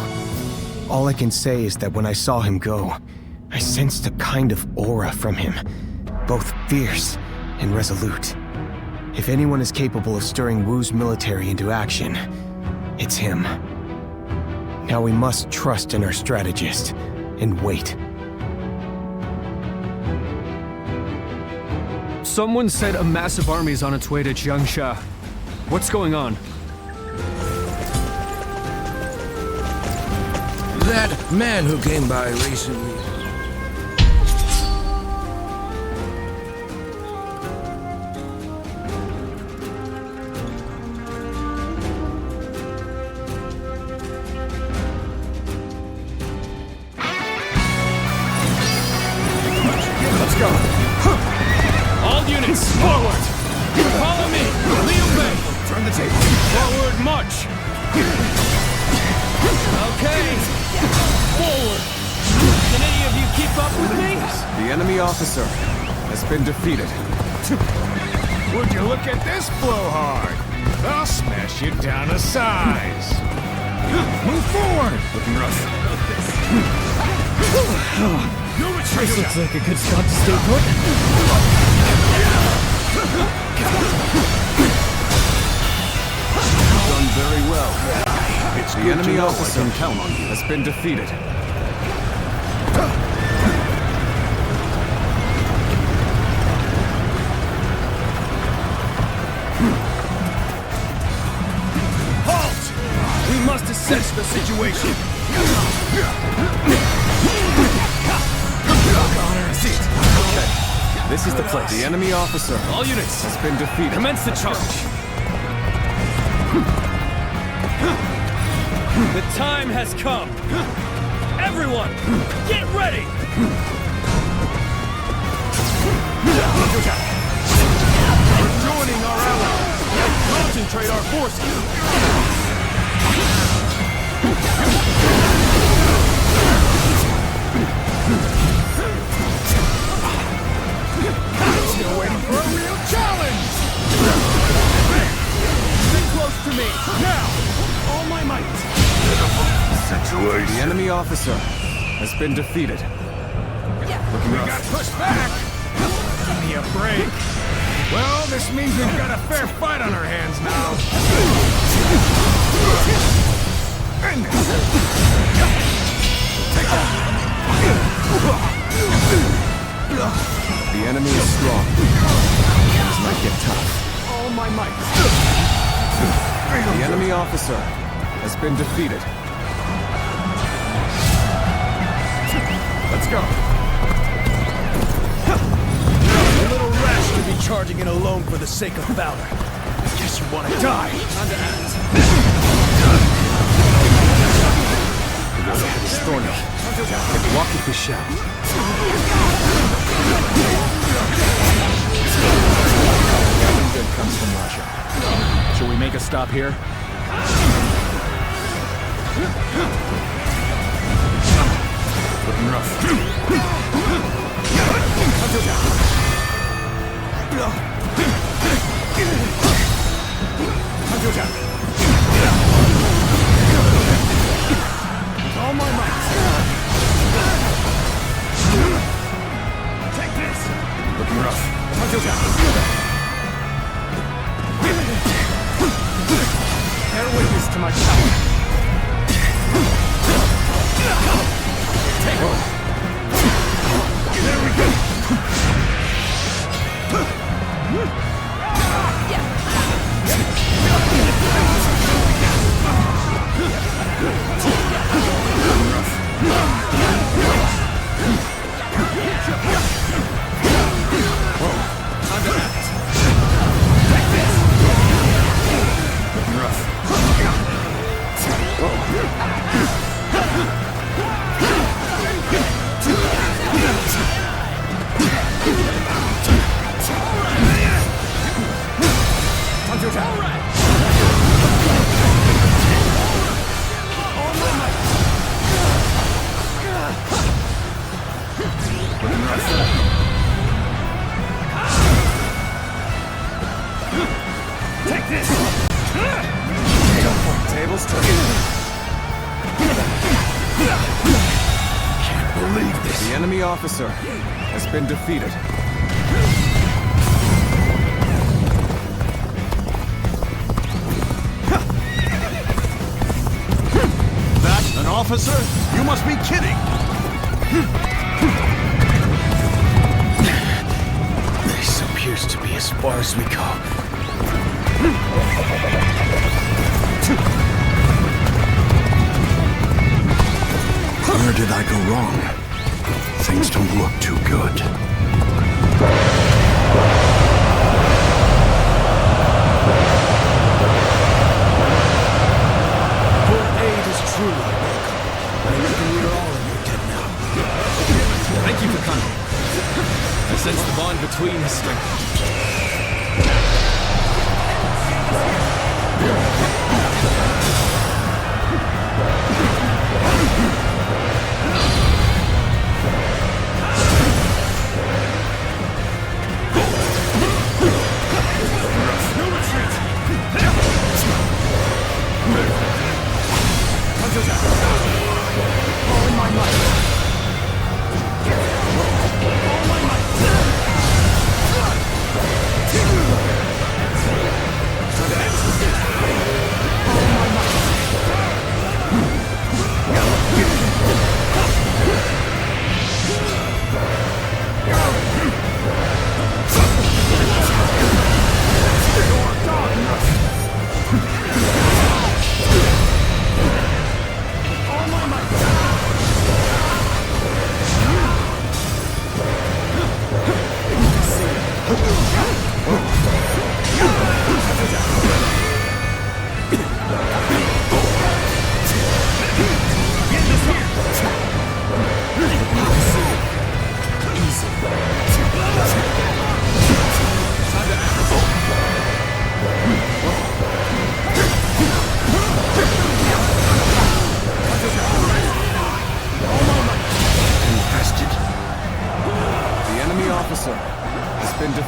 All I can say is that when I saw him go, I sensed a kind of aura from him, both fierce and resolute. If anyone is capable of stirring Wu's military into action, it's him. Now we must trust in our strategist and wait. Someone said a massive army is on its way to Jiangxia. What's going on? That man who came by recently. Let's go. All units, forward! Follow me! Liu Bei! Turn the table. Forward, march! Okay! Forward! Can any of you keep up with me? The enemy officer has been defeated. Would you look at this blowhard? I'll smash you down to size. Move forward! Looking rough. This looks like a good spot to stay put. Done very well. It's The good enemy to know officer I can count on you. has been defeated. Halt! We must assess the situation. This is the place. The enemy officer All units, has been defeated. commence the charge. The time has come. Everyone, get ready! We're joining our allies. Concentrate our forces. Still waiting for a real challenge! Stay close to me, now! All my might! The enemy officer has been defeated. We got pushed back! Give me a break! Well, this means we've got a fair fight on our hands now. The enemy is strong. This might get tough. All my might. The enemy officer has been defeated. Let's go. A little rash to be charging in alone for the sake of valor. Guess you want to die. Time to act. It's thorny. Walk if we shall. Nothing good comes from Russia. Shall we make a stop here? Looking rough. With all my might. Take this. Looking rough. Bear witness to my power. Take one. There we go. Time to act. Take this. Looking rough. Time to attack. All my might. Looking rough. Take this. Tables turning. Can't believe this. The enemy officer has been defeated. That an officer? You must be kidding. This appears to be as far as we go. Where did I go wrong? Things don't look too good. Your aid is truly welcome. I reckon we are all in your debt now. Thank you for coming. I sense the bond between us strengthened.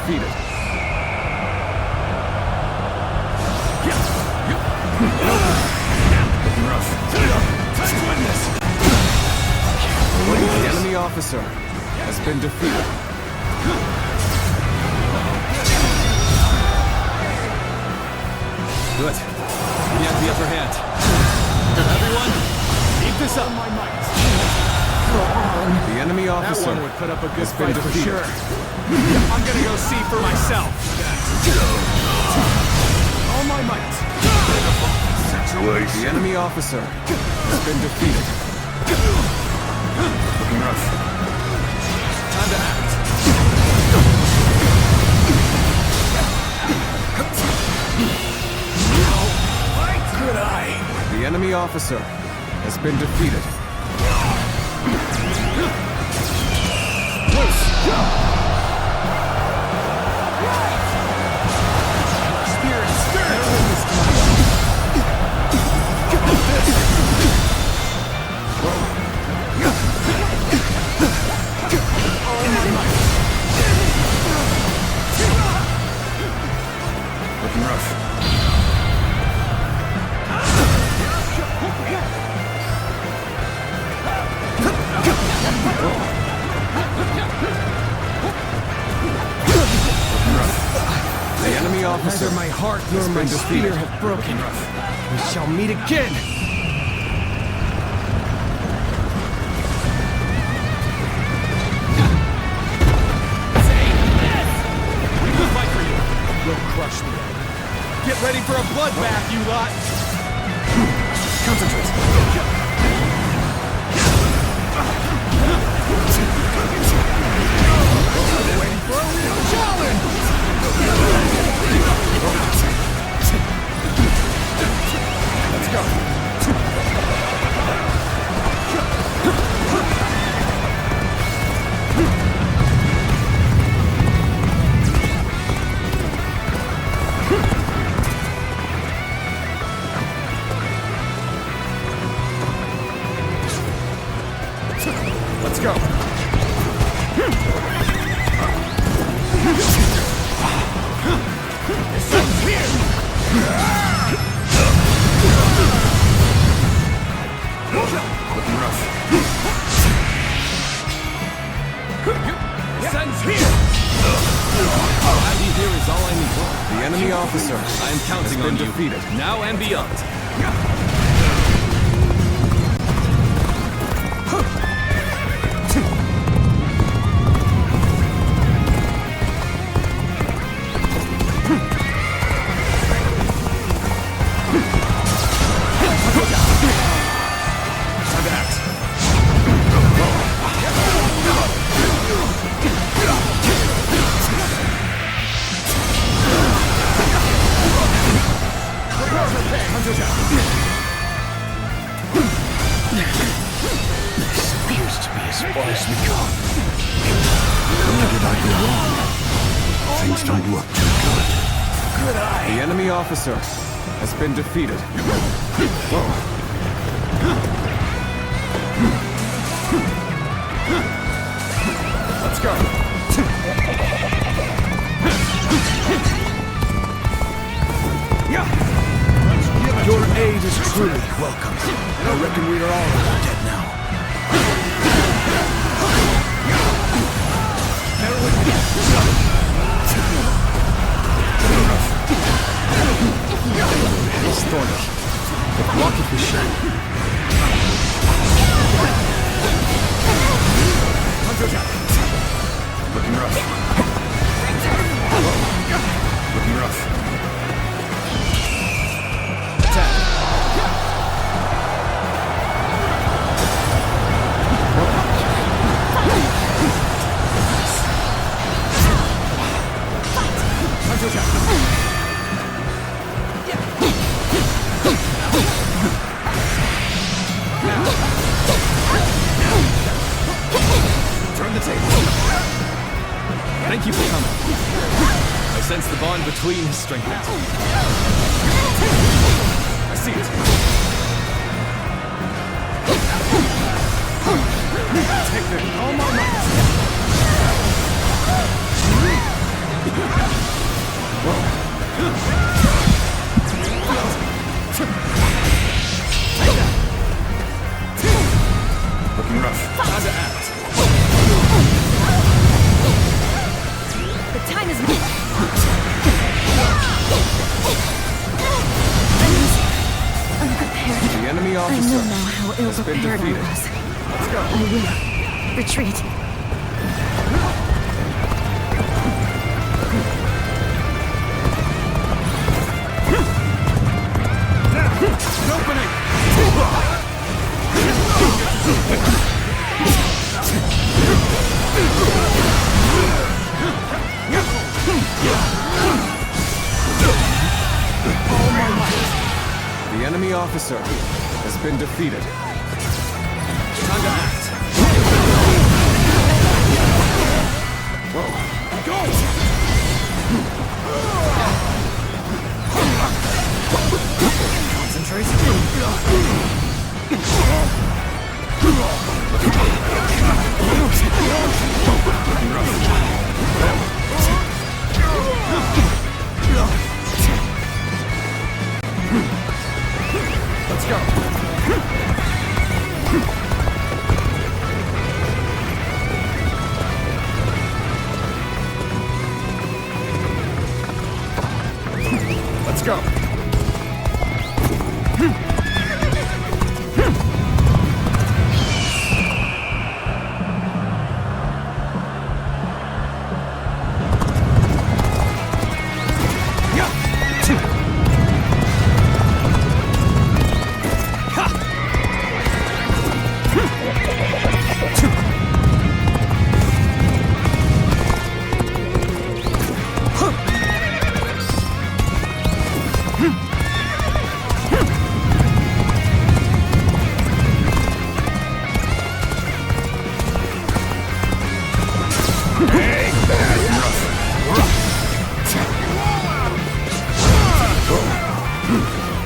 defeated. The enemy officer has been defeated. Good. We have the upper hand. Everyone, keep this up. The enemy officer That one would put up a good has been fight for defeated. sure. I'm gonna go see for myself. All my might. The enemy officer has been defeated. Looking rough. Time to act. Why could I? The enemy officer has been defeated. Looking rough. The enemy officer Neither my heart nor my spear have broken. We shall meet again. We will fight for you. You'll crush me. Get ready for a bloodbath, you lot. Concentrate. Waiting for a real challenge. Let's go. Let's go. Looking rough. Sun's here! Having here is all I need. The enemy officer I am counting on you. defeated. Now and beyond. This appears to be as far as we go. Where did I go wrong? Things don't look too good. The enemy officer has been defeated. Let's go. Your aid is truly welcome. I reckon we are all dead now. It's thorny. But block it for sure. Looking rough. Looking rough. Turn the table. Thank you for coming. I sense the bond between has strengthened. I see it. Take this. All my might. Looking rough. Time to act. The time is... unprepared. The enemy I officer know now how has been ill-prepared I defeated. was. Let's go. I will. Retreat. An opening! The enemy officer has been defeated. Time to act. Whoa. Go! Concentrate. Let's go. Let's go.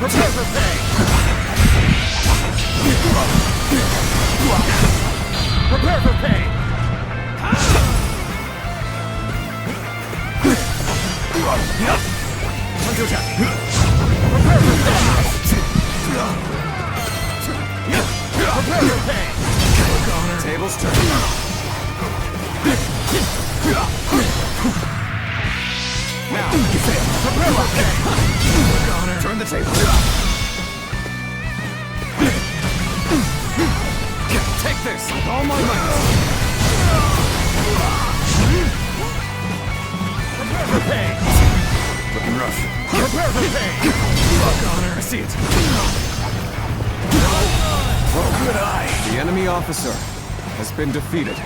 Prepare for pay! Prepare for pay! Under attack! Prepare for pay! Prepare for pay! Tables turn. Now, you fail. Prepare for pay! Turn the table. Take this with all my might. Prepare for pay! Looking rough. Prepare for pay! Honor, I see it. Oh, good eye! The enemy officer has been defeated.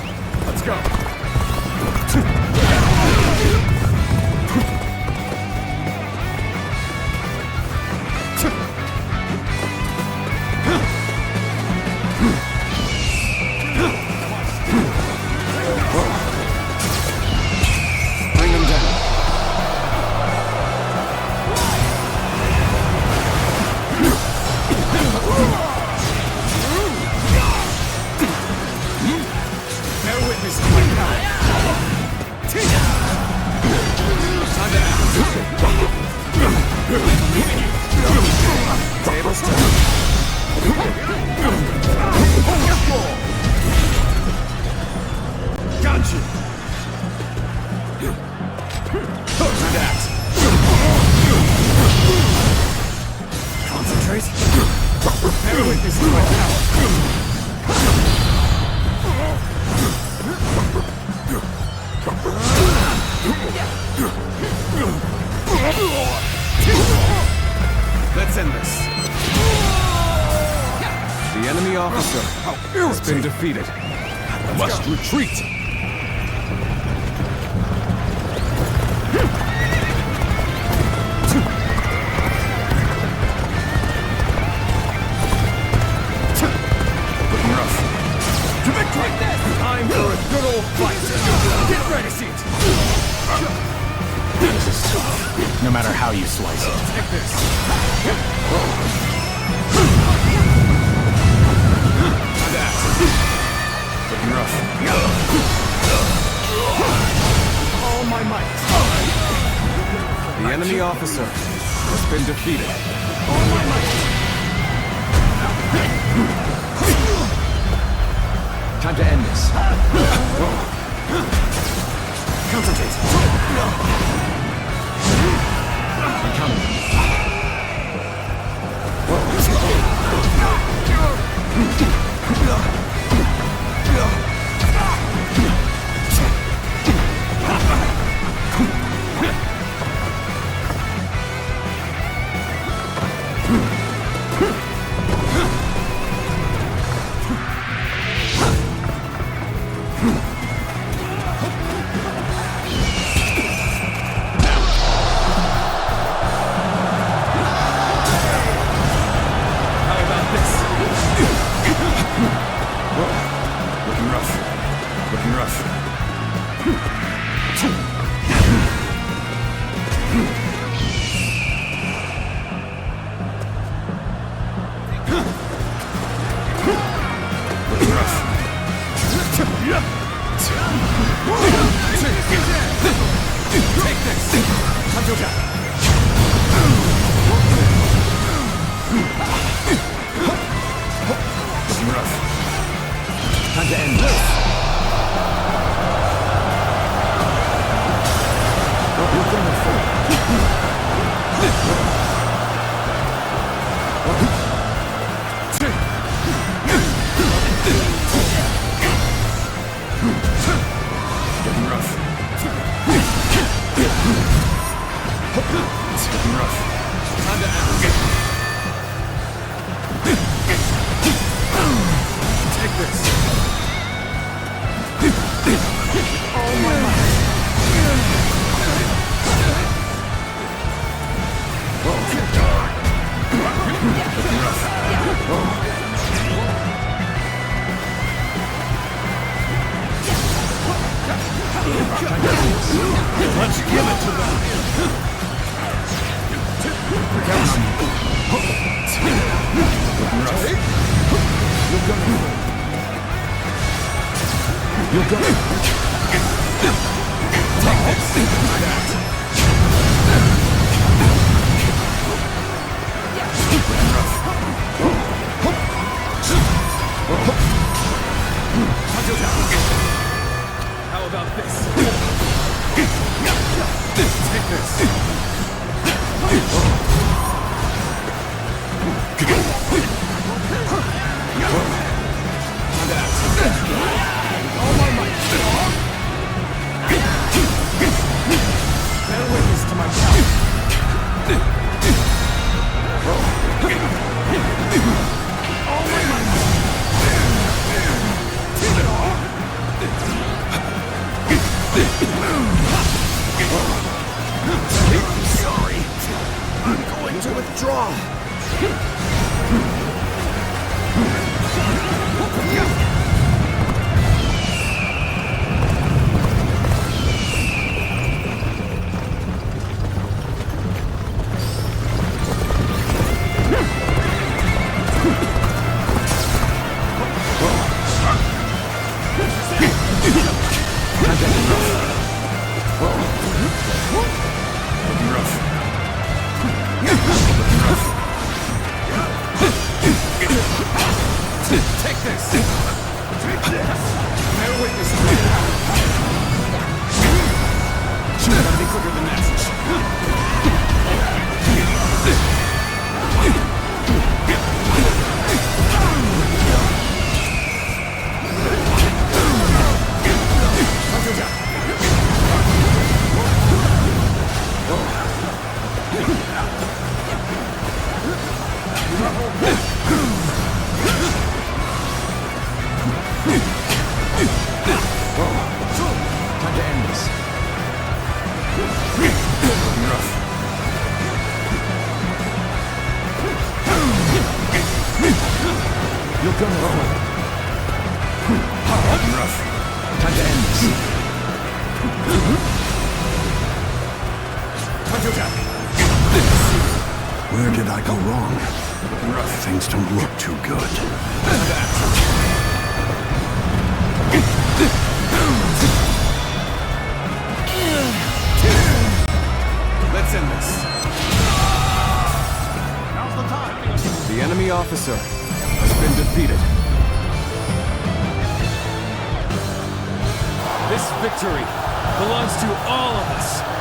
Let's go. Bring him down. Bear witness to my power. Time to act. Tables turn. Yanjin! Time to act. Concentrate. Bear witness to my power. Let's end this. The enemy officer has been defeated. Must retreat! Looking rough. To victory! Time for a good old fight! Get ready, seat! This is tough, no matter how you slice it. Take this! Looking rough. All my might! enemy officer has been defeated. Time to end this. Concentrate. I'm counting. Time to end this. Let's give it to them! You're going. Take this. How about this? Take this. All my might. Better witness to my power. All my might. I'm sorry. I'm going to withdraw. Take this! Take this! Bear witness to my power. Gotta be quicker than that. Time to end this. You're gonna fall. Rough. Time to end this. Where did I go wrong? Things don't look too good. Let's end this. officer has been defeated. This victory belongs to all of us.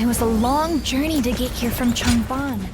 It was a long journey to get here from Changban.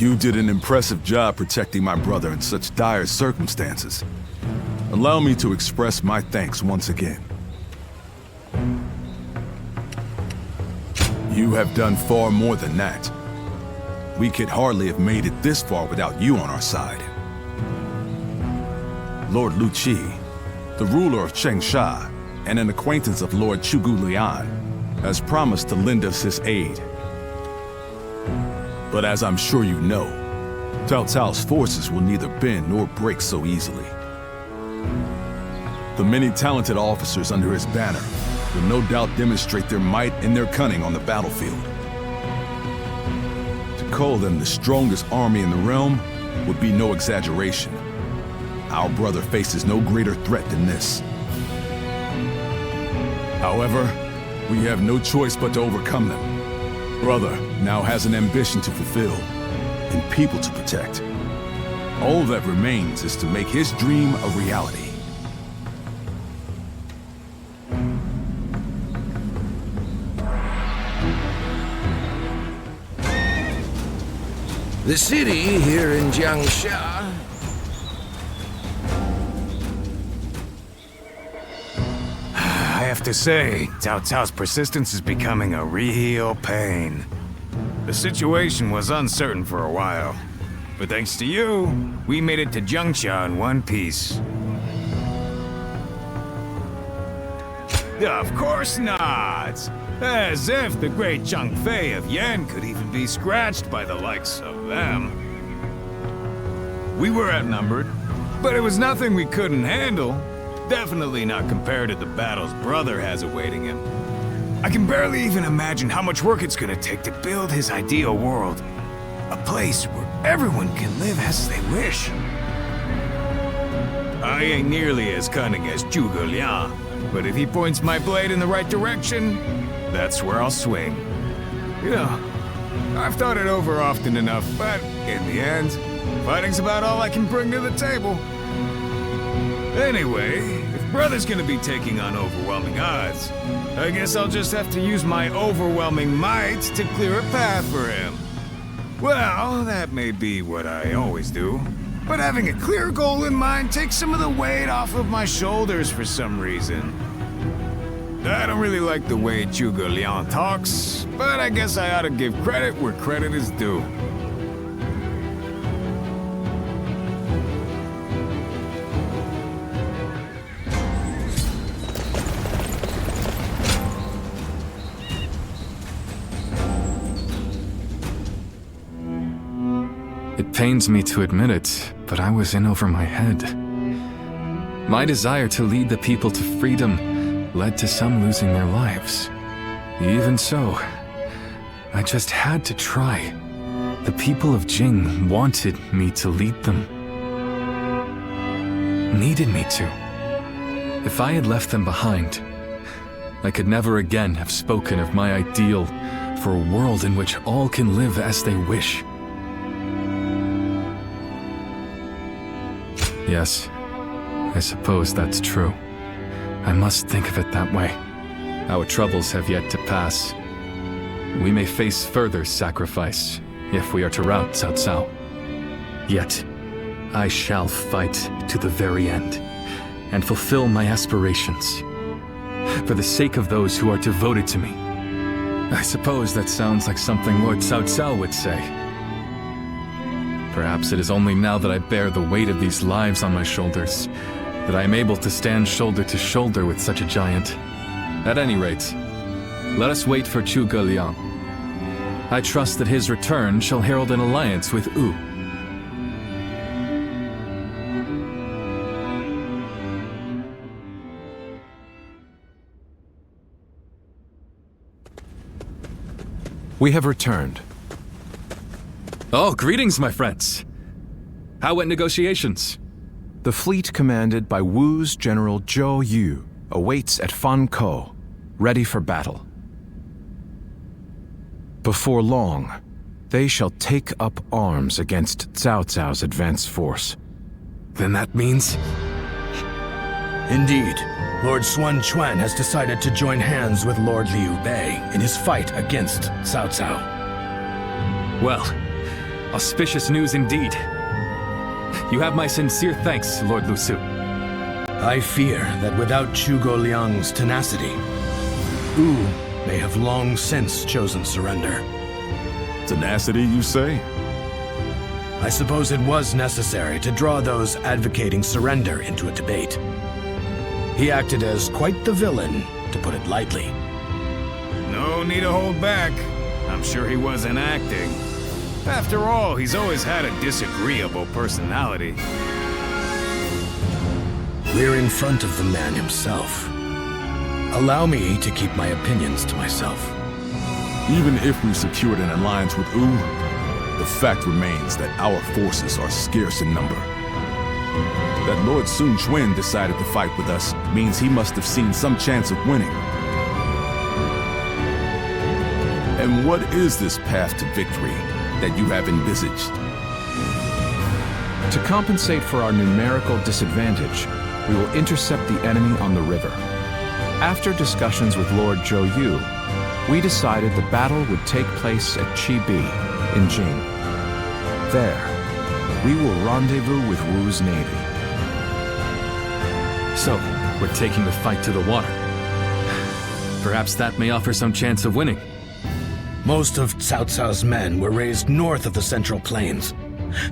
You did an impressive job protecting my brother in such dire circumstances. Allow me to express my thanks once again. You have done far more than that. We could hardly have made it this far without you on our side. Lord Lu Qi, the ruler of Chengsha and an acquaintance of Lord Chugu Lian, has promised to lend us his aid. But as I'm sure you know, Cao Cao's forces will neither bend nor break so easily. The many talented officers under his banner will no doubt demonstrate their might and their cunning on the battlefield. To call them the strongest army in the realm would be no exaggeration. Our brother faces no greater threat than this. However, we have no choice but to overcome them. Brother now has an ambition to fulfill and people to protect. All that remains is to make his dream a reality. The city here in Jiangxia I have to say, Cao Cao's persistence is becoming a real pain. The situation was uncertain for a while, but thanks to you, we made it to Jiangxia in one piece. Of course not! As if the great Zhang Fei of Yan could even be scratched by the likes of them. We were outnumbered, but it was nothing we couldn't handle. Definitely not compared to the battles brother has awaiting him. I can barely even imagine how much work it's gonna take to build his ideal world. A place where everyone can live as they wish. I ain't nearly as cunning as Zhuge Liang, but if he points my blade in the right direction, that's where I'll swing. You know, I've thought it over often enough, but in the end, fighting's about all I can bring to the table. Anyway, if brother's gonna be taking on overwhelming odds, I guess I'll just have to use my overwhelming might to clear a path for him. Well, that may be what I always do, but having a clear goal in mind takes some of the weight off of my shoulders for some reason. I don't really like the way Zhuge Liang talks, but I guess I ought to give credit where credit is due. It pains me to admit it, but I was in over my head. My desire to lead the people to freedom led to some losing their lives. Even so, I just had to try. The people of Jing wanted me to lead them. Needed me to. If I had left them behind, I could never again have spoken of my ideal for a world in which all can live as they wish. Yes, I suppose that's true. I must think of it that way. Our troubles have yet to pass. We may face further sacrifice if we are to rout Cao Cao. Yet, I shall fight to the very end and fulfill my aspirations for the sake of those who are devoted to me. I suppose that sounds like something Lord Cao Cao would say. Perhaps it is only now that I bear the weight of these lives on my shoulders that I am able to stand shoulder to shoulder with such a giant. At any rate, let us wait for Zhuge Liang. I trust that his return shall herald an alliance with Wu. We have returned. Oh, greetings, my friends. How went negotiations? The fleet commanded by Wu's General Zhou Yu awaits at Fankou, ready for battle. Before long, they shall take up arms against Cao Cao's advance force. Then that means... Indeed, Lord Xuan Chuan has decided to join hands with Lord Liu Bei in his fight against Cao Cao. Well, auspicious news indeed. You have my sincere thanks, Lord Lu Su. I fear that without Zhuge Liang's tenacity, Wu may have long since chosen surrender. Tenacity, you say? I suppose it was necessary to draw those advocating surrender into a debate. He acted as quite the villain, to put it lightly. No need to hold back. I'm sure he wasn't acting. After all, he's always had a disagreeable personality. We're in front of the man himself. Allow me to keep my opinions to myself. Even if we secured an alliance with Wu, the fact remains that our forces are scarce in number. That Lord Sun Quan decided to fight with us means he must have seen some chance of winning. And what is this path to victory that you have envisaged? To compensate for our numerical disadvantage, we will intercept the enemy on the river. After discussions with Lord Zhou Yu, we decided the battle would take place at Chibi in Jing. There, we will rendezvous with Wu's navy. So, we're taking the fight to the water. Perhaps that may offer some chance of winning. Most of Cao Cao's men were raised north of the Central Plains.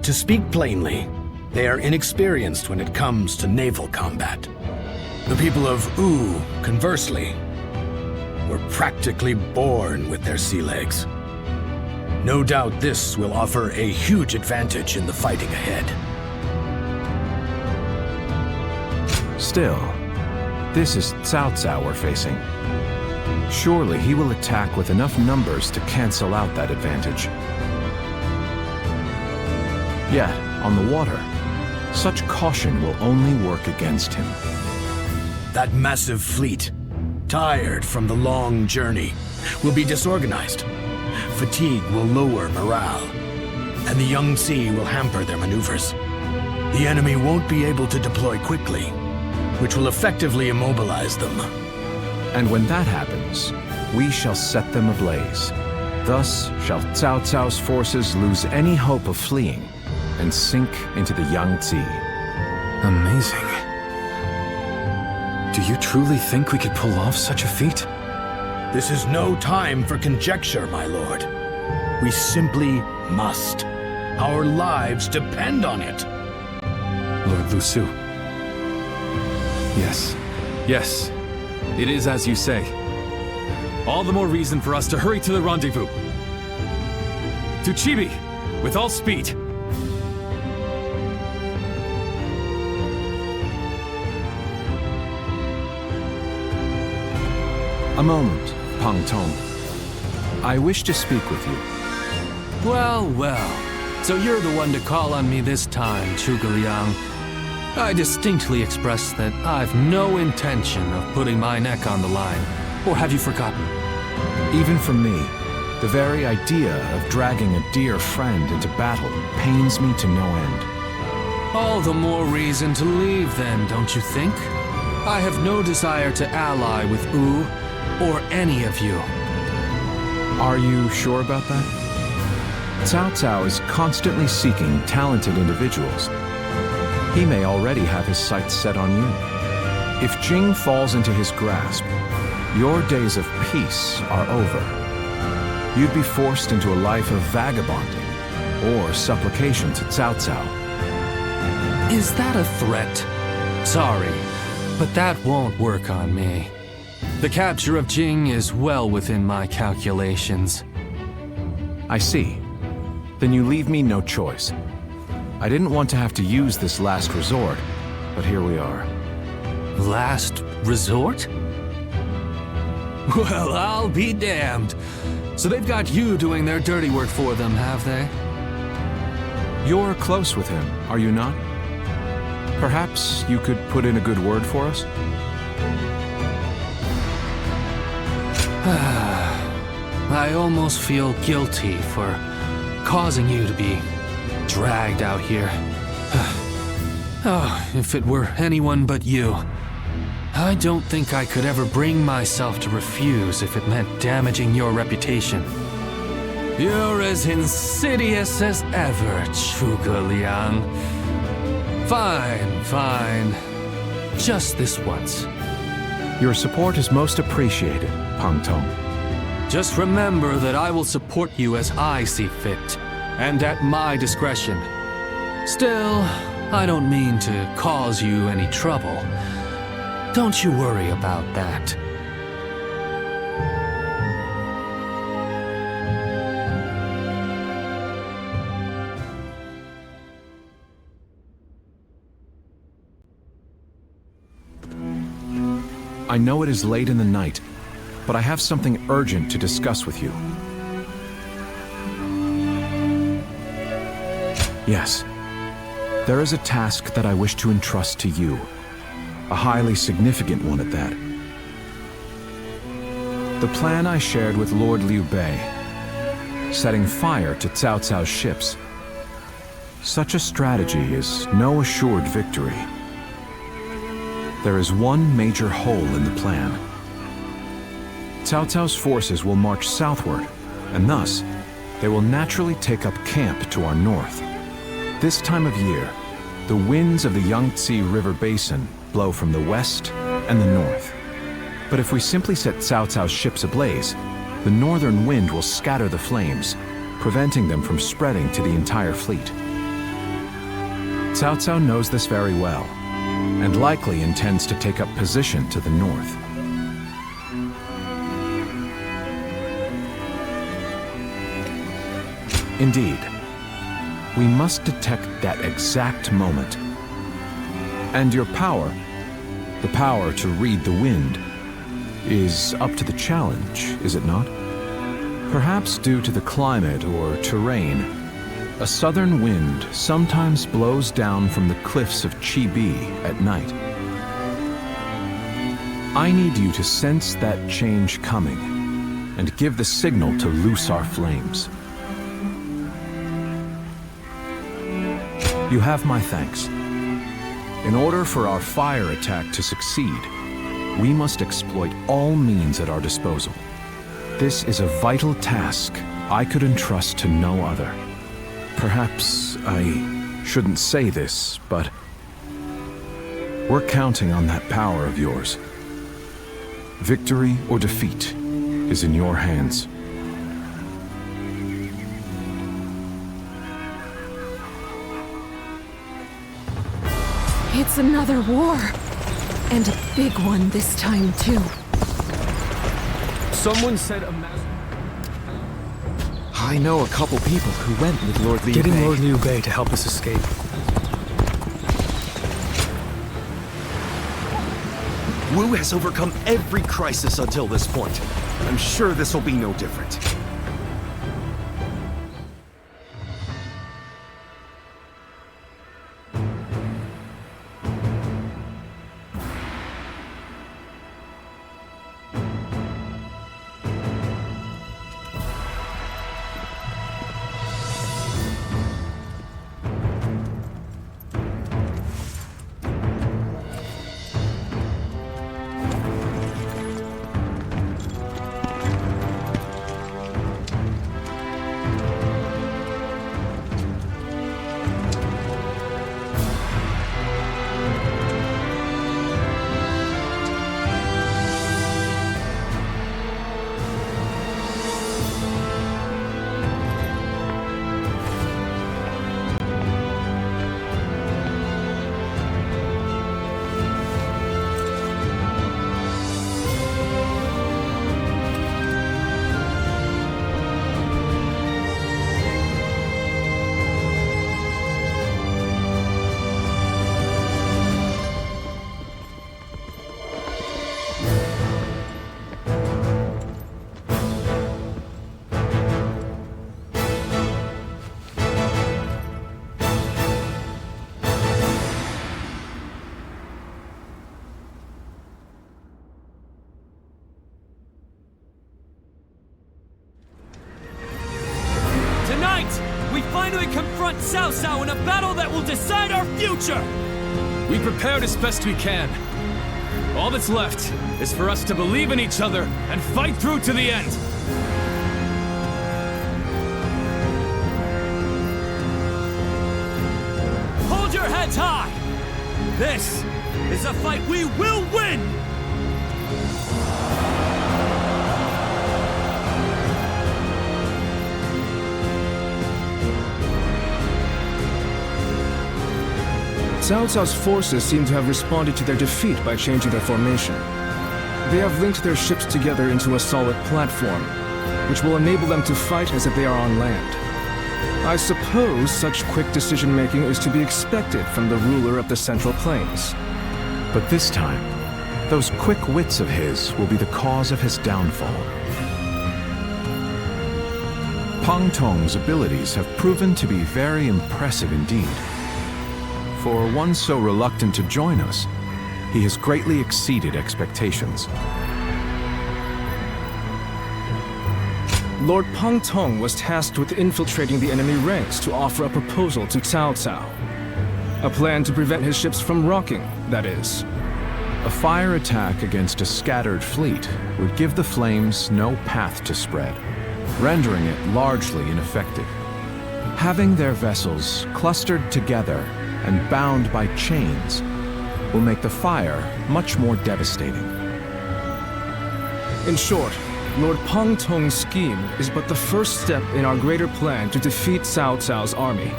To speak plainly, they are inexperienced when it comes to naval combat. The people of Wu, conversely, were practically born with their sea legs. No doubt this will offer a huge advantage in the fighting ahead. Still, this is Cao Cao we're facing. Surely he will attack with enough numbers to cancel out that advantage. Yet, on the water, such caution will only work against him. That massive fleet, tired from the long journey, will be disorganized. Fatigue will lower morale, and the Yangtze will hamper their maneuvers. The enemy won't be able to deploy quickly, which will effectively immobilize them. And when that happens, we shall set them ablaze. Thus shall Cao Cao's forces lose any hope of fleeing and sink into the Yangtze. Amazing. Do you truly think we could pull off such a feat? This is no time for conjecture, my lord. We simply must. Our lives depend on it. Lord Lu Su. Yes. It is as you say. All the more reason for us to hurry to the rendezvous. To Chibi, with all speed. A moment, Pang Tong. I wish to speak with you. Well, well. So you're the one to call on me this time, Zhuge Liang. I distinctly expressed that I've no intention of putting my neck on the line. Or have you forgotten? Even for me, the very idea of dragging a dear friend into battle pains me to no end. All the more reason to leave then, don't you think? I have no desire to ally with Wu or any of you. Are you sure about that? Cao Cao is constantly seeking talented individuals. He may already have his sights set on you. If Jing falls into his grasp, your days of peace are over. You'd be forced into a life of vagabonding or supplication to Cao Cao. Is that a threat? Sorry, but that won't work on me. The capture of Jing is well within my calculations. I see. Then you leave me no choice. I didn't want to have to use this last resort, but here we are. Last resort? Well, I'll be damned. So they've got you doing their dirty work for them, have they? You're close with him, are you not? Perhaps you could put in a good word for us? I almost feel guilty for causing you to be dragged out here. Oh, if it were anyone but you. I don't think I could ever bring myself to refuse if it meant damaging your reputation. You're as insidious as ever, Zhuge Liang. Fine. Just this once. Your support is most appreciated, Pang Tong. Just remember that I will support you as I see fit, and at my discretion. Still, I don't mean to cause you any trouble. Don't you worry about that. I know it is late in the night, but I have something urgent to discuss with you. Yes. There is a task that I wish to entrust to you. A highly significant one at that. The plan I shared with Lord Liu Bei, setting fire to Cao Cao's ships. Such a strategy is no assured victory. There is one major hole in the plan. Cao Cao's forces will march southward, and thus, they will naturally take up camp to our north. This time of year, the winds of the Yangtze River Basin blow from the west and the north. But if we simply set Cao Cao's ships ablaze, the northern wind will scatter the flames, preventing them from spreading to the entire fleet. Cao Cao knows this very well, and likely intends to take up position to the north. Indeed, we must detect that exact moment. And your power, the power to read the wind, is up to the challenge, is it not? Perhaps due to the climate or terrain, a southern wind sometimes blows down from the cliffs of Chibi at night. I need you to sense that change coming and give the signal to loose our flames. You have my thanks. In order for our fire attack to succeed, we must exploit all means at our disposal. This is a vital task I could entrust to no other. Perhaps I shouldn't say this, but we're counting on that power of yours. Victory or defeat is in your hands. It's another war. And a big one this time, too. Someone said a mass... I know a couple people who went with Lord Liu Bei. Getting Lord Liu Bei to help us escape. Wu has overcome every crisis until this point. I'm sure this will be no different. We finally confront Cao Cao in a battle that will decide our future! We prepared as best we can. All that's left is for us to believe in each other and fight through to the end. Hold your heads high! This is a fight we will win! Cao Cao's forces seem to have responded to their defeat by changing their formation. They have linked their ships together into a solid platform, which will enable them to fight as if they are on land. I suppose such quick decision-making is to be expected from the ruler of the Central Plains. But this time, those quick wits of his will be the cause of his downfall. Pang Tong's abilities have proven to be very impressive indeed. For one so reluctant to join us, he has greatly exceeded expectations. Lord Pang Tong was tasked with infiltrating the enemy ranks to offer a proposal to Cao Cao. A plan to prevent his ships from rocking, that is. A fire attack against a scattered fleet would give the flames no path to spread, rendering it largely ineffective. Having their vessels clustered together and bound by chains will make the fire much more devastating. In short, Lord Peng Tong's scheme is but the first step in our greater plan to defeat Cao Cao's army.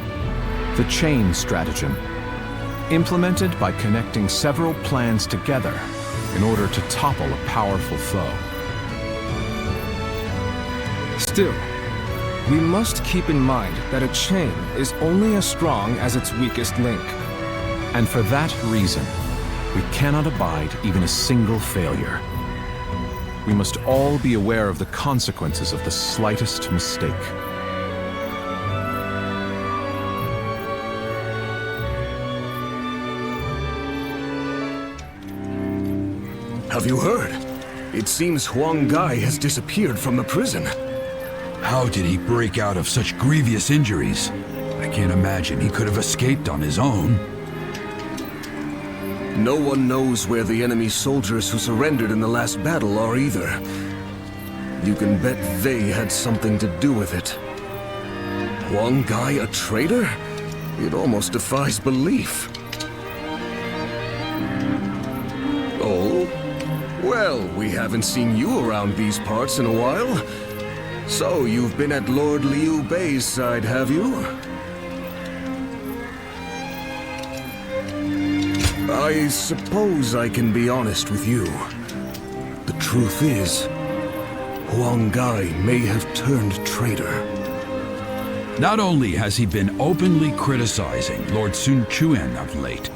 The chain stratagem, implemented by connecting several plans together in order to topple a powerful foe. Still, we must keep in mind that a chain is only as strong as its weakest link. And for that reason, we cannot abide even a single failure. We must all be aware of the consequences of the slightest mistake. Have you heard? It seems Huang Gai has disappeared from the prison. How did he break out of such grievous injuries? I can't imagine he could have escaped on his own. No one knows where the enemy soldiers who surrendered in the last battle are either. You can bet they had something to do with it. Huang Gai a traitor? It almost defies belief. Oh? Well, we haven't seen you around these parts in a while. So, you've been at Lord Liu Bei's side, have you? I suppose I can be honest with you. The truth is, Huang Gai may have turned traitor. Not only has he been openly criticizing Lord Sun Quan of late,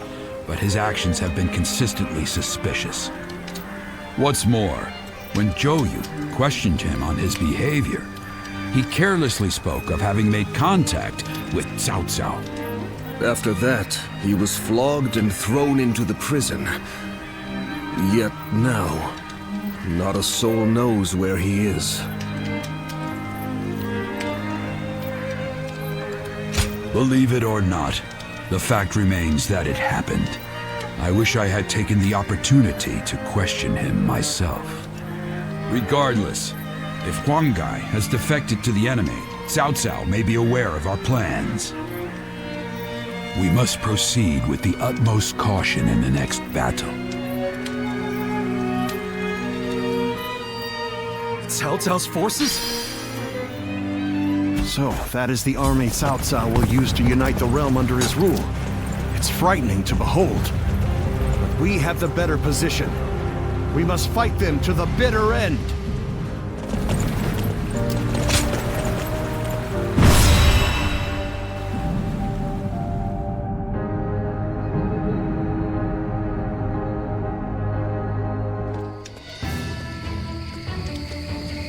but his actions have been consistently suspicious. What's more, when Zhou Yu questioned him on his behavior, he carelessly spoke of having made contact with Cao Cao. After that, he was flogged and thrown into the prison. Yet now, not a soul knows where he is. Believe it or not, the fact remains that it happened. I wish I had taken the opportunity to question him myself. Regardless, if Huang Gai has defected to the enemy, Cao Cao may be aware of our plans. We must proceed with the utmost caution in the next battle. Cao Cao's forces? So, that is the army Cao Cao will use to unite the realm under his rule. It's frightening to behold. But we have the better position. We must fight them to the bitter end.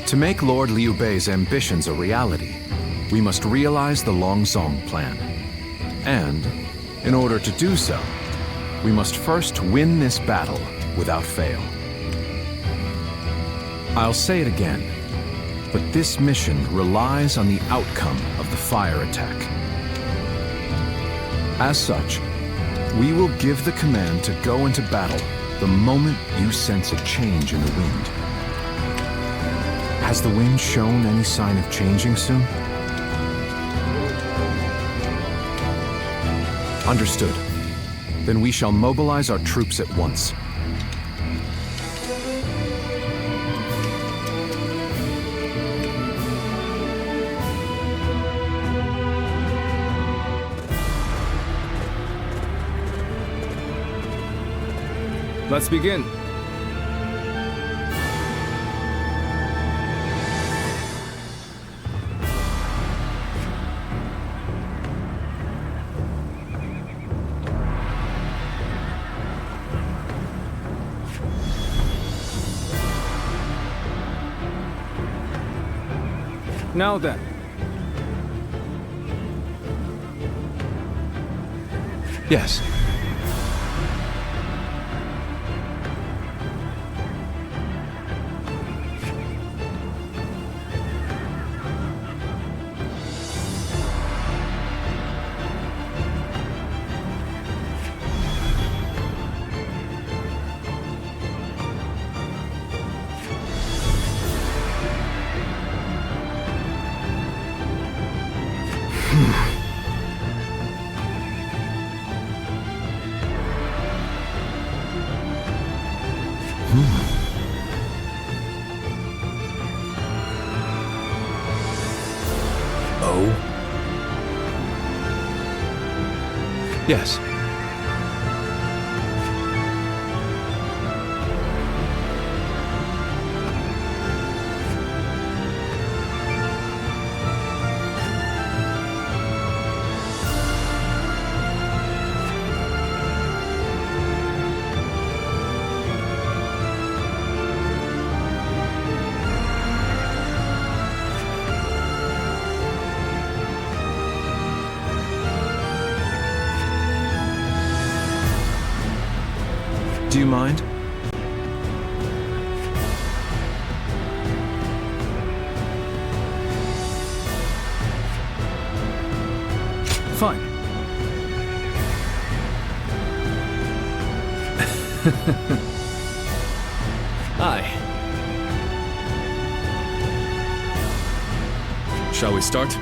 To make Lord Liu Bei's ambitions a reality, we must realize the Longzong plan. And, in order to do so, we must first win this battle without fail. I'll say it again, but this mission relies on the outcome of the fire attack. As such, we will give the command to go into battle the moment you sense a change in the wind. Has the wind shown any sign of changing soon? Understood. Then we shall mobilize our troops at once. Let's begin. Now then. Yes. Yes. Do you mind? Fine. Aye. Shall we start?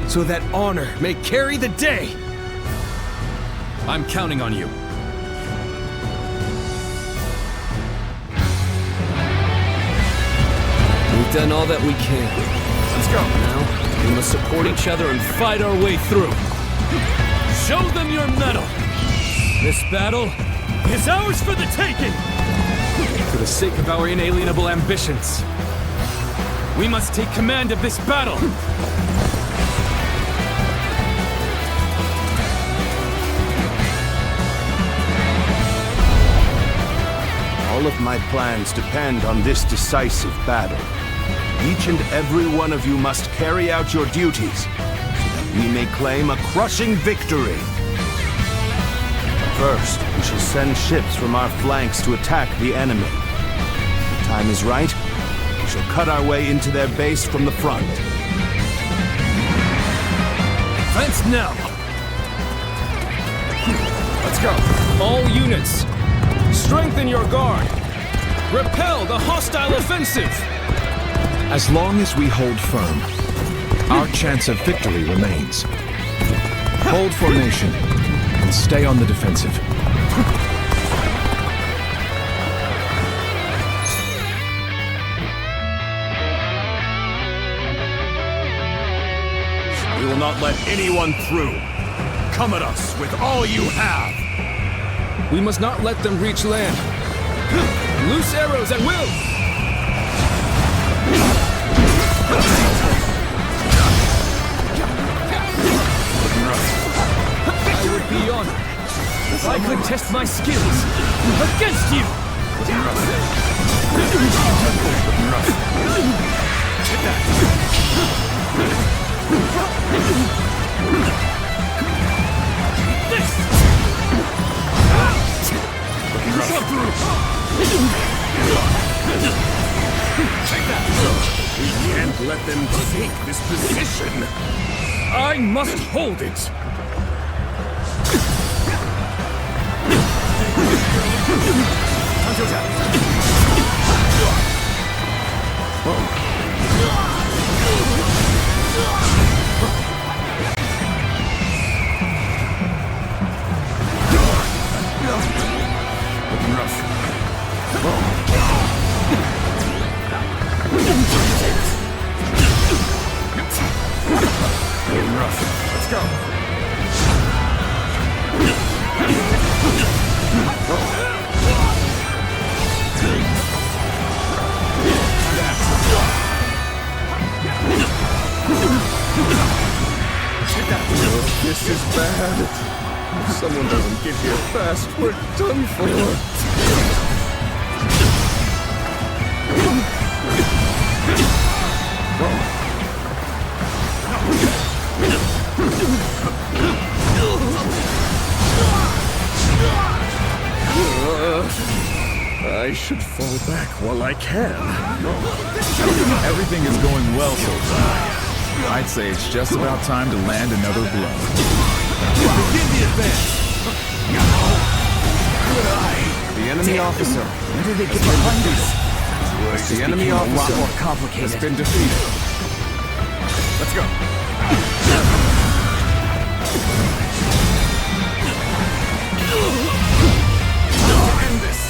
So that honor may carry the day! I'm counting on you. We've done all that we can. Let's go. Now, we must support each other and fight our way through. Show them your mettle! This battle is ours for the taking! For the sake of our inalienable ambitions, we must take command of this battle! All of my plans depend on this decisive battle. Each and every one of you must carry out your duties, so that we may claim a crushing victory. First, we shall send ships from our flanks to attack the enemy. When the time is right, we shall cut our way into their base from the front. Advance now! Let's go! All units! Strengthen your guard! Repel the hostile offensive! As long as we hold firm, our chance of victory remains. Hold formation and stay on the defensive. We will not let anyone through. come at us with all you have! We must not let them reach land. Loose arrows at will! I would be honored if I could test my skills against you! We can't let them take this position. I must hold it! Let's go. This is bad. If someone doesn't get here fast, we're done for. I should fall back while I can. Everything is going well so far. I'd say it's just about time to land another blow. Begin the advance! The enemy officer. Where did they get behind us? The enemy officer more complicated. has been defeated. Let's go. End this!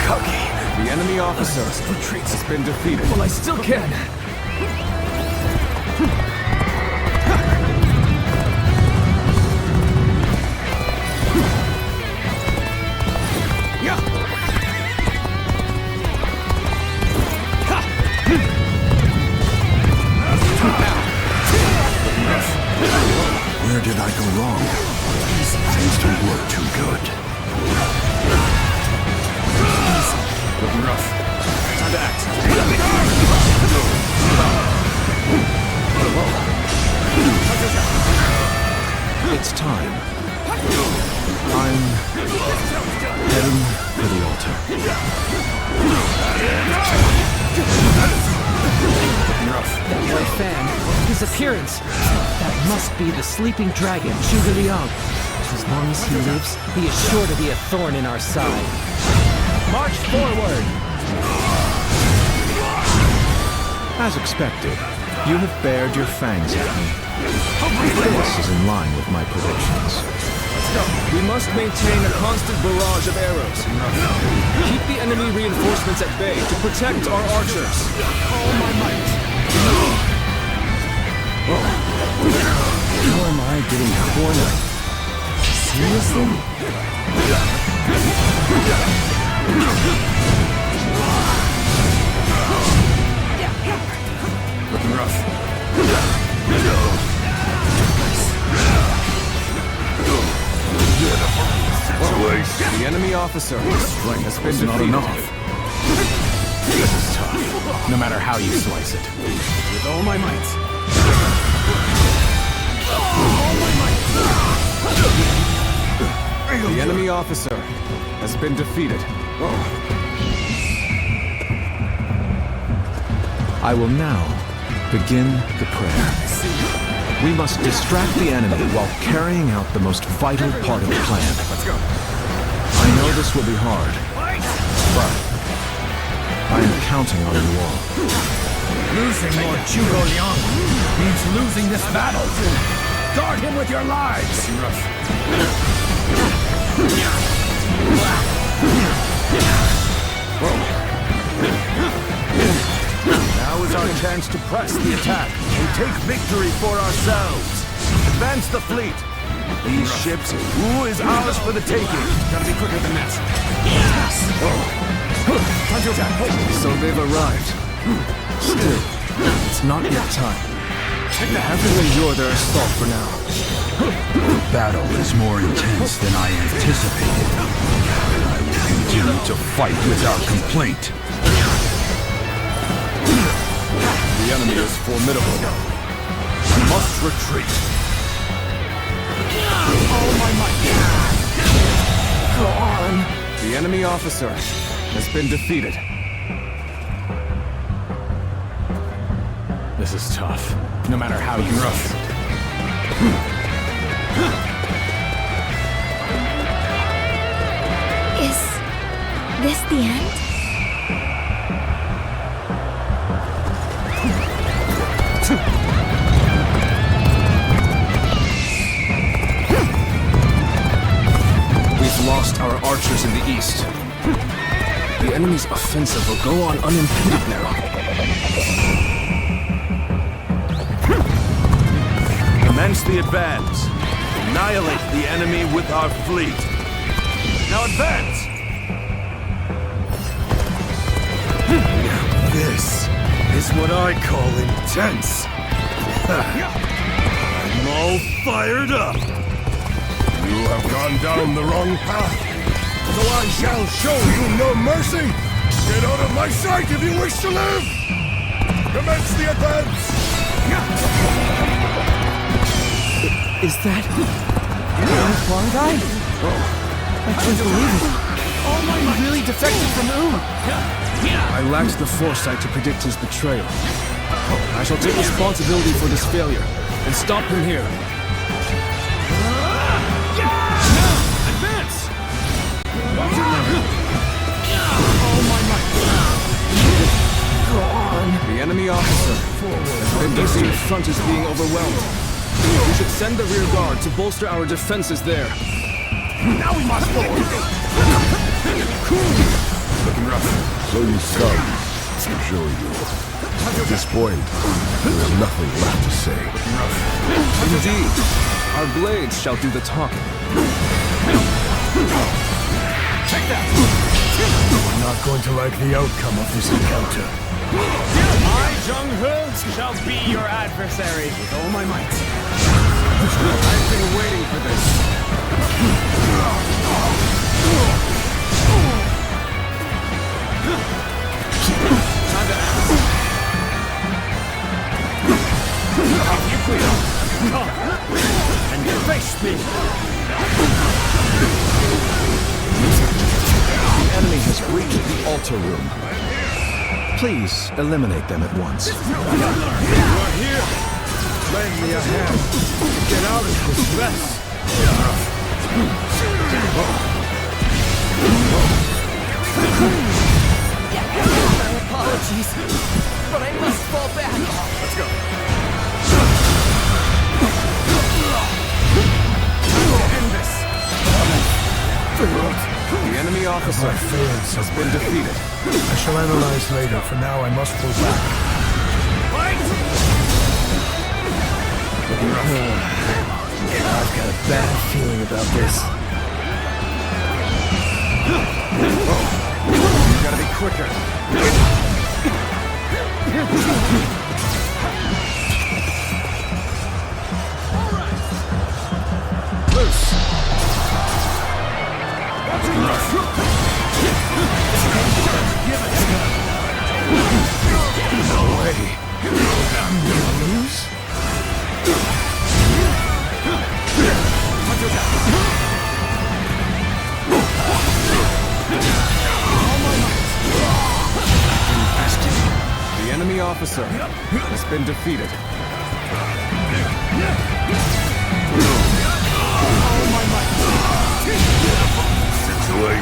Cocky. The enemy officer has been defeated. Well, I still can. Where did I go wrong? Things don't look too good. Looking rough. Time to act. It's time. I'm heading for the altar. That white fan, his appearance. That must be the sleeping dragon, Zhuge Liang. As long as he lives, he is sure to be a thorn in our side. March forward! As expected, you have bared your fangs at me. This is in line with my predictions. We must maintain a constant barrage of arrows. Keep the enemy reinforcements at bay to protect our archers. All my might. How am I getting cornered? Seriously? Looking rough. The enemy officer has been defeated. Not enough. This is tough. No matter how you slice it. With all my might. The enemy officer has been defeated. I will now begin the prayer. We must distract the enemy while carrying out the most vital part of the plan. Let's go. I know this will be hard, but I am counting on you all. Losing Lord Zhuge Liang means losing this battle. Guard him with your lives. Now is our chance to press the attack and take victory for ourselves. Advance the fleet! These ships, ooh, is ours for the taking. Gotta be quicker than that. So they've arrived. Still, it's not yet time. Have them endure their assault for now. The battle is more intense than I anticipated. I will continue to fight without complaint. The enemy is formidable. I must retreat. All my might. Go on. The enemy officer has been defeated. This is tough, no matter how you rough. Is this the end? We've lost our archers in the east. The enemy's offensive will go on unimpeded now. Commence the advance. Annihilate the enemy with our fleet. Now advance! Now this is what I call intense. I'm all fired up. You have gone down the wrong path, so I shall show you no mercy. Get out of my sight if you wish to live. Commence the advance. Is that... Huang guy? I can't believe it. He really defected from I lacked the foresight to predict his betrayal. I shall take responsibility for this failure and stop him here. Advance! The enemy officer has been defeated. The front is being overwhelmed. We should send the rear guard to bolster our defenses there. Now we must forward. Looking rough. So you start. I'm sure you. At this point, there is nothing left to say. Indeed, our blades shall do the talking. Take that! I'm not going to like the outcome of this encounter. I, Zheng-He, shall be your adversary with all my might. I've been waiting for this. You clear. Come and face me. The enemy has reached the altar room. Please eliminate them at once. You are here. Lend me a hand. Get out of this mess. Apologies, but I must fall back. Let's go. End this. The enemy officer has been defeated. I shall analyze later. For now, I must pull back. I've got a bad feeling about this. You gotta be quicker. Loose. No way. I'm gonna lose? The enemy officer has been defeated.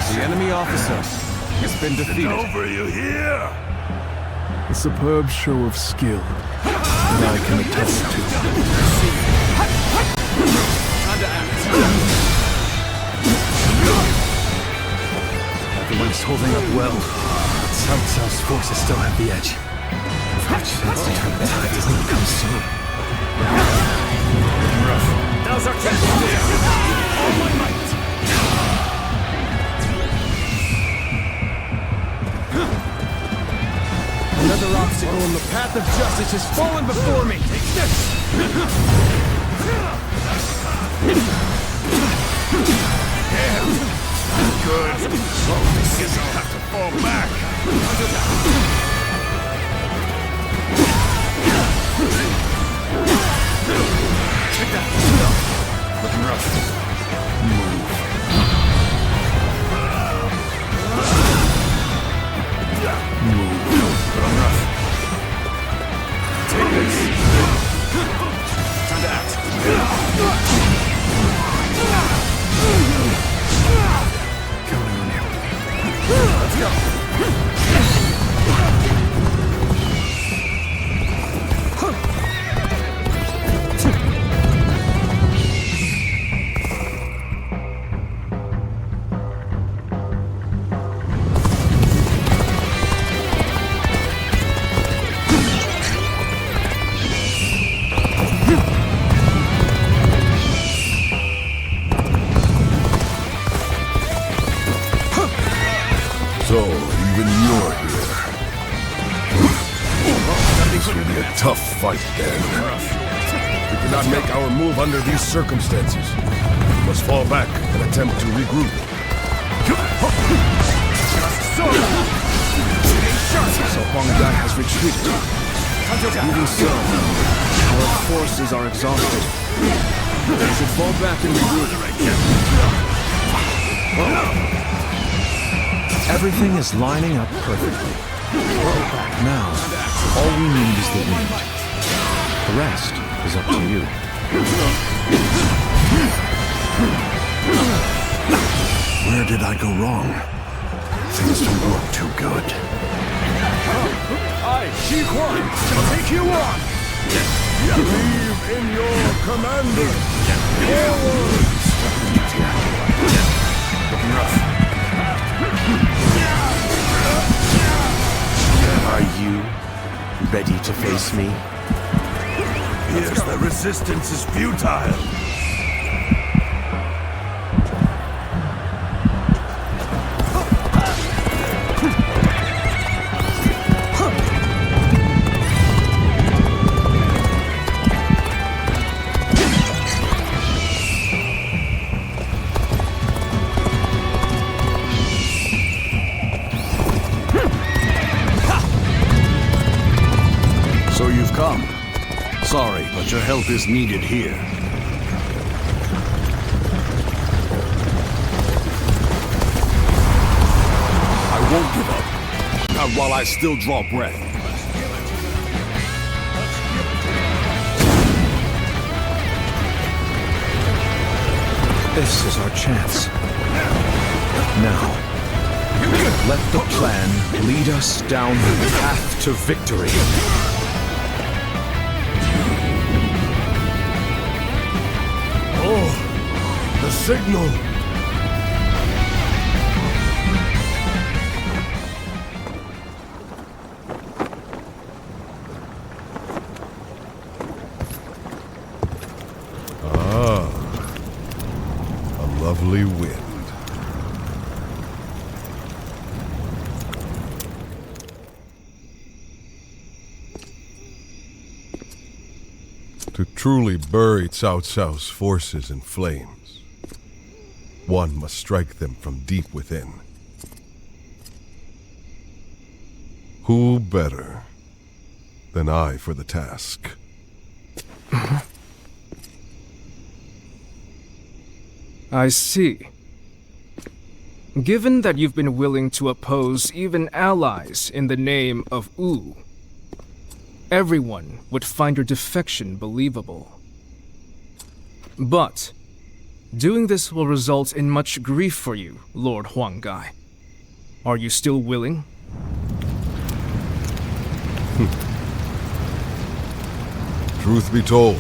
The enemy officer has been defeated. Over, you hear? A superb show of skill that I can attest to. Time to act. Everyone's holding up well. Cao Cao's forces still have the edge. If our chance to turn the tide doesn't come soon. Rough. Now's our chance! All my might! Another obstacle in the path of justice has fallen before me! Take this! Yeah. Good. Oh, this is I'll have to fall back. Take that! Looking rough. Move. Looking rough. Take this. Time to act. Counting on you. Let's go. So, even you're here. This will be a tough fight, then. We cannot make our move under these circumstances. We must fall back and attempt to regroup. So Huang Gai has retreated. Even so, our forces are exhausted. We should fall back and regroup. Everything is lining up perfectly. Now, all we need is the wind. The rest is up to you. Where did I go wrong? Things don't look too good. I, Xi Huang, shall take you on! Believe in your commander! Forward! Looking rough. Are you ready to face me? Yes, the resistance is futile. So you've come. Sorry, but your help is needed here. I won't give up. Not while I still draw breath. This is our chance. Now, let the plan lead us down the path to victory. Oh, the signal! Ah, a lovely wind. To truly bury Cao Cao's forces in flames, one must strike them from deep within. Who better than I for the task? I see. Given that you've been willing to oppose even allies in the name of Wu, everyone would find your defection believable. But doing this will result in much grief for you, Lord Huang Gai. Are you still willing? Truth be told,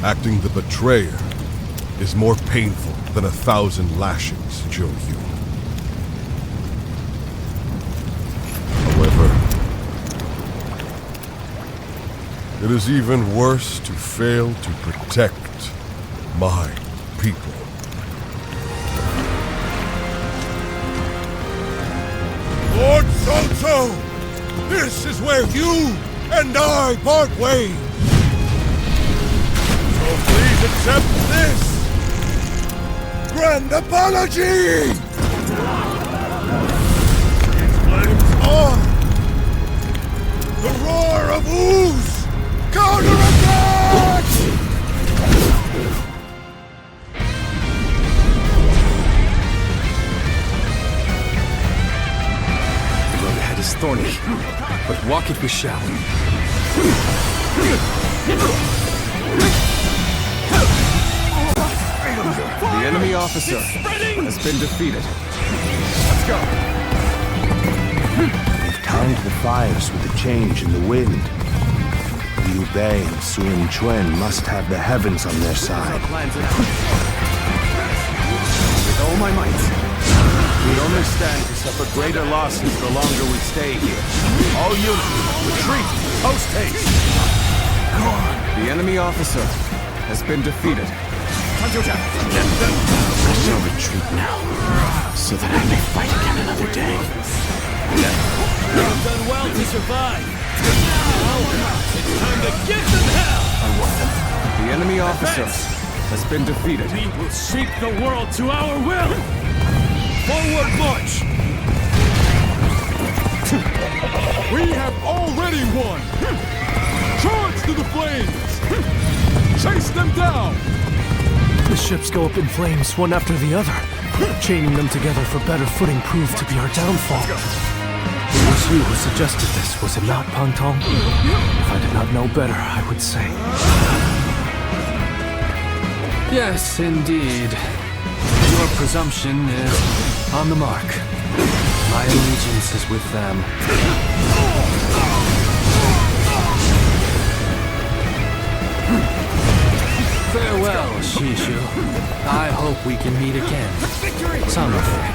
acting the betrayer is more painful than 1,000 lashings, Zhou Yu. However, it is even worse to fail to protect my people. Lord Cao, this is where you and I part ways. So please accept this grand apology! Flames on! The roar of ooze! Counterattack! The road ahead is thorny, but walk it we shall. The enemy officer has been defeated. Let's go. We've timed the fires with the change in the wind. Liu Bei and Sun Quan must have the heavens on their side. With all my might. We only stand to suffer greater losses the longer we stay here. All units, retreat, post haste! The enemy officer has been defeated. I shall retreat now, so that I may fight again another day. You've done well to survive. Now, it's time to give them hell! The enemy officer has been defeated. We will shape the world to our will! Forward march! We have already won! Charge to the flames! Chase them down! The ships go up in flames, one after the other. Chaining them together for better footing proved to be our downfall. It was you who suggested this, was it not, Pantong? If I did not know better, I would say. Yes, indeed. Your presumption is on the mark. My allegiance is with them. Farewell, Shishu. I hope we can meet again. Someday.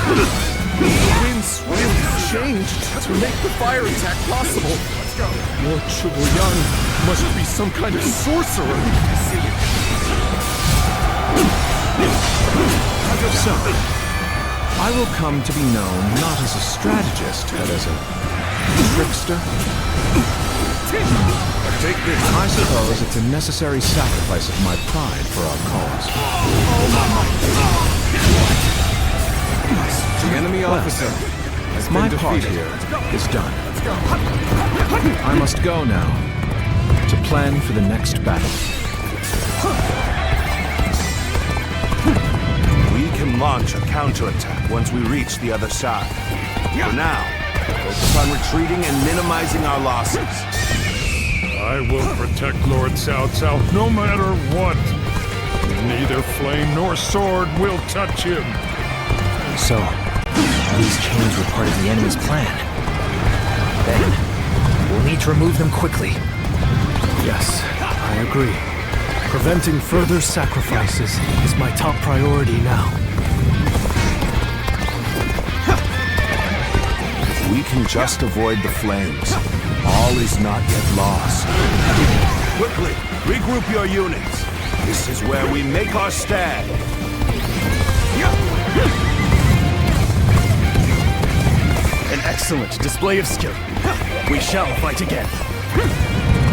The wind's really changed to make the fire attack possible. Lord Chugoyan must be some kind of sorcerer. So, I will come to be known not as a strategist, but as a trickster. Take this. I suppose it's a necessary sacrifice of my pride for our cause. The enemy officer has been defeated. Here is done. I must go now to plan for the next battle. We can launch a counterattack once we reach the other side. For now, focus on retreating and minimizing our losses. I will protect Lord Cao no matter what. Neither flame nor sword will touch him. So, these chains were part of the enemy's plan. Then, we'll need to remove them quickly. Yes, I agree. Preventing further sacrifices is my top priority now. If we can just avoid the flames, all is not yet lost. Quickly, regroup your units. This is where we make our stand. An excellent display of skill. We shall fight again.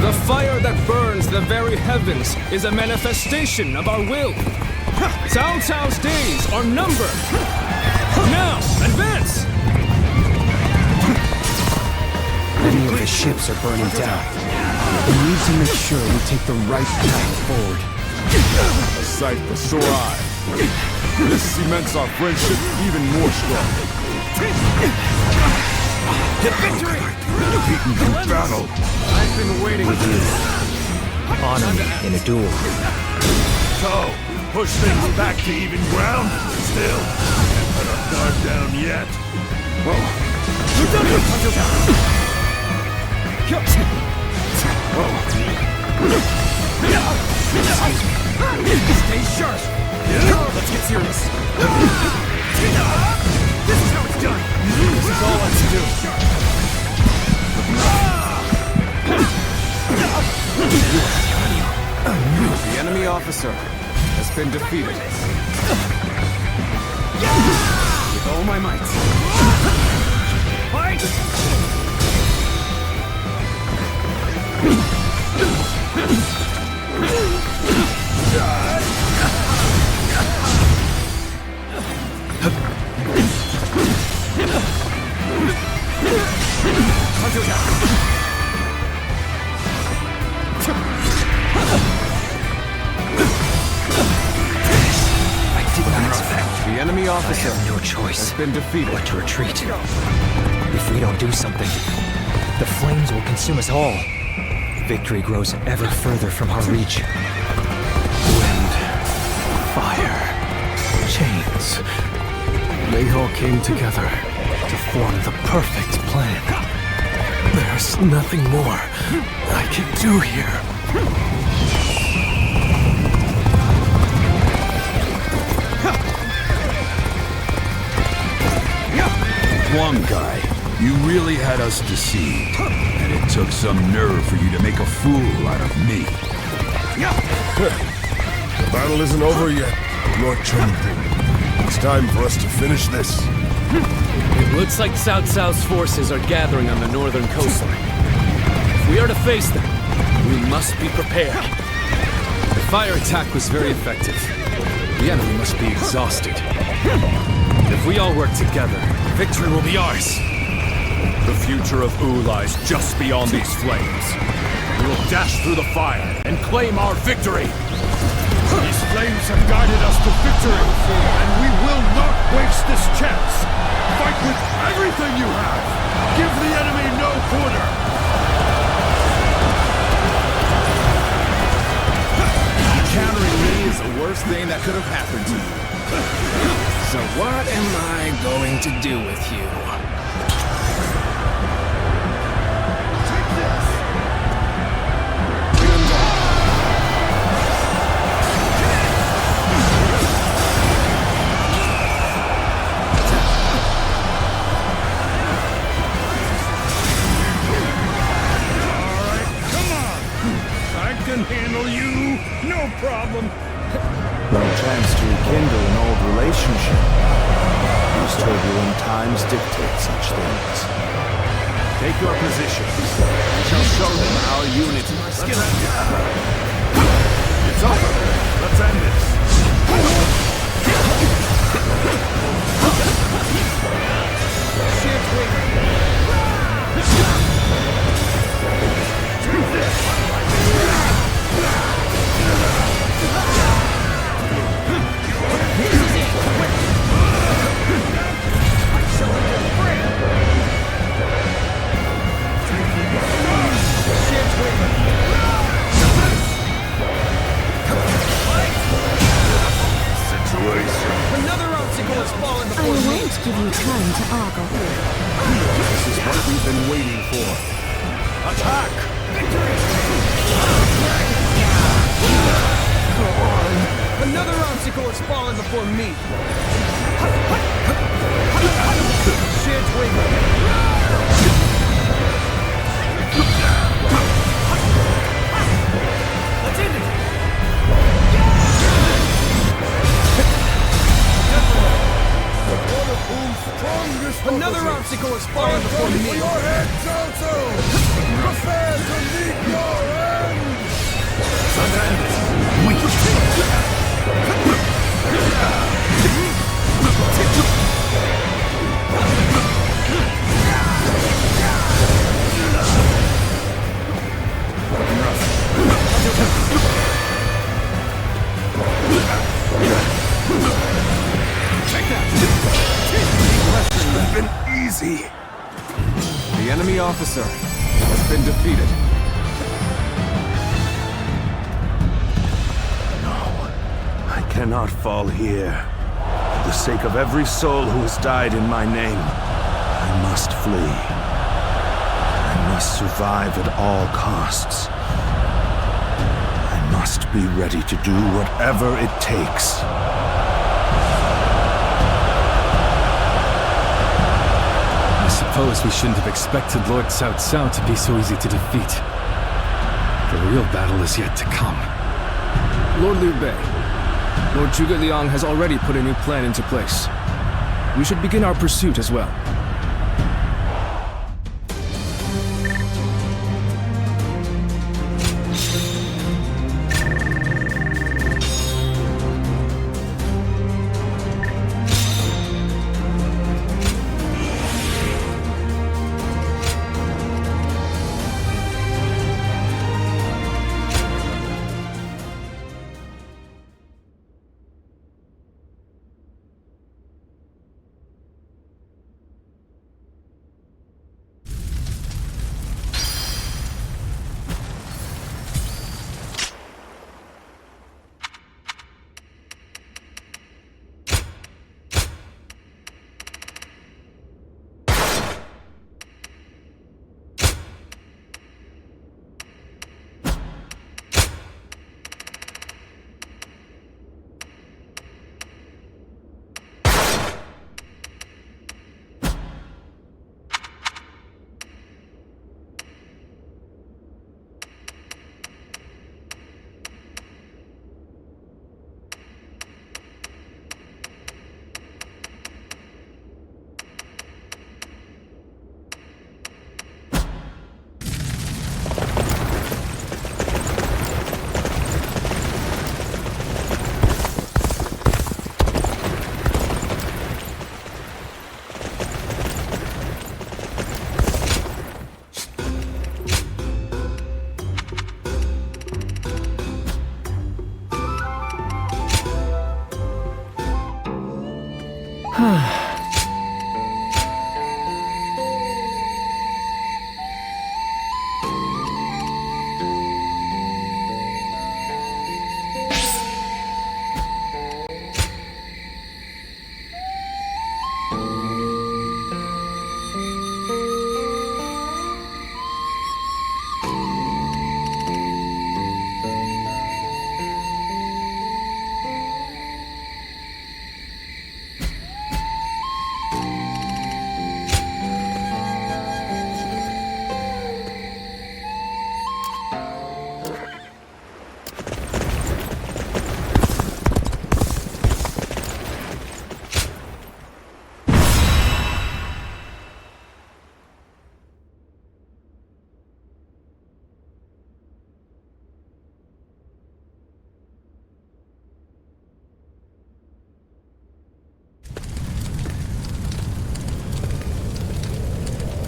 The fire that burns the very heavens is a manifestation of our will. Cao Cao's days are numbered. Now, advance! Many of the ships are burning down. We need to make sure we take the right path forward. A sight for sore eyes. This cements our friendship even more strong. Victory! Beaten in battle. I've been waiting for you. Honor me in a duel. So, push things back to even ground? Still, can't put our guard down yet. Stay sharp! Let's get serious. This is how it's done. This is all I can do. officer has been defeated. With all my might. Fight! The enemy officer I have no choice has been defeated. but to retreat. If we don't do something, the flames will consume us all. Victory grows ever further from our reach. Wind, fire, chains. They all came together to form the perfect plan. There's nothing more I can do here. One guy, you really had us deceived, and it took some nerve for you to make a fool out of me. The battle isn't over yet, Lord Changban. It's time for us to finish this. It looks like Cao Cao's forces are gathering on the northern coastline. If we are to face them, we must be prepared. The fire attack was very effective. The enemy must be exhausted. If we all work together, victory will be ours. The future of Wu lies just beyond these flames. We will dash through the fire and claim our victory. These flames have guided us to victory, and we will not waste this chance. Fight with everything you have. Give the enemy no quarter. Countering me is the worst thing that could have happened to you. So what am I going to do with you? Handle you, no problem. No chance to rekindle an old relationship. These turbulent times dictate such things. Take your positions. We shall show them our unity. Let's get It's over. Let's end this. Another obstacle has fallen I before me. won't give you time to ogle. This is what we've been waiting for. Attack! Go on. Another obstacle has fallen before me. Shit, let's end it. Another obstacle has fallen before me. For your head, Cao Cao! Prepare to meet your end! Take that! Been easy. The enemy officer has been defeated. I cannot fall here. For the sake of every soul who has died in my name, I must flee. I must survive at all costs. I must be ready to do whatever it takes. I suppose we shouldn't have expected Lord Cao Cao to be so easy to defeat. The real battle is yet to come. Lord Liu Bei, Lord Zhuge Liang has already put a new plan into place. We should begin our pursuit as well.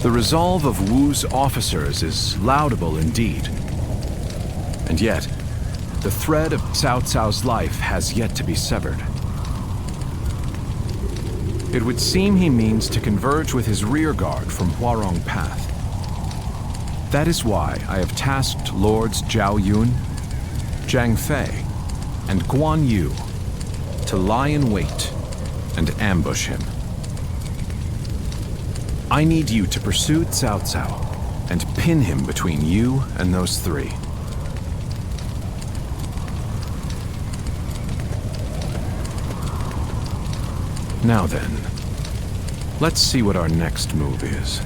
The resolve of Wu's officers is laudable indeed. And yet, the thread of Cao Cao's life has yet to be severed. It would seem he means to converge with his rearguard from Huarong Path. That is why I have tasked Lords Zhao Yun, Zhang Fei, and Guan Yu to lie in wait and ambush him. I need you to pursue Cao Cao and pin him between you and those three. Now then, let's see what our next move is.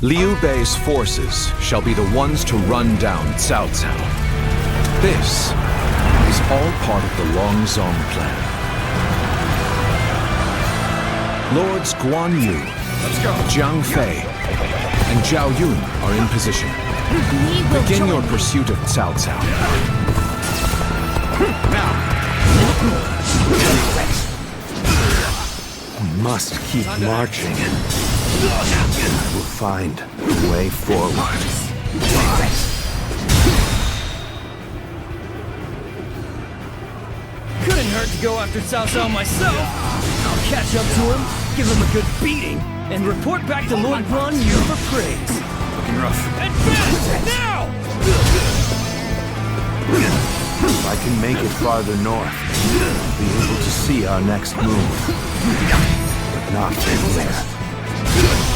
Liu Bei's forces shall be the ones to run down Cao Cao. This is all part of the Longzong plan. Lords Guan Yu, Zhang Fei, and Zhao Yun are in position. We will Begin join your you. pursuit of Cao Cao. We must keep marching. We'll find a way forward. Couldn't hurt to go after Cao Cao myself. I'll catch up to him, give him a good beating, and report back to Lord Guan Yu for praise. Looking rough. Advance! Now! If I can make it farther north, I'll be able to see our next move. But not from here.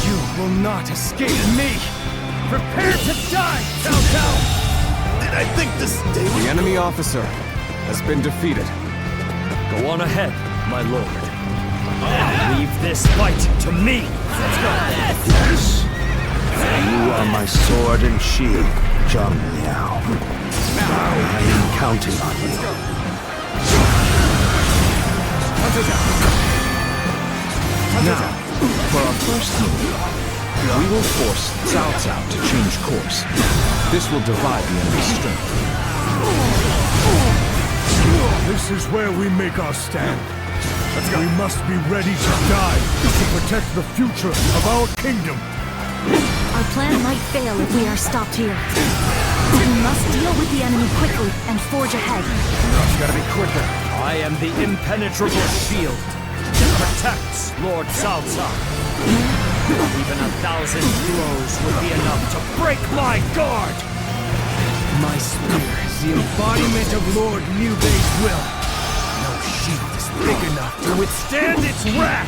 You will not escape me! Prepare to die, Cao Cao! Did I think this day would... The enemy officer has been defeated. Go on ahead, my lord. Leave this fight to me! Let's go! Yes. You are my sword and shield, Zhang Liao. I am counting on you. Now, for our first move, we will force Cao Cao to change course. This will divide the enemy's strength. This is where we make our stand. We must be ready to die to protect the future of our kingdom. Our plan might fail if we are stopped here. We must deal with the enemy quickly and forge ahead. Gotta be quicker. I am the impenetrable shield that protects Lord Cao Cao. Even 1,000 blows would be enough to break my guard! My spear is the embodiment of Lord Liu Bei's will. No shield is big enough to withstand its wrath!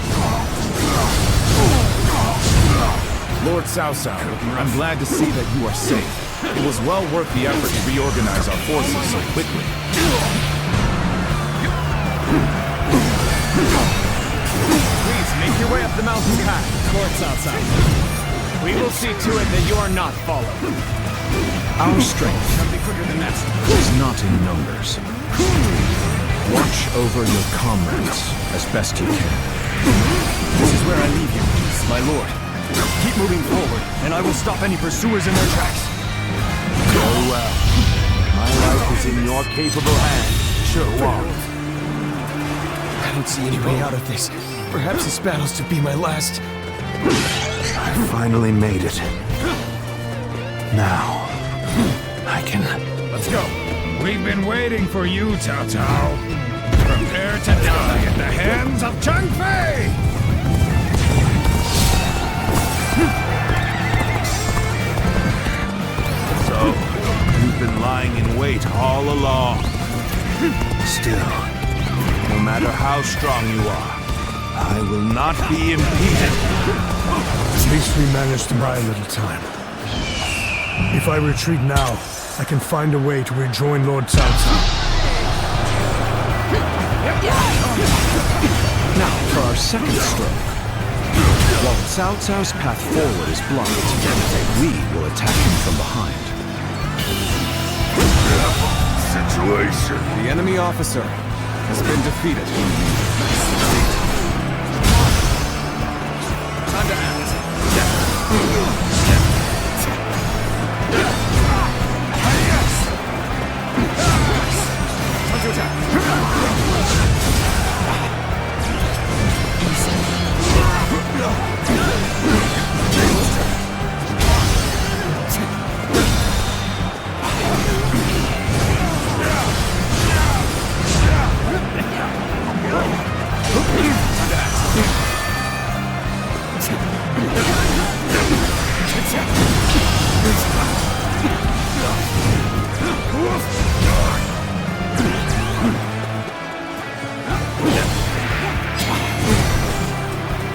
Lord Cao Cao, I'm glad to see that you are safe. It was well worth the effort to reorganize our forces so quickly. Please make your way up the mountain path, Lord Cao Cao. We will see to it that you are not followed. Our strength is not in numbers. Watch over your comrades as best you can. This is where I leave you, my lord. Keep moving forward, and I will stop any pursuers in their tracks. Very well. My life is in your capable hands, Huarong. I don't see any way out of this. Perhaps this battle's to be my last. I finally made it. Now, I can... Let's go. We've been waiting for you, Cao Cao. Prepare to die at the hands of Chang Fei! So, you've been lying in wait all along. Still, no matter how strong you are, I will not be impeded. At least we managed to buy a little time. If I retreat now, I can find a way to rejoin Lord Cao Cao. Now, for our second stroke. While Cao Cao's path forward is blocked, we will attack him from behind. Situation. The enemy officer has been defeated. Time to act. Time to attack.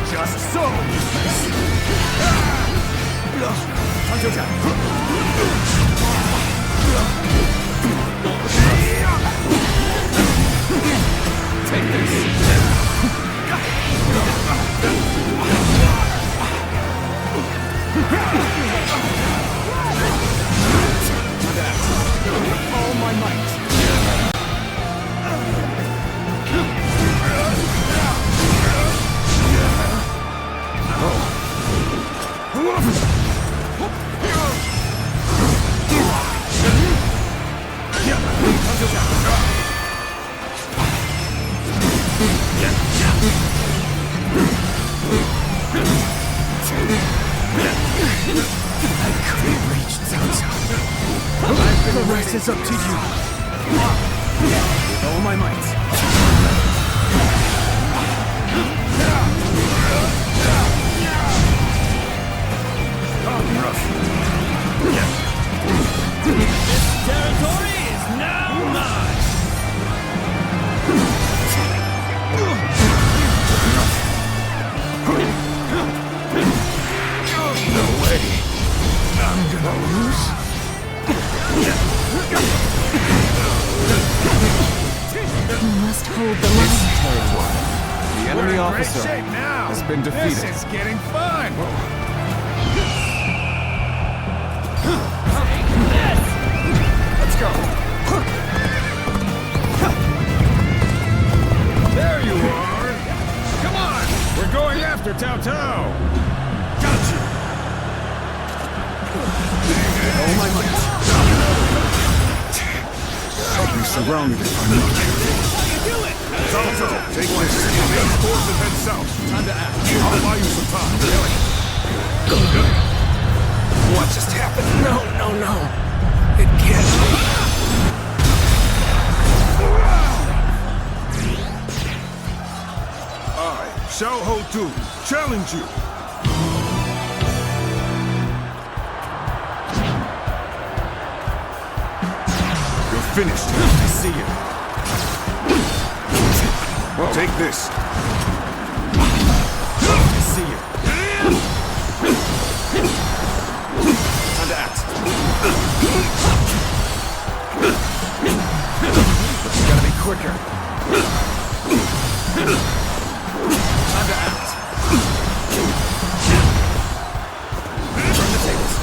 Just so! Time to attack! Take this! All my might! I couldn't reach Cao Cao. The rest is up to you. With all my might. This territory is now mine! No way. I'm gonna lose. You must hold the line. The enemy We're in officer great shape now. has been defeated. This is getting fun. Let's go. There you are. Come on. We're going after Cao Cao. Gotcha. Oh my might. I'll be surrounded if I'm not careful. Cao Cao, take this. Head forth and head south. Time to act. I'll buy you some time. What just happened? No. It can't be. I, Xiao Ho Tu, challenge you. You're finished. I see you. Take this. I see you. Time to act. But you gotta be quicker. Time to act. Turn the tables.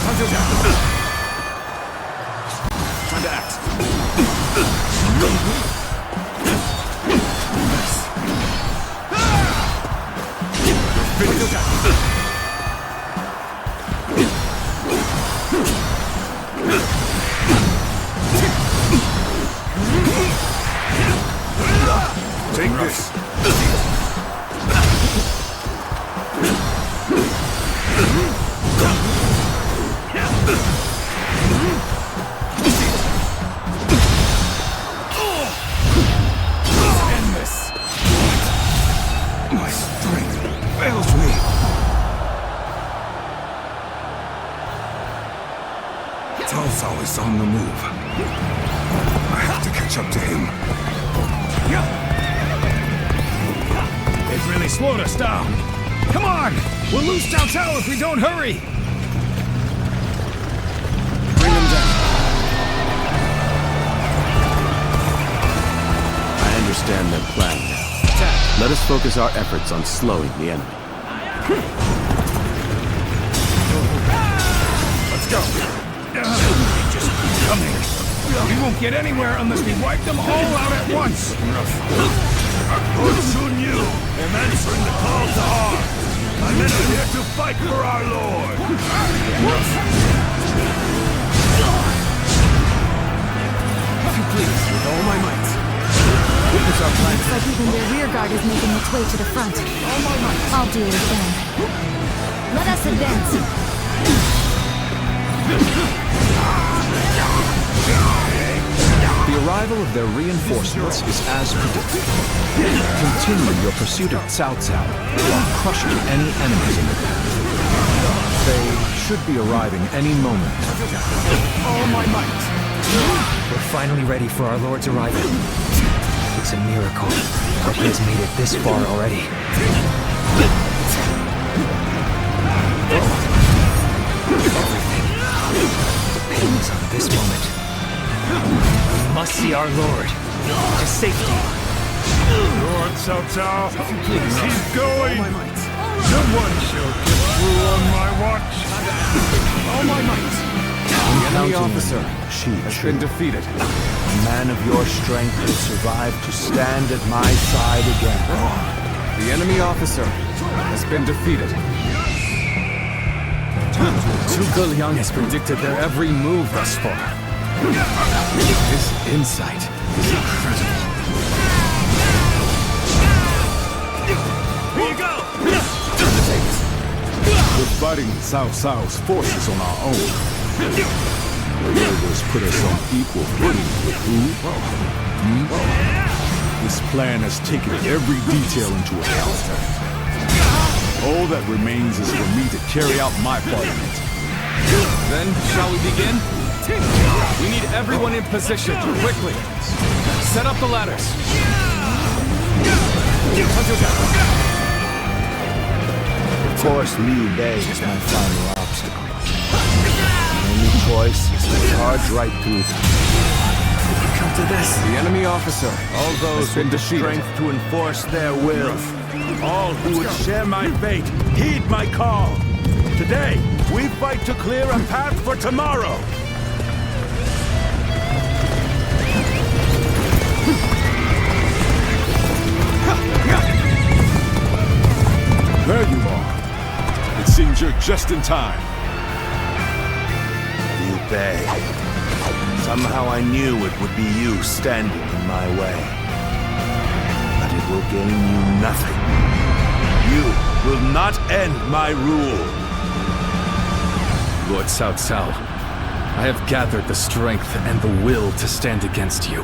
Time to act. Time to act. Take this. End this. My strength fails me. Cao Cao is on the move. I have to catch up to him. They've really slowed us down. Come on! We'll lose Cao Cao if we don't hurry! Bring them down. I understand their plan now. Let us focus our efforts on slowing the enemy. Let's go. Just keep coming. We won't get anywhere unless we wipe them all out at once. Lord Xun Yu, am answering the call to arms. My men are here to fight for our Lord. If you please, with all my might. What's our plan? Looks like even their rear guard is making its way to the front. I'll do it again. Let us advance. The arrival of their reinforcements is as predicted. Continue your pursuit of Cao Cao while crushing any enemies in the path. They should be arriving any moment. All my might. We're finally ready for our Lord's arrival. It's a miracle that he has made it this far already. Everything depends on this moment. We must see our Lord to safety. Lord Cao Cao, keep going. No one shall get through on my watch. All my might. The enemy officer has been defeated. A man of your strength will survive to stand at my side again. The enemy officer has been defeated. Zhuge Liang has predicted their every move thus far. His insight is incredible. Here you go! We're fighting Cao Cao's forces on our own. The orders put us on equal footing with who? This plan has taken every detail into account. All that remains is for me to carry out my part of it. Then, shall we begin? We need everyone in position, quickly. Set up the ladders. Of course, Liu Bei is my final obstacle. My only choice is to charge right through them. Come to this. The enemy officer, All those with the strength to enforce their will. All who would share my fate, heed my call. Today, we fight to clear a path for tomorrow. There you are. It seems you're just in time. Liu Bei. Somehow I knew it would be you standing in my way. But it will gain you nothing. You will not end my rule. Lord Cao Cao, I have gathered the strength and the will to stand against you.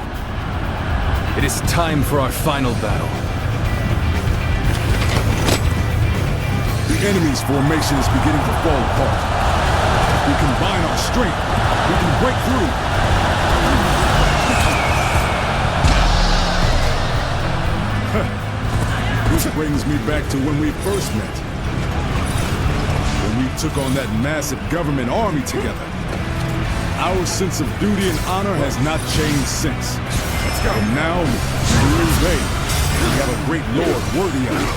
It is time for our final battle. The enemy's formation is beginning to fall apart. If we combine our strength, we can break through. This brings me back to when we first met. When we took on that massive government army together. Our sense of duty and honor has not changed since. Let's go. And now, Liu Bei, we have a great lord worthy of it.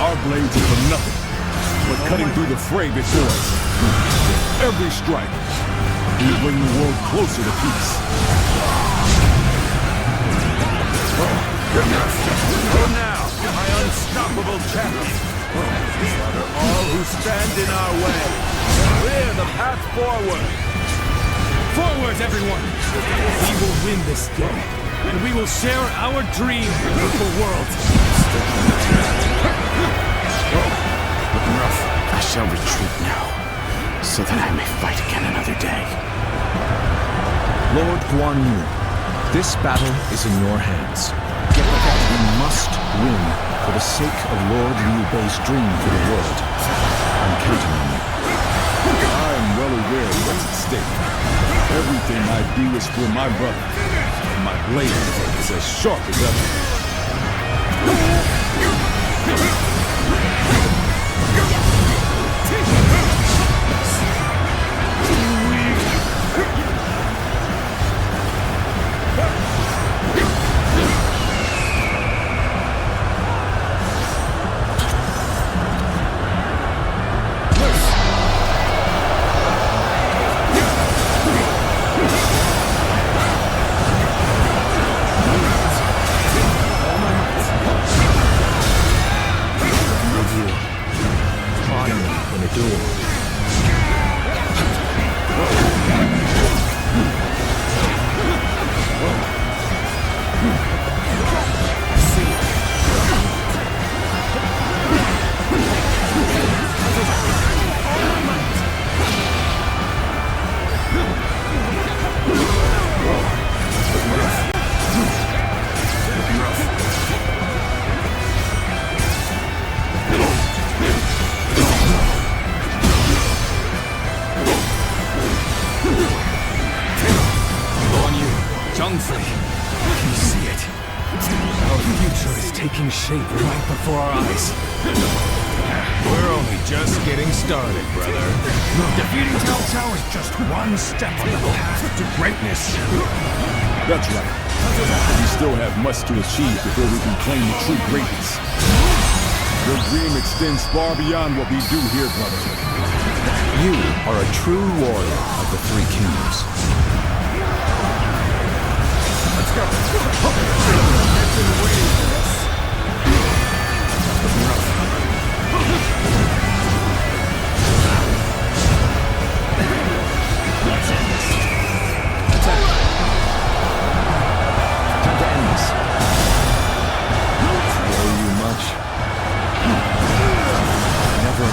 Our blades are for nothing, but cutting through the fray before us. Every strike, we bring the world closer to peace. Go now, my unstoppable champion. Slaughter all who stand in our way. Clear the path forward. Forward, everyone! We will win this day, and we will share our dream with the world. Looking rough. I shall retreat now, so that I may fight again another day. Lord Guan Yu, this battle is in your hands. We must win for the sake of Lord Liu Bei's dream for the world. I'm counting on you. I am well aware of what's at stake. Everything I do is for my brother, and my blade is as sharp as ever. Taking shape right before our eyes. We're only just getting started, brother. Defeating Cao Cao is just one step on the path to greatness. That's right. We still have much to achieve before we can claim the true greatness. Your dream extends far beyond what we do here, brother. You are a true warrior of the Three Kingdoms. Let's go. I've been waiting for this.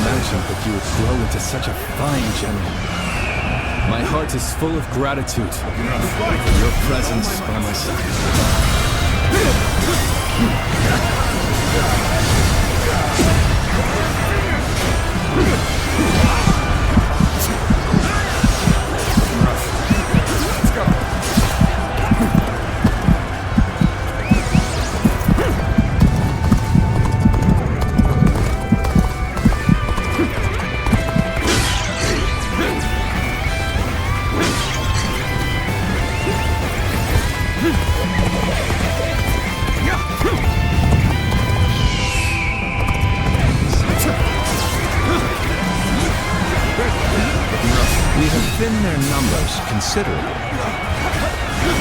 imagined that you would grow into such a fine general. My heart is full of gratitude for your presence by my side. We have thinned their numbers considerably.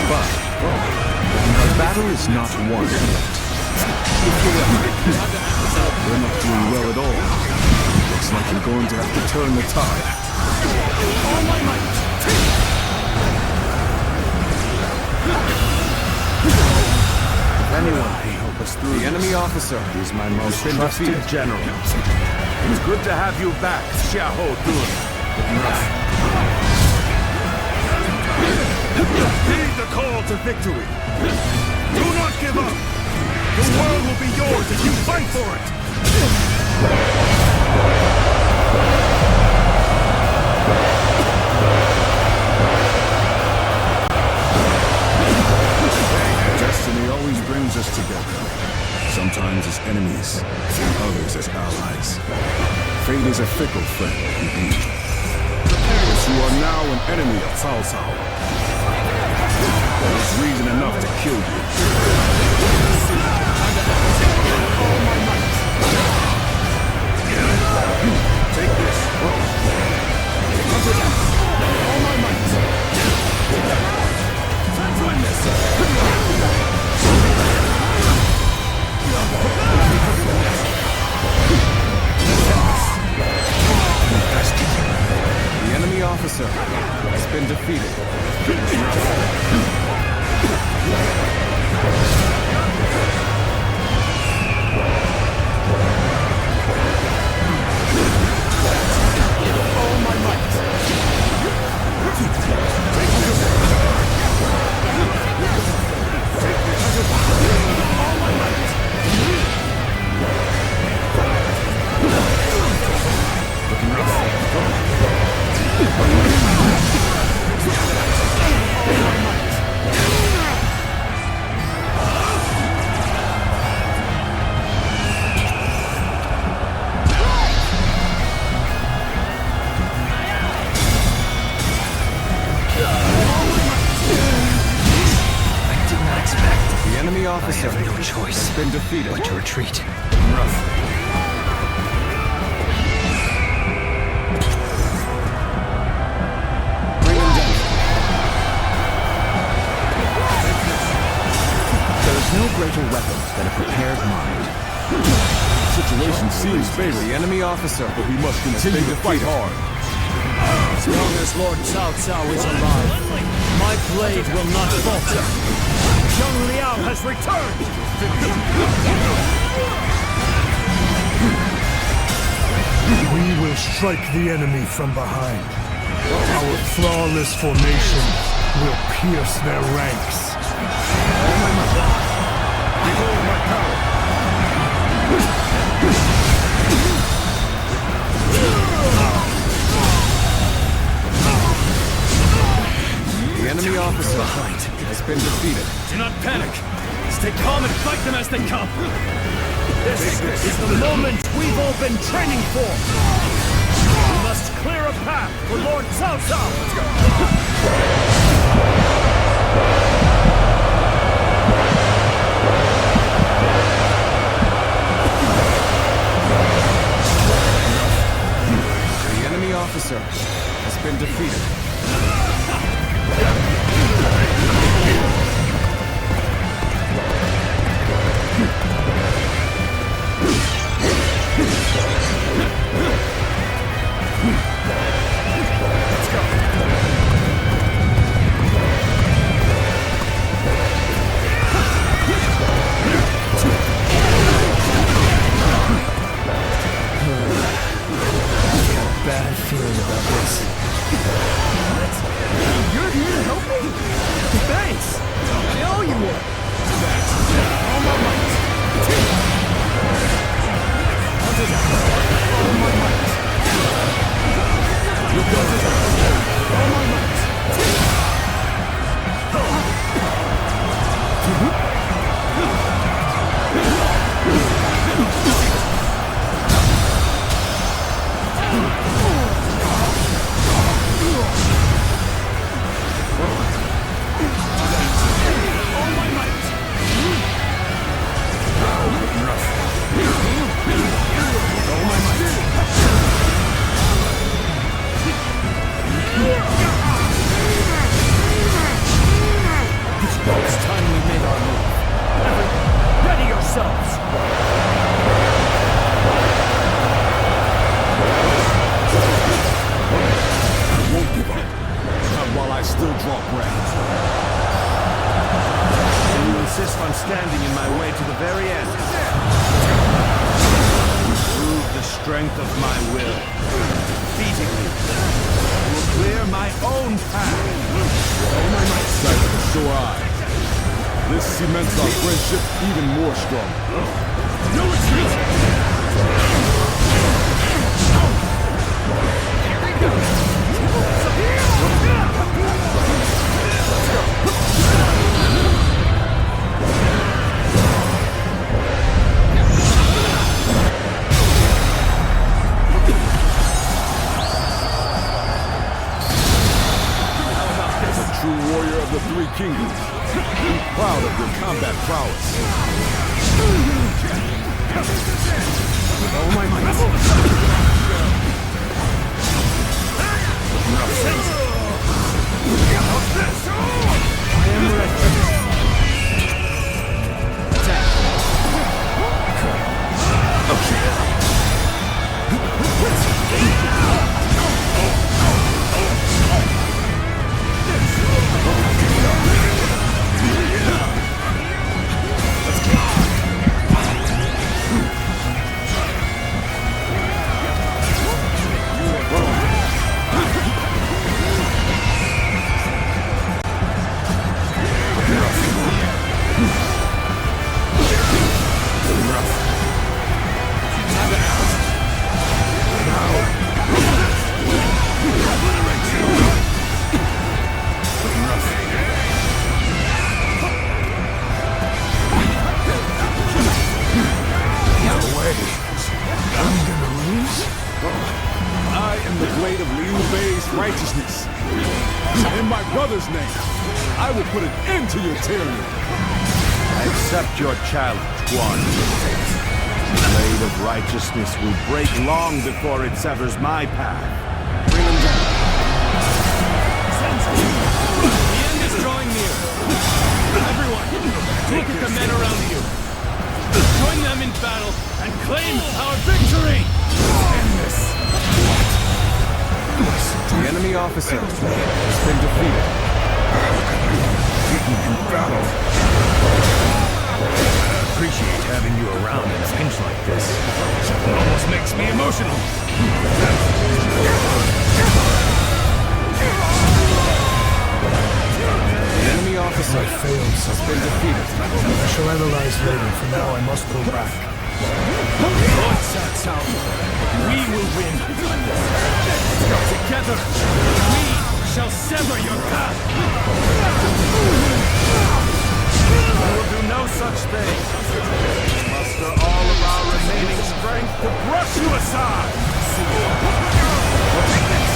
But our battle is not won yet. We're not doing well at all. Looks like you're going to have to turn the tide. All my might! If anyone can help us through The enemy officer is my most been trusted defeated. general. It's good to have you back, Xiahou Dun. Heed the call to victory! Do not give up! The world will be yours if you fight for it! Destiny always brings us together. Sometimes as enemies, and others as allies. Fate is a fickle friend, indeed. As you are now an enemy of Cao Cao, there is reason enough to kill you. Take this! All my might! Time to end this! The enemy officer has been defeated. All my might! All my might! Looking rough. The enemy officer I have no choice has been defeated. but to retreat. Rough. Bring him down. There is no greater weapon than a prepared mind. The situation seems favorable, The enemy officer but we must continue to fight hard. As long as Lord Cao Cao is alive, my blade will not falter. Zhang Liao has returned! We will strike the enemy from behind. Our flawless formation will pierce their ranks. Behold my power! The enemy officer has been defeated. Do not panic! Stay calm and fight them as they come! This is the moment we've all been training for! We must clear a path for Lord Cao Cao! The enemy officer has been defeated. bad feeling about this. What? You're here to help me? Thanks! I owe you one! All my might! All my might! All my might! It's time we made our move. Ready yourselves! I won't give up. Not while I still draw breath. And you insist on standing in my way to the very end. Prove the strength of my will. Defeating me will clear my own path. All my might, Cypher, so I. This cements our friendship even more strong. No retreat! Here we go! As a true warrior of the Three Kingdoms, be proud of your combat prowess. With all my might. I am ready. Attack. I am the blade of Liu Bei's righteousness. In my brother's name, I will put an end to your tyranny. I accept your challenge, Guan Yu. The blade of righteousness will break long before it severs my path. Bring him down. The end is drawing near. Everyone, look at the men around you. Join them in battle and claim our victory! End this. The enemy officer has been defeated. Beaten in battle. I appreciate having you around in a pinch like this. It almost makes me emotional. The enemy officer has been defeated. I shall analyze later. For now, I must go back. Lord Satsao, we will win. Together, we shall sever your path. I will do no such thing. Muster all of our remaining strength to brush you aside. Take this.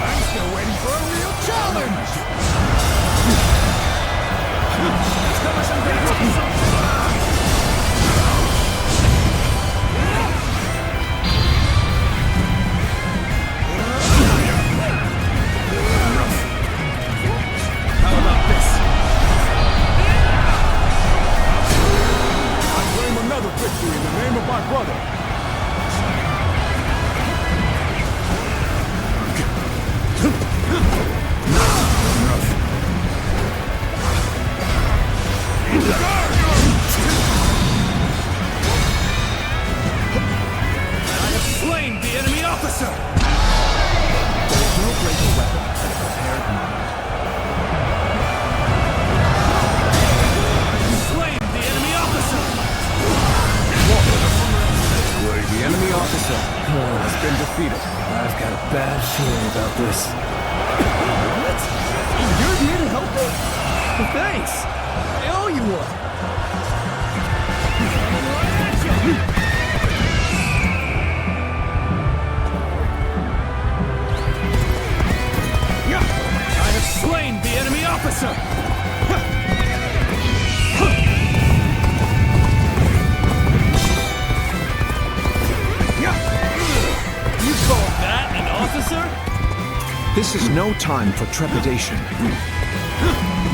I'm still waiting for a real challenge! How about this? I claim another victory in the name of my brother. feeling about this. What? You're here to help me? Well, thanks. I owe you one. I have slain the enemy officer! You call that an officer? This is no time for trepidation.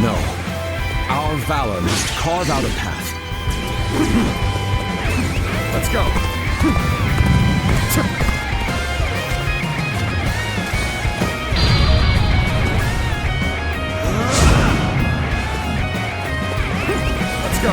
No. Our valor must carve out a path. Let's go. Let's go.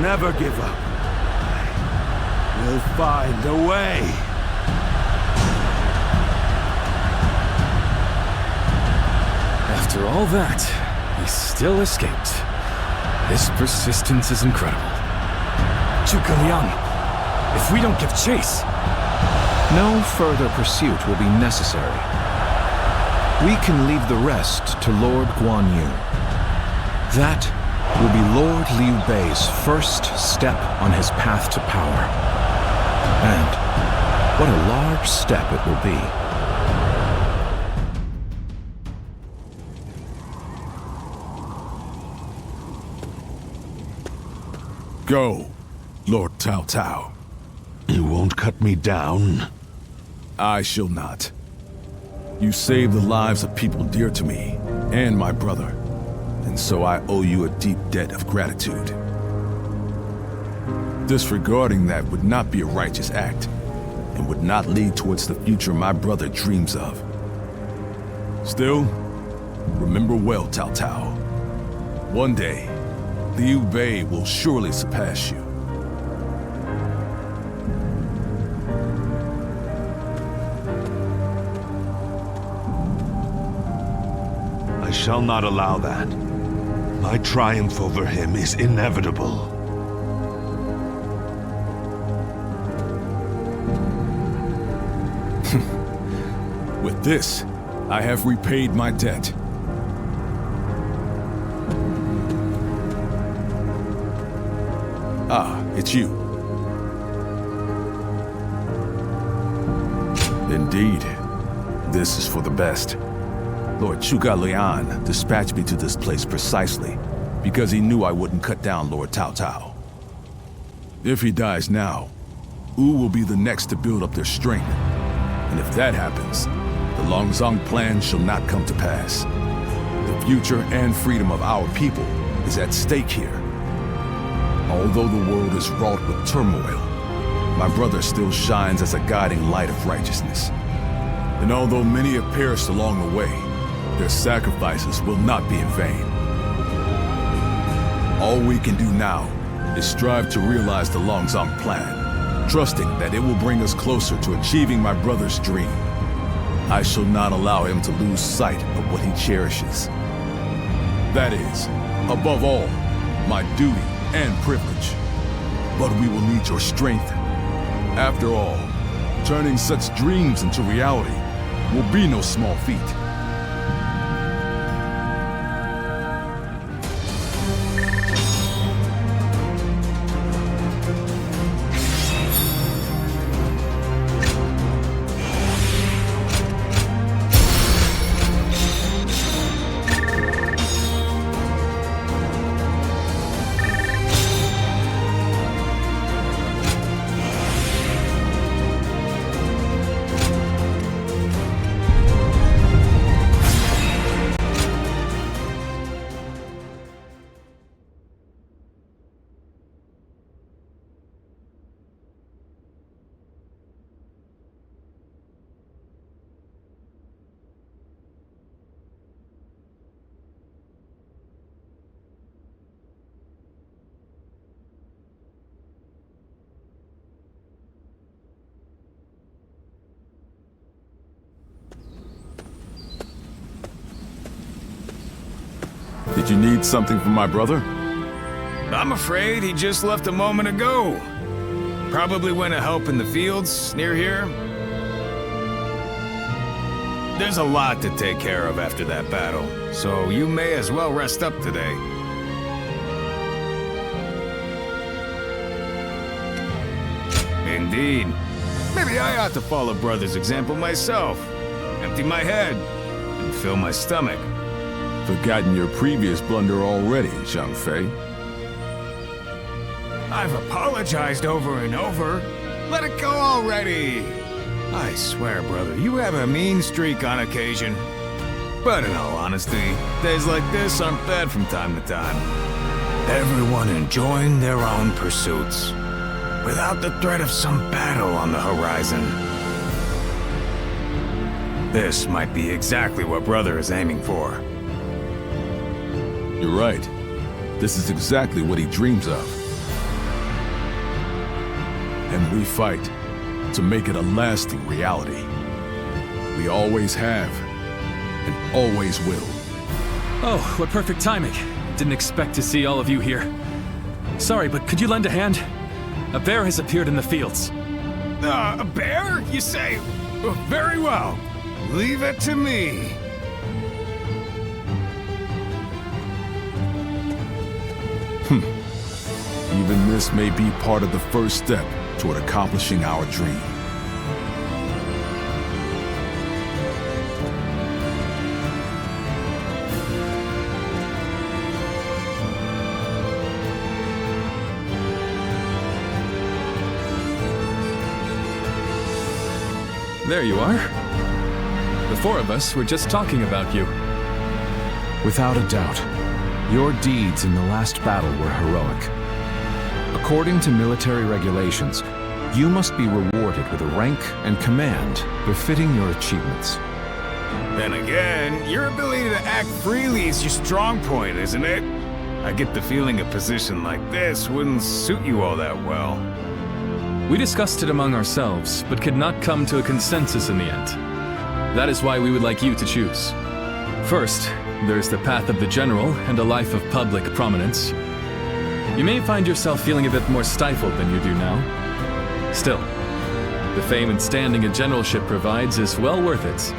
Never give up. We'll find a way. After all that, he still escaped. His persistence is incredible. Zhuge Liang, if we don't give chase... No further pursuit will be necessary. We can leave the rest to Lord Guan Yu. That will be Lord Liu Bei's first step on his path to power. And what a large step it will be. Go, Lord Cao Cao. You won't cut me down? I shall not. You saved the lives of people dear to me, and my brother. And so I owe you a deep debt of gratitude. Disregarding that would not be a righteous act, and would not lead towards the future my brother dreams of. Still, remember well, Cao Cao. One day, Liu Bei will surely surpass you. I shall not allow that. My triumph over him is inevitable. With this, I have repaid my debt. Ah, it's you. Indeed, this is for the best. Lord Zhuge Liang dispatched me to this place precisely because he knew I wouldn't cut down Lord Cao Cao. If he dies now, Wu will be the next to build up their strength. And if that happens, the Longzong plan shall not come to pass. The future and freedom of our people is at stake here. Although the world is wrought with turmoil, my brother still shines as a guiding light of righteousness. And although many have perished along the way, their sacrifices will not be in vain. All we can do now is strive to realize the Longzong plan, trusting that it will bring us closer to achieving my brother's dream. I shall not allow him to lose sight of what he cherishes. That is, above all, my duty and privilege. But we will need your strength. After all, turning such dreams into reality will be no small feat. Did you need something from my brother? I'm afraid he just left a moment ago. Probably went to help in the fields near here. There's a lot to take care of after that battle, so you may as well rest up today. Indeed. Maybe I ought to follow Brother's example myself. Empty my head and fill my stomach. Forgotten your previous blunder already, Zhang Fei. I've apologized over and over. Let it go already. I swear, brother, you have a mean streak on occasion. But in all honesty, days like this aren't bad from time to time. Everyone enjoying their own pursuits, without the threat of some battle on the horizon. This might be exactly what Brother is aiming for. You're right. This is exactly what he dreams of. And we fight to make it a lasting reality. We always have, and always will. Oh, what perfect timing. Didn't expect to see all of you here. Sorry, but could you lend a hand? A bear has appeared in the fields. A bear, you say? Very well. Leave it to me. Even this may be part of the first step toward accomplishing our dream. There you are. The four of us were just talking about you. Without a doubt, your deeds in the last battle were heroic. According to military regulations, you must be rewarded with a rank and command befitting your achievements. Then again, your ability to act freely is your strong point, isn't it? I get the feeling a position like this wouldn't suit you all that well. We discussed it among ourselves, but could not come to a consensus in the end. That is why we would like you to choose. First, there's the path of the general and a life of public prominence. You may find yourself feeling a bit more stifled than you do now. Still, the fame and standing a generalship provides is well worth it.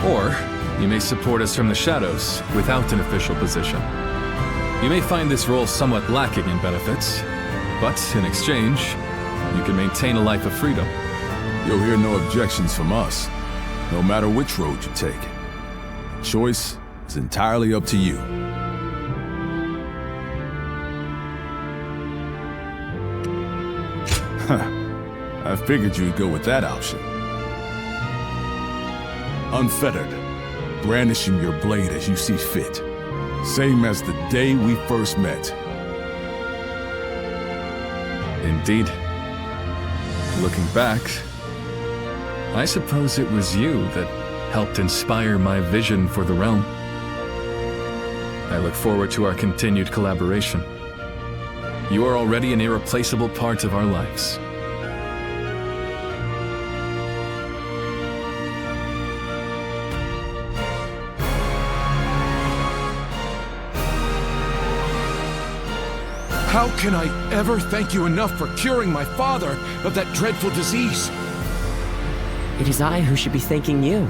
Or, you may support us from the shadows without an official position. You may find this role somewhat lacking in benefits, but in exchange, you can maintain a life of freedom. You'll hear no objections from us, no matter which road you take. Choice is entirely up to you. I figured you'd go with that option. Unfettered, brandishing your blade as you see fit. Same as the day we first met. Indeed. Looking back, I suppose it was you that helped inspire my vision for the realm. I look forward to our continued collaboration. You are already an irreplaceable part of our lives. How can I ever thank you enough for curing my father of that dreadful disease? It is I who should be thanking you.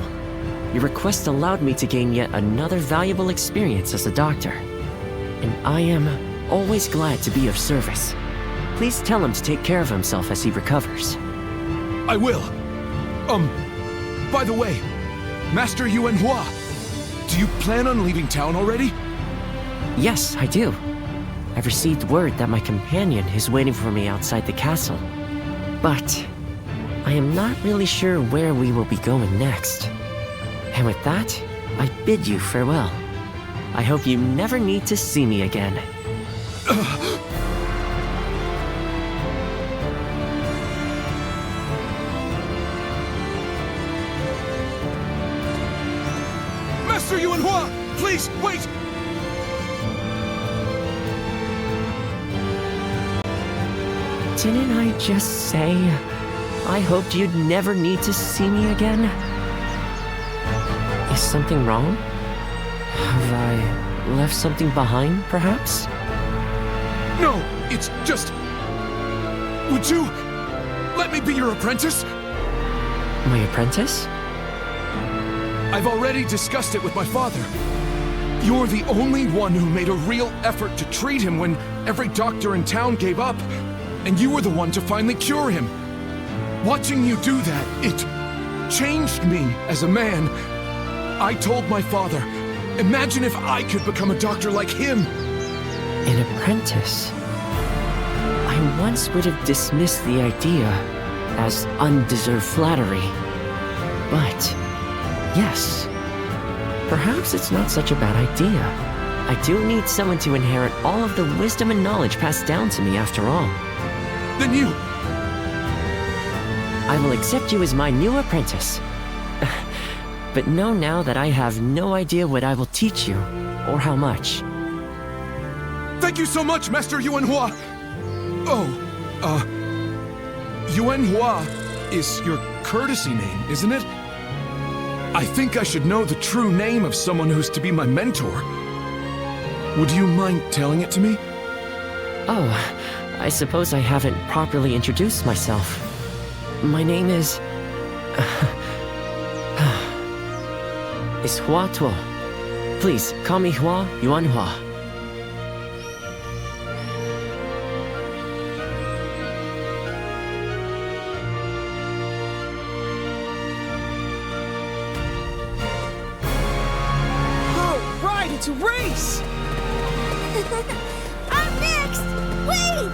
Your request allowed me to gain yet another valuable experience as a doctor. And I am always glad to be of service. Please tell him to take care of himself as he recovers. I will. By the way, Master Yuan Hua, do you plan on leaving town already? Yes, I do. I've received word that my companion is waiting for me outside the castle. But I am not really sure where we will be going next. And with that, I bid you farewell. I hope you never need to see me again. Master Yuan Hua, please, wait! Didn't I just say I hoped you'd never need to see me again? Is something wrong? Have I left something behind, perhaps? No, it's just... Would you let me be your apprentice? My apprentice? I've already discussed it with my father. You're the only one who made a real effort to treat him when every doctor in town gave up. And you were the one to finally cure him. Watching you do that, it changed me as a man. I told my father, imagine if I could become a doctor like him. An apprentice? I once would have dismissed the idea as undeserved flattery. But, yes, perhaps it's not such a bad idea. I do need someone to inherit all of the wisdom and knowledge passed down to me after all. Then you... I will accept you as my new apprentice. But know now that I have no idea what I will teach you, or how much. Thank you so much, Master Yuan Hua! Yuan Hua is your courtesy name, isn't it? I think I should know the true name of someone who's to be my mentor. Would you mind telling it to me? Oh, I suppose I haven't properly introduced myself. My name is Hua Tuo. Please, call me Hua Yuan Hua. Oh, right, it's a race! I'm next! Wait!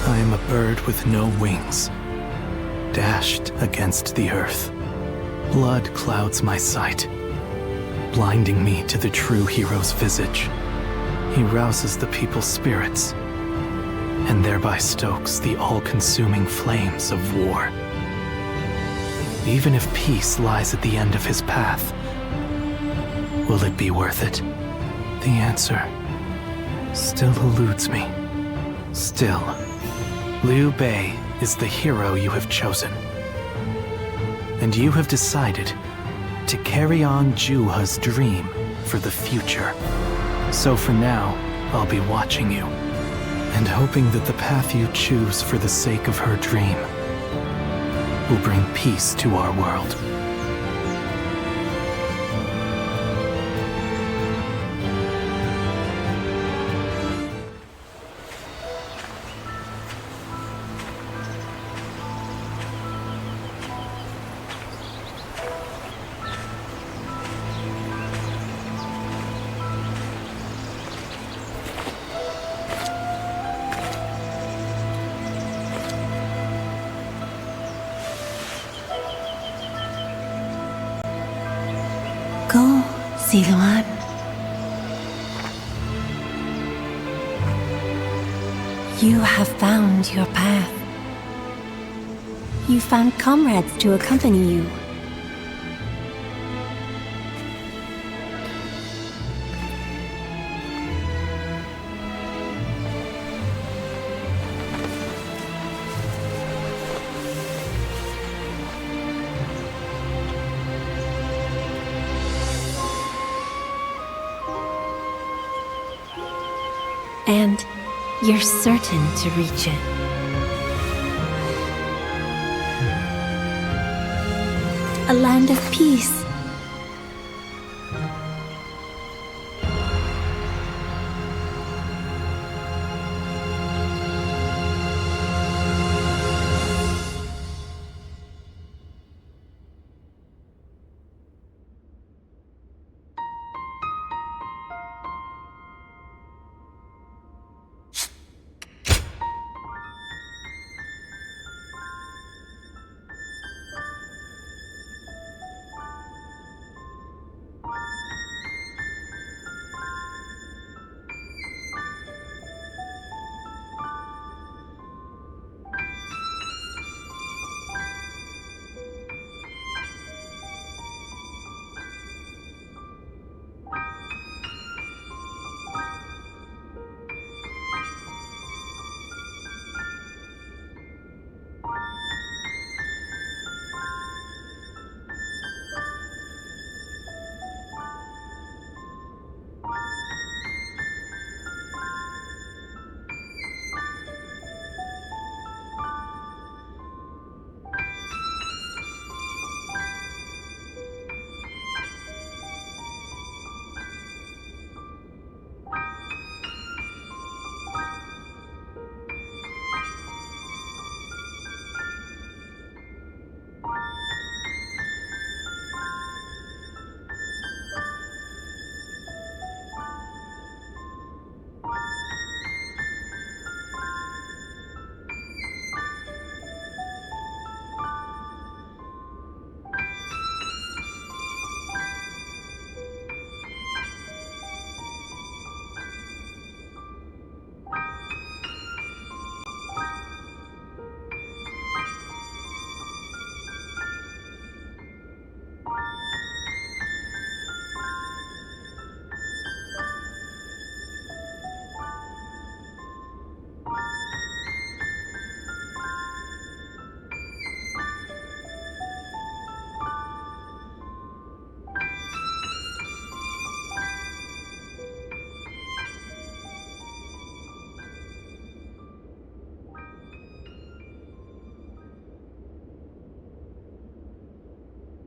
I am a bird with no wings, dashed against the earth. Blood clouds my sight, blinding me to the true hero's visage. He rouses the people's spirits, and thereby stokes the all-consuming flames of war. Even if peace lies at the end of his path, will it be worth it? The answer still eludes me. Still, Liu Bei is the hero you have chosen. And you have decided to carry on Juha's dream for the future. So for now, I'll be watching you, and hoping that the path you choose for the sake of her dream will bring peace to our world. Go, Ziluan. You have found your path. You found comrades to accompany you. And you're certain to reach it. A land of peace,